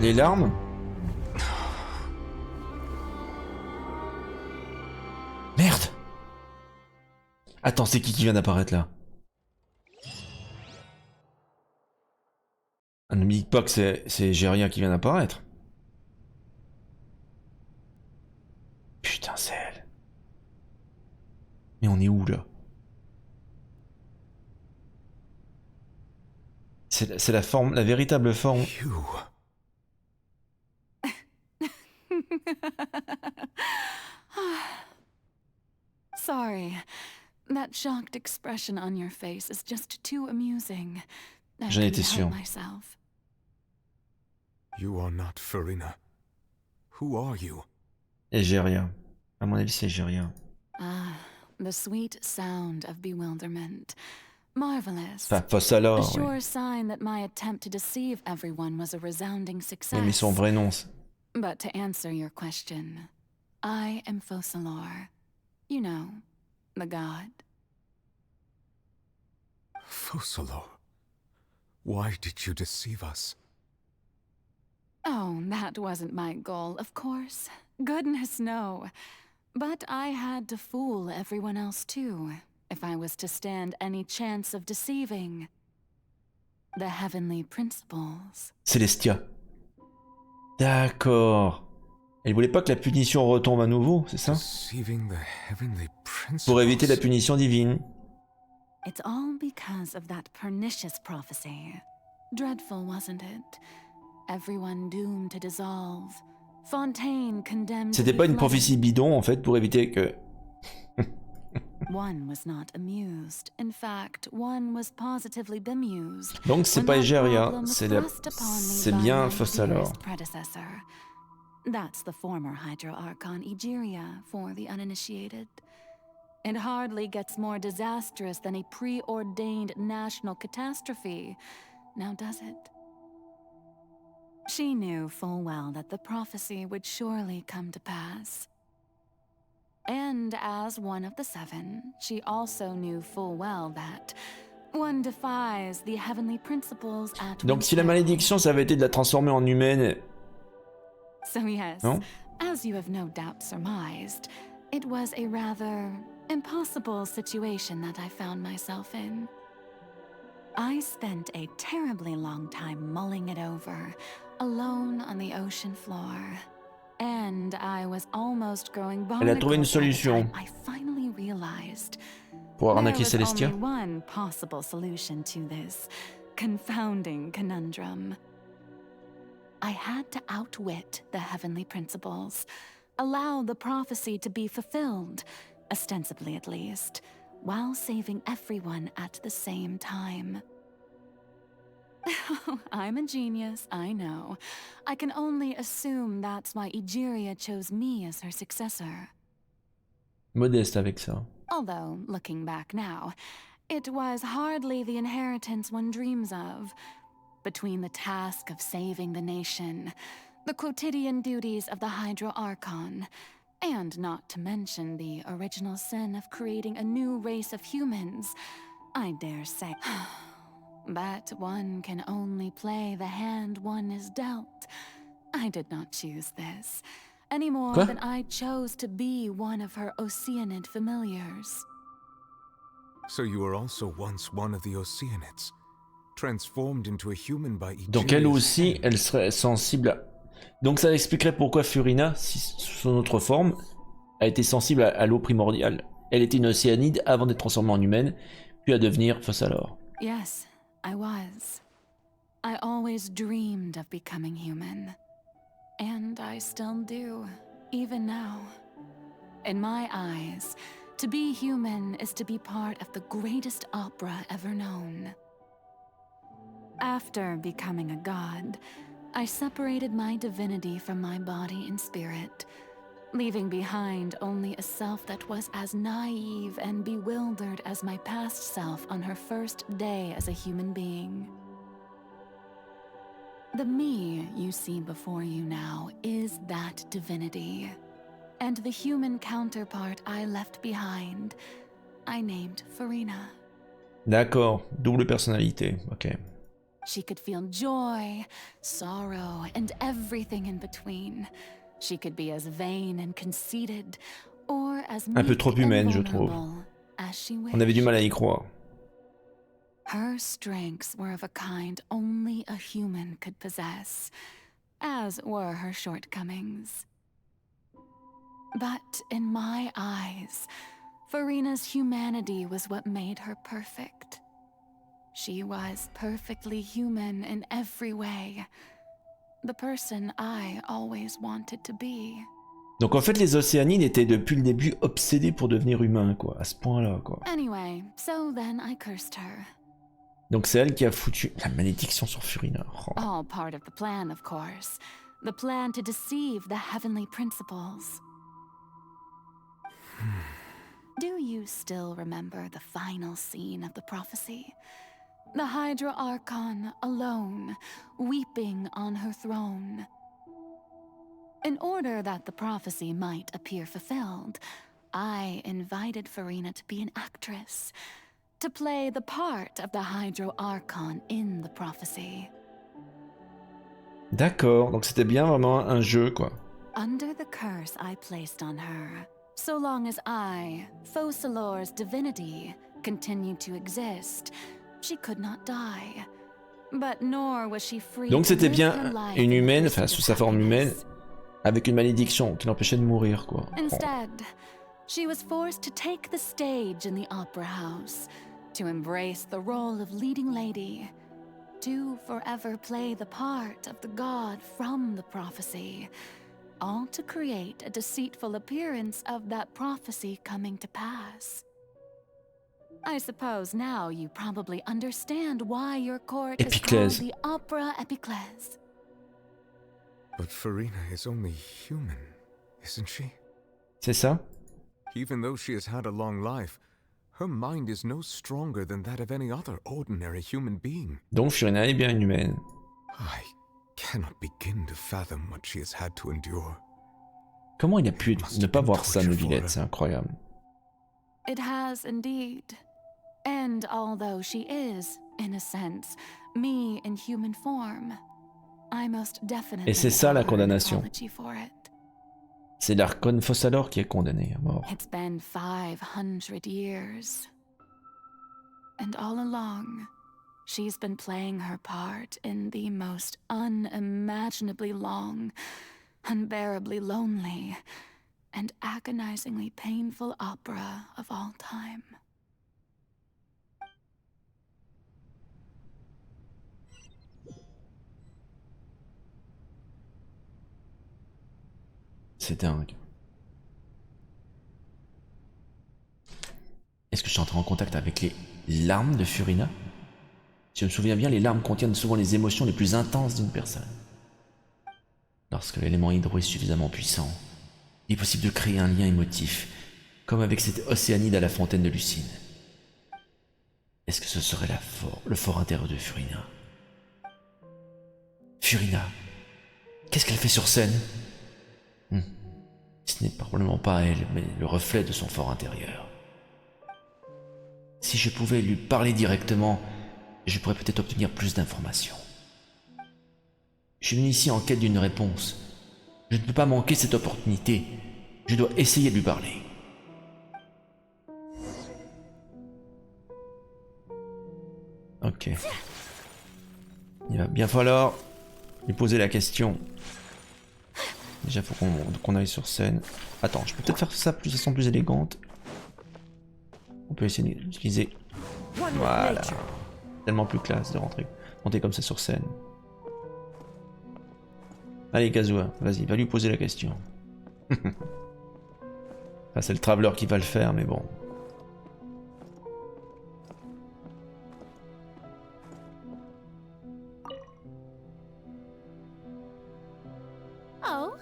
S1: Les larmes? Merde! Attends, c'est qui vient d'apparaître là? Ne me dites pas que c'est Gérien qui vient d'apparaître. Putain, c'est elle. Mais on est où là? C'est la forme, la véritable forme.
S4: Sorry. That shocked expression on your face is just too amusing.
S1: J'en étais sûr.
S7: You are not Furina. Who are you?
S1: Et Gérien. À mon avis, c'est Gérien.
S4: Ah, the sweet sound of bewilderment. Marvelous.
S1: Enfin, fausse alors.
S4: A sure
S1: Oui.
S4: sign that my attempt to deceive everyone was a resounding success.
S1: Mais son vrai nom.
S4: But to answer your question, I am Focalor. You know, the god.
S7: Focalor. Why did you deceive us?
S4: Oh, that wasn't my goal, of course. Goodness, no. But I had to fool everyone else too, if I was to stand any chance of deceiving the heavenly principles.
S1: Célestia. D'accord. Elle voulait pas que la punition retombe à nouveau, c'est ça? Pour éviter la punition divine.
S4: It's all because of that pernicious prophecy. Dreadful, wasn't it? Everyone doomed to dissolve. Fontaine condemned.
S1: C'était pas une prophétie bidon en fait pour éviter que.
S4: One was not amused. In fact, one was positively bemused.
S1: Donc c'est pas Egeria, c'est bien Focalor.
S4: That's the former Hydro Archon Egeria for the uninitiated. It hardly gets more disastrous than a preordained national catastrophe, now does it? She knew full well that the prophecy would surely come to pass. And as one of the seven, she also knew full well that one defies the heavenly principles at
S1: Donc si la malédiction ça avait été de la transformer en humaine.
S4: So yes,
S1: non?
S4: As you have no doubt surmised, it was a rather impossible situation that I found myself in. I spent a terribly long time mulling it over, alone on the ocean floor. And I was almost growing
S1: Elle a trouvé une
S4: barnacled by the
S1: solution.
S4: time I finally realized
S1: Pour
S4: there
S1: arnaquer
S4: was
S1: Célestia.
S4: only one possible solution to this confounding conundrum. I had to outwit the heavenly principles, allow the prophecy to be fulfilled, ostensibly at least, while saving everyone at the same time. I'm a genius, I know. I can only assume that's why Egeria chose me as her successor.
S1: Modeste avec ça.
S4: Although, looking back now, it was hardly the inheritance one dreams of. Between the task of saving the nation, the quotidian duties of the Hydro Archon, and not to mention the original sin of creating a new race of humans, I dare say. But one can only play the hand one is dealt. I did not choose this, any more
S1: Quoi?
S4: than I chose to be one of her Oceanid familiars.
S7: So you were also once one of the Oceanids, transformed into a human by Egeria's
S1: Donc elle aussi,
S7: hand.
S1: elle serait sensible à... Donc ça expliquerait pourquoi Furina, sous son autre forme, a été sensible à l'eau primordiale. Elle était une océanide avant d'être transformée en humaine, puis à devenir Focalor.
S4: Yes, I was. I always dreamed of becoming human. And I still do, even now. In my eyes, to be human is to be part of the greatest opera ever known. After becoming a god, I separated my divinity from my body and spirit, leaving behind only a self that was as naive and bewildered as my past self on her first day as a human being. The me you see before you now is that divinity, and the human counterpart I left behind, I named Furina.
S1: D'accord, double personnalité, ok.
S4: She could feel joy, sorrow, and everything in between. She could be as vain and conceited, or as
S1: Un peu trop
S4: meek and
S1: humaine, je trouve.
S4: vulnerable as she
S1: On avait du
S4: wished.
S1: mal à y croire.
S4: Her strengths were of a kind only a human could possess, as were her shortcomings. But in my eyes, Furina's humanity was what made her perfect. She was perfectly human in every way. The person I always wanted to be.
S1: Donc en fait, les Océanides étaient depuis le début obsédés pour devenir humains, quoi, à ce point-là, quoi.
S4: Anyway, so then I cursed her.
S1: Donc c'est elle qui a foutu la malédiction sur Furina. Oh.
S4: All part of the plan, of course. The plan to deceive the heavenly principles. Do you still remember the final scene of the prophecy? The Hydra Archon alone, weeping on her throne. In order that the prophecy might appear fulfilled, I invited Furina to be an actress, to play the part of the Hydra Archon in the prophecy.
S1: D'accord, donc c'était bien vraiment un jeu, quoi.
S4: Under the curse I placed on her, so long as I, Focalor's divinity, continued to exist, she could not die. But nor was she free.
S1: Donc c'était
S4: to live
S1: bien
S4: her life
S1: une
S4: in
S1: humaine,
S4: pursuit
S1: enfin
S4: of
S1: sous sa forme humaine,
S4: happiness.
S1: avec une malédiction qui l'empêchait de mourir, quoi. Oh.
S4: Instead, she was forced to take the stage in the opera house, to embrace the role of leading lady, to forever play the part of the god from the prophecy, all to create a deceitful appearance of that prophecy coming to pass. I suppose now you probably understand why your court is called the Opera Epiclese.
S7: But Furina is only human, isn't she?
S1: C'est ça?
S7: Even though she has had a long life, her mind is no stronger than that of any other ordinary human being.
S1: Donc Furina est bien une humaine.
S7: I cannot begin to fathom what she has had to endure.
S1: Comment il a pu ne pas voir ça, Neuvillette? C'est incroyable.
S4: It has indeed. And although she is, in a sense, me in human form, I most definitely
S1: Et c'est ça la
S4: owe her an
S1: condamnation.
S4: apology for it.
S1: C'est l'archon Focalor qui est condamné à mort.
S4: It's been 500 years. And all along, she's been playing her part in the most unimaginably long, unbearably lonely, and agonizingly painful opera of all time.
S1: C'est dingue. Est-ce que je suis entré en contact avec les larmes de Furina? Si je me souviens bien, les larmes contiennent souvent les émotions les plus intenses d'une personne. Lorsque l'élément hydro est suffisamment puissant, il est possible de créer un lien émotif, comme avec cette océanide à la fontaine de Lucine. Est-ce que ce serait le fort intérieur de Furina? Furina, qu'est-ce qu'elle fait sur scène? Ce n'est probablement pas elle, mais le reflet de son fort intérieur. Si je pouvais lui parler directement, je pourrais peut-être obtenir plus d'informations. Je suis venu ici en quête d'une réponse. Je ne peux pas manquer cette opportunité. Je dois essayer de lui parler. Ok. Il va bien falloir lui poser la question. Déjà, faut qu'on aille sur scène. Attends, je peux peut-être faire ça de façon plus élégante. On peut essayer d'utiliser. Voilà. Tellement plus classe de monter comme ça sur scène. Allez, Kazuha, vas-y, va lui poser la question. Enfin, c'est le Traveler qui va le faire, mais bon.
S4: Oh,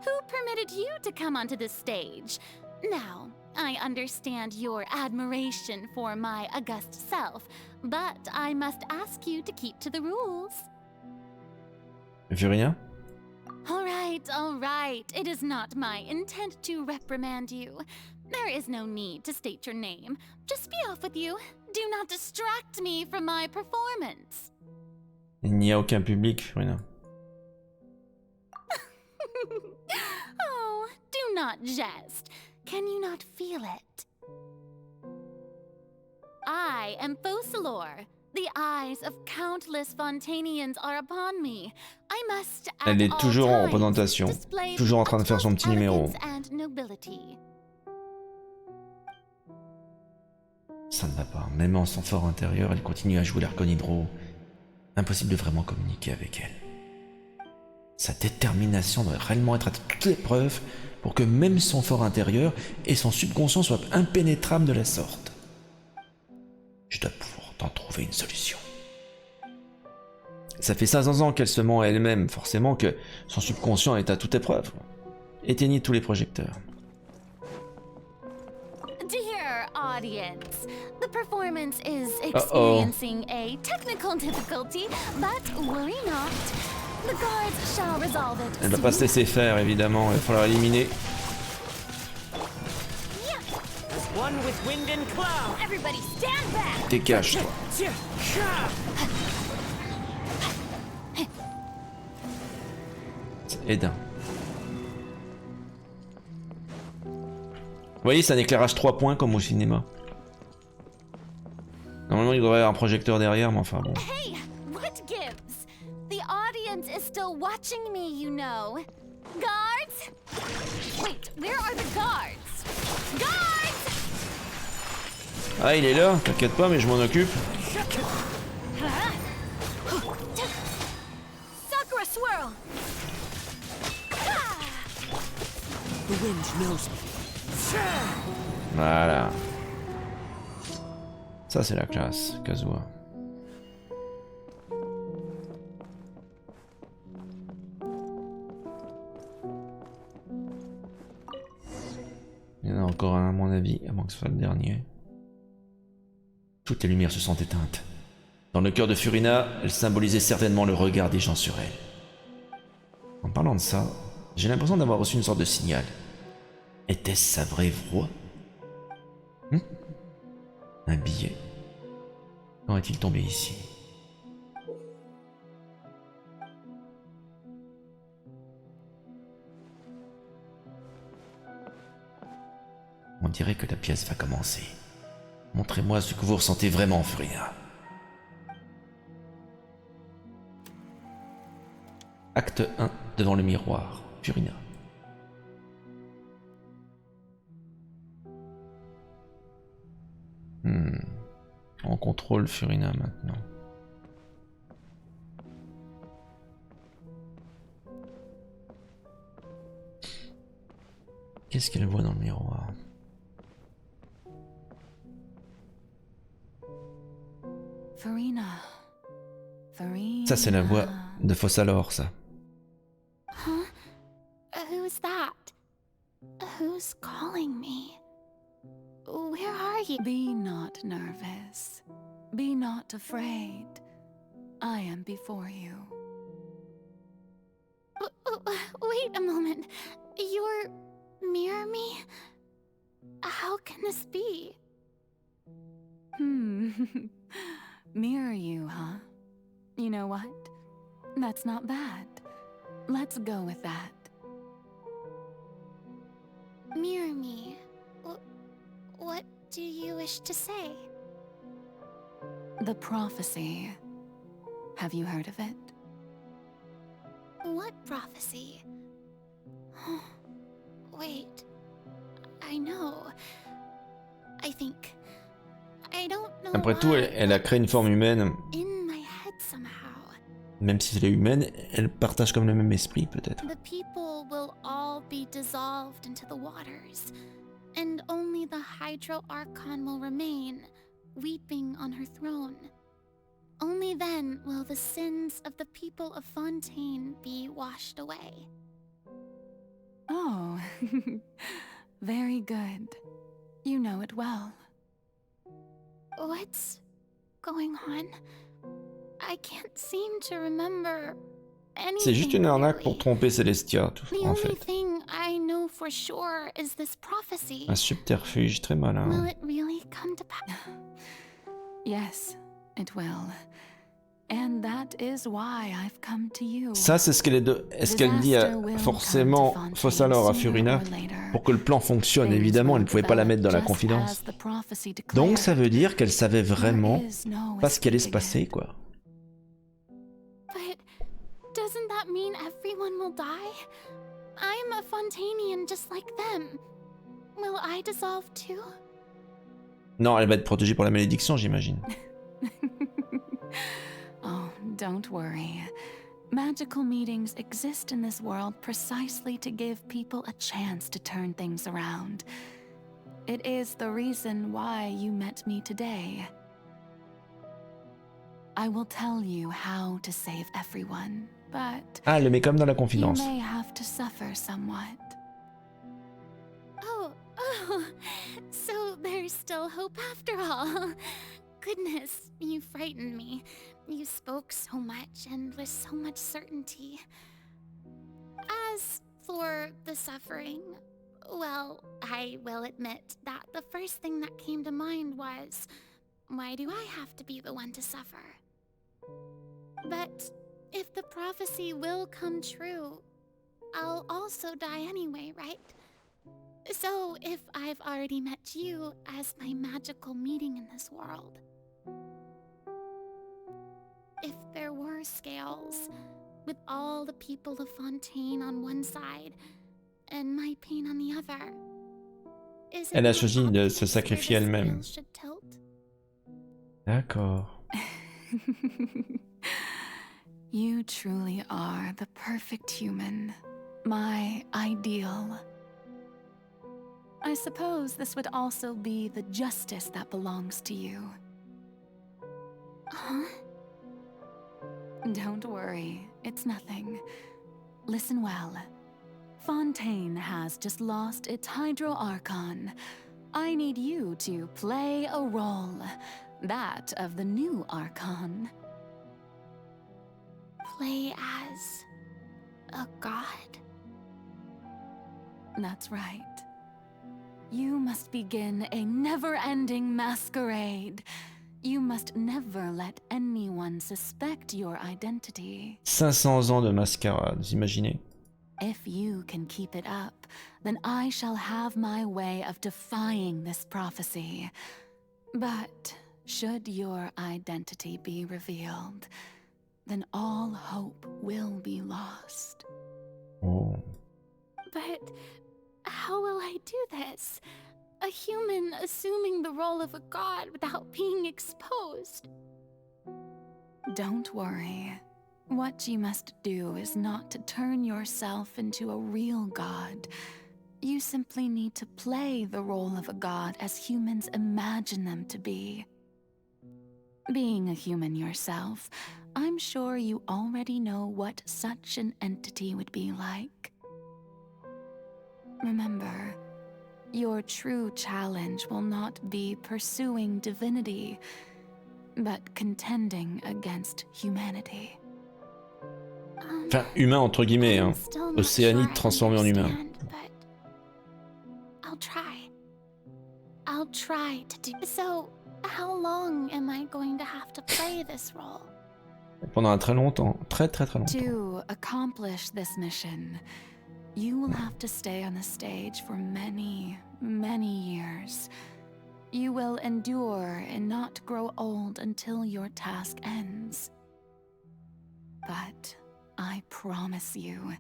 S4: who permitted you to come onto the stage? Now, I understand your admiration for my august self, but I must ask you to keep to the rules.
S1: Furina?
S4: All right. It is not my intent to reprimand you. There is no need to state your name. Just be off with you. Do not distract me from my performance.
S1: Il n'y a aucun public, Furina.
S4: Oh, do not jest. Can you not feel it? I am Focalor, The eyes of countless Fontanians are upon me. I must at
S1: Elle est
S4: all
S1: toujours en
S4: times
S1: représentation,
S4: display
S1: toujours en train de faire son petit numéro.
S4: elegance and nobility.
S1: Ça ne va pas. Même en son fort intérieur, elle continue à jouer l'archon hydro. Impossible de vraiment communiquer avec elle. Sa détermination doit réellement être à toute épreuve pour que même son fort intérieur et son subconscient soient impénétrables de la sorte. Je dois pouvoir t'en trouver une solution. Ça fait 500 ans qu'elle se ment à elle-même, forcément que son subconscient est à toute épreuve. Éteignez tous les projecteurs.
S4: Dear audience, the performance is experiencing a technical difficulty, but worry not. The guards shall resolve it.
S1: Elle va pas se laisser faire, évidemment. Il va falloir l'éliminer.
S5: One with wind and cloud.
S4: Everybody stand back.
S1: Dégage, toi. Aidin. Vous voyez, c'est un éclairage 3 points comme au cinéma. Normalement, il devrait y avoir un projecteur derrière, mais enfin bon.
S4: Hey, what gives? The audience is still watching me, you know. Guards? Wait, where are the guards? Guards!
S1: Ah, il est là, t'inquiète pas, mais je m'en occupe.
S22: Sakura swirl.
S5: The wind knows me.
S1: Voilà. Ça, c'est la classe, Kazuha. Il y en a encore un, à mon avis, avant que ce soit le dernier. Toutes les lumières se sont éteintes. Dans le cœur de Furina, elle symbolisait certainement le regard des gens sur elle. En parlant de ça, j'ai l'impression d'avoir reçu une sorte de signal. Était-ce sa vraie voix? Un billet. Quand est-il tombé ici? On dirait que la pièce va commencer. Montrez-moi ce que vous ressentez vraiment, Furina. Acte 1, devant le miroir. Furina. On contrôle Furina maintenant. Qu'est-ce qu'elle voit dans le miroir?
S4: Furina. Furina.
S1: Ça, c'est la voix de Fossalor, ça.
S4: Huh? Who's that? Who's calling me? Where are you? Be not nervous. Be not afraid. I am before you. Wait a moment. You're near me? How can this be? Mirror you, huh? You know what? That's not bad. Let's go with that. Mirror me. What do you wish to say? The prophecy. Have you heard of it? What prophecy? Wait. I know. I think. I don't know.
S1: Après tout, elle a créé une forme humaine.
S4: In my head somehow.
S1: Même si elle est humaine, elle partage comme le même esprit, peut-être.
S4: The people will all be dissolved into the waters, and only the Hydro Archon will remain, weeping on her throne. Only then will the sins of the people of Fontaine be washed away. Oh, very good. You know it well. What's going on? I can't seem to remember anything.
S1: C'est juste une arnaque pour tromper Celestia, tout, en fait.
S4: The only thing I know for sure is this prophecy.
S1: Un subterfuge très malin.
S4: Will it really come to pass? Yes, it will. And That is why I've come to you.
S1: Ça, c'est ce est-ce qu'elle dit forcément Fossalor à Furina pour que le plan fonctionne. Évidemment, elle ne pouvait pas la mettre dans la confidence. Donc ça veut dire qu'elle savait vraiment pas ce qui allait se passer, quoi.
S4: But doesn't that mean everyone will die? I'm a Fontanian just like them. Will I dissolve too?
S1: Non, elle va être protégée par la malédiction, j'imagine.
S4: Oh, don't worry. Magical meetings exist in this world precisely to give people a chance to turn things around. It is the reason why you met me today. I will tell you how to save everyone, but
S1: Ah, elle le met comme dans la confidence.
S4: You may have to suffer somewhat.
S19: Oh, so there's still hope after all. Goodness, you frightened me. You spoke so much and with so much certainty. As for the suffering, well, I will admit that the first thing that came to mind was, why do I have to be the one to suffer? But if the prophecy will come true, I'll also die anyway, right? So if I've already met you as my magical meeting in this world, if there were scales, with all the people of Fontaine on one side and my pain on the other,
S1: Elle a choisi de se sacrifier elle-même. D'accord.
S4: You truly are the perfect human, my ideal. I suppose this would also be the justice that belongs to you.
S19: Huh?
S4: Don't worry, it's nothing. Listen well. Fontaine has just lost its Hydro Archon. I need you to play a role, that of the new Archon.
S19: Play as a god?
S4: That's right. You must begin a never-ending masquerade. You must never let anyone suspect your identity.
S1: 500 ans de mascarade, vous imaginez?
S4: If you can keep it up, then I shall have my way of defying this prophecy. But should your identity be revealed, then all hope will be lost.
S1: Oh.
S19: But how will I do this? A human assuming the role of a god without being exposed.
S4: Don't worry. What you must do is not to turn yourself into a real god. You simply need to play the role of a god as humans imagine them to be. Being a human yourself, I'm sure you already know what such an entity would be like. Remember, your true challenge will not be pursuing divinity, but contending against humanity.
S1: Enfin, humain entre guillemets, hein. Océanide transformé en humain.
S19: I'll try to do. So, how long am I going to have to play this role?
S1: Pendant un très longtemps, très longtemps.
S4: To accomplish this mission, you will have to stay on the stage for many years. You will endure and not grow old until your task ends. But I promise you,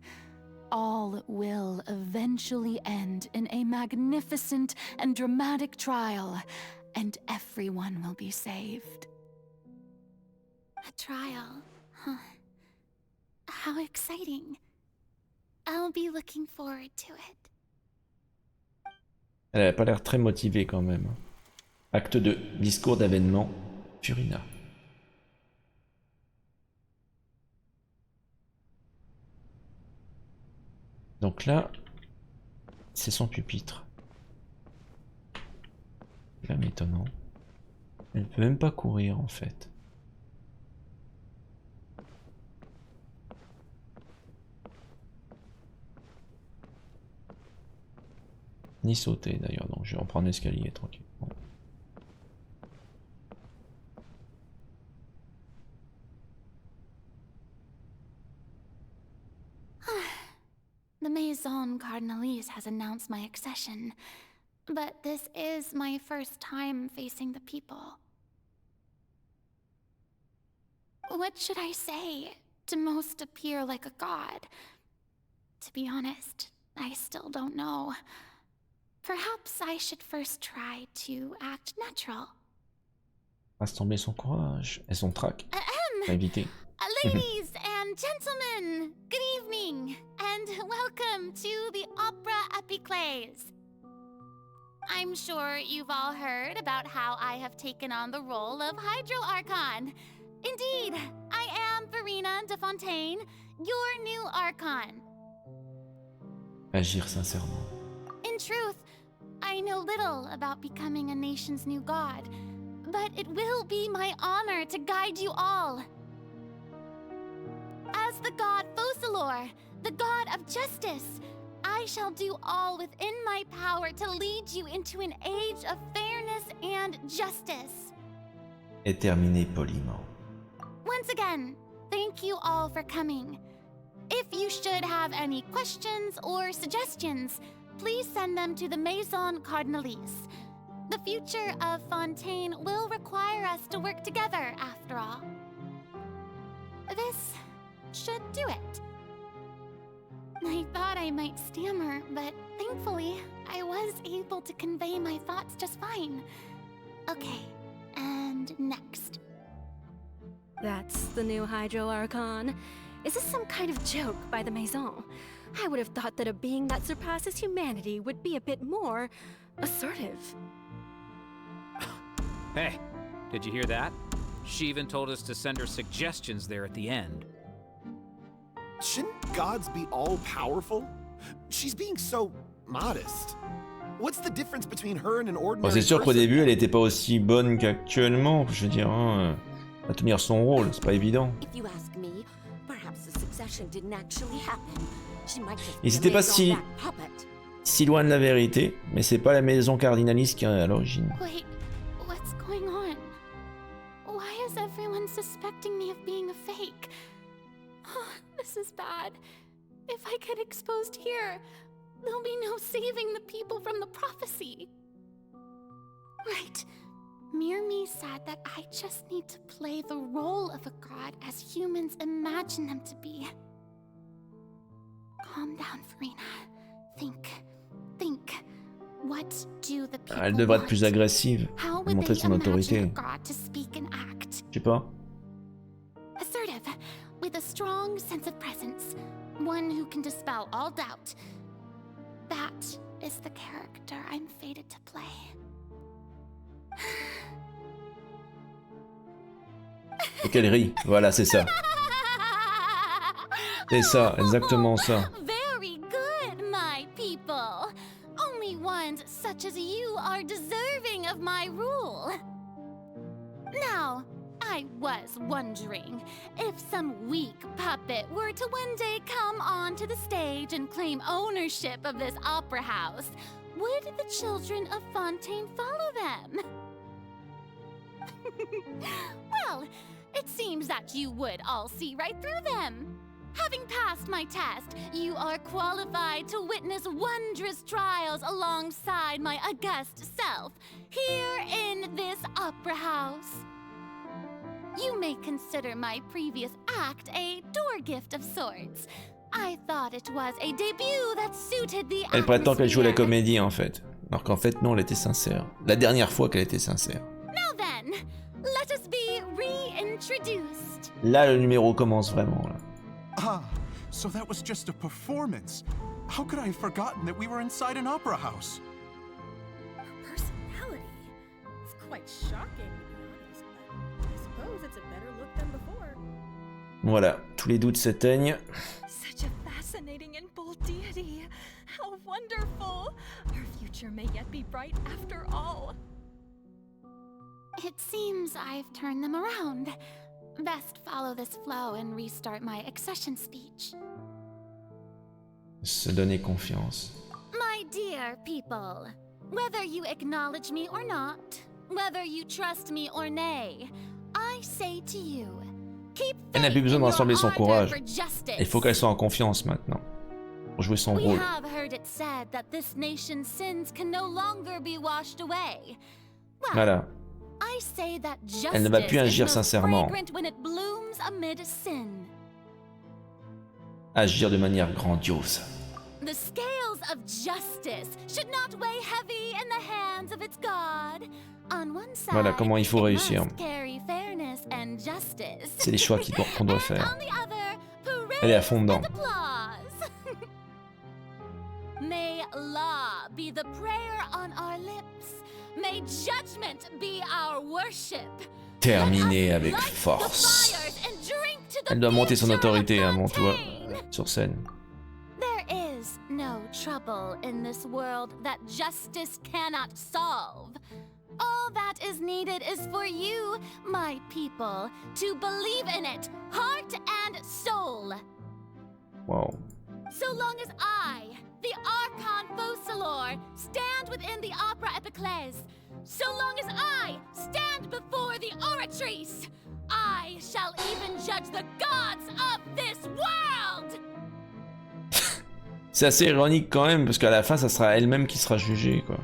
S4: all will eventually end in a magnificent and dramatic trial, and everyone will be saved.
S19: A trial, huh? How exciting. I'll be looking forward to it.
S1: Elle avait pas l'air très motivée quand même. Acte 2, discours d'avènement, Furina. Donc là, c'est son pupitre. C'est quand même étonnant. Elle peut même pas courir en fait. Ni sauter d'ailleurs, donc je vais en prendre l'escalier tranquille.
S4: The Maison Cardinalise has announced my accession, but this is my first time facing the people. What should I say to most appear like a god? To be honest, I still don't know. Perhaps I should first try to act natural.
S1: Rassembler son courage et son trac. À éviter.
S4: Ladies and gentlemen, good evening, and welcome to the Opera Epiclese. I'm sure you've all heard about how I have taken on the role of Hydro Archon. Indeed, I am Furina de Fontaine, your new Archon.
S1: Agir sincèrement.
S4: In truth, I know little about becoming a nation's new god, but it will be my honor to guide you all. As the god Focalor, the god of justice, I shall do all within my power to lead you into an age of fairness and justice.
S1: Et terminer poliment.
S4: Once again, thank you all for coming. If you should have any questions or suggestions, please send them to the Maison Cardinalise. The future of Fontaine will require us to work together, after all. This should do it. I thought I might stammer, but thankfully, I was able to convey my thoughts just fine. Okay, and next.
S22: That's the new Hydro Archon. Is this some kind of joke by the Maison? I would have thought that a being that surpasses humanity would be a bit more assertive.
S9: Hey, did you hear that? She even told us to send her suggestions there at the end.
S16: Shouldn't gods be all-powerful? She's being so modest. What's the difference between her and an ordinary
S1: Bon, c'est sûr qu'au
S16: person?
S1: début, elle était pas aussi bonne qu'actuellement. Je veux dire, hein, à tenir son rôle, c'est pas évident.
S10: If you ask me, perhaps the succession didn't actually happen. She might just
S1: Et c'était pas si loin de la vérité, mais c'est pas la maison cardinaliste qui est à l'origine.
S4: Wait, what's going on? Why is everyone suspecting me of being a fake? Oh, this is bad. If I get exposed here, there'll be no saving the people from the prophecy. Right. Mirmi said that I just need to play the role of a god as humans imagine them to be. Calm down, Furina. Think. What do the people
S1: Elle devrait être
S4: want?
S1: plus agressive,
S4: How
S1: pour
S4: would
S1: montrer
S4: they
S1: son
S4: imagine a
S1: autorité.
S4: god to speak and act?
S1: Je sais pas.
S4: Assertive, with a strong sense of presence, one who can dispel all doubt. That is the character I'm fated to play.
S1: Et qu'elle rit, voilà, c'est ça. C'est ça, exactement ça.
S4: Very good, my people. Only ones such as you are deserving of my rule. Now, I was wondering if some weak puppet were to one day come onto the stage and claim ownership of this opera house, would the children of Fontaine follow them? Well, it seems that you would all see right through them. Having passed my test, you are qualified to witness wondrous trials alongside my august self, here in this opera house. You may consider my previous act a door gift of sorts. I thought it was a debut that suited the
S1: Elle prétend qu'elle joue la
S4: atmosphere.
S1: comédie en fait. Alors qu'en fait non, elle était sincère. La dernière fois qu'elle était sincère.
S4: Now then, let us be reintroduced.
S1: Là le numéro commence vraiment là.
S23: Ah, so that was just a performance. How could I have forgotten that we were inside an opera house?
S6: Her personality. It's quite shocking, to be honest, but I suppose it's a better look than before.
S1: Voilà, tous les doutes s'éteignent.
S6: Such a fascinating and bold deity. How wonderful. Her future may yet be bright after all.
S4: It seems I've turned them around. Best follow this flow and restart my accession speech.
S1: Se donner confiance.
S4: My dear people, whether you acknowledge me or not, whether you trust me or nay, I say to you, keep
S1: Elle n'a plus besoin de rassembler son courage.
S4: for justice.
S1: Il faut qu'elle soit en confiance maintenant. jouer son
S4: We
S1: rôle.
S4: have heard it said that this nation's sins can no longer be washed away. Well,
S1: Voilà.
S4: I say that
S1: Elle ne va plus
S4: justice is
S1: agir
S4: most
S1: sincèrement.
S4: fragrant when it blooms amid sin.
S1: Agir de manière grandiose.
S4: The scales of justice should not weigh heavy in the hands of its God. On one side,
S1: Voilà comment il faut
S4: it
S1: réussir.
S4: must carry fairness and justice.
S1: C'est les choix qu'on doit faire.
S4: On the other,
S1: Elle est à fond dedans.
S4: applause. May law be the prayer on our lips. May judgment be our worship.
S1: Terminé avec force. Elle doit monter son autorité avant tout sur scène.
S4: There is no trouble in this world that justice cannot solve. All that is needed is for you, my people, to believe in it, heart and soul.
S1: Wow.
S4: So long as I, the archon Focalor, stand within the opera Epiclese, so long as I stand before the oratrice, I shall even judge the gods of this world!
S1: C'est assez ironique quand même, parce qu'à la fin, ça sera elle-même qui sera jugée, quoi.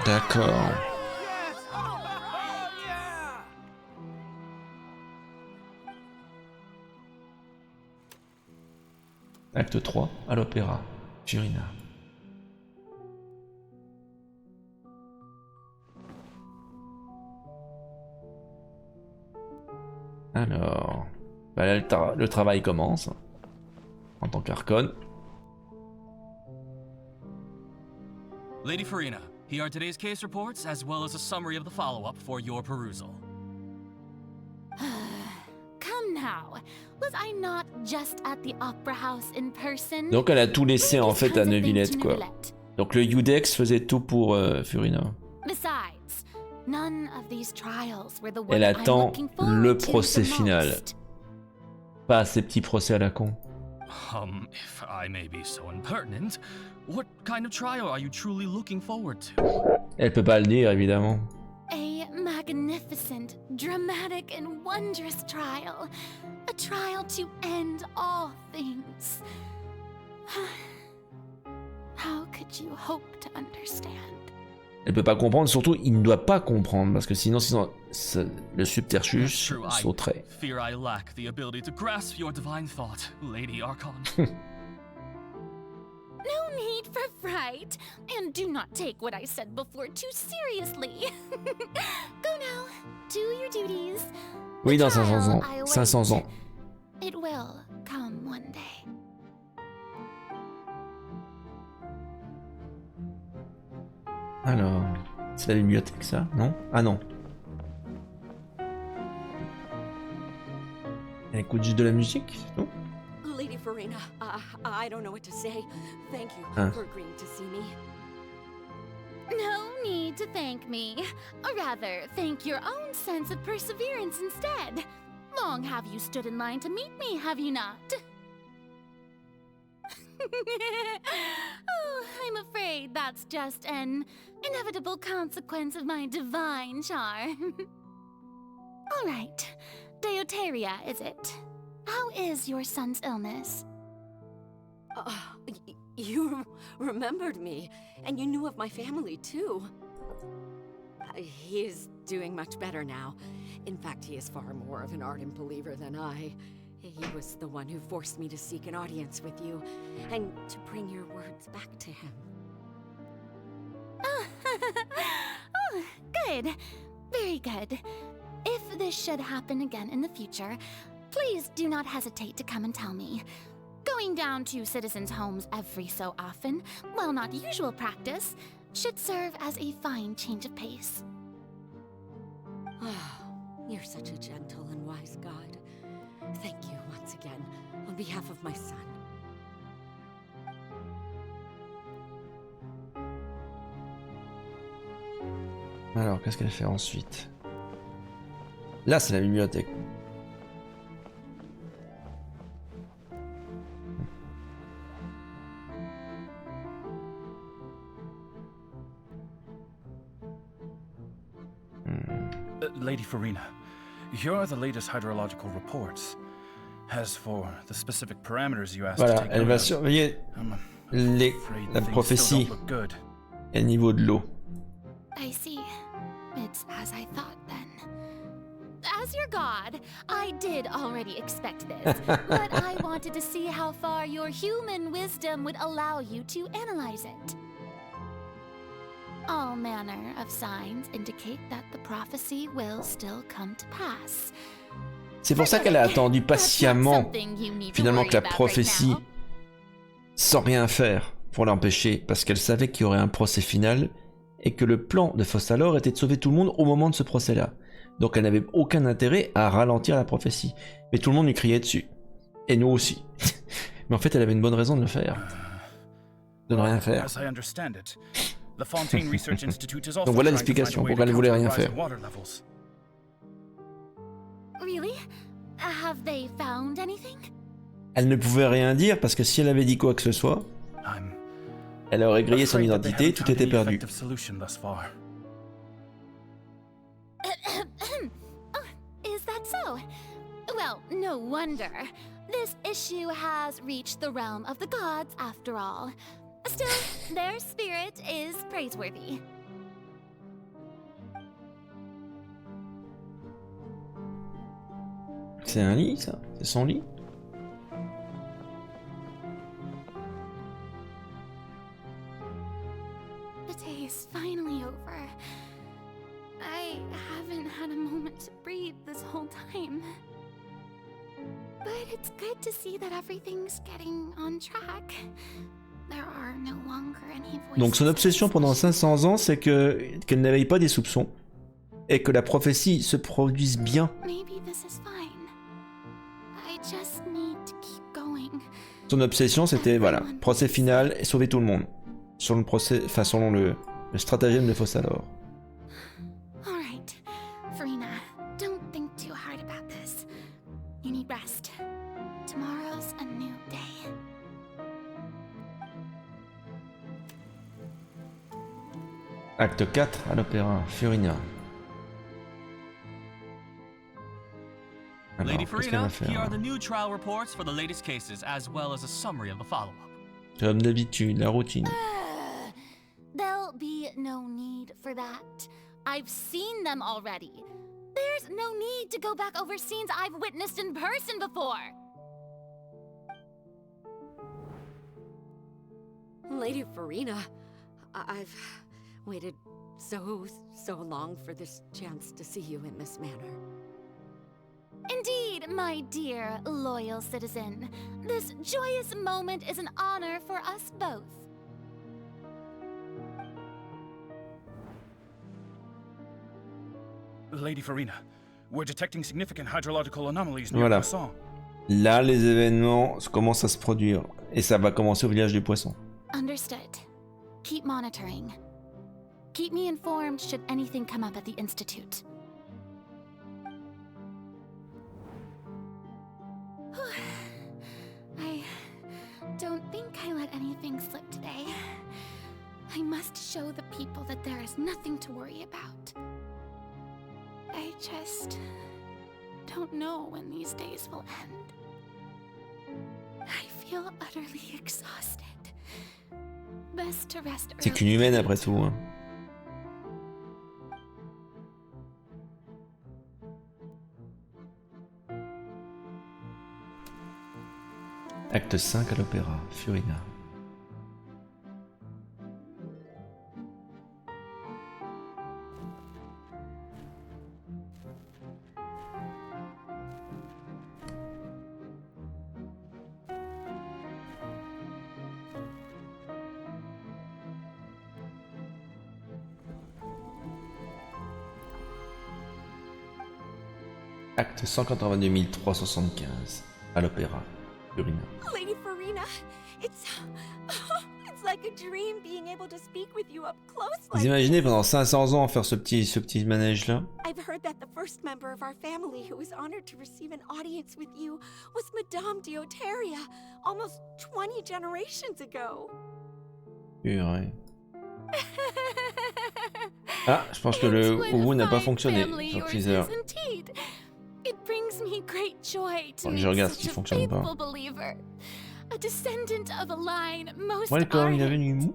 S1: D'accord. Acte 3, à l'opéra, Furina. Alors, bah là, le travail commence, en tant qu'archon.
S11: Lady Furina, here are today's case reports, as well as a summary of the follow-up for your perusal.
S4: Come now, was I not just at the opera house in person?
S1: Donc elle a tout laissé en fait à Neuvillette, quoi. Donc le Udex faisait tout pour Furina.
S4: Besides, none of these trials were the one
S1: Elle
S4: I'm
S1: attend
S4: looking forward
S1: le
S4: to
S1: procès
S4: the
S1: final.
S4: most.
S1: Pas ces petits procès à la con.
S11: If I may be so impertinent, what kind of trial are you truly looking forward to?
S1: Elle peut pas le dire, évidemment.
S4: A magnificent, dramatic, and wondrous trial. A trial to end all things. How could you hope to understand?
S1: Elle peut pas comprendre, surtout il ne doit pas comprendre, parce que sinon le subterfuge sauterait.
S11: Fear I lack the ability to grasp your divine thought, Lady Archon.
S4: No need for fright, and do not take what I said before too seriously. Go now, do your duties.
S1: Oui, dans 500 ans. 500 ans.
S4: It will come one day.
S1: Alors, c'est la bibliothèque ça, non? Ah non. Elle écoute juste de la musique, c'est tout?
S2: Lady Furina, I don't know what to say. Thank you for agreeing to see me.
S4: No need to thank me. Or rather, thank your own sense of perseverance instead. Long have you stood in line to meet me, have you not? Oh, I'm afraid that's just an inevitable consequence of my divine charm. All right, Deoteria, is it? How is your son's illness?
S2: You remembered me, and you knew of my family, too. He is doing much better now. In fact, he is far more of an ardent believer than I. He was the one who forced me to seek an audience with you, and to bring your words back to him.
S4: Oh, good. Very good. If this should happen again in the future, please do not hesitate to come and tell me. Going down to citizens' homes every so often, while not usual practice, should serve as a fine change of pace.
S2: You're such a gentle and wise God. Thank you once again, on behalf of my son.
S1: Alors, qu'est-ce qu'elle fait ensuite? Là, c'est la bibliothèque.
S17: Lady Furina, here are the latest hydrological reports.
S8: As for the specific parameters you asked
S1: Voilà,
S8: to take
S1: elle
S8: note
S1: va
S8: of,
S1: surveiller
S8: afraid
S1: la
S8: things
S1: prophétie
S8: still don't look good.
S1: et le niveau de l'eau.
S19: I see. It's as I thought then. As your god, I did already expect this, but I wanted to see how far your human wisdom would allow you to analyze it. All manner of signs indicate that the prophecy will still come to pass.
S1: C'est pour ça qu'elle a attendu patiemment, finalement, que la prophétie, sans rien faire pour l'empêcher, parce qu'elle savait qu'il y aurait un procès final, et que le plan de Fossalor était de sauver tout le monde au moment de ce procès-là. Donc elle n'avait aucun intérêt à ralentir la prophétie. Mais tout le monde lui criait dessus. Et nous aussi. Mais en fait, elle avait une bonne raison de le faire. De ne rien faire. Donc voilà l'explication, pourquoi elle ne voulait rien faire.
S19: Really? Have they found anything?
S1: Elle ne pouvait rien dire parce que si elle avait dit quoi que ce soit, elle aurait grillé son identité, tout était perdu.
S19: Is that so? Well, no wonder. This issue has reached the realm of the gods after all. Still, their spirit is praiseworthy.
S1: C'est un lit, ça? C'est son lit?
S19: The day is finally over. I haven't had a moment to breathe this whole time. But it's good to see that everything's getting on track. There are no longer any voices.
S1: Donc son obsession pendant 500 ans, c'est qu'elle n'éveille pas des soupçons et que la prophétie se produise bien.
S19: Maybe this is fine. I just need to keep going.
S1: Son obsession, c'était voilà, procès final et sauver tout le monde. Sur le procès, enfin selon le stratagème de Fossalor.
S19: All right, Furina, don't think too hard about this. You need rest. Tomorrow's a new day.
S1: Acte 4 à l'opéra, Furina. Alors,
S17: Lady
S1: qu'est-ce qu'elle va
S17: Furina, here are
S1: faire?
S17: the new trial reports for the latest cases, as well as a summary of the follow-up.
S1: Comme d'habitude, la routine.
S19: There'll be no need for that. I've seen them already. There's no need to go back over scenes I've witnessed in person before.
S2: Lady Furina, I've waited so long for this chance to see you in this manner.
S19: Indeed, my dear, loyal citizen. This joyous moment is an honor for us both.
S8: Lady Furina, we're detecting significant hydrological anomalies near
S1: Voilà.
S8: Poisson.
S1: Là, les événements commencent à se produire. Et ça va commencer au village du poisson.
S19: Understood. Keep monitoring. Keep me informed should anything come up at the Institute. I don't think I let anything slip today. I must show the people that there is nothing to worry about. I just don't know when these days will end. I feel utterly exhausted. Best to rest
S1: C'est
S19: early.
S1: qu'une humaine après tout. Hein. Acte 5 à l'opéra, Furina. Acte 182 375 à l'opéra, Furina.
S2: Lady Furina, it's like a dream being able to speak with you up close.
S1: Vous imaginez pendant 500 ans faire ce petit manège là?
S2: I've heard that the first member of our family who was honored to receive an audience with you was Madame Dioteria, almost 20 generations ago.
S1: Purée. Ah, je pense que le Wu n'a pas fonctionné sur le teaser.
S19: It brings me
S4: me great joy to
S1: Je
S4: meet
S1: regarde ce
S4: such
S1: qui
S4: a
S1: fonctionne pas.
S4: faithful believer, a descendant of a line most
S1: Welcome,
S4: ardent.
S1: bienvenue.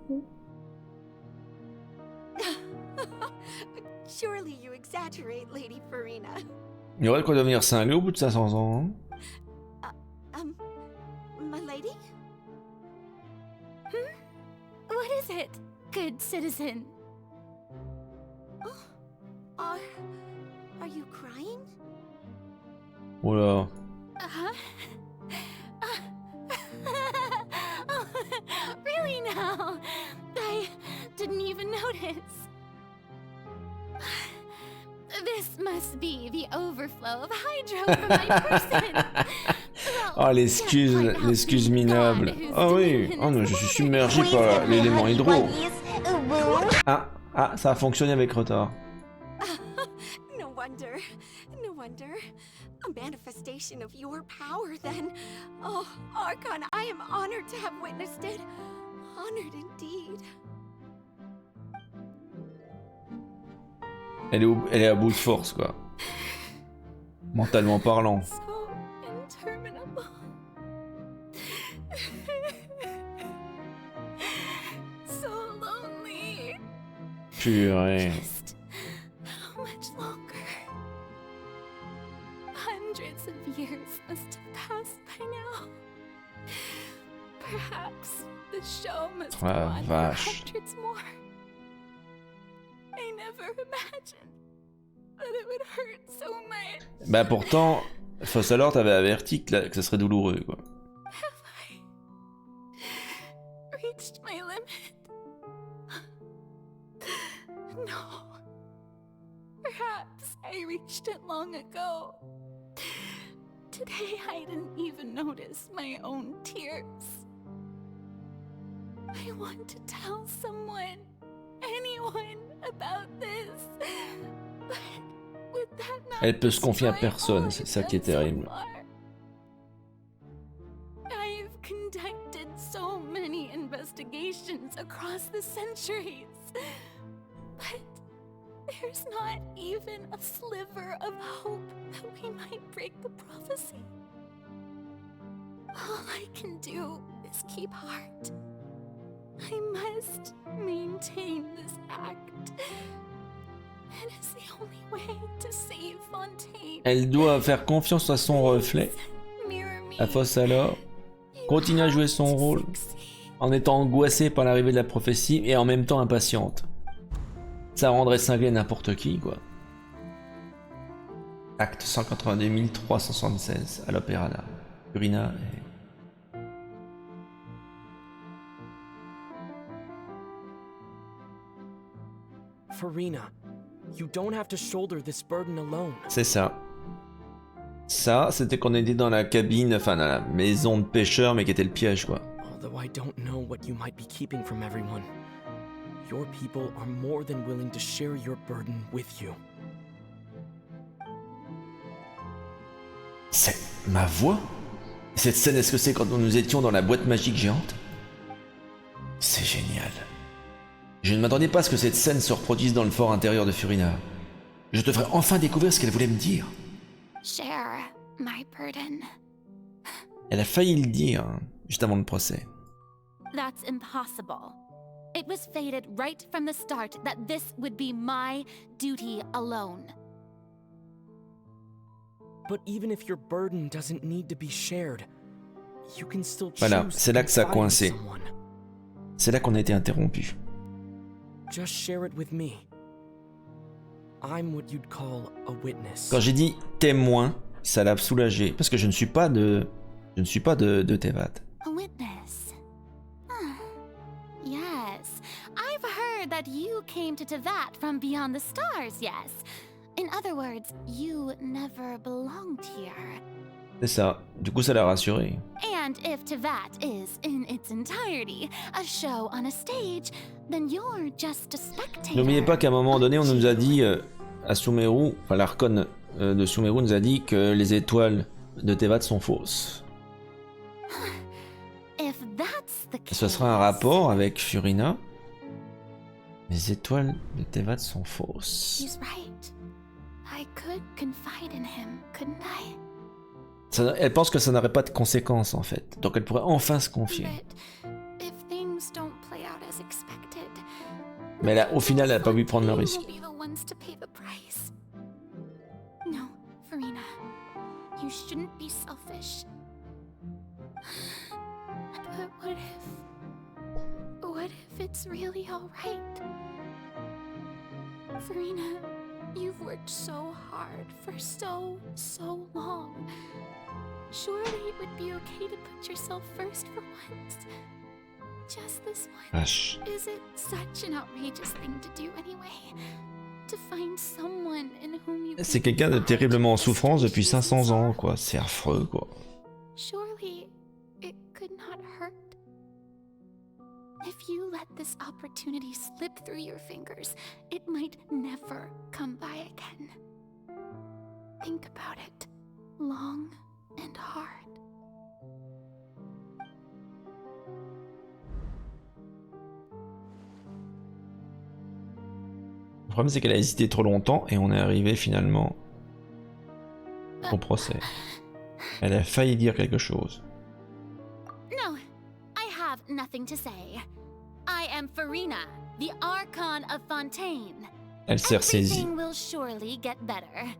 S2: Surely you exaggerate, Lady Furina.
S1: Il y aurait de quoi devenir cinglé au bout de 500 ans. Hein.
S2: My lady?
S4: What is it, good citizen?
S2: Are you crying?
S1: Oh là.
S4: Oh, really now? I didn't even notice. This must be the overflow of hydro from my person.
S1: Oh, l'excuse minable. Ah oui, oh non, je suis submergé par l'élément hydro. Ah, ça a fonctionné avec retard.
S2: No wonder. No wonder. A manifestation of your power, then. Oh, Archon, I am honored to have witnessed it. Honored indeed.
S1: Elle est à bout de force, quoi. Mentalement parlant.
S4: So interminable. So lonely.
S1: Purée.
S4: How much longer? Hundreds of years must have passed by now. Perhaps the show must go
S1: Ah,
S4: on for
S1: vache.
S4: hundreds more. I never imagined that it would hurt so much.
S1: Bah pourtant, Fossalor t'avait averti que ça serait douloureux, quoi.
S4: Have I reached my limit? No. Perhaps I reached it long ago. Today I didn't even notice my own tears. I want to tell someone, anyone, about this. But would that not
S1: Elle peut se confier à
S4: destroy
S1: personne,
S4: all
S1: c'est
S4: I've
S1: ça qui est
S4: done so
S1: terrible.
S4: far? I've conducted so many investigations across the centuries, but there's not even a sliver of hope that we might break the prophecy. All I can do is keep heart. I must maintain this act. It is the only way to save Fontaine.
S1: Elle doit faire confiance à son reflet, à Fossalor, continuer à jouer son rôle, en étant angoissée par l'arrivée de la prophétie et en même temps impatiente. Ça rendrait cinglé n'importe qui, quoi. Acte 182 376 à l'Opéra d'Art. Furina et...
S20: Furina, you don't have to shoulder this burden alone.
S1: C'est ça. Ça, c'était qu'on était dans la cabine, enfin dans la maison de pêcheur, mais qui était le piège, quoi.
S20: Although I don't know what you might be keeping from everyone, your people are more than willing to share your burden with you.
S1: C'est ma voix? Cette scène, est-ce que c'est quand nous étions dans la boîte magique géante? C'est génial. Je ne m'attendais pas à ce que cette scène se reproduise dans le fort intérieur de Furina. Je devrais enfin découvrir ce qu'elle voulait me dire.
S4: Share my burden.
S1: Elle a failli le dire, juste avant le procès.
S4: That's impossible. It was fated right from the start that this would be my duty alone.
S20: But even if your burden doesn't need to be shared, you can still choose
S1: Voilà, c'est là que ça a
S20: to confide in
S1: coincé.
S20: someone.
S1: C'est là qu'on a été interrompu.
S20: Just share it with me. I'm what you'd call a witness.
S1: Quand j'ai dit témoin, ça l'a soulagé, parce que je ne suis pas de Tevat.
S4: A witness. Yes, I've heard that you came to Tevat from beyond the stars, yes. In other words, you never belonged here.
S1: C'est ça. Du coup, ça l'a rassuré.
S4: And if Tevat is, in its entirety, a show on a stage, then you're just a spectator.
S1: N'oubliez pas qu'à un moment donné, on nous a dit, à Sumeru, enfin l'archon de Sumeru nous a dit que les étoiles de Tevat sont fausses.
S4: If that's the
S1: Et ce sera un rapport avec Furina. Les étoiles de Tevat sont fausses.
S4: He's right. I could confide in him, couldn't I?
S1: Elle pense que ça n'aurait pas de conséquences en fait. Donc elle pourrait enfin se confier.
S19: If things don't play out as expected,
S1: Mais là, au final, elle n'a pas voulu prendre le risque.
S19: we'll be the ones to pay the price. No, Furina, you shouldn't be selfish. But what if it's really all right? Furina, you've worked so hard for so long. Surely it would be okay to put yourself first for once. Just this once.
S1: Vache.
S19: Is it such an outrageous thing to do anyway? To find someone in whom you
S1: C'est quelqu'un de terriblement en souffrance depuis 500 ans, quoi. C'est affreux, quoi.
S19: surely it could not hurt. If you let this opportunity slip through your fingers, it might never come by again. Think about it long and hard.
S1: Le problème, c'est qu'elle a hésité trop longtemps et on est arrivé finalement au procès. Elle a failli dire quelque chose.
S4: No, I have nothing to say. I am Furina, the archon of Fontaine.
S1: Elle s'est ressaisie.
S4: Everything will surely get better.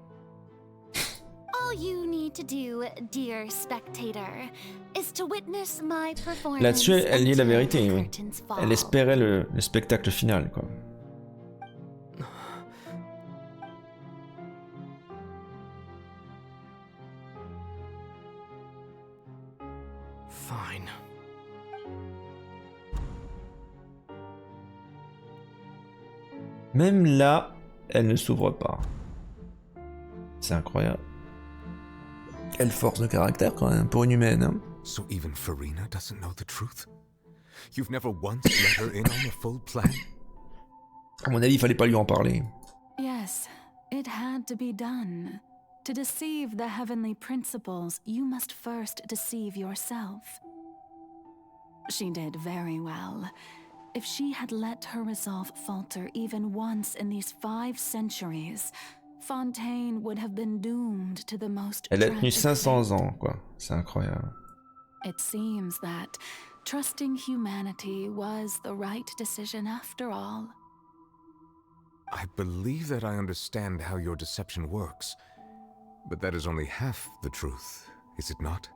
S4: All you need to do, dear spectator, is to witness my performance.
S1: Là-dessus, elle dit la vérité.
S4: until the
S1: Oui.
S4: curtains fall.
S1: Elle espérait le spectacle final, quoi.
S20: Fine.
S1: Même là, elle ne s'ouvre pas. C'est incroyable. Quelle force de caractère quand même, pour une humaine. Hein.
S7: So even Furina doesn't know the truth? You've never once let her in on the full plan?
S1: À mon avis, il fallait pas lui en parler.
S12: Yes, it had to be done. To deceive the heavenly principles, you must first deceive yourself. She did very well. If she had let her resolve falter even once in these 5 centuries, Fontaine would have been doomed to the most
S1: Elle a tenu
S12: tragic
S1: 500 ans, quoi. C'est incroyable.
S12: It seems that trusting humanity was the right decision after all.
S7: I believe that I understand how your deception works, but that is only half the truth, is it not?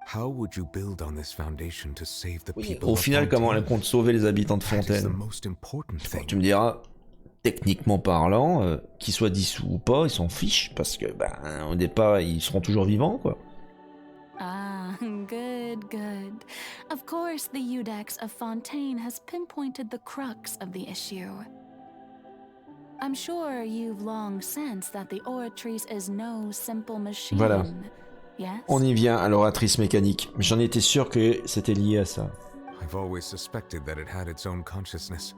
S7: How would you build on this foundation to save the people
S1: Au
S7: of
S1: final, comment elle
S7: Fontaine?
S1: compte sauver les habitants de
S7: That is the
S1: Fontaine?
S7: most important thing.
S1: Tu me diras, techniquement parlant, qu'ils soient dissous ou pas, ils s'en fichent, parce que, au départ, ils seront toujours vivants, quoi.
S12: Ah, good, good. Of course, the Udex of Fontaine has pinpointed the crux of the issue. I'm sure you've long sensed that the Oratrice is no simple machine.
S1: Voilà.
S12: Yes?
S1: On y vient à l'oratrice mécanique. J'en étais sûr que c'était lié à ça.
S7: I've always suspected that it had its own consciousness.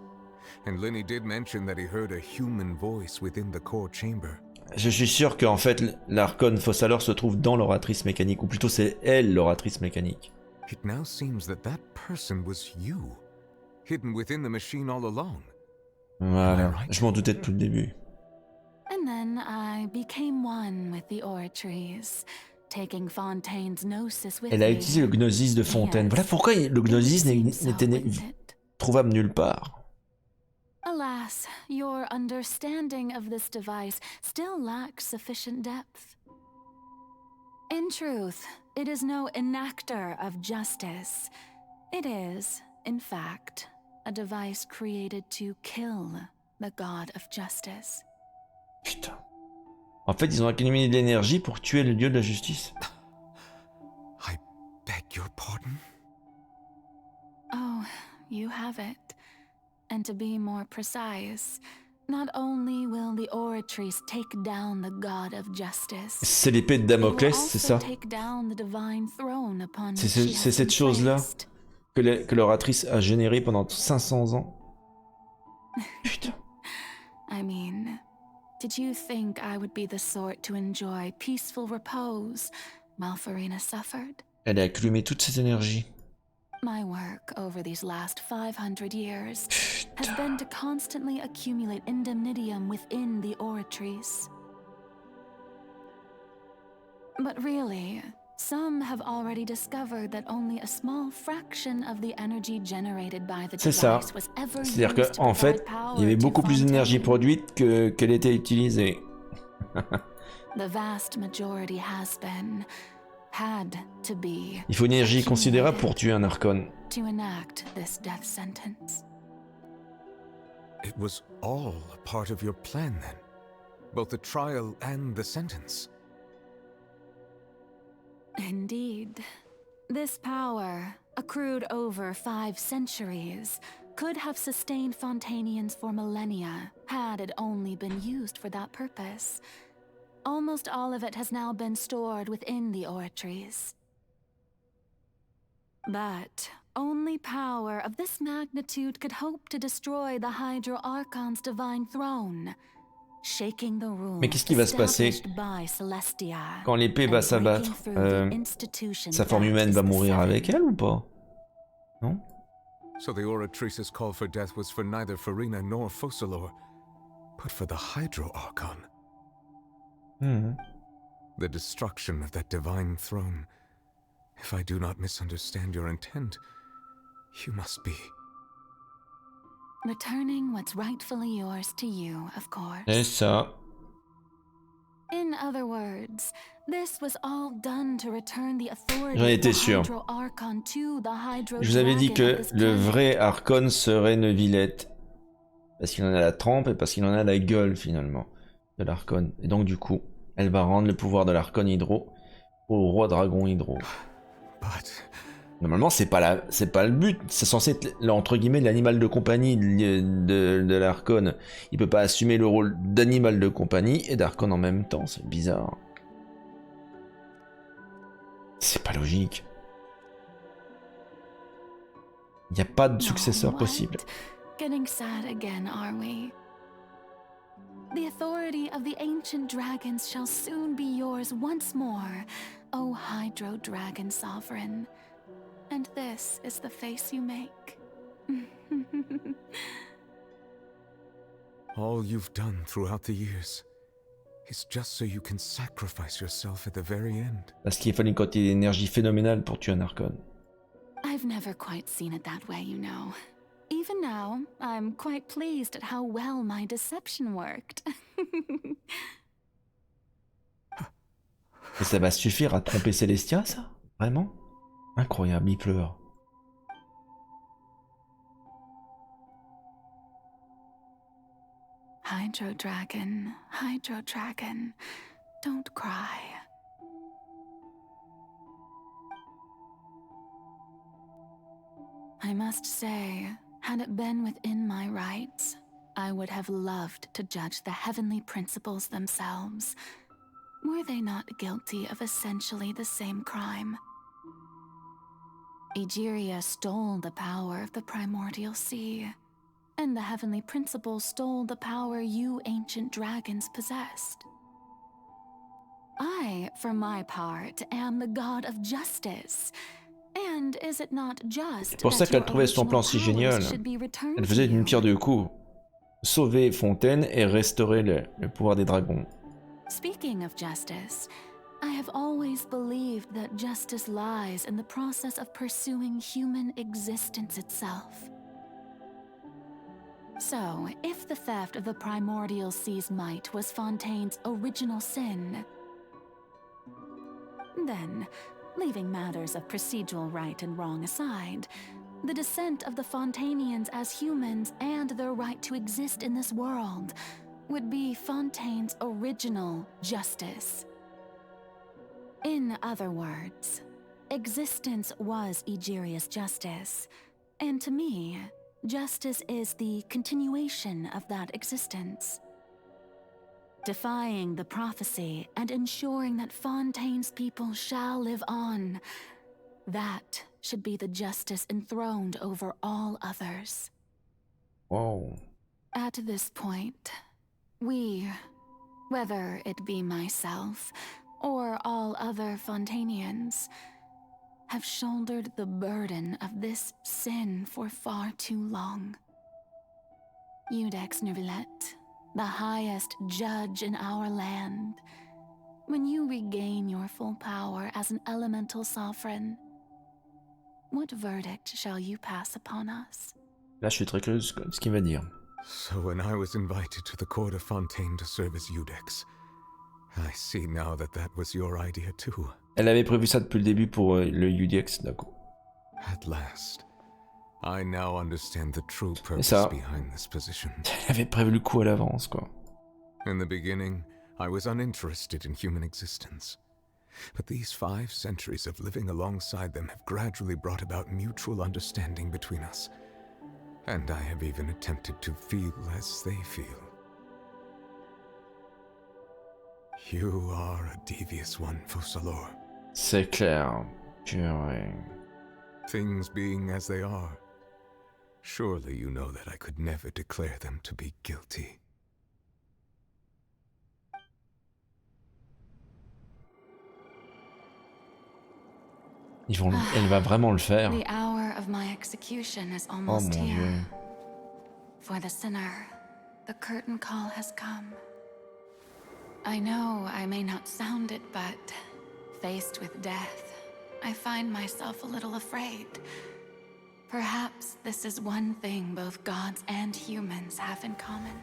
S7: And Lenny did mention that he heard a human voice within the core chamber.
S1: Je suis sûr qu'en fait, l'archon Fossalor se trouve dans l'oratrice mécanique, ou plutôt c'est elle l'oratrice mécanique.
S7: It now seems that that person was you, hidden within the machine all along.
S1: Voilà, je m'en doutais depuis le début.
S12: And then I became one with the Oratrice, taking Fontaine's gnosis with
S1: Elle a
S12: me.
S1: utilisé le gnosis de Fontaine. Voilà pourquoi le gnosis n'était trouvable nulle part.
S12: Alas, your understanding of this device still lacks sufficient depth. In truth, it is no enactor of justice. It is, in fact, a device created to kill the god of justice.
S1: Putain. En fait, ils ont économisé de l'énergie pour tuer le dieu de la justice.
S7: Beg your pardon?
S12: Oh, you have it. And to be more precise, not only will the Oratrice take down the god of justice,
S1: C'est l'épée de Damoclès, c'est ça?
S12: take down the divine throne upon which she
S1: C'est
S12: has
S1: cette
S12: been
S1: chose-là
S12: placed.
S1: que l'oratrice a générée pendant 500 ans. Putain.
S12: I mean, did you think I would be the sort to enjoy peaceful repose while Furina suffered?
S1: Elle a accumulé toute cette énergie.
S12: My work over these last 500 years has been to constantly accumulate indemnitium within the Oratrice. But really, some have already discovered that only a small fraction of the energy generated by the
S1: C'est ça.
S12: device was ever
S1: C'est-à-dire
S12: used
S1: qu'en
S12: to
S1: fait,
S12: provide
S1: il y avait
S12: power to
S1: beaucoup plus d'énergie
S12: Fontaine.
S1: produite qu'elle était utilisée.
S12: The vast majority has been, had to be,
S1: Il faut une énergie considérable pour tuer un archon.
S12: to enact this death sentence.
S7: It was all a part of your plan then? Both the trial and the sentence?
S12: Indeed. This power, accrued over 5 centuries, could have sustained Fontainians for millennia, had it only been used for that purpose. Almost all of it has now been stored within the oratories. But only power of this magnitude could hope to destroy the Hydro Archon's divine throne, shaking the rules
S1: Mais qu'est-ce qui va se passer
S12: established by Celestia
S1: quand l'épée va
S12: and
S1: s'abattre?
S12: breaking through the institution
S1: Sa forme
S12: that
S1: humaine
S12: is
S1: va
S12: the
S1: mourir
S12: Seven.
S1: avec elle ou pas? Non?
S7: So the Oratrice's call for death was for neither Furina nor Focalor, but for the Hydro Archon. The destruction of that divine throne. If I do not misunderstand your intent, you must be...
S12: Returning what's rightfully yours to you, of course.
S1: C'est ça.
S12: In other words, this was all done to return the authority
S1: J'en
S12: of
S1: étais
S12: the
S1: sûr.
S12: Hydro Archon to the Hydro
S1: Je vous avais dit
S12: Dragon of
S1: que
S12: this
S1: le
S12: planet.
S1: vrai archon serait Neuvillette. Parce qu'il en a la trempe et parce qu'il en a la gueule finalement de l'archon. Et donc du coup, elle va rendre le pouvoir de l'archon hydro au roi dragon hydro. Normalement, c'est pas le but. C'est censé être, entre guillemets, l'animal de compagnie de l'archon. Il peut pas assumer le rôle d'animal de compagnie et d'archon en même temps. C'est bizarre. C'est pas logique. Il n'y a pas de successeur possible.
S12: Getting sad again, are we? The authority of the ancient dragons shall soon be yours once more, O Hydro Dragon Sovereign. And this is the face you make.
S7: All you've done throughout the years is just so you can sacrifice yourself at the very end.
S1: Parce qu'il fallait une quantité d'énergie phénoménale pour tuer un archon.
S12: I've never quite seen it that way, you know. Even now, I'm quite pleased at how well my deception worked.
S1: Et ça va suffire à tromper Celestia, ça? Vraiment? Incroyable, il pleure.
S12: Hydro Dragon, don't cry. I must say, had it been within my rights, I would have loved to judge the heavenly principles themselves. Were they not guilty of essentially the same crime? Egeria stole the power of the primordial sea, and the heavenly principles stole the power you ancient dragons possessed. I, for my part, am the god of justice. And is it not just
S1: C'est pour ça qu'elle trouvait son plan si génial. Elle faisait une pierre deux coups. Sauver Fontaine et restaurer le pouvoir des dragons.
S12: Speaking of justice, I have always believed that justice lies in the process of pursuing human existence itself. So, if the theft of the primordial sea's might was Fontaine's original sin, then, leaving matters of procedural right and wrong aside, the descent of the Fontainians as humans and their right to exist in this world would be Fontaine's original justice. In other words, existence was Egeria's justice, and to me, justice is the continuation of that existence. Defying the prophecy and ensuring that Fontaine's people shall live on, that should be the justice enthroned over all others.
S1: Whoa.
S12: At this point, we, whether it be myself or all other Fontainians, have shouldered the burden of this sin for far too long. Iudex Neuvillette, the highest judge in our land, When you regain your full power as an elemental sovereign, what verdict shall you pass upon us?
S1: Là, je suis très curieux de ce qu'il va dire.
S7: So when I was invited to the court of Fontaine to serve as Iudex, I see now that that was your idea too.
S1: Elle avait prévu ça depuis le début pour le UDX, d'accord.
S7: At last, I now understand the true purpose behind this position.
S1: Elle avait prévu le coup à l'avance, quoi.
S7: In the beginning, I was uninterested in human existence. But these 5 centuries of living alongside them have gradually brought about mutual understanding between us. And I have even attempted to feel as they feel. You are a devious one, Fossalor.
S1: C'est clair. Purée.
S7: Things being as they are, surely you know that I could never declare them to be guilty.
S1: Elle va vraiment le faire.
S12: The hour of my execution is almost
S1: mon
S12: here.
S1: Dieu.
S12: For the sinner, the curtain call has come. I know I may not sound it, but faced with death, I find myself a little afraid. Perhaps this is one thing both gods and humans have in common.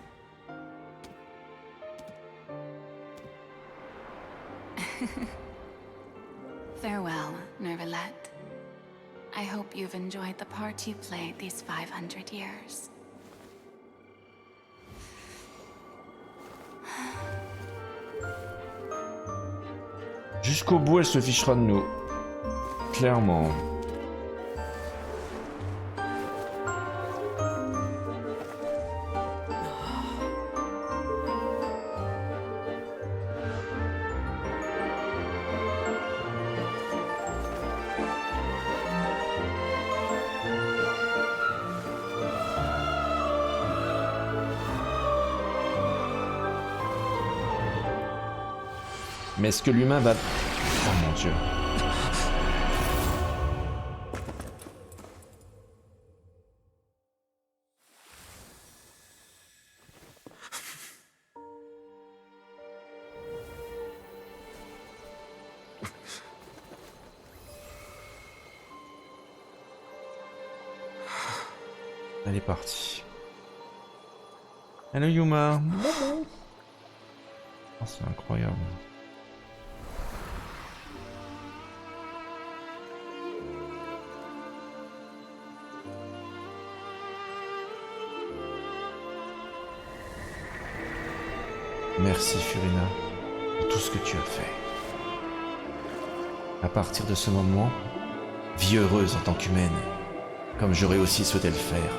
S12: Farewell, Nervalette. I hope you've enjoyed the part you played these 500 years.
S1: Jusqu'au bout, elle se fichera de nous. Clairement. Mais est-ce que l'humain va... Oh mon Dieu. Elle est partie. Hello Yuma. Oh, c'est incroyable. Merci Furina pour tout ce que tu as fait. À partir de ce moment, vis heureuse en tant qu'humaine, comme j'aurais aussi souhaité le faire.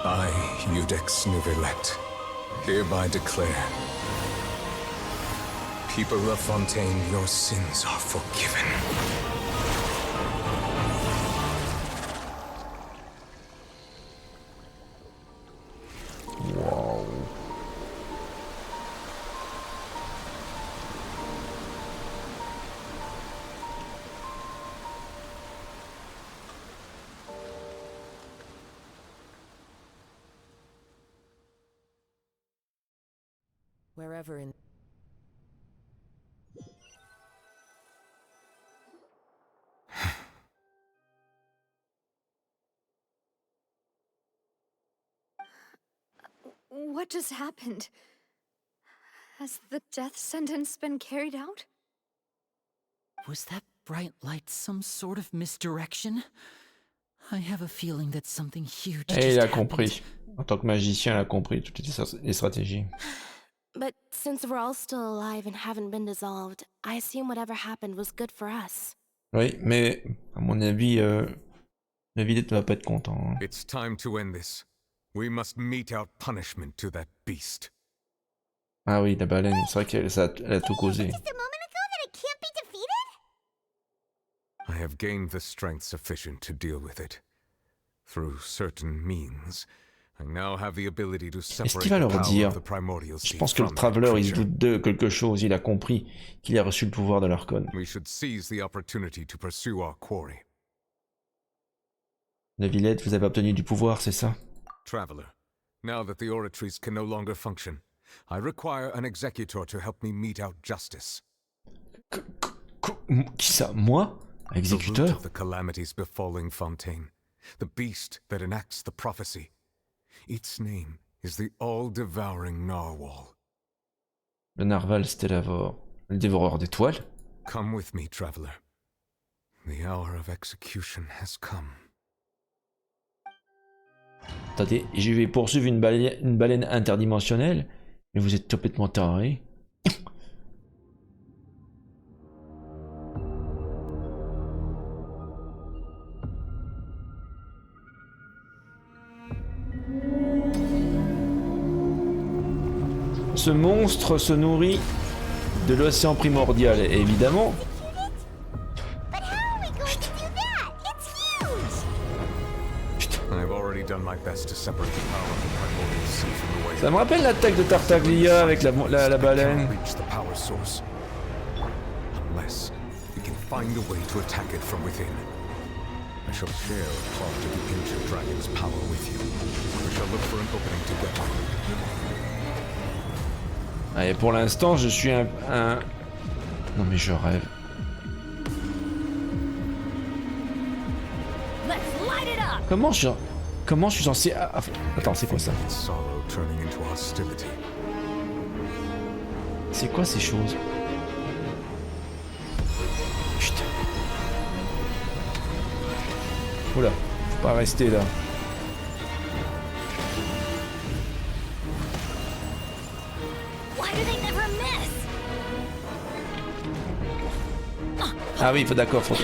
S7: I, Iudex Nervalette, hereby declare, people of Fontaine, your sins are forgiven.
S1: Wow.
S5: Wherever in...
S6: What just happened? Has the death sentence been carried out?
S13: Was that bright light some sort of misdirection? I have a feeling that something huge
S1: Et il a compris. En tant que magicien, il a compris toutes les stratégies.
S10: But since we're all still alive and haven't been dissolved, I assume whatever happened was good for us.
S1: Oui, mais à mon avis, la vidette ne va pas être content. Hein.
S7: It's time to end this. We must mete out punishment to that beast.
S1: Ah oui, la baleine, c'est vrai qu'elle a tout causé.
S7: I have gained the strength sufficient to deal with it. Through certain means,
S1: Est-ce qu'il va leur dire? Je pense que le Traveler, il se doute de quelque chose. Il a compris qu'il a reçu le pouvoir de l'Archon. La Villette, vous avez obtenu du pouvoir, c'est ça?
S7: Traveler, now that the oratories can no longer function, I require an executor to help me mete out justice.
S1: Qui ça? Moi? Exécuteur?
S7: The root of the calamities befalling Fontaine, the beast that enacts the prophecy. Its name is the all-devouring narwhal.
S1: Le narval Stellavor, le dévoreur d'étoiles?
S7: Come with me, traveler. The hour of execution has come.
S1: Attendez, je vais poursuivre une baleine interdimensionnelle? Mais vous êtes complètement taré. Ce monstre se nourrit de l'océan primordial, et évidemment. Ça me rappelle l'attaque de Tartaglia avec la baleine. Allez, pour l'instant, je suis un... Non mais je rêve. Comment je suis censé... Attends, c'est quoi ça? C'est quoi ces choses? Putain. Oula, faut pas rester là. Ah oui, d'accord, faut...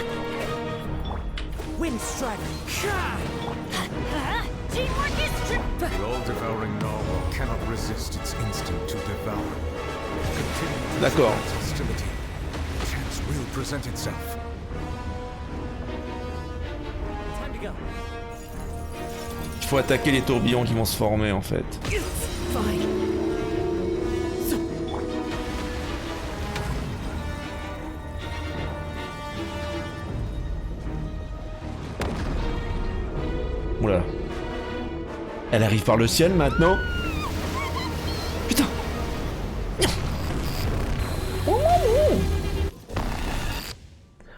S7: The all-devouring narwhal cannot resist its instinct to devour.
S1: D'accord.
S7: Hostility. Chance will present itself.
S1: Il faut attaquer les tourbillons qui vont se former en fait. Oula. Elle arrive par le ciel maintenant. Putain.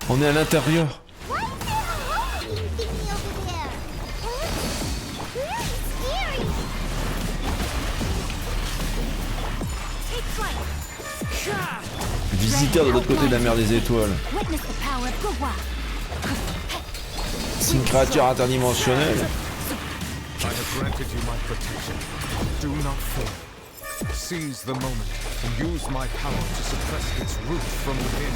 S1: On est à l'intérieur. Visiteur de l'autre côté de la mer des étoiles. C'est une créature interdimensionnelle.
S7: I have granted you my protection. Do not fear. Seize the moment and use my power to suppress its root from within.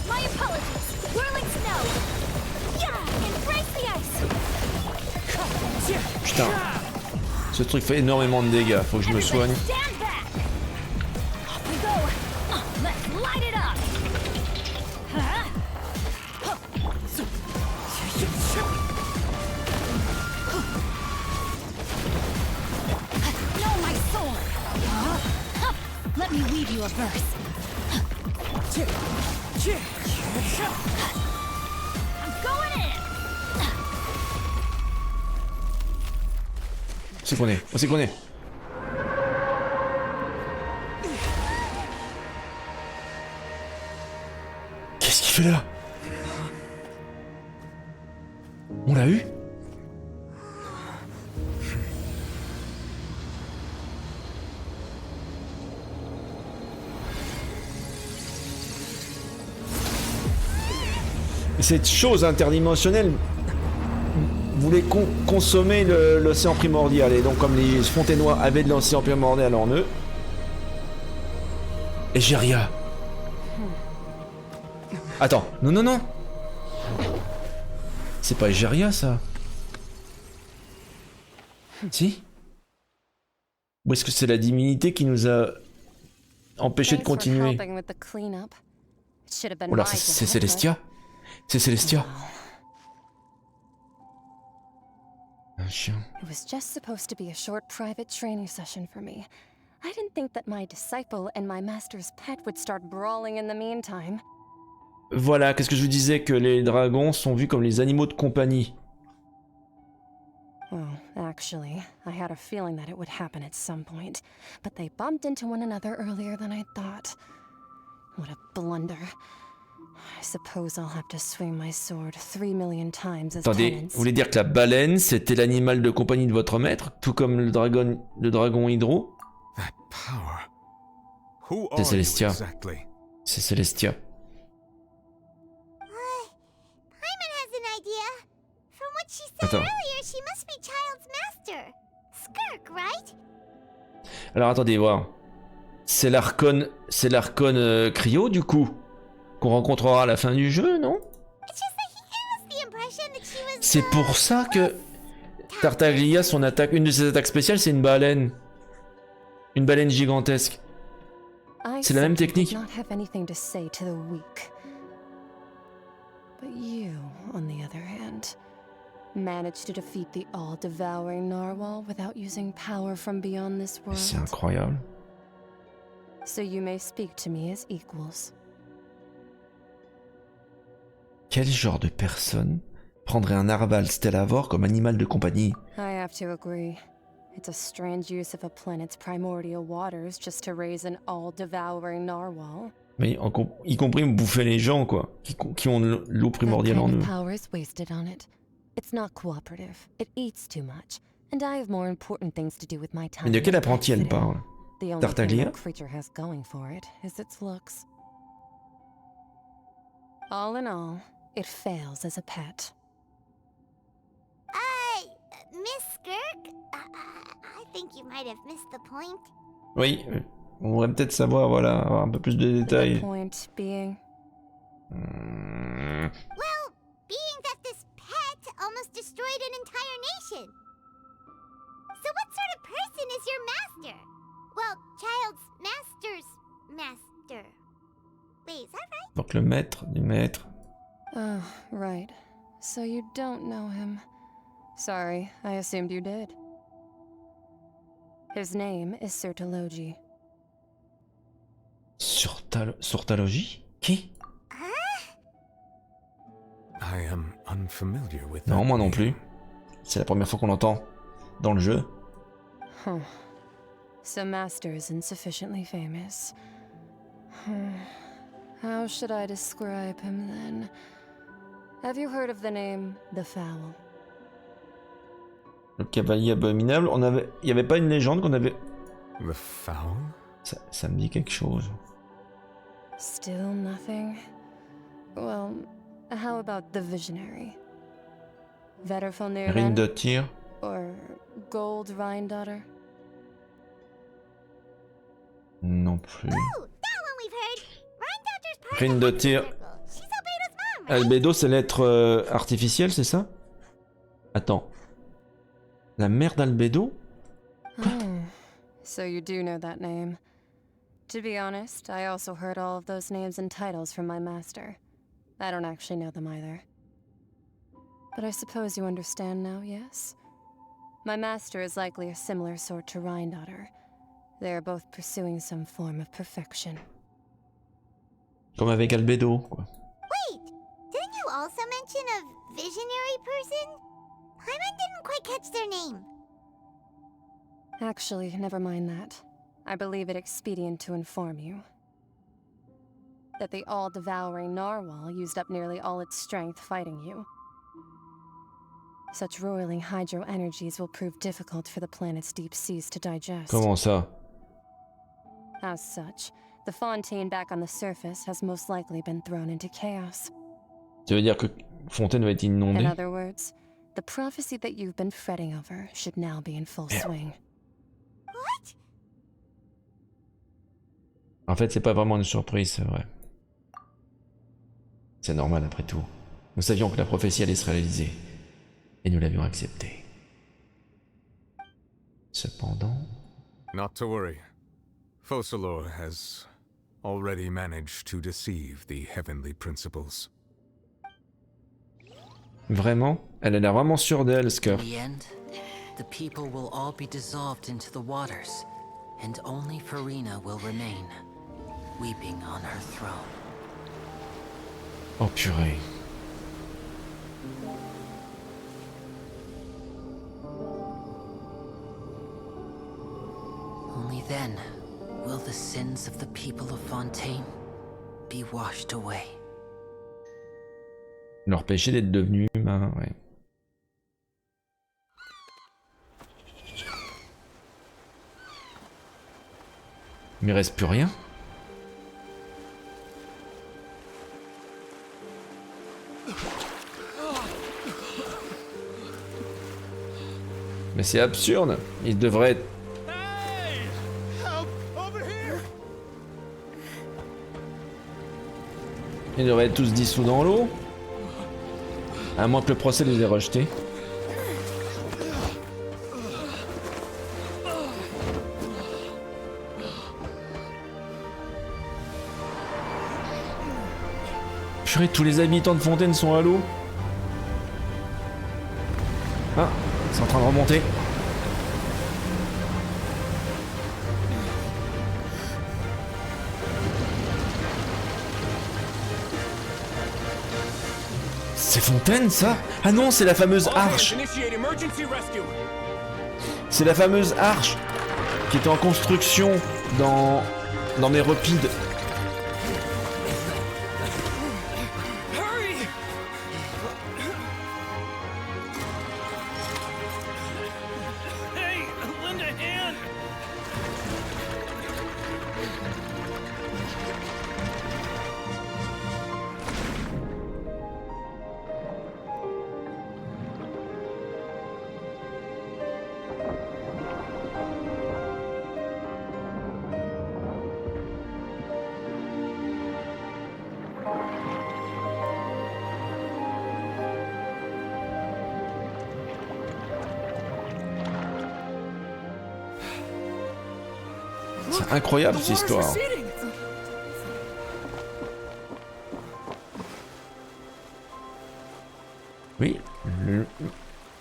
S10: My apologies. Whirling snow. Yeah, embrace the ice.
S1: Putain. Ce truc fait énormément de dégâts. Faut que je me soigne.
S10: Let me weave you a verse. I'm going in.
S1: C'est qu'on est. On sait qu'on est. Qu'est-ce qu'il fait là? On l'a eu? Cette chose interdimensionnelle voulait consommer l'océan primordial. Et donc comme les Fontainois avaient de l'océan primordial en eux... Egeria. Attends, non. C'est pas Egeria ça? Si? Ou est-ce que c'est la divinité qui nous a empêché de continuer? Ou alors c'est Célestia? C'est Célestia. Un chien.
S6: It was just supposed to be a short private training session for me. I didn't think that my disciple and my master's pet would start brawling in the meantime.
S1: Voilà, qu'est-ce que je vous disais, que les dragons sont vus comme les animaux de compagnie.
S6: Well, actually, I had a feeling that it would happen at some point, but they bumped into one another earlier than I thought. What a blunder. I suppose I'll have to swing my sword 3 million times as
S1: Attendez,
S6: penance.
S1: vous voulez dire que la baleine, c'était l'animal de compagnie de votre maître, tout comme le dragon hydro? C'est Célestia. C'est Célestia.
S3: Paimon has an idea. From what she said earlier, she must be Child's master. Skirk, right?
S1: Alors attendez, voir. C'est l'archon Cryo, du coup, qu'on rencontrera à la fin du jeu, non? C'est pour ça que Tartaglia, son attaque, une de ses attaques spéciales, c'est une baleine. Une baleine gigantesque. C'est la même technique.
S6: But you, on the other hand, managed to defeat the all-devouring narwhal without using power from beyond this world.
S1: C'est incroyable.
S6: So you may speak to me as equals.
S1: Quel genre de personne prendrait un narval stellavore comme animal de compagnie?
S6: I have to agree. It's a strange use of a planet's primordial waters just to raise an all-devouring narwhal.
S1: Mais y compris bouffer les gens, quoi, qui ont l'eau primordiale en eux.
S6: Power is wasted on it. It's not cooperative. It eats too much, and I have more important things to do with my time.
S1: Mais de quel apprenti elle parle?
S6: The only thing that creature has going for it is its looks. All in all, it fails as a pet.
S3: Miss Skirk? I think you might have missed the point.
S1: Oui, on devrait peut-être savoir, voilà, avoir un peu plus de détails.
S6: The point being?
S3: Well, being that this pet almost destroyed an entire nation. So what sort of person is your master? Well, Child's master's master. Wait, is that right?
S1: Donc le maître du maître.
S6: Oh, right. So you don't know him. Sorry, I assumed you did. His name is Sertologi.
S1: Sortalogie? Qui?
S7: I am unfamiliar with
S1: Non, moi non plus. C'est la première fois qu'on l'entend dans le jeu.
S6: Huh. So Master isn't sufficiently famous. How should I describe him then? Have you heard of the name The Fowl?
S1: Le cavalier abominable, il y avait pas une légende qu'on avait...
S7: The Fowl?
S1: Ça me dit quelque chose.
S6: Still nothing? Well, how about the Visionary? Vetterfalnir
S1: Rine de tir.
S6: Or Gold Rhindaughter?
S1: Non plus.
S3: Oh, that one we've heard. Rhindaughter's part
S1: Rine de tir.
S3: She's Albedo's mom, right?
S1: Albedo, c'est l'être artificiel, c'est ça? Attends. La mère d'Albedo?
S6: Oh, so you do know that name. To be honest, I also heard all of those names and titles from my master. I don't actually know them either. But I suppose you understand now, yes? My master is likely a similar sort to Rhindaughter. They are both pursuing some form of perfection.
S1: Comme avec Albedo, quoi.
S3: Wait, didn't you also mention a visionary person? Paimon didn't quite catch their name.
S6: Actually, never mind that. I believe it expedient to inform you that the all-devouring narwhal used up nearly all its strength fighting you. Such roiling hydro energies will prove difficult for the planet's deep seas to digest.
S1: Comment ça?
S6: As such, the fontaine back on the surface has most likely been thrown into chaos.
S1: Ça veut dire que Fontaine va être inondée?
S6: In other words, the prophecy that you've been fretting over should now be in full swing.
S3: What?
S1: En fait, c'est pas vraiment une surprise, c'est vrai. C'est normal après tout. Nous savions que la prophétie allait se réaliser. Et nous l'avions acceptée. Cependant...
S7: Not to worry. Focalor has already managed to deceive the heavenly principles.
S1: Vraiment? Elle a l'air vraiment sûre d'elle, Scar.
S13: In the end, the people will all be dissolved into the waters, and only Furina will remain, weeping on her throne.
S1: Oh purée.
S13: Only then will the sins of the people of Fontaine be washed away.
S1: Leur péché d'être devenus humains, ouais. Mais il reste plus rien. Mais c'est absurde. Il devrait être... Ils devraient être tous dissous dans l'eau. À moins que le procès les ait rejetés. Purée, tous les habitants de Fontaine sont à l'eau. Ah, c'est en train de remonter. C'est Fontaine, ça? Ah non, c'est la fameuse arche. C'est la fameuse arche qui était en construction dans mes repides. C'est incroyable cette histoire. Oui, le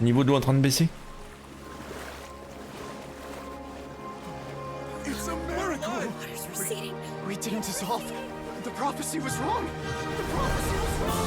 S1: niveau d'eau en train de baisser.
S16: It's a miracle! We didn't dissolve. The prophecy was wrong. The prophecy was wrong.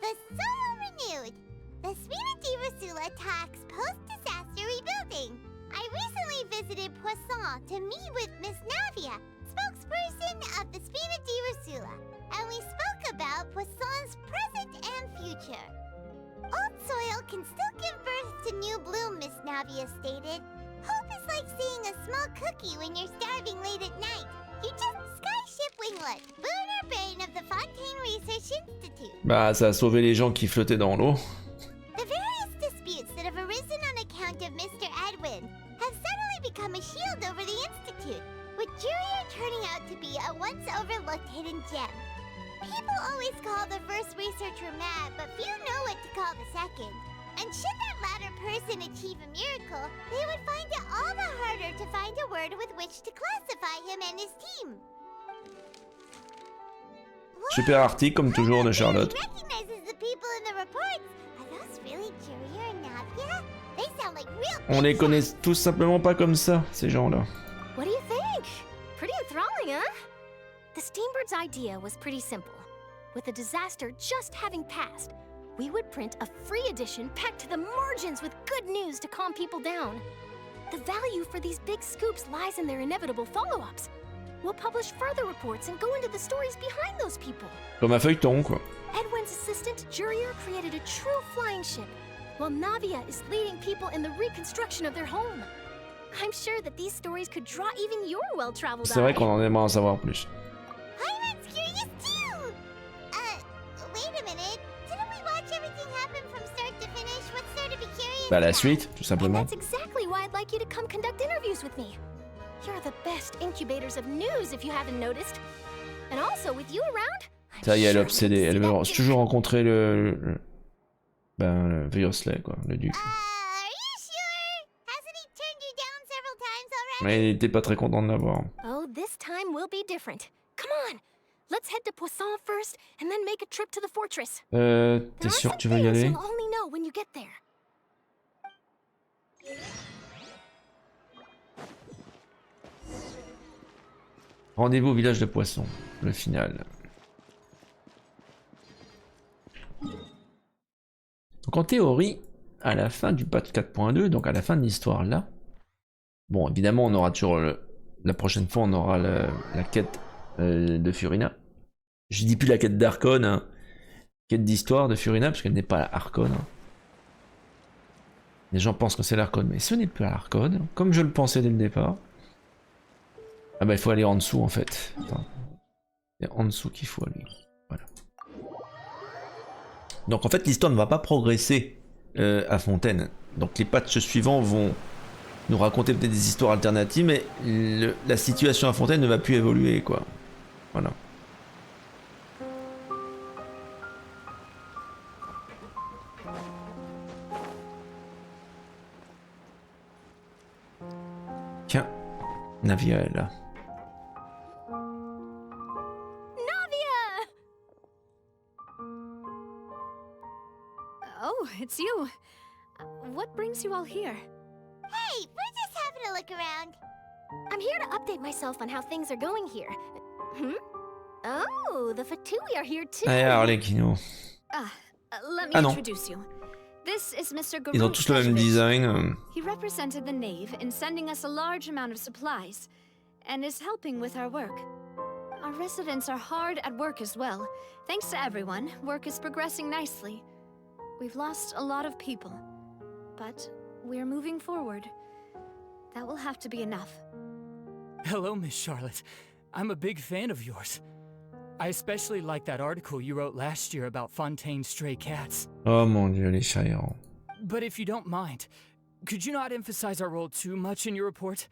S3: The Soul Renewed! The Sphina di Rasula talks post-disaster rebuilding. I recently visited Poisson to meet with Miss Navia, spokesperson of the Sphina di Rasula, and we spoke about Poisson's present and future. Old soil can still give birth to new bloom, Miss Navia stated. Hope is like seeing a small cookie when you're starving late at night. You just Skyship Winglet, Booner Brain of the Fontaine Research Institute.
S1: Bah, ça a sauvé les gens qui flottaient dans l'eau.
S3: The various disputes that have arisen on account of Mr. Edwin have suddenly become a shield over the Institute, with Jurier turning out to be a once-overlooked hidden gem. People always call the first researcher mad, but few know what to call the second. And should that latter person achieve a miracle, they would find it all the harder to find a word with which to classify him and his team.
S1: Super article comme toujours de Charlotte.
S3: Recognizes the people in the reports. Are those really Jurier and Navia? They sound like real.
S1: On les connaît tout simplement pas comme ça, ces gens-là.
S10: What do you think? Pretty enthralling, huh? The Steambird's idea was pretty simple. With the disaster just having passed, we would print a free edition packed to the margins with good news to calm people down. The value for these big scoops lies in their inevitable follow-ups. We'll publish further reports and go into the stories behind those people.
S1: Comme un feuilleton, quoi.
S10: Edwin's assistant, Jurier, created a true flying ship, while Navia is leading people in the reconstruction of their home. I'm sure that these stories could draw even your well-traveled eye.
S1: C'est vrai qu'on en aimerait en savoir plus.
S3: Paimon's curious too! Wait a minute. Didn't we watch everything happen from start to finish? What's there to be curious
S1: Bah la
S3: about?
S1: suite, tout simplement.
S10: That's exactly why I'd like you to come conduct interviews with me. You're the best incubators of news, if you haven't noticed. And also, with you around,
S1: Ça y est, elle est obsédée. Elle veut toujours rencontrer le Viosley, quoi, le duc. Mais il était pas très content de l'avoir.
S10: Oh, this time will be different. Come on, let's head to Poisson first, and then make a trip to the fortress.
S1: T'es sûr que tu veux y aller?
S10: You'll only know when you get there.
S1: Rendez-vous au village de Poisson, le final. Donc en théorie, à la fin du patch 4.2, donc à la fin de l'histoire là, bon évidemment on aura toujours la prochaine fois on aura la quête de Furina. Je dis plus la quête d'Archon, hein. Quête d'histoire de Furina parce qu'elle n'est pas Archon. Hein. Les gens pensent que c'est l'Archon, mais ce n'est plus l'Archon, comme je le pensais dès le départ. Ah bah il faut aller en dessous en fait. Attends. C'est en dessous qu'il faut aller. Voilà. Donc en fait l'histoire ne va pas progresser à Fontaine. Donc les patchs suivants vont nous raconter peut-être des histoires alternatives, mais la situation à Fontaine ne va plus évoluer quoi. Voilà. Tiens, Navia est là.
S22: Oh, it's you. What brings you all here?
S3: Hey, we're just having a look around.
S10: I'm here to update myself on how things are going here. Oh, the Fatui are here too.
S1: Allez, Arlecchino.
S22: Let me
S1: Ah non.
S22: introduce you. This is Mr.
S1: Ils ont tous le même design.
S22: He represented the Knave in sending us a large amount of supplies, and is helping with our work. Our residents are hard at work as well. Thanks to everyone, work is progressing nicely. We've lost a lot of people, but we're moving forward. That will have to be enough.
S11: Hello, Miss Charlotte. I'm a big fan of yours. I especially like that article you wrote last year about Fontaine's stray cats.
S1: Oh mon dieu, les chats errants.
S11: But if you don't mind, could you not emphasize our role too much in your report?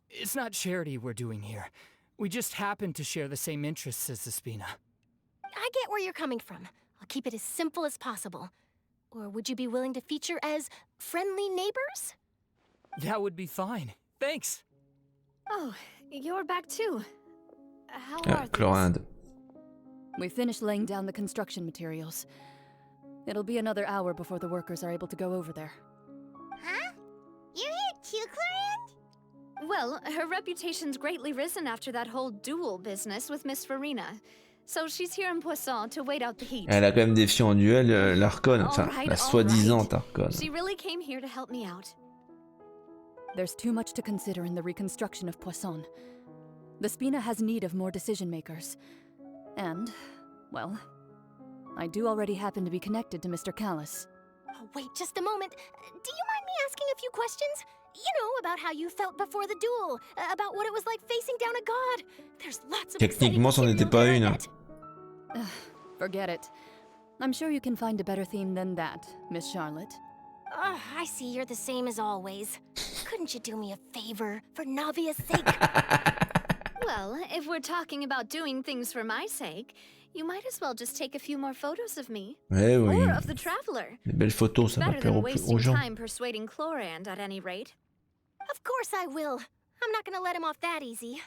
S11: It's not charity we're doing here. We just happen to share the same interests as the Spina.
S10: I get where you're coming from. I'll keep it as simple as possible. Or would you be willing to feature as friendly neighbors?
S11: That would be fine. Thanks.
S22: Oh, you're back too. How
S1: Ah,
S22: are
S1: Chlorinde.
S22: things? We finished laying down the construction materials. It'll be another hour before the workers are able to go over there.
S3: Huh? You're here too, Chlorinde?
S22: Well, her reputation's greatly risen after that whole duel business with Miss Furina. So she's here in Poisson to wait out the heat.
S1: Elle a quand même défié en duel l'Archon, enfin la soi-disant Archon.
S22: She really came here to help me out. There's too much to consider in the reconstruction of Poisson. The Spina has need of more decision makers. And, well, I do already happen to be connected to Mr. Callis.
S10: Oh, wait just a moment. Do you mind me asking a few questions? You know, about how you felt before the duel, about what it was like facing down a god. There's lots of
S1: Techniquement, c'en était pas une.
S22: Forget it. I'm sure you can find a better theme than that, Miss Charlotte.
S10: I see you're the same as always. Couldn't you do me a favor, for Navia's sake?
S22: Well, if we're talking about doing things for my sake, you might as well just take a few more photos of me.
S1: Eh oui.
S22: Or of the traveler.
S1: Les belles photos, ça va
S22: Better
S1: plaire
S22: than
S1: aux
S22: wasting
S1: gens.
S22: time persuading Chlorinde at any rate.
S10: Of course I will. I'm not gonna let him off that easy.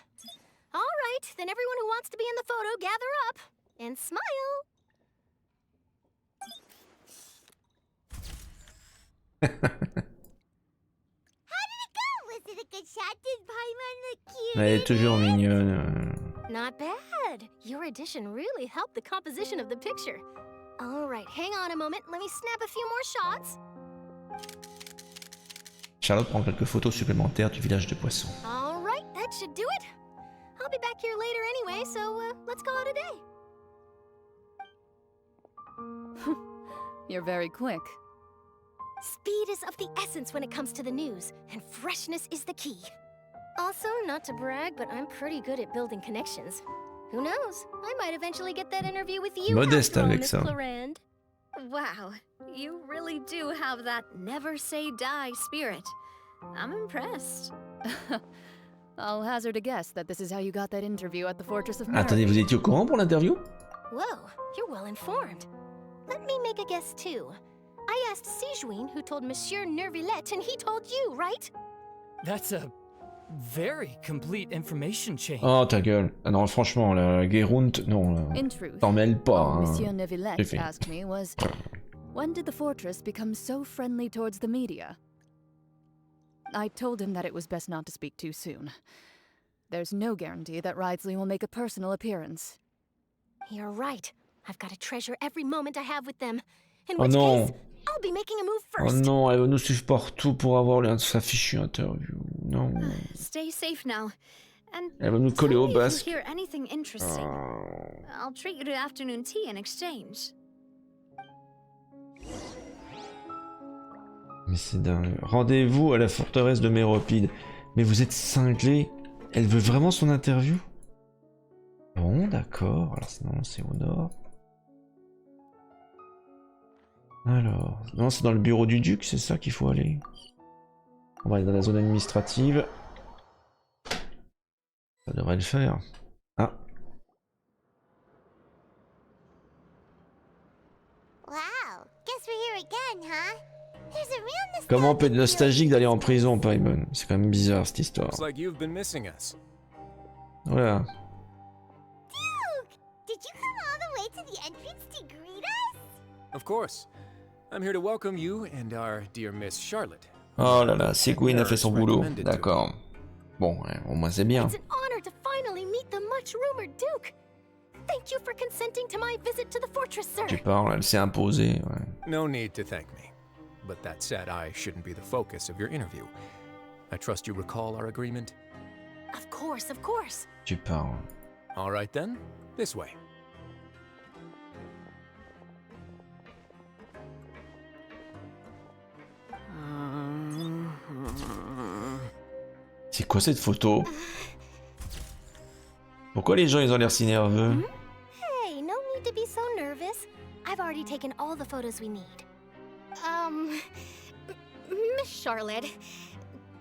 S10: All right, then everyone who wants to be in the photo, gather up. And smile.
S3: How did it go? Was it a good shot? Did Paimon look cute?
S1: Elle est toujours mignonne.
S10: Not bad. Your addition really helped the composition of the picture. All right, hang on a moment. Let me snap a few more shots.
S1: Charlotte prend quelques photos supplémentaires du village de poissons.
S10: All right, that should do it. I'll be back here later anyway, so let's call it a day.
S15: You're very quick.
S10: Speed is of the essence when it comes to the news, and freshness is the key. Also, not to brag, but I'm pretty good at building connections. Who knows? I might eventually get that interview with you.
S1: Modeste avec
S10: Miss
S1: ça.
S10: Clarand.
S6: Wow, you really do have that never say die spirit. I'm impressed.
S15: I'll hazard a guess that this is how you got that interview at the Fortress of
S1: Attendez, vous étiez au courant pour l'interview?
S10: Whoa, you're well informed. Let me make a guess too. I asked Sijuin who told Monsieur Nervillette, and he told you, right?
S11: That's a very complete information chain.
S1: Oh ta gueule. Ah non, franchement, la Gerund, non.
S15: In truth,
S1: T'en mêles pas.
S15: all
S1: Hein.
S15: Monsieur Neuvillette
S1: C'est fait.
S15: asked me was, when did the fortress become so friendly towards the media? I told him that it was best not to speak too soon. There's no guarantee that Ridesley will make a personal appearance.
S10: You're right. I've got to treasure every moment I have with them. In
S1: Oh
S10: which
S1: non.
S10: case, I'll be making a move
S1: Oh
S10: first.
S1: non, elle va nous suivre partout pour avoir sa fichue interview. Non.
S6: Stay safe now. And
S1: Elle va nous coller
S6: tell
S1: au
S6: me if you
S1: basque.
S6: hear anything interesting. I'll treat you to afternoon tea in exchange.
S1: Mais c'est dingue. Rendez-vous à la forteresse de Méropide. Mais vous êtes cinglé. Elle veut vraiment son interview? Bon, d'accord. Alors sinon, c'est au nord. Alors, non, c'est dans le bureau du duc, c'est ça qu'il faut aller. On va aller dans la zone administrative. Ça devrait le faire. Ah.
S3: Wow, guess we're here again, huh? There's a real
S1: Comment on peut être nostalgique d'aller en prison, Paimon? C'est quand même bizarre cette histoire.
S7: Looks like you've been missing us.
S1: Voilà.
S3: Duke! Did you come all the way to the entrance to greet us?
S7: Of course. I'm here to welcome you and our dear Miss Charlotte.
S1: Oh là là, Seguin a fait son boulot. D'accord. Bon, ouais, au moins c'est bien.
S10: It's an honor to finally meet the much-rumored Duke. Thank you for consenting to my visit to the fortress, sir.
S1: Tu parles, elle s'est imposée. Ouais.
S7: No need to thank me. But that said, I shouldn't be the focus of your interview. I trust you recall our agreement?
S10: Of course, of course.
S1: Tu parles.
S7: All right then, this way.
S1: C'est quoi cette photo? Pourquoi les gens ils ont l'air si nerveux?
S10: Hey, no need to be so nervous. I've already taken all the photos we need. Miss Charlotte,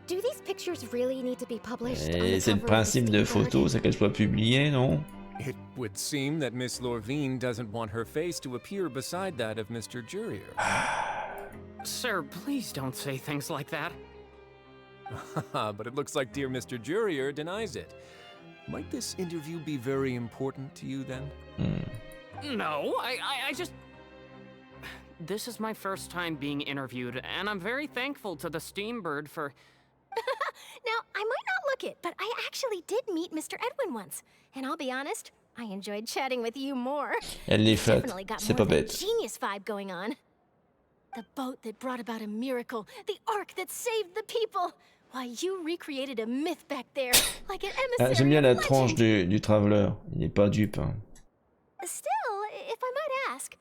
S10: do these pictures really need to be published?
S1: Et c'est le principe de photo, c'est qu'elle soit publiée, non?
S7: It would seem that Miss Lorvine doesn't want her face to appear beside that of Mr. Jurier.
S18: Sir, please don't say things like that.
S7: But it looks like dear Mr. Jurier denies it. Might this interview be very important to you then?
S18: No, I just... This is my first time being interviewed, and I'm very thankful to the Steambird for...
S10: Now, I might not look it, but I actually did meet Mr. Edwin once. And I'll be honest, I enjoyed chatting with you more.
S1: Elle les flatte,
S10: Definitely got
S1: c'est
S10: more
S1: pas
S10: of a
S1: bête.
S10: genius vibe going on. The boat that brought about a miracle, the ark that saved the people. Why, you recreated a myth back there, like an
S1: Ah,
S10: emissary
S1: j'aime bien la
S10: of
S1: tranche
S10: legend.
S1: du traveler. Il est pas dupe. Hein.
S10: Still, if I might ask,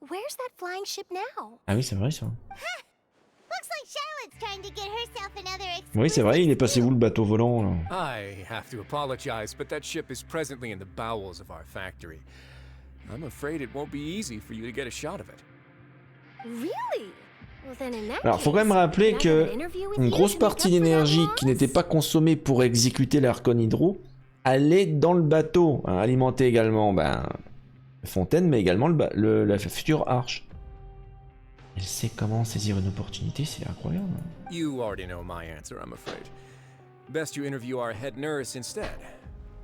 S10: where's that flying ship now?
S1: Ah oui, c'est vrai ça.
S3: Looks like Charlotte's trying to get herself another
S1: Oui, c'est vrai, il est passé où le bateau volant là?
S7: I have to apologize, but that ship is presently in the bowels of our factory. I'm afraid it won't be easy for you to get a shot of it.
S10: Really? Well, then in that
S1: Alors, faut quand même rappeler que une grosse partie d'énergie qui n'était pas consommée pour exécuter l'archon hydro allait dans le bateau, hein, alimenter également la fontaine, mais également la future arche. Elle sait comment saisir une opportunité, c'est incroyable.
S7: You already know my answer, I'm afraid. Best you interview our head nurse instead.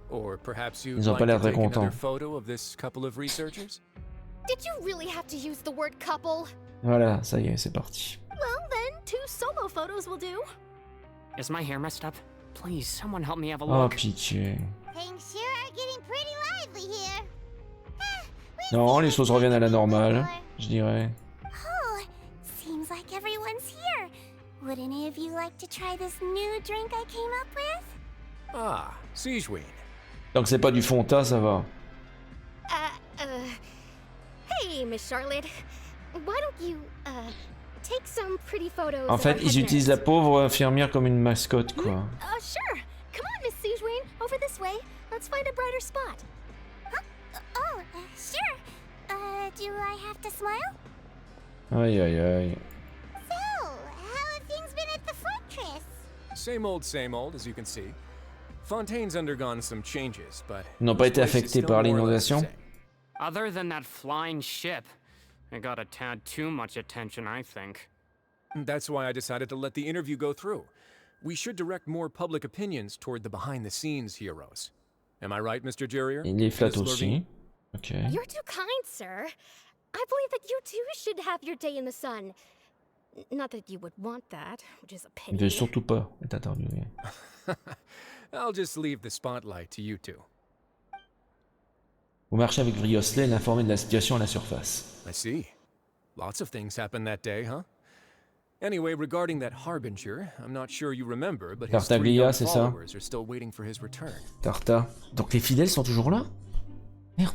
S7: Or perhaps you'd
S1: Ils ont
S7: like
S1: pas l'air
S7: to
S1: très
S7: take another
S1: contents.
S7: photo of this couple of researchers?
S10: Did you really have to use the word couple?
S1: Voilà, ça y est, c'est parti.
S10: Well, then, 2 solo photos will do.
S18: Is my hair messed up? Please, someone help me have a
S1: Oh,
S18: look.
S1: pitié.
S3: Things sure are getting pretty lively here.
S1: Non, les choses reviennent à la normale, je dirais.
S3: Oh, seems like everyone's here. Would any of you like to try this new drink I came up with?
S9: Ah, Siegeween.
S1: Donc c'est pas du Fonta, ça va.
S19: Hey, Miss Charlotte. Why don't you, take some pretty photos
S1: En fait, ils utilisent la pauvre infirmière comme une mascotte, quoi.
S19: Sure. Come on, Miss Siegeween. Over this way. Let's find a brighter spot.
S3: Huh? Oh, sure. Do I have to smile?
S1: Aïe, aïe, aïe.
S3: So, how have things been at the fortress?
S9: Same old, as you can see. Fontaine's undergone some changes, but...
S1: Ils n'ont pas été affectés par l'inondation?
S18: Other than that flying ship, it got a tad too much attention, I think.
S9: That's why I decided to let the interview go through. We should direct more public opinions toward the behind-the-scenes heroes. Am I right, Mr. Jurier?
S1: Il les flatte aussi. Ok.
S19: You're too kind, sir. I believe that you too should have your day in the sun. Not that you would want that, which is a
S1: Il
S19: pity.
S1: veut surtout pas être interviewé.
S9: I'll just leave the spotlight to you two.
S1: Vous marchez avec Vriosley et l'informer de la situation à la surface.
S9: I see. Lots of things happened that day, huh? Anyway, regarding that Harbinger, I'm not sure you remember, but his 3 young followers are still waiting for his return.
S1: Tarta. Donc les fidèles sont toujours là? Merde.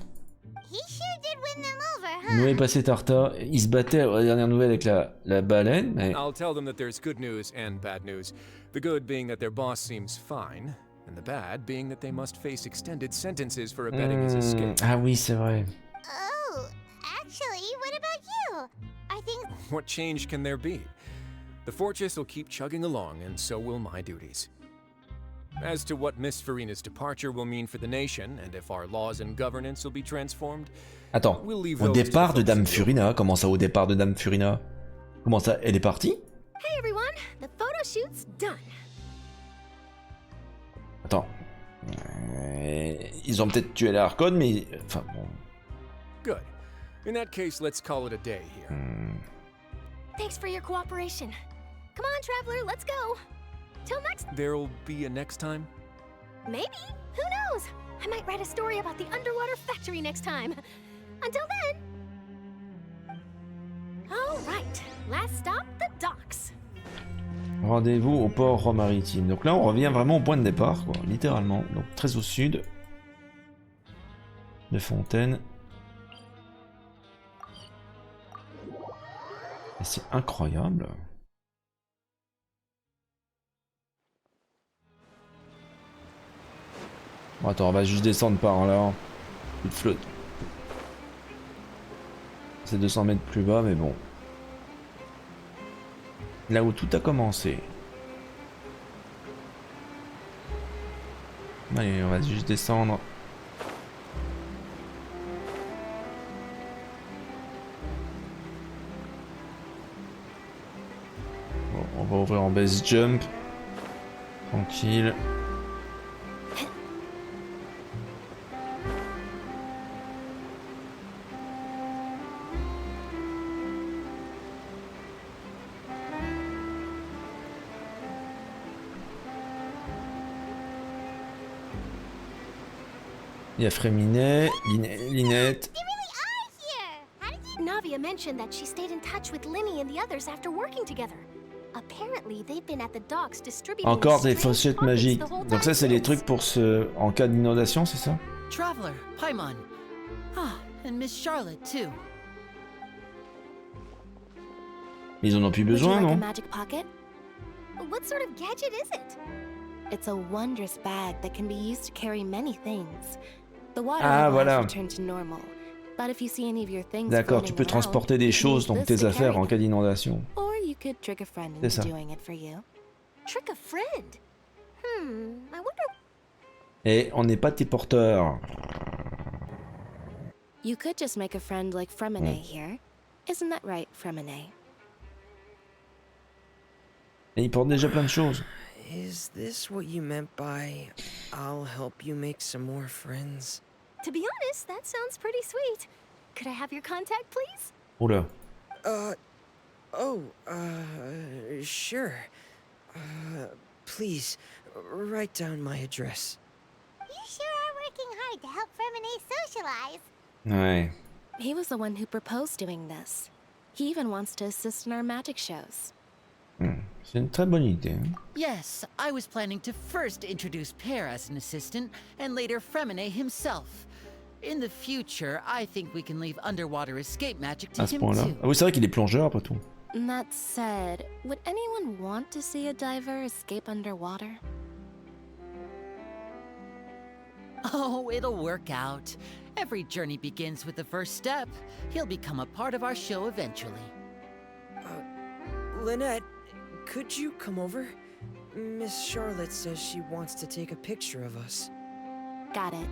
S3: He sure did win them over, huh?
S1: Nous est passé Tarta. Il se battait à la dernière nouvelle avec la baleine, mais...
S9: I'll tell them that there's good news and bad news. The good being that their boss seems fine, and the bad being that they must face extended sentences for abetting his escape.
S1: Ah oui, c'est vrai.
S3: Oh, actually, what about you? I think...
S9: What change can there be? The fortress will keep chugging along, and so will my duties. As to what Miss Furina's departure will mean for the nation, and if our laws and governance will be transformed,
S1: Attends, au départ de Dame Furina? Comment ça, au départ de Dame Furina? Comment ça, elle est partie?
S19: Hey everyone, the photo shoot's done.
S1: Attends. Ils ont peut-être tué l'Archon, mais... Enfin, bon...
S9: Good. In that case, let's call it a day here.
S19: Thanks for your cooperation. Come on, traveler, let's go. Till next...
S9: There'll be a next time?
S19: Maybe. Who knows? I might write a story about the underwater factory next time. Until then... All right. Last stop, the docks.
S1: Rendez-vous au port maritime. Donc là, on revient vraiment au point de départ, quoi, littéralement. Donc très au sud de Fontaine. Et c'est incroyable. Bon, attends, on va juste descendre par là. Il flotte. C'est 200 mètres plus bas, mais bon. Là où tout a commencé. Allez, on va juste descendre. Bon, on va ouvrir en base jump. Tranquille. Il y a Fréminet, Linette.
S10: Navia mentioned that she stayed in touch with Limmy and the others after working together. Apparently, they've been at the docks distributing
S1: Encore des fauchettes magiques. Donc ça, c'est les trucs pour en cas d'inondation, c'est ça?
S14: Traveler, Paimon. Ah, and Miss Charlotte too.
S1: Ils en ont plus besoin, non?
S10: Magic pocket? What sort of gadget is it? It's a wondrous bag that can be used to carry many things. The water
S1: voilà.
S10: returned to normal. But if you see any of your things
S1: D'accord, tu peux transporter des choses, donc tes affaires, en cas d'inondation.
S10: Or you could trick a friend into doing it for you. Trick a friend? I wonder...
S1: Et on n'est pas tes porteurs.
S10: You could just make a friend like Fremine here. Isn't that right, Fremine?
S1: Et ils portent déjà plein de choses.
S20: Is this what you meant by I'll help you make some more friends?
S19: To be honest, that sounds pretty sweet. Could I have your contact, please?
S1: Oula.
S20: Sure. Please, write down my address.
S3: You sure are working hard to help Fremine socialize.
S1: Ouais.
S10: He was the one who proposed doing this. He even wants to assist in our magic shows.
S1: C'est une très bonne idée. Hein.
S14: Yes, I was planning to first introduce Pear as an assistant, and later Fremine himself. In the future, I think we can leave underwater escape magic to
S1: À ce
S14: him
S1: point-là.
S14: too.
S1: Ah oui, c'est vrai qu'il est plongeur après tout.
S10: That said, would anyone want to see a diver escape underwater?
S14: Oh, it'll work out. Every journey begins with the first step. He'll become a part of our show eventually.
S20: Lynette, could you come over? Miss Charlotte says she wants to take a picture of us.
S10: Got it.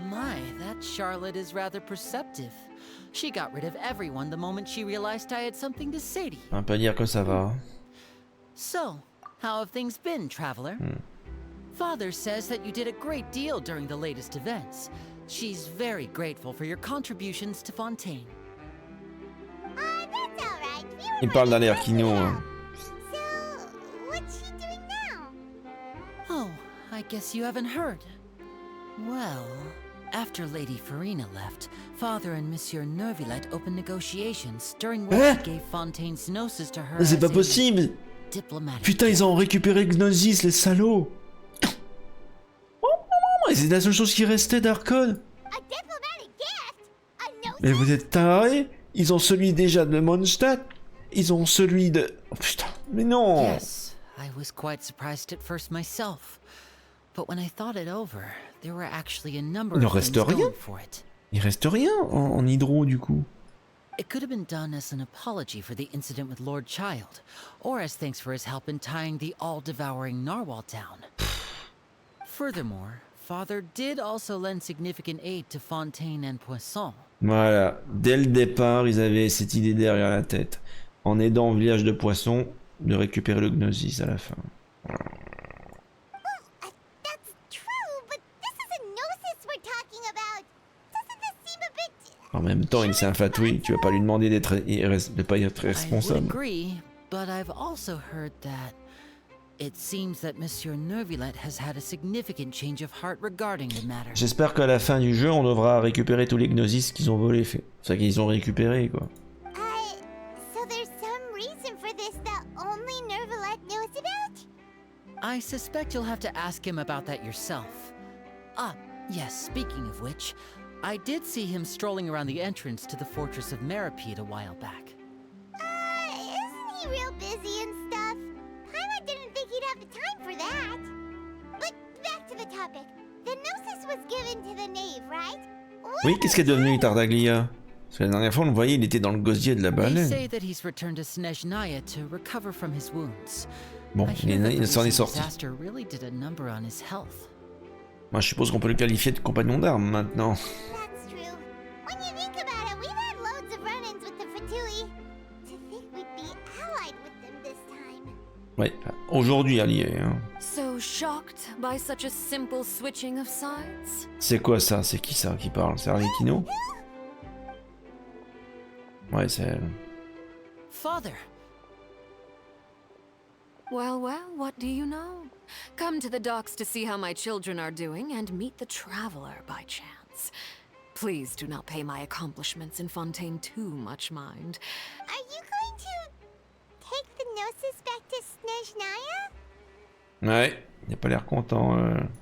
S14: My, that Charlotte is rather perceptive. She got rid of everyone the moment she realized I had something to say to you.
S1: On va pas dire que ça va.
S14: So, how have things been, traveler? Father says that you did a great deal during the latest events. She's very grateful for your contributions to Fontaine.
S3: That's alright.
S1: Il parle d'un Archino. Hein.
S3: So, what's she doing now?
S14: Oh, I guess you haven't heard. Well, after Lady Furina left, Father and Monsieur Nervilette opened negotiations, during which he gave Fontaine's gnosis to her.
S1: C'est pas possible. Putain, ils ont récupéré Gnosis, les salauds. Et c'est la seule chose qui restait d'Archon. Mais vous êtes tarés? Ils ont celui déjà de Mondstadt. Ils ont celui de... Oh putain, mais non.
S14: Yes, I was quite surprised at first myself. But when I thought it over, there were actually a number
S1: Il ne
S14: of
S1: reste
S14: things
S1: rien.
S14: going for it.
S1: Il reste rien en hydro du coup.
S14: It could have been done as an apology for the incident with Lord Child, or as thanks for his help in tying the all-devouring narwhal down. Furthermore, Father did also lend significant aid to Fontaine and Poisson.
S1: Voilà, dès le départ, ils avaient cette idée derrière la tête. En aidant au village de Poisson, de récupérer le Gnosis à la fin. En même temps, il s'est infatué. Tu vas pas lui demander de pas être
S14: I would
S1: responsable.
S14: agree, but I've also heard that it seems that Monsieur Nervilette has had a significant change of heart regarding the matter.
S1: J'espère qu'à la fin du jeu, on devra récupérer tous les Gnosis qu'ils ont volés. Enfin, qu'ils ont récupérés, quoi.
S3: So there's some reason for this that only Nervilette knows about?
S14: I suspect you'll have to ask him about that yourself. Ah, yes, speaking of which, I did see him strolling around the entrance to the Fortress of Meripede a while back.
S3: Isn't he real busy and stuff? Paimon didn't think he'd have the time for that. But back to the topic. The Gnosis was given to the knave, right?
S1: Oui, qu'est-ce qui est devenu Tartaglia? Parce que la dernière fois, on le voyait, il était dans le gosier de la
S14: They
S1: baleine.
S14: say that he's returned to Snezhnaya to recover from his wounds.
S1: Bon,
S14: I hear that
S1: il
S14: the
S1: s'en est
S14: recent
S1: sorti.
S14: disaster really did a number on his health.
S1: Moi, je suppose qu'on peut le qualifier de compagnon d'armes maintenant.
S3: That's true. When you think about it, we've had loads of run-ins with the Fatui. To think we'd be allied with them this time.
S1: Ouais, aujourd'hui, allié. Hein.
S2: So shocked by such a simple switching of sides?
S1: C'est quoi ça? C'est qui ça qui parle? C'est Arlecchino? Ouais, c'est elle.
S14: Father!
S2: Well, well, what do you know? Come to the docks to see how my children are doing and meet the traveler by chance. Please do not pay my accomplishments in Fontaine too much mind.
S3: Are you going to take the Gnosis back to Snezhnaya?
S1: Ouais, il a pas l'air content,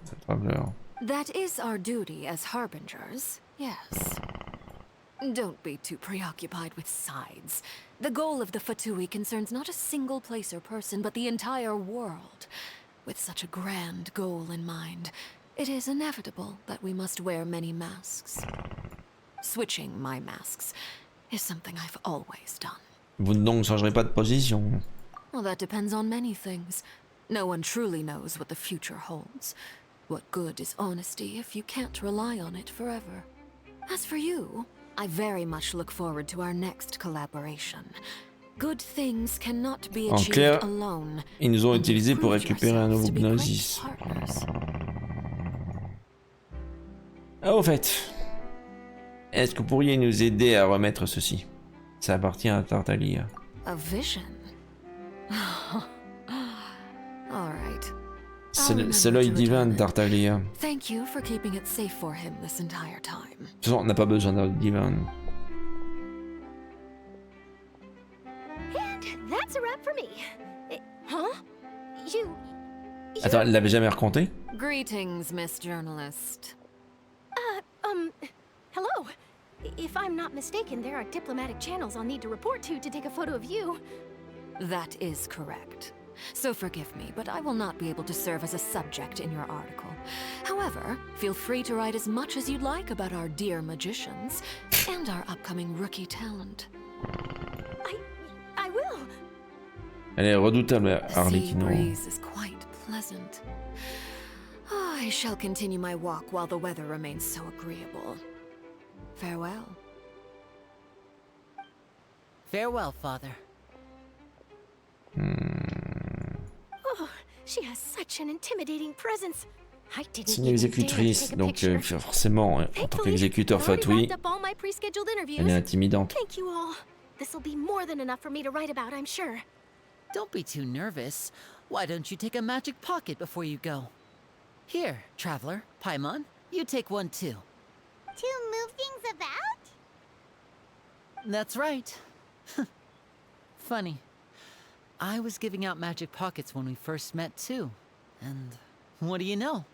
S1: ce traveler.
S2: That is our duty as harbingers, yes. Don't be too preoccupied with sides. The goal of the Fatui concerns not a single place or person, but the entire world. With such a grand goal in mind, it is inevitable that we must wear many masks. Switching my masks is something I've always done.
S1: Vous donc ne changerez pas de position.
S2: Well, that depends on many things. No one truly knows what the future holds. What good is honesty if you can't rely on it forever? As for you, I very much look forward to our next collaboration. Good things cannot be
S1: En
S2: achieved
S1: clair,
S2: alone.
S1: ils nous ont utilisés pour récupérer un nouveau Gnosis. Ah, au fait, est-ce que vous pourriez nous aider à remettre ceci? Ça appartient à Tartaglia.
S2: A vision. All right.
S1: C'est l'œil divin de Tartaglia.
S2: Thank you for keeping it safe for him this entire time.
S1: De toute façon, on n'a pas besoin d'œil divin.
S10: me. Huh? You...
S1: Attends, elle l'avait jamais raconté?
S2: Greetings, Miss Journalist.
S10: Hello. If I'm not mistaken, there are diplomatic channels I'll need to report to take a photo of you.
S2: That is correct. So forgive me, but I will not be able to serve as a subject in your article. However, feel free to write as much as you'd like about our dear magicians and our upcoming rookie talent.
S10: I will.
S1: Elle est redoutable,
S2: The sea
S1: Harlequin.
S2: breeze is quite pleasant. I shall continue my walk while the weather remains so agreeable. Farewell.
S14: Farewell, Father.
S10: Oh, she has such an intimidating presence. I didn't
S1: C'est une
S10: even dare to
S1: exécutrice,
S10: take a
S1: donc
S10: picture.
S1: forcément, en tant qu'exécuteur
S10: I've already
S1: fatui,
S10: wrapped up all my pre-scheduled interviews.
S1: elle est intimidante.
S10: Thank you all. This'll be more than enough for me to write about, I'm sure.
S14: Don't be too nervous. Why don't you take a magic pocket before you go? Here, Traveler, Paimon, you take one too.
S3: To move things about?
S14: That's right. Funny. I was giving out magic pockets when we first met too. And what do you know?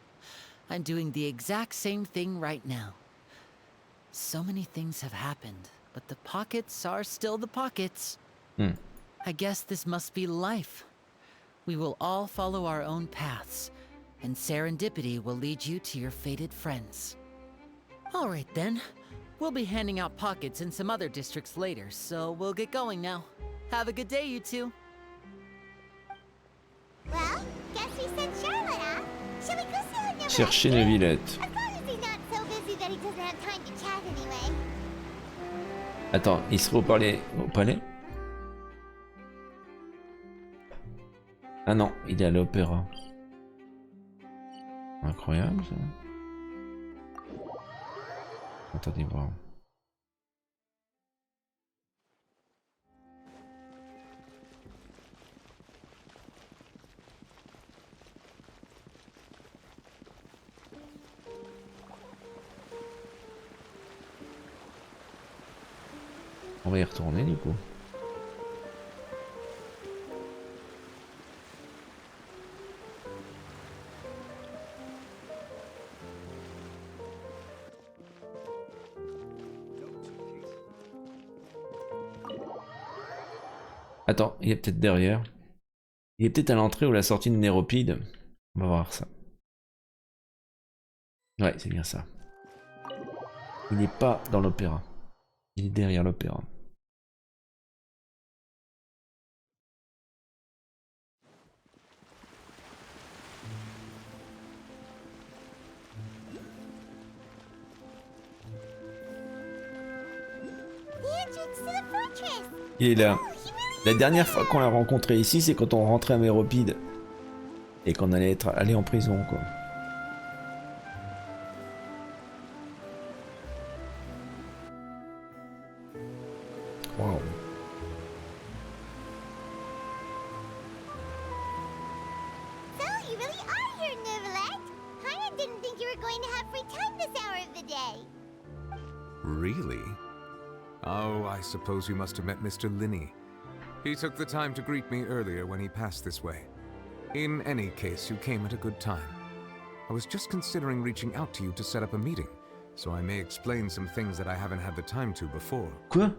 S14: I'm doing the exact same thing right now. So many things have happened, but the pockets are still the pockets. I guess this must be life. We will all follow our own paths, and serendipity will lead you to your fated friends. All right then. We'll be handing out pockets in some other districts later, so we'll get going now. Have a good day, you two.
S3: Well, guess we sent Charlotte off. Shall we go see her never
S1: Chercher une Villette.
S3: As long as he's not so busy that he doesn't have time to chat anyway.
S1: Attends, il serait au palais? Ah non, il est à l'opéra. Incroyable ça. Attendez voir. On va y retourner du coup. Attends, il est peut-être derrière. Il est peut-être à l'entrée ou à la sortie de Néropide. On va voir ça. Ouais, c'est bien ça. Il n'est pas dans l'opéra. Il est derrière l'opéra. Il est là. La dernière fois qu'on l'a rencontré ici, c'est quand on rentrait à Méropide. Et qu'on allait aller en prison, quoi. Wow.
S3: So, you really are here, Neuvillette. Paimon didn't think you were going to have free time this hour of the day.
S7: Really? Oh, I suppose you must have met Mr. Linney. He took the time to greet me earlier when he passed this way. In any case, you came at a good time. I was just considering reaching out to you to set up a meeting, so I may explain some things that I haven't had the time to before.
S1: Quoi?
S3: Aw,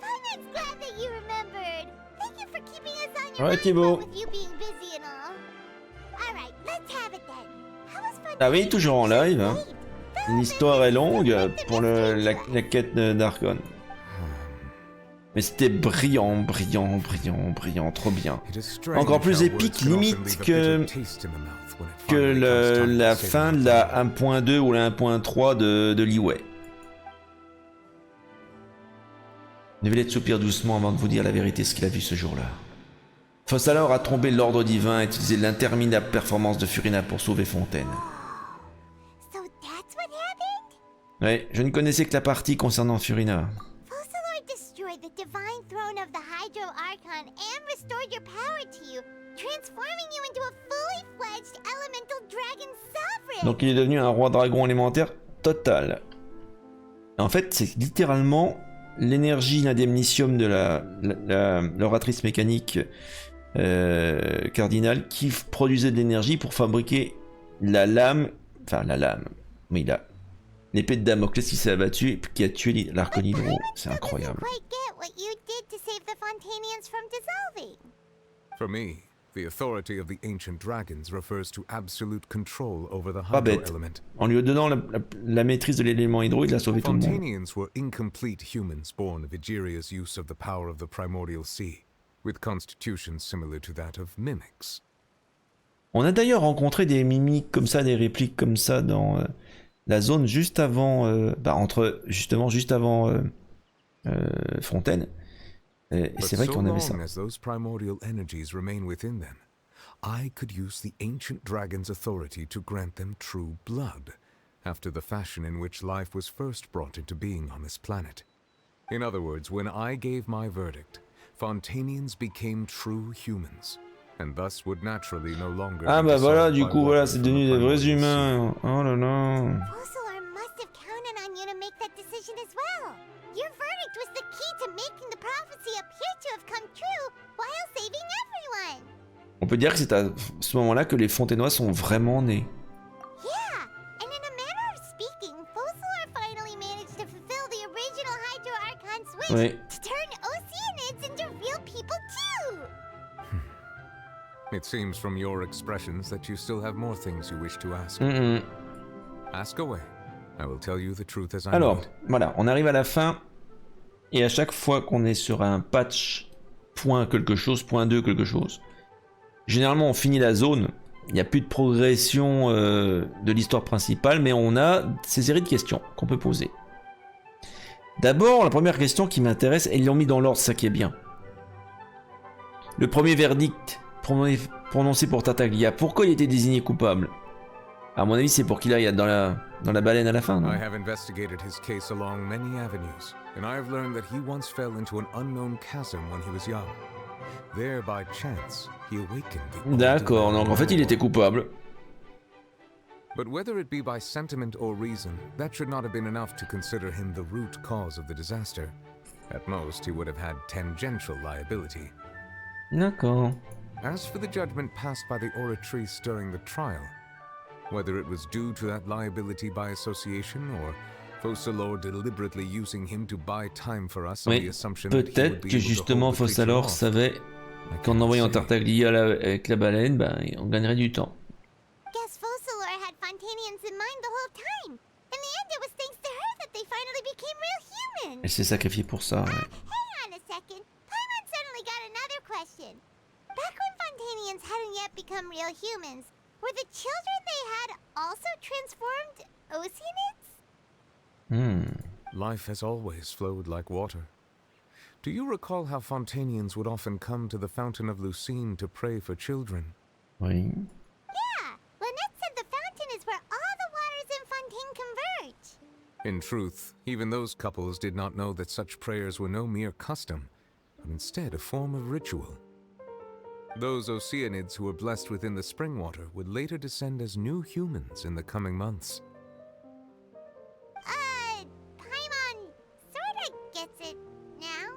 S3: Paimon's glad that you remembered. Thank you for keeping us on your
S1: Ouais,
S3: mind
S1: Thibaut.
S3: with you being busy and all. Alright, let's have it then. How was fun?
S1: Ah oui, toujours en live. Hein. L'histoire est longue pour la quête d'Archon. Mais c'était brillant, brillant, brillant, brillant, trop bien. Encore plus épique, limite que la fin de la 1.2 ou la 1.3 de Liyue. Neuvillette soupire doucement avant de vous dire la vérité ce qu'il a vu ce jour-là. Fossalor a trompé l'ordre divin et utilisé l'interminable performance de Furina pour sauver Fontaine.
S3: So that's what happened?
S1: Ouais, je ne connaissais que la partie concernant Furina.
S3: Fossalor destroyed the divine throne of the Hydro Archon and restored your power to you, transforming you into a fully fledged elemental dragon sovereign.
S1: Donc il est devenu un roi dragon élémentaire total. En fait, c'est littéralement l'énergie, l'indemnicium de l'oratrice mécanique cardinale qui produisait de l'énergie pour fabriquer la lame, oui, l'épée de Damoclès qui s'est abattue et qui a tué l'archon Hydro. C'est incroyable.
S7: For me, the authority of the ancient dragons refers to absolute control over the
S1: Pas
S7: hydro
S1: bête.
S7: element.
S1: En lui donnant la maîtrise de l'élément hydro, il a sauvé tout le monde.
S7: Fontanians were incomplete humans born of Egeria's use of the power of the primordial sea, with constitutions similar to that of mimics.
S1: On a d'ailleurs rencontré des mimiques comme ça, des répliques comme ça dans la zone juste avant, juste avant Fontaine. Et c'est vrai qu'on avait ça.
S7: As those primordial energies remain within them, I could use the ancient dragon's authority to grant them true blood, after the fashion in which life was first brought into being on this planet. In other words, when I gave my verdict, Fontanians became true humans, and thus would naturally no longer.
S1: Ah bah voilà, du coup voilà, c'est devenu des vrais humains. Oh là là.
S3: Fossilor must have counted on you to make that decision as well. Your verdict was the key to making the prophecy appear to have come true while saving everyone.
S1: On peut dire que c'est à ce moment-là que les Fontainois sont vraiment nés.
S3: Yeah, and in a manner of speaking, Fossilor finally managed to fulfill the original Hydro Archon's wish
S1: Oui.
S3: to turn Oceanids into real people too.
S7: It seems from your expressions that you still have more things you wish to ask. Ask away. I will tell you the truth as I know
S1: Alors,
S7: it.
S1: voilà, on arrive à la fin. Et à chaque fois qu'on est sur un patch point quelque chose, point 2 quelque chose, généralement on finit la zone. Il n'y a plus de progression de l'histoire principale, mais on a ces séries de questions qu'on peut poser. D'abord, la première question qui m'intéresse, et ils l'ont mis dans l'ordre, ça qui est bien. Le premier verdict prononcé pour Tartaglia, pourquoi il était désigné coupable? À mon avis, c'est pour qu'il aille dans la baleine à la fin, non?
S7: I have investigated his case along many avenues, and I have learned that he once fell into an unknown chasm when he was young. There, by chance, he awakened the
S1: D'accord, donc en fait, il était coupable.
S7: But whether it be by sentiment or reason, that should not have been enough to consider him the root cause of the disaster. At most, he would have had tangential liability.
S1: D'accord.
S7: As for the judgment passed by the oratrice during the trial, whether it was due to that liability by association or Fossilor deliberately using him to buy time for us on the
S1: Oui,
S7: assumption that he would
S1: peut-être
S7: be
S1: que
S7: able to
S1: justement
S7: hold the creature
S1: Fossilor
S7: off.
S1: savait qu'en envoyant Tartaglia avec la baleine, on gagnerait du temps.
S3: Guess Fossilor had Fontanians in mind the whole time. In the end, it was thanks to her that they finally became real humans.
S1: Elle s'est sacrifiée pour ça. Ouais.
S3: Hang on a second. Paimon suddenly got another question. Back when Fontanians hadn't yet become real humans, were the children they had also transformed Oceanids?
S7: Life has always flowed like water. Do you recall how Fontanians would often come to the Fountain of Lucine to pray for children?
S1: Oui.
S3: Yeah, Lynette said the fountain is where all the waters in Fontaine converge.
S7: In truth, even those couples did not know that such prayers were no mere custom, but instead a form of ritual. Those Oceanids who were blessed within the spring water would later descend as new humans in the coming months.
S3: Paimon sorta gets it now.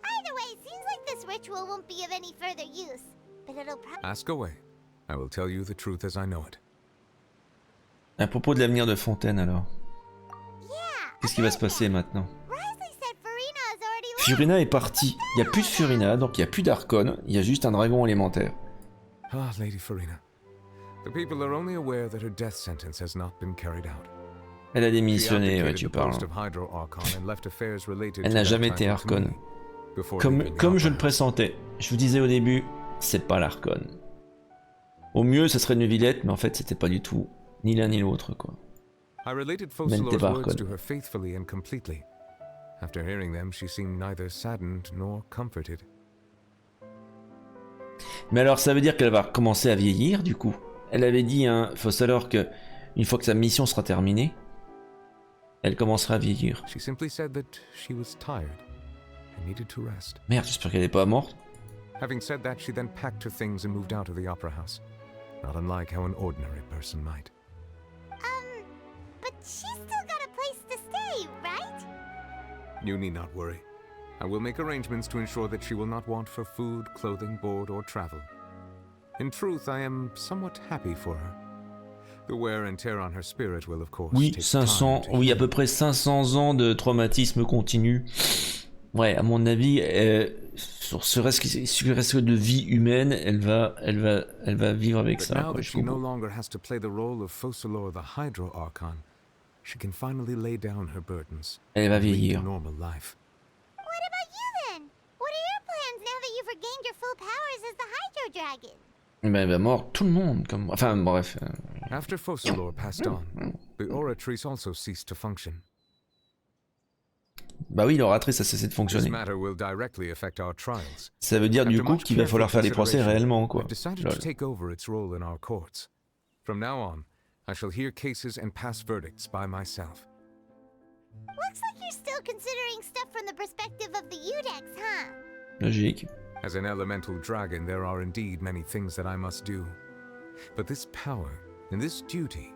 S3: Either way, seems like this ritual won't be of any further use, but it'll probably...
S7: Ask away. I will tell you the truth as I know it.
S1: À propos de l'avenir de Fontaine, alors. Qu'est-ce qui va se passer maintenant? Furina est partie. Il n'y a plus de Furina, donc il n'y a plus d'Archon. Il y a juste un dragon élémentaire.
S7: Ah, Lady Furina. The people are only aware that her death sentence has not been carried out.
S1: Elle a démissionné, ouais, tu parles. Elle n'a jamais été Archon. Comme je le pressentais. Je vous disais au début, c'est pas l'Archon. Au mieux, ce serait une Villette, mais en fait, c'était pas du tout ni l'un ni l'autre, quoi.
S7: I related
S1: Mais elle n'était
S7: Fossilor's
S1: pas
S7: words
S1: Archon.
S7: to her faithfully and completely. After hearing them, she seemed neither saddened nor comforted.
S1: Mais alors, ça veut dire qu'elle va commencer à vieillir, du coup. Elle avait dit, hein, Fossilor, que une fois que sa mission sera terminée, elle commencera à vieillir.
S7: She simply said that she was tired and needed to rest.
S1: Merde, j'espère qu'elle n'est pas morte.
S7: Having said that, she then packed her things and moved out of the opera house, not unlike how an ordinary person might.
S3: But she's still got a place to stay, right?
S7: You need not worry. I will make arrangements to ensure that she will not want for food, clothing, board, or travel. In truth, I am somewhat happy for her. The wear and tear on her spirit will, of course,
S1: Oui,
S7: take
S1: 500,
S7: time to
S1: oui, à
S7: heal.
S1: peu près 500 ans de traumatisme continu. Ouais, à mon avis, sur ce reste de vie humaine, elle va vivre avec
S7: But
S1: ça.
S7: now
S1: Quoi,
S7: that she no longer has to play the role of Focalor the Hydro Archon, she can finally lay down her burdens.
S1: Elle va
S7: and lead
S1: vieillir.
S7: a normal life.
S3: What about you then? What are your plans now that you've regained your full powers as the Hydro Dragon?
S1: Ben, elle va mort tout le monde. Comme... Enfin, bref.
S7: After Focalor passed on, the Oratrice also ceased to function.
S1: Bah oui, l'oratrice a cessé de
S7: This
S1: fonctionner.
S7: matter will directly affect our trials.
S1: Ça veut dire du
S7: After
S1: coup
S7: much
S1: qu'il va falloir faire des procès
S7: consideration,
S1: réellement, quoi.
S7: I've decided
S1: Lol.
S7: to take over its role in our courts. From now on, I shall hear cases and pass verdicts by myself.
S3: Looks like you're still considering stuff from the perspective of the Udex, huh?
S1: Logique.
S7: As an elemental dragon, there are indeed many things that I must do. But this power and this duty,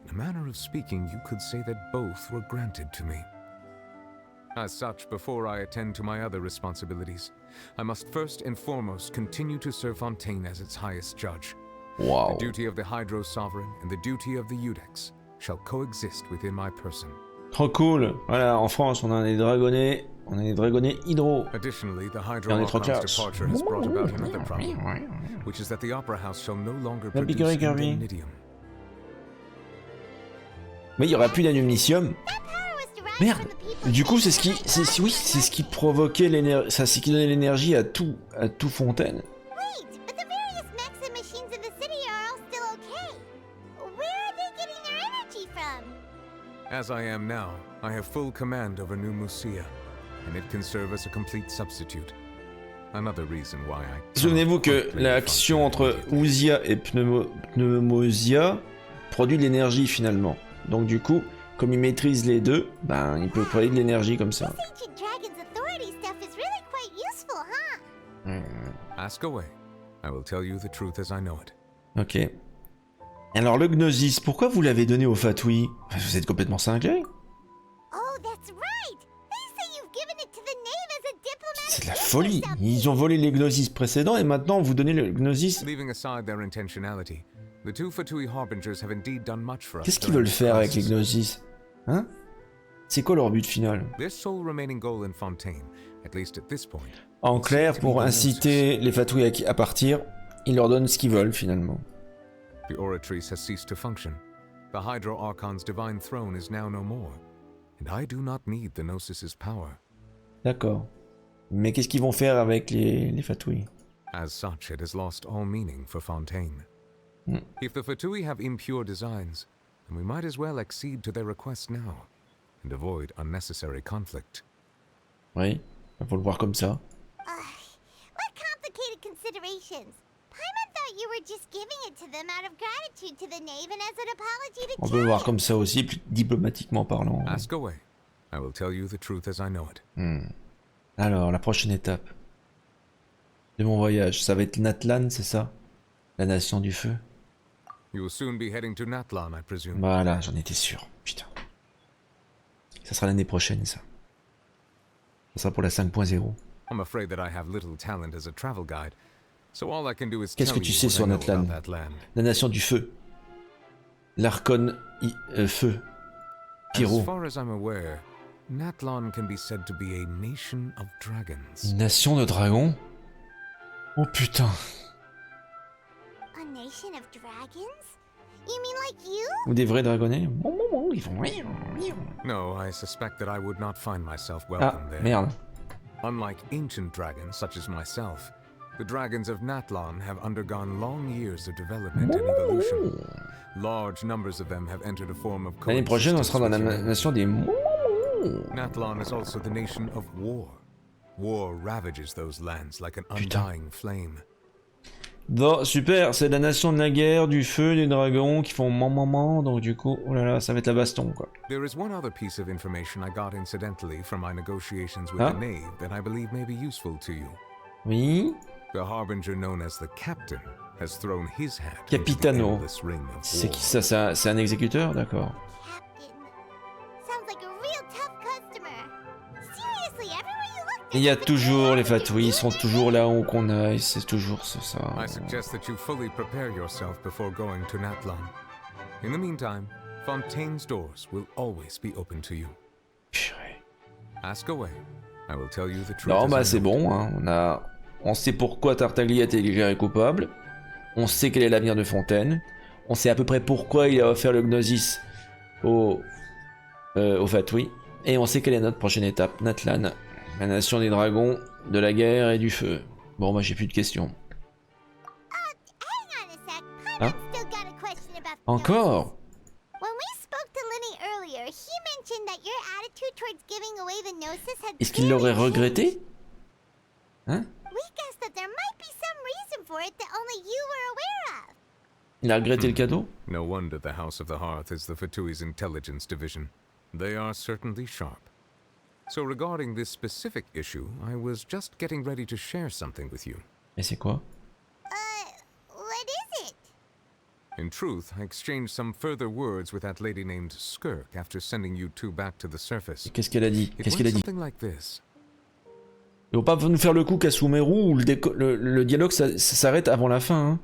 S7: in a manner of speaking, you could say that both were granted to me. As such, before I attend to my other responsibilities, I must first and foremost continue to serve Fontaine as its highest judge.
S1: Wow.
S7: The duty of the Hydro Sovereign and the duty of the Udex shall coexist within my person.
S1: Trop cool. Voilà, en France, on a des dragonnets hydro.
S7: Additionally, the
S1: Et
S7: Hydro
S1: on est trop
S7: Archon's
S1: classe.
S7: departure has brought about another problem, which is that the Opera House shall no longer
S1: La
S7: produce
S1: piquerie Kirby.
S7: indemnitium.
S1: Mais il y aura plus d'anumnicium. Merde. Du coup, c'est ce qui provoquait l'énergie. Ça, c'est qui donnait l'énergie à tout Fontaine.
S3: Wait, but the various mechs and machines in the city are all still okay. Where are they getting their energy from?
S7: As I am now, I have full command over New Musia, and it can serve as a complete substitute. Another reason why I...
S1: Souvenez-vous que l'action entre Ousia et Pneumosia produit de l'énergie finalement. Donc du coup, comme il maîtrise les deux, ben il peut produire de l'énergie comme ça.
S3: Ancient Dragon's authority stuff is really quite useful, huh?
S7: Ask away. I will tell you the truth as I know it.
S1: Ok. Alors le Gnosis, pourquoi vous l'avez donné au Fatoui? Vous êtes complètement cinglé?
S3: Oh, that's right! They say you've given it to the knave as a diplomatic...
S1: C'est de la folie. Ils ont volé les Gnosis précédents et maintenant vous donnez le Gnosis.
S7: Leaving aside their intentionality, the two Fatui Harbingers have indeed done much for us.
S1: Qu'est-ce qu'ils veulent faire avec les Gnosis? Hein? C'est quoi leur but final?
S7: Their sole remaining goal in Fontaine, at least at this point.
S1: En clair, pour inciter les Fatoui à partir, ils leur donnent ce qu'ils veulent finalement.
S7: The Oratrice has ceased to function. The Hydro Archon's divine throne is now no more, and I do not need the Gnosis's power.
S1: D'accord. Mais qu'est-ce qu'ils vont faire avec les Fatoui?
S7: As such, it has lost all meaning for Fontaine. If the Fatui have impure designs, then we might as well accede to their request now, and avoid unnecessary conflict.
S1: Oui, il faut le voir comme ça.
S3: What complicated considerations? Paimon thought you were just giving it to them out of gratitude to the knave and as an apology to
S1: On peut le voir comme ça aussi, plus diplomatiquement parlant.
S7: Ask away. I will tell you the truth as I know it.
S1: Alors, la prochaine étape de mon voyage, ça va être Natlan, c'est ça? La nation du feu.
S7: You will soon be heading to Natlan, I presume.
S1: Voilà, j'en étais sûr. Putain. Ça sera l'année prochaine, ça. Ça sera pour la 5.0.
S7: I'm afraid that I have little talent as a travel guide, so all I can do is
S1: Qu'est-ce que
S7: tell
S1: tu
S7: you
S1: sais
S7: what I
S1: sur
S7: know
S1: Natlan?
S7: about that land.
S1: La nation du feu. L'Archon feu.
S7: As
S1: Pyro.
S7: far as I'm aware, Natlan can be said to be a nation of dragons.
S1: Une nation de dragons? Oh putain.
S3: A nation of dragons? You mean like you?
S1: Ou des vrais dragonnets? Ils font...
S7: No, I suspect that I would not find myself
S1: Ah,
S7: welcome there.
S1: merde.
S7: Unlike ancient dragons such as myself, the dragons of Natlan have undergone long years of development and evolution. Large numbers of them have entered a form of
S1: L'année prochaine, on sera dans la
S7: coexistence with
S1: nation des...
S7: humanity. Natlan is also the nation of war. War ravages those lands like an undying flame.
S1: Bon, super, c'est la nation de la guerre, du feu, des dragons qui font maman, donc du coup, oh là là, ça va être la baston, quoi.
S7: There is one other piece of information I got incidentally from my negotiations with
S1: Ah.
S7: the knave that I believe may be useful to you.
S1: Oui.
S7: The harbinger known as the Captain has thrown his hat
S1: Capitano.
S7: into the endless ring of
S1: C'est
S7: war.
S1: qui ça? C'est un exécuteur? D'accord.
S3: Sounds like a real tough customer.
S1: Il y a toujours les fatouilles, ils sont toujours là où qu'on aille, c'est toujours ça.
S7: I suggest that you fully prepare yourself before going to Natlan. In the meantime, Fontaine's doors will always be open to you. Ask away. I will tell you the truth.
S1: Non, bah c'est bon, hein. On sait pourquoi Tartaglia est déclaré coupable. On sait quel est l'avenir de Fontaine. On sait à peu près pourquoi il a offert le Gnosis au Fatui. Et on sait quelle est notre prochaine étape, Natlan. La nation des dragons, de la guerre et du feu. Bon, moi j'ai plus de questions. Hein? Encore? Est-ce qu'il l'aurait regretté? Hein? Il a regretté le cadeau?
S7: No wonder the House of the Hearth is the Fatui's intelligence division. They are certainly sharp. So regarding this specific issue, I was just getting ready to share something with you.
S1: Mais c'est quoi?
S3: What is it?
S7: In truth, I exchanged some further words with that lady named Skirk after sending you two back to the surface.
S1: Qu'est-ce qu'elle a dit? Qu'est-ce qu'elle a dit?
S7: Something like this.
S1: Il faut pas nous faire le coup Kasumeru où le dialogue s'arrête avant la fin. Hein.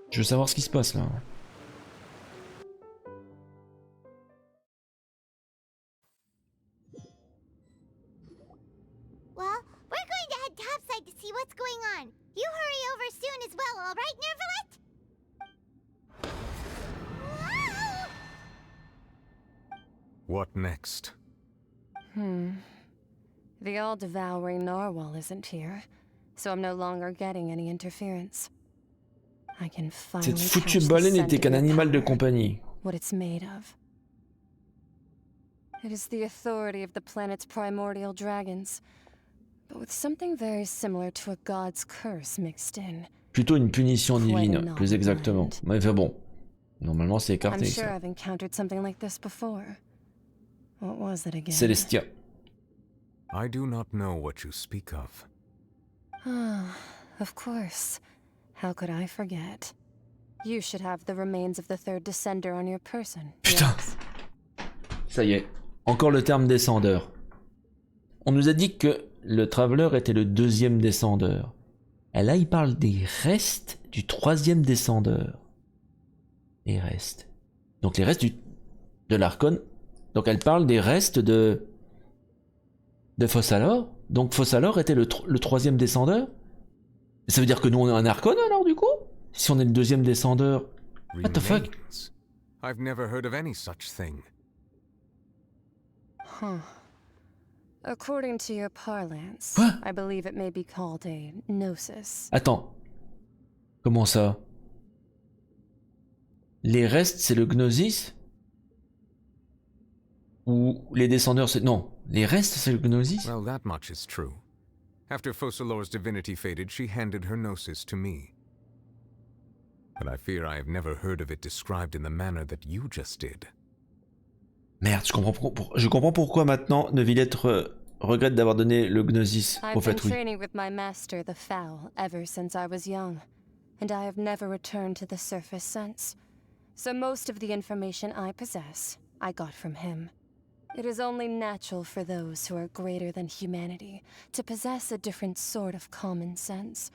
S1: Je veux savoir ce qui se passe là.
S3: Well, we're going to head topside to see what's going on. You hurry over soon as well, all right, Nervalet?
S7: What next?
S6: The all-devouring narwhal isn't here, so I'm no longer getting any interference. I can finally
S1: Cette foutue baleine n'était qu'un animal de compagnie.
S6: What it's made of. It is the authority of the planet's primordial dragons, but with something very similar to a god's curse mixed in.
S1: Plutôt une punition divine, plus exactement. Mais enfin bon, normalement c'est écarté.
S6: I'm sure I've encountered something like this before. What was it again?
S1: Celestia.
S7: I do not know what you speak of.
S6: Ah, of course. How could I forget? You should have the remains of the third descender on your person.
S1: Putain. Ça y est, encore le terme descendeur. On nous a dit que le Traveler était le deuxième descendeur. Et là, il parle des restes du troisième descendeur. Les restes. Donc les restes de l'Archon. Donc elle parle des restes de Fossalor. Donc Fossalor était le troisième descendeur. Ça veut dire que nous on est un Archon alors du coup? Si on est le deuxième descendeur. What the fuck?
S7: I've never heard of any such thing.
S6: Huh. According to your parlance, I believe it may be called a gnosis.
S1: Attends. Comment ça? Les restes c'est le Gnosis? Ou les descendeurs c'est... Non, les restes c'est le Gnosis?
S7: Well, that much is true. After Fossalor's divinity faded, she handed her gnosis to me. But I fear I have never heard of it described in the manner that you just did.
S1: Merde, je comprends pourquoi maintenant Neuvillette regrette d'avoir donné le Gnosis au
S6: I've been
S1: Fatui.
S6: training with my master, the Foul, ever since I was young, and I have never returned to the surface since. So most of the information I possess, I got from him. It is only natural for those who are greater than humanity to possess a different sort of common sense,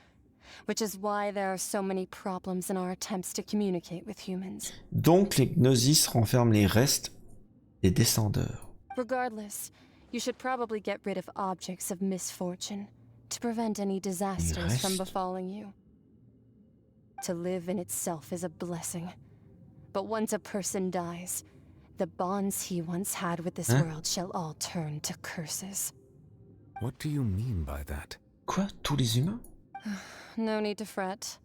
S6: which is why there are so many problems in our attempts to communicate with humans.
S1: Donc les Gnosis renferment les restes des descendeurs.
S6: Regardless, you should probably get rid of objects of misfortune to prevent any disasters from befalling you. To live in itself is a blessing, but once a person dies, the bonds he once had with this world shall all turn to curses.
S7: What do you mean by that?
S1: Quoi? Tous les humains?
S6: No need to fret.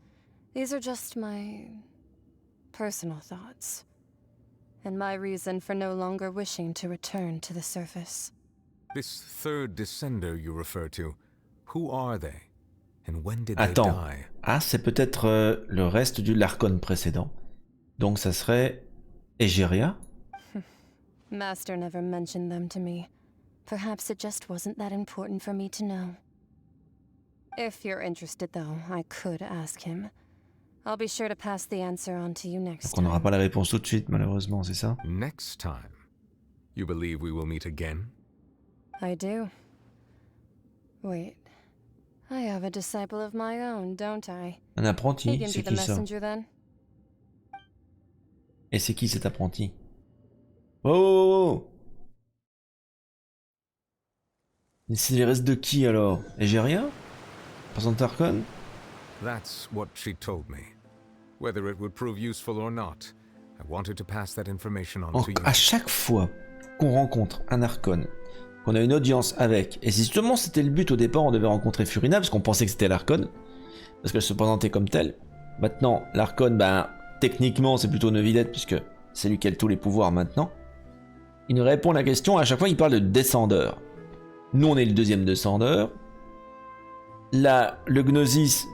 S6: These are just my personal thoughts, and my reason for no longer wishing to return to the surface.
S7: This third descender you refer to, who are they? And when did they
S1: Attends.
S7: die?
S1: Ah, c'est peut-être le reste de l'Archon précédent. Donc ça serait Egeria?
S6: Master never mentioned them to me. Perhaps it just wasn't that important for me to know. If you're interested, though, I could ask him. I'll be sure to pass the answer on to you next
S1: Donc on n'aura pas la réponse tout de suite, malheureusement, c'est ça?
S7: Next time. You believe we will meet again?
S6: I do. Wait. I have a disciple of my own, don't I?
S1: Un apprenti,
S6: He can
S1: c'est
S6: be the
S1: qui ça?
S6: messenger then.
S1: Et c'est qui cet apprenti? Oh, oh, oh. Mais c'est les restes de qui alors? Égérien? Personne d'Archon?
S7: That's what she told me. Whether it would prove useful or not, I wanted to pass that information on to you.
S1: À chaque fois qu'on rencontre un Archon, qu'on a une audience avec, et si justement c'était le but au départ, on devait rencontrer Furina, parce qu'on pensait que c'était l'Archon, parce qu'elle se présentait comme telle. Maintenant, l'Archon, ben, techniquement, c'est plutôt une vidette, puisque c'est lui qui a tous les pouvoirs maintenant. Il nous répond à la question, à chaque fois il parle de descendeur. Nous, on est le deuxième descendeur. Là, le Gnosis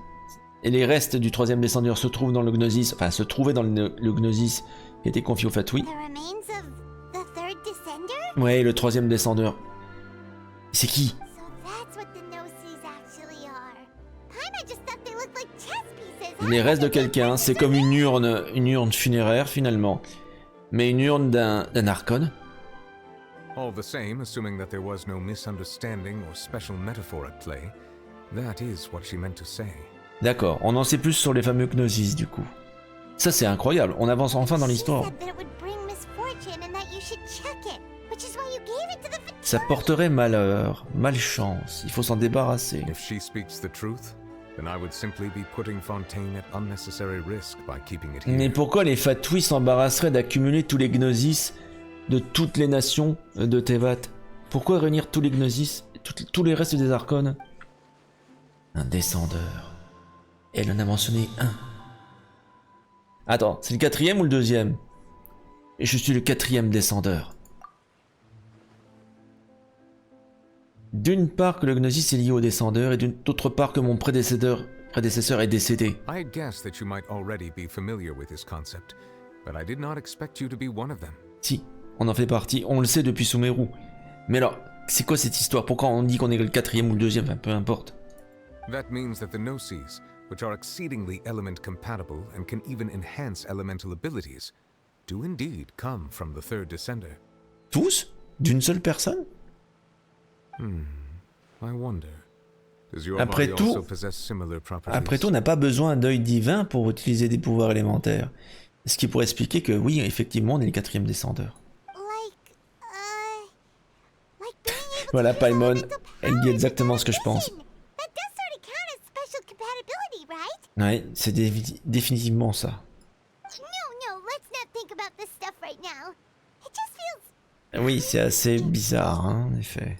S1: et les restes du troisième descendeur se trouvent dans le Gnosis, enfin se trouvaient dans le Gnosis qui était confié au Fatui. Ouais, le troisième descendeur. C'est qui? Les restes de quelqu'un, c'est comme une urne funéraire finalement. Mais une urne d'un Archon.
S7: All the same, assuming that there was no misunderstanding or special metaphor at play, that is what she meant to say.
S1: D'accord, on en sait plus sur les fameux Gnosis du coup. Ça c'est incroyable, on avance enfin dans l'histoire. Ça porterait malheur, malchance, il faut s'en débarrasser.
S7: If she speaks the truth, then I would simply be putting Fontaine at unnecessary risk by keeping it here.
S1: Mais pourquoi les Fatui s'embarrasseraient d'accumuler tous les Gnosis de toutes les nations de Tevat? Pourquoi réunir tous les Gnosis, tous les restes des Archons? Un descendeur. Elle en a mentionné un. Attends, c'est le quatrième ou le deuxième? Et je suis le quatrième descendeur. D'une part que le Gnosis est lié au descendeur et d'autre part que mon prédécesseur est décédé.
S7: I guess that you might already be familiar with this concept, but I did not expect you to be one of them.
S1: Si, on en fait partie, on le sait depuis Sumeru. Mais alors, c'est quoi cette histoire? Pourquoi on dit qu'on est le quatrième ou le deuxième? Enfin, peu importe.
S7: That means that the Gnosis, which are exceedingly element compatible and can even enhance elemental abilities, do indeed come from the third descender.
S1: Tous? D'une seule personne?
S7: I wonder. Does your
S1: Après
S7: body
S1: tout,
S7: also possess similar properties?
S1: on n'a pas besoin d'œil divin pour utiliser des pouvoirs élémentaires. Ce qui pourrait expliquer que oui, effectivement, on est le quatrième descendeur. Voilà, Paimon, elle dit exactement ce que je pense. Ouais, c'est définitivement ça. Oui, c'est assez bizarre, hein, en effet.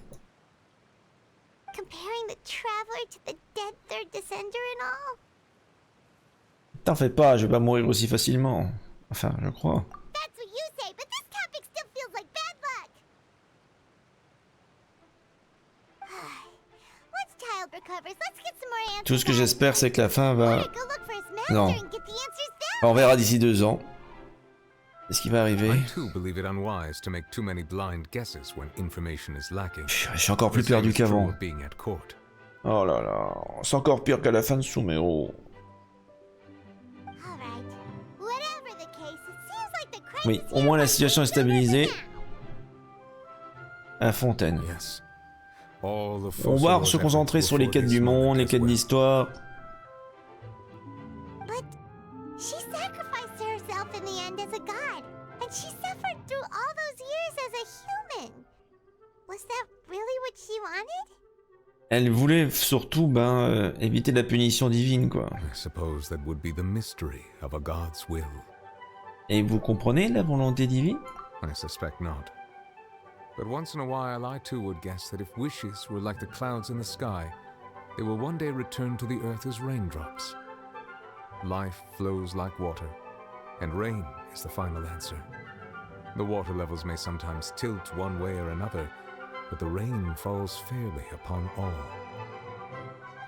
S1: T'en fais pas, je vais pas mourir aussi facilement. Enfin, je crois. Tout ce que j'espère, c'est que la fin va... Non. On verra d'ici 2 ans. Qu'est-ce qui va arriver? Je suis encore plus perdu qu'avant. Oh là là, c'est encore pire qu'à la fin de Sumeru. Oui, au moins la situation est stabilisée. À Fontaine. On va se concentrer sur les quêtes du monde, les quêtes d'histoire. Elle voulait surtout, éviter la punition divine, quoi. Et vous comprenez la volonté divine?
S7: I suspect not. But once in a while, I too would guess that if wishes were like the clouds in the sky, they will one day return to the earth as raindrops. Life flows like water, and rain is the final answer. The water levels may sometimes tilt one way or another, but the rain falls fairly upon all.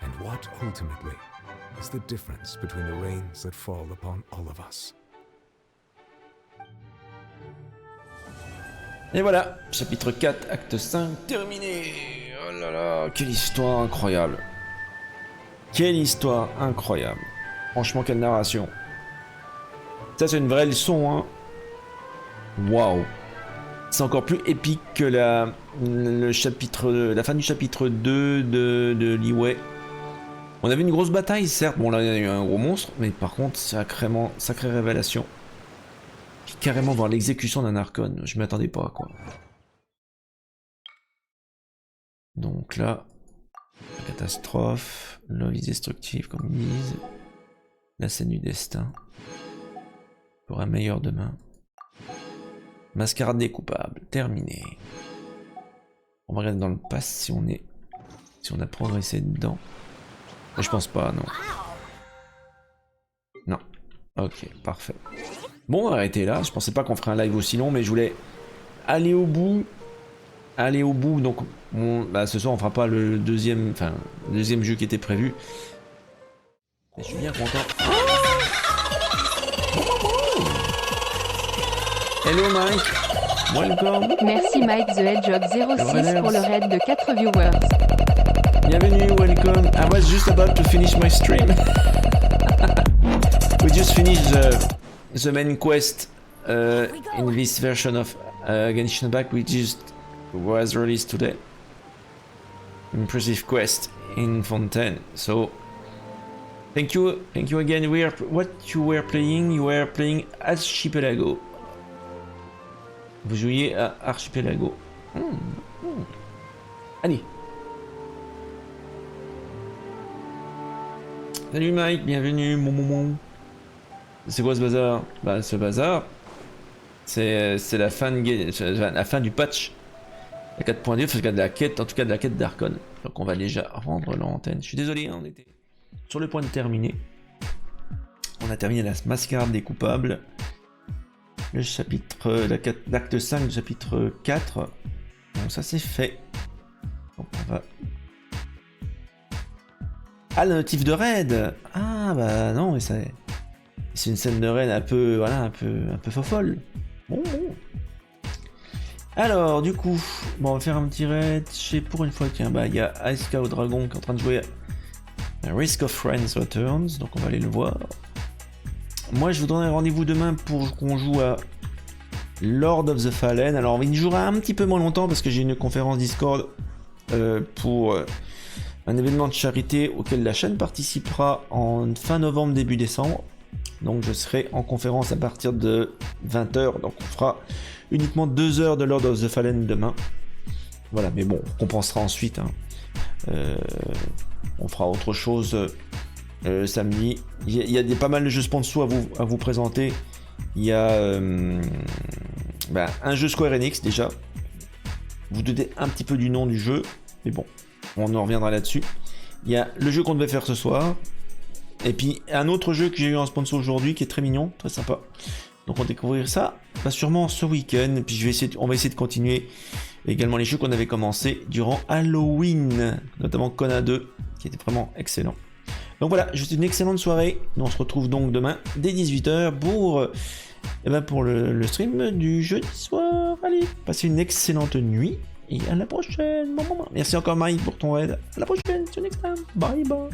S7: And what ultimately is the difference between the rains that fall upon all of us?
S1: Et voilà, chapitre 4, acte 5, terminé. Oh là là, quelle histoire incroyable. Quelle histoire incroyable. Franchement, quelle narration. Ça, c'est une vraie leçon, hein. Waouh. C'est encore plus épique que la fin du chapitre 2 de Liyue. On avait une grosse bataille, certes. Bon, là, il y a eu un gros monstre, mais par contre, sacrée révélation. Puis carrément voir l'exécution d'un archon. Je m'y attendais pas, quoi. Donc là, la catastrophe, l'œil destructive, comme ils disent. La scène du destin. Pour un meilleur demain. Mascarade des coupables, terminé. On va regarder dans le passé si on a progressé dedans. Mais je pense pas, non. Non. Ok, parfait. Bon, on va arrêter là. Je pensais pas qu'on ferait un live aussi long, mais je voulais aller au bout. Donc, ce soir, on fera pas le deuxième jeu qui était prévu. Mais je suis bien content. Hello Mike, welcome.
S17: Merci Mike the Hedgehog 06 pour le raid de 4 viewers.
S1: Bienvenue, welcome. I was just about to finish my stream. We just finished the main quest in this version of Genshin Impact, which just was released today. Impressive quest in Fontaine. So thank you again. What you were playing? You were playing Archipelago. Vous jouiez à Archipelago. Allez. Salut Mike, bienvenue. C'est quoi ce bazar? Bah ce bazar, c'est la fin du patch. La 4.2, enfin de la quête, en tout cas de la quête d'Archon. Donc on va déjà rendre l'antenne. Je suis désolé, on était sur le point de terminer. On a terminé la Mascarade des coupables. Le chapitre, l'acte 5 du chapitre 4. Bon, ça c'est fait. Donc on va... Ah, le notif de raid. Ah bah non, mais ça... c'est une scène de raid un peu, voilà, un peu fofolle. Bon. Alors, du coup, bon, on va faire un petit raid. Je sais pour une fois qu'il y a Ice au Dragon qui est en train de jouer à Risk of Friends Returns, donc on va aller le voir. Moi, je vous donnerai rendez-vous demain pour qu'on joue à Lord of the Fallen. Alors, il jouera un petit peu moins longtemps parce que j'ai une conférence Discord pour un événement de charité auquel la chaîne participera en fin novembre, début décembre. Donc, je serai en conférence à partir de 20h. Donc, on fera uniquement 2 heures de Lord of the Fallen demain. Voilà, mais bon, on compensera ensuite. Hein. On fera autre chose samedi. Il y a pas mal de jeux sponsors à vous présenter. Il y a un jeu Square Enix déjà. Vous doutez un petit peu du nom du jeu, mais bon, on en reviendra là-dessus. Il y a le jeu qu'on devait faire ce soir. Et puis un autre jeu que j'ai eu en sponsor aujourd'hui qui est très mignon, très sympa. Donc on va découvrir ça sûrement ce week-end. Et puis on va essayer de continuer également les jeux qu'on avait commencé durant Halloween, notamment Kona 2, qui était vraiment excellent. Donc voilà, je vous souhaite une excellente soirée. Nous on se retrouve donc demain dès 18h pour le stream du jeudi soir. Allez, passez une excellente nuit et à la prochaine. Merci encore Mike pour ton aide. À la prochaine, see you next time. Bye bye.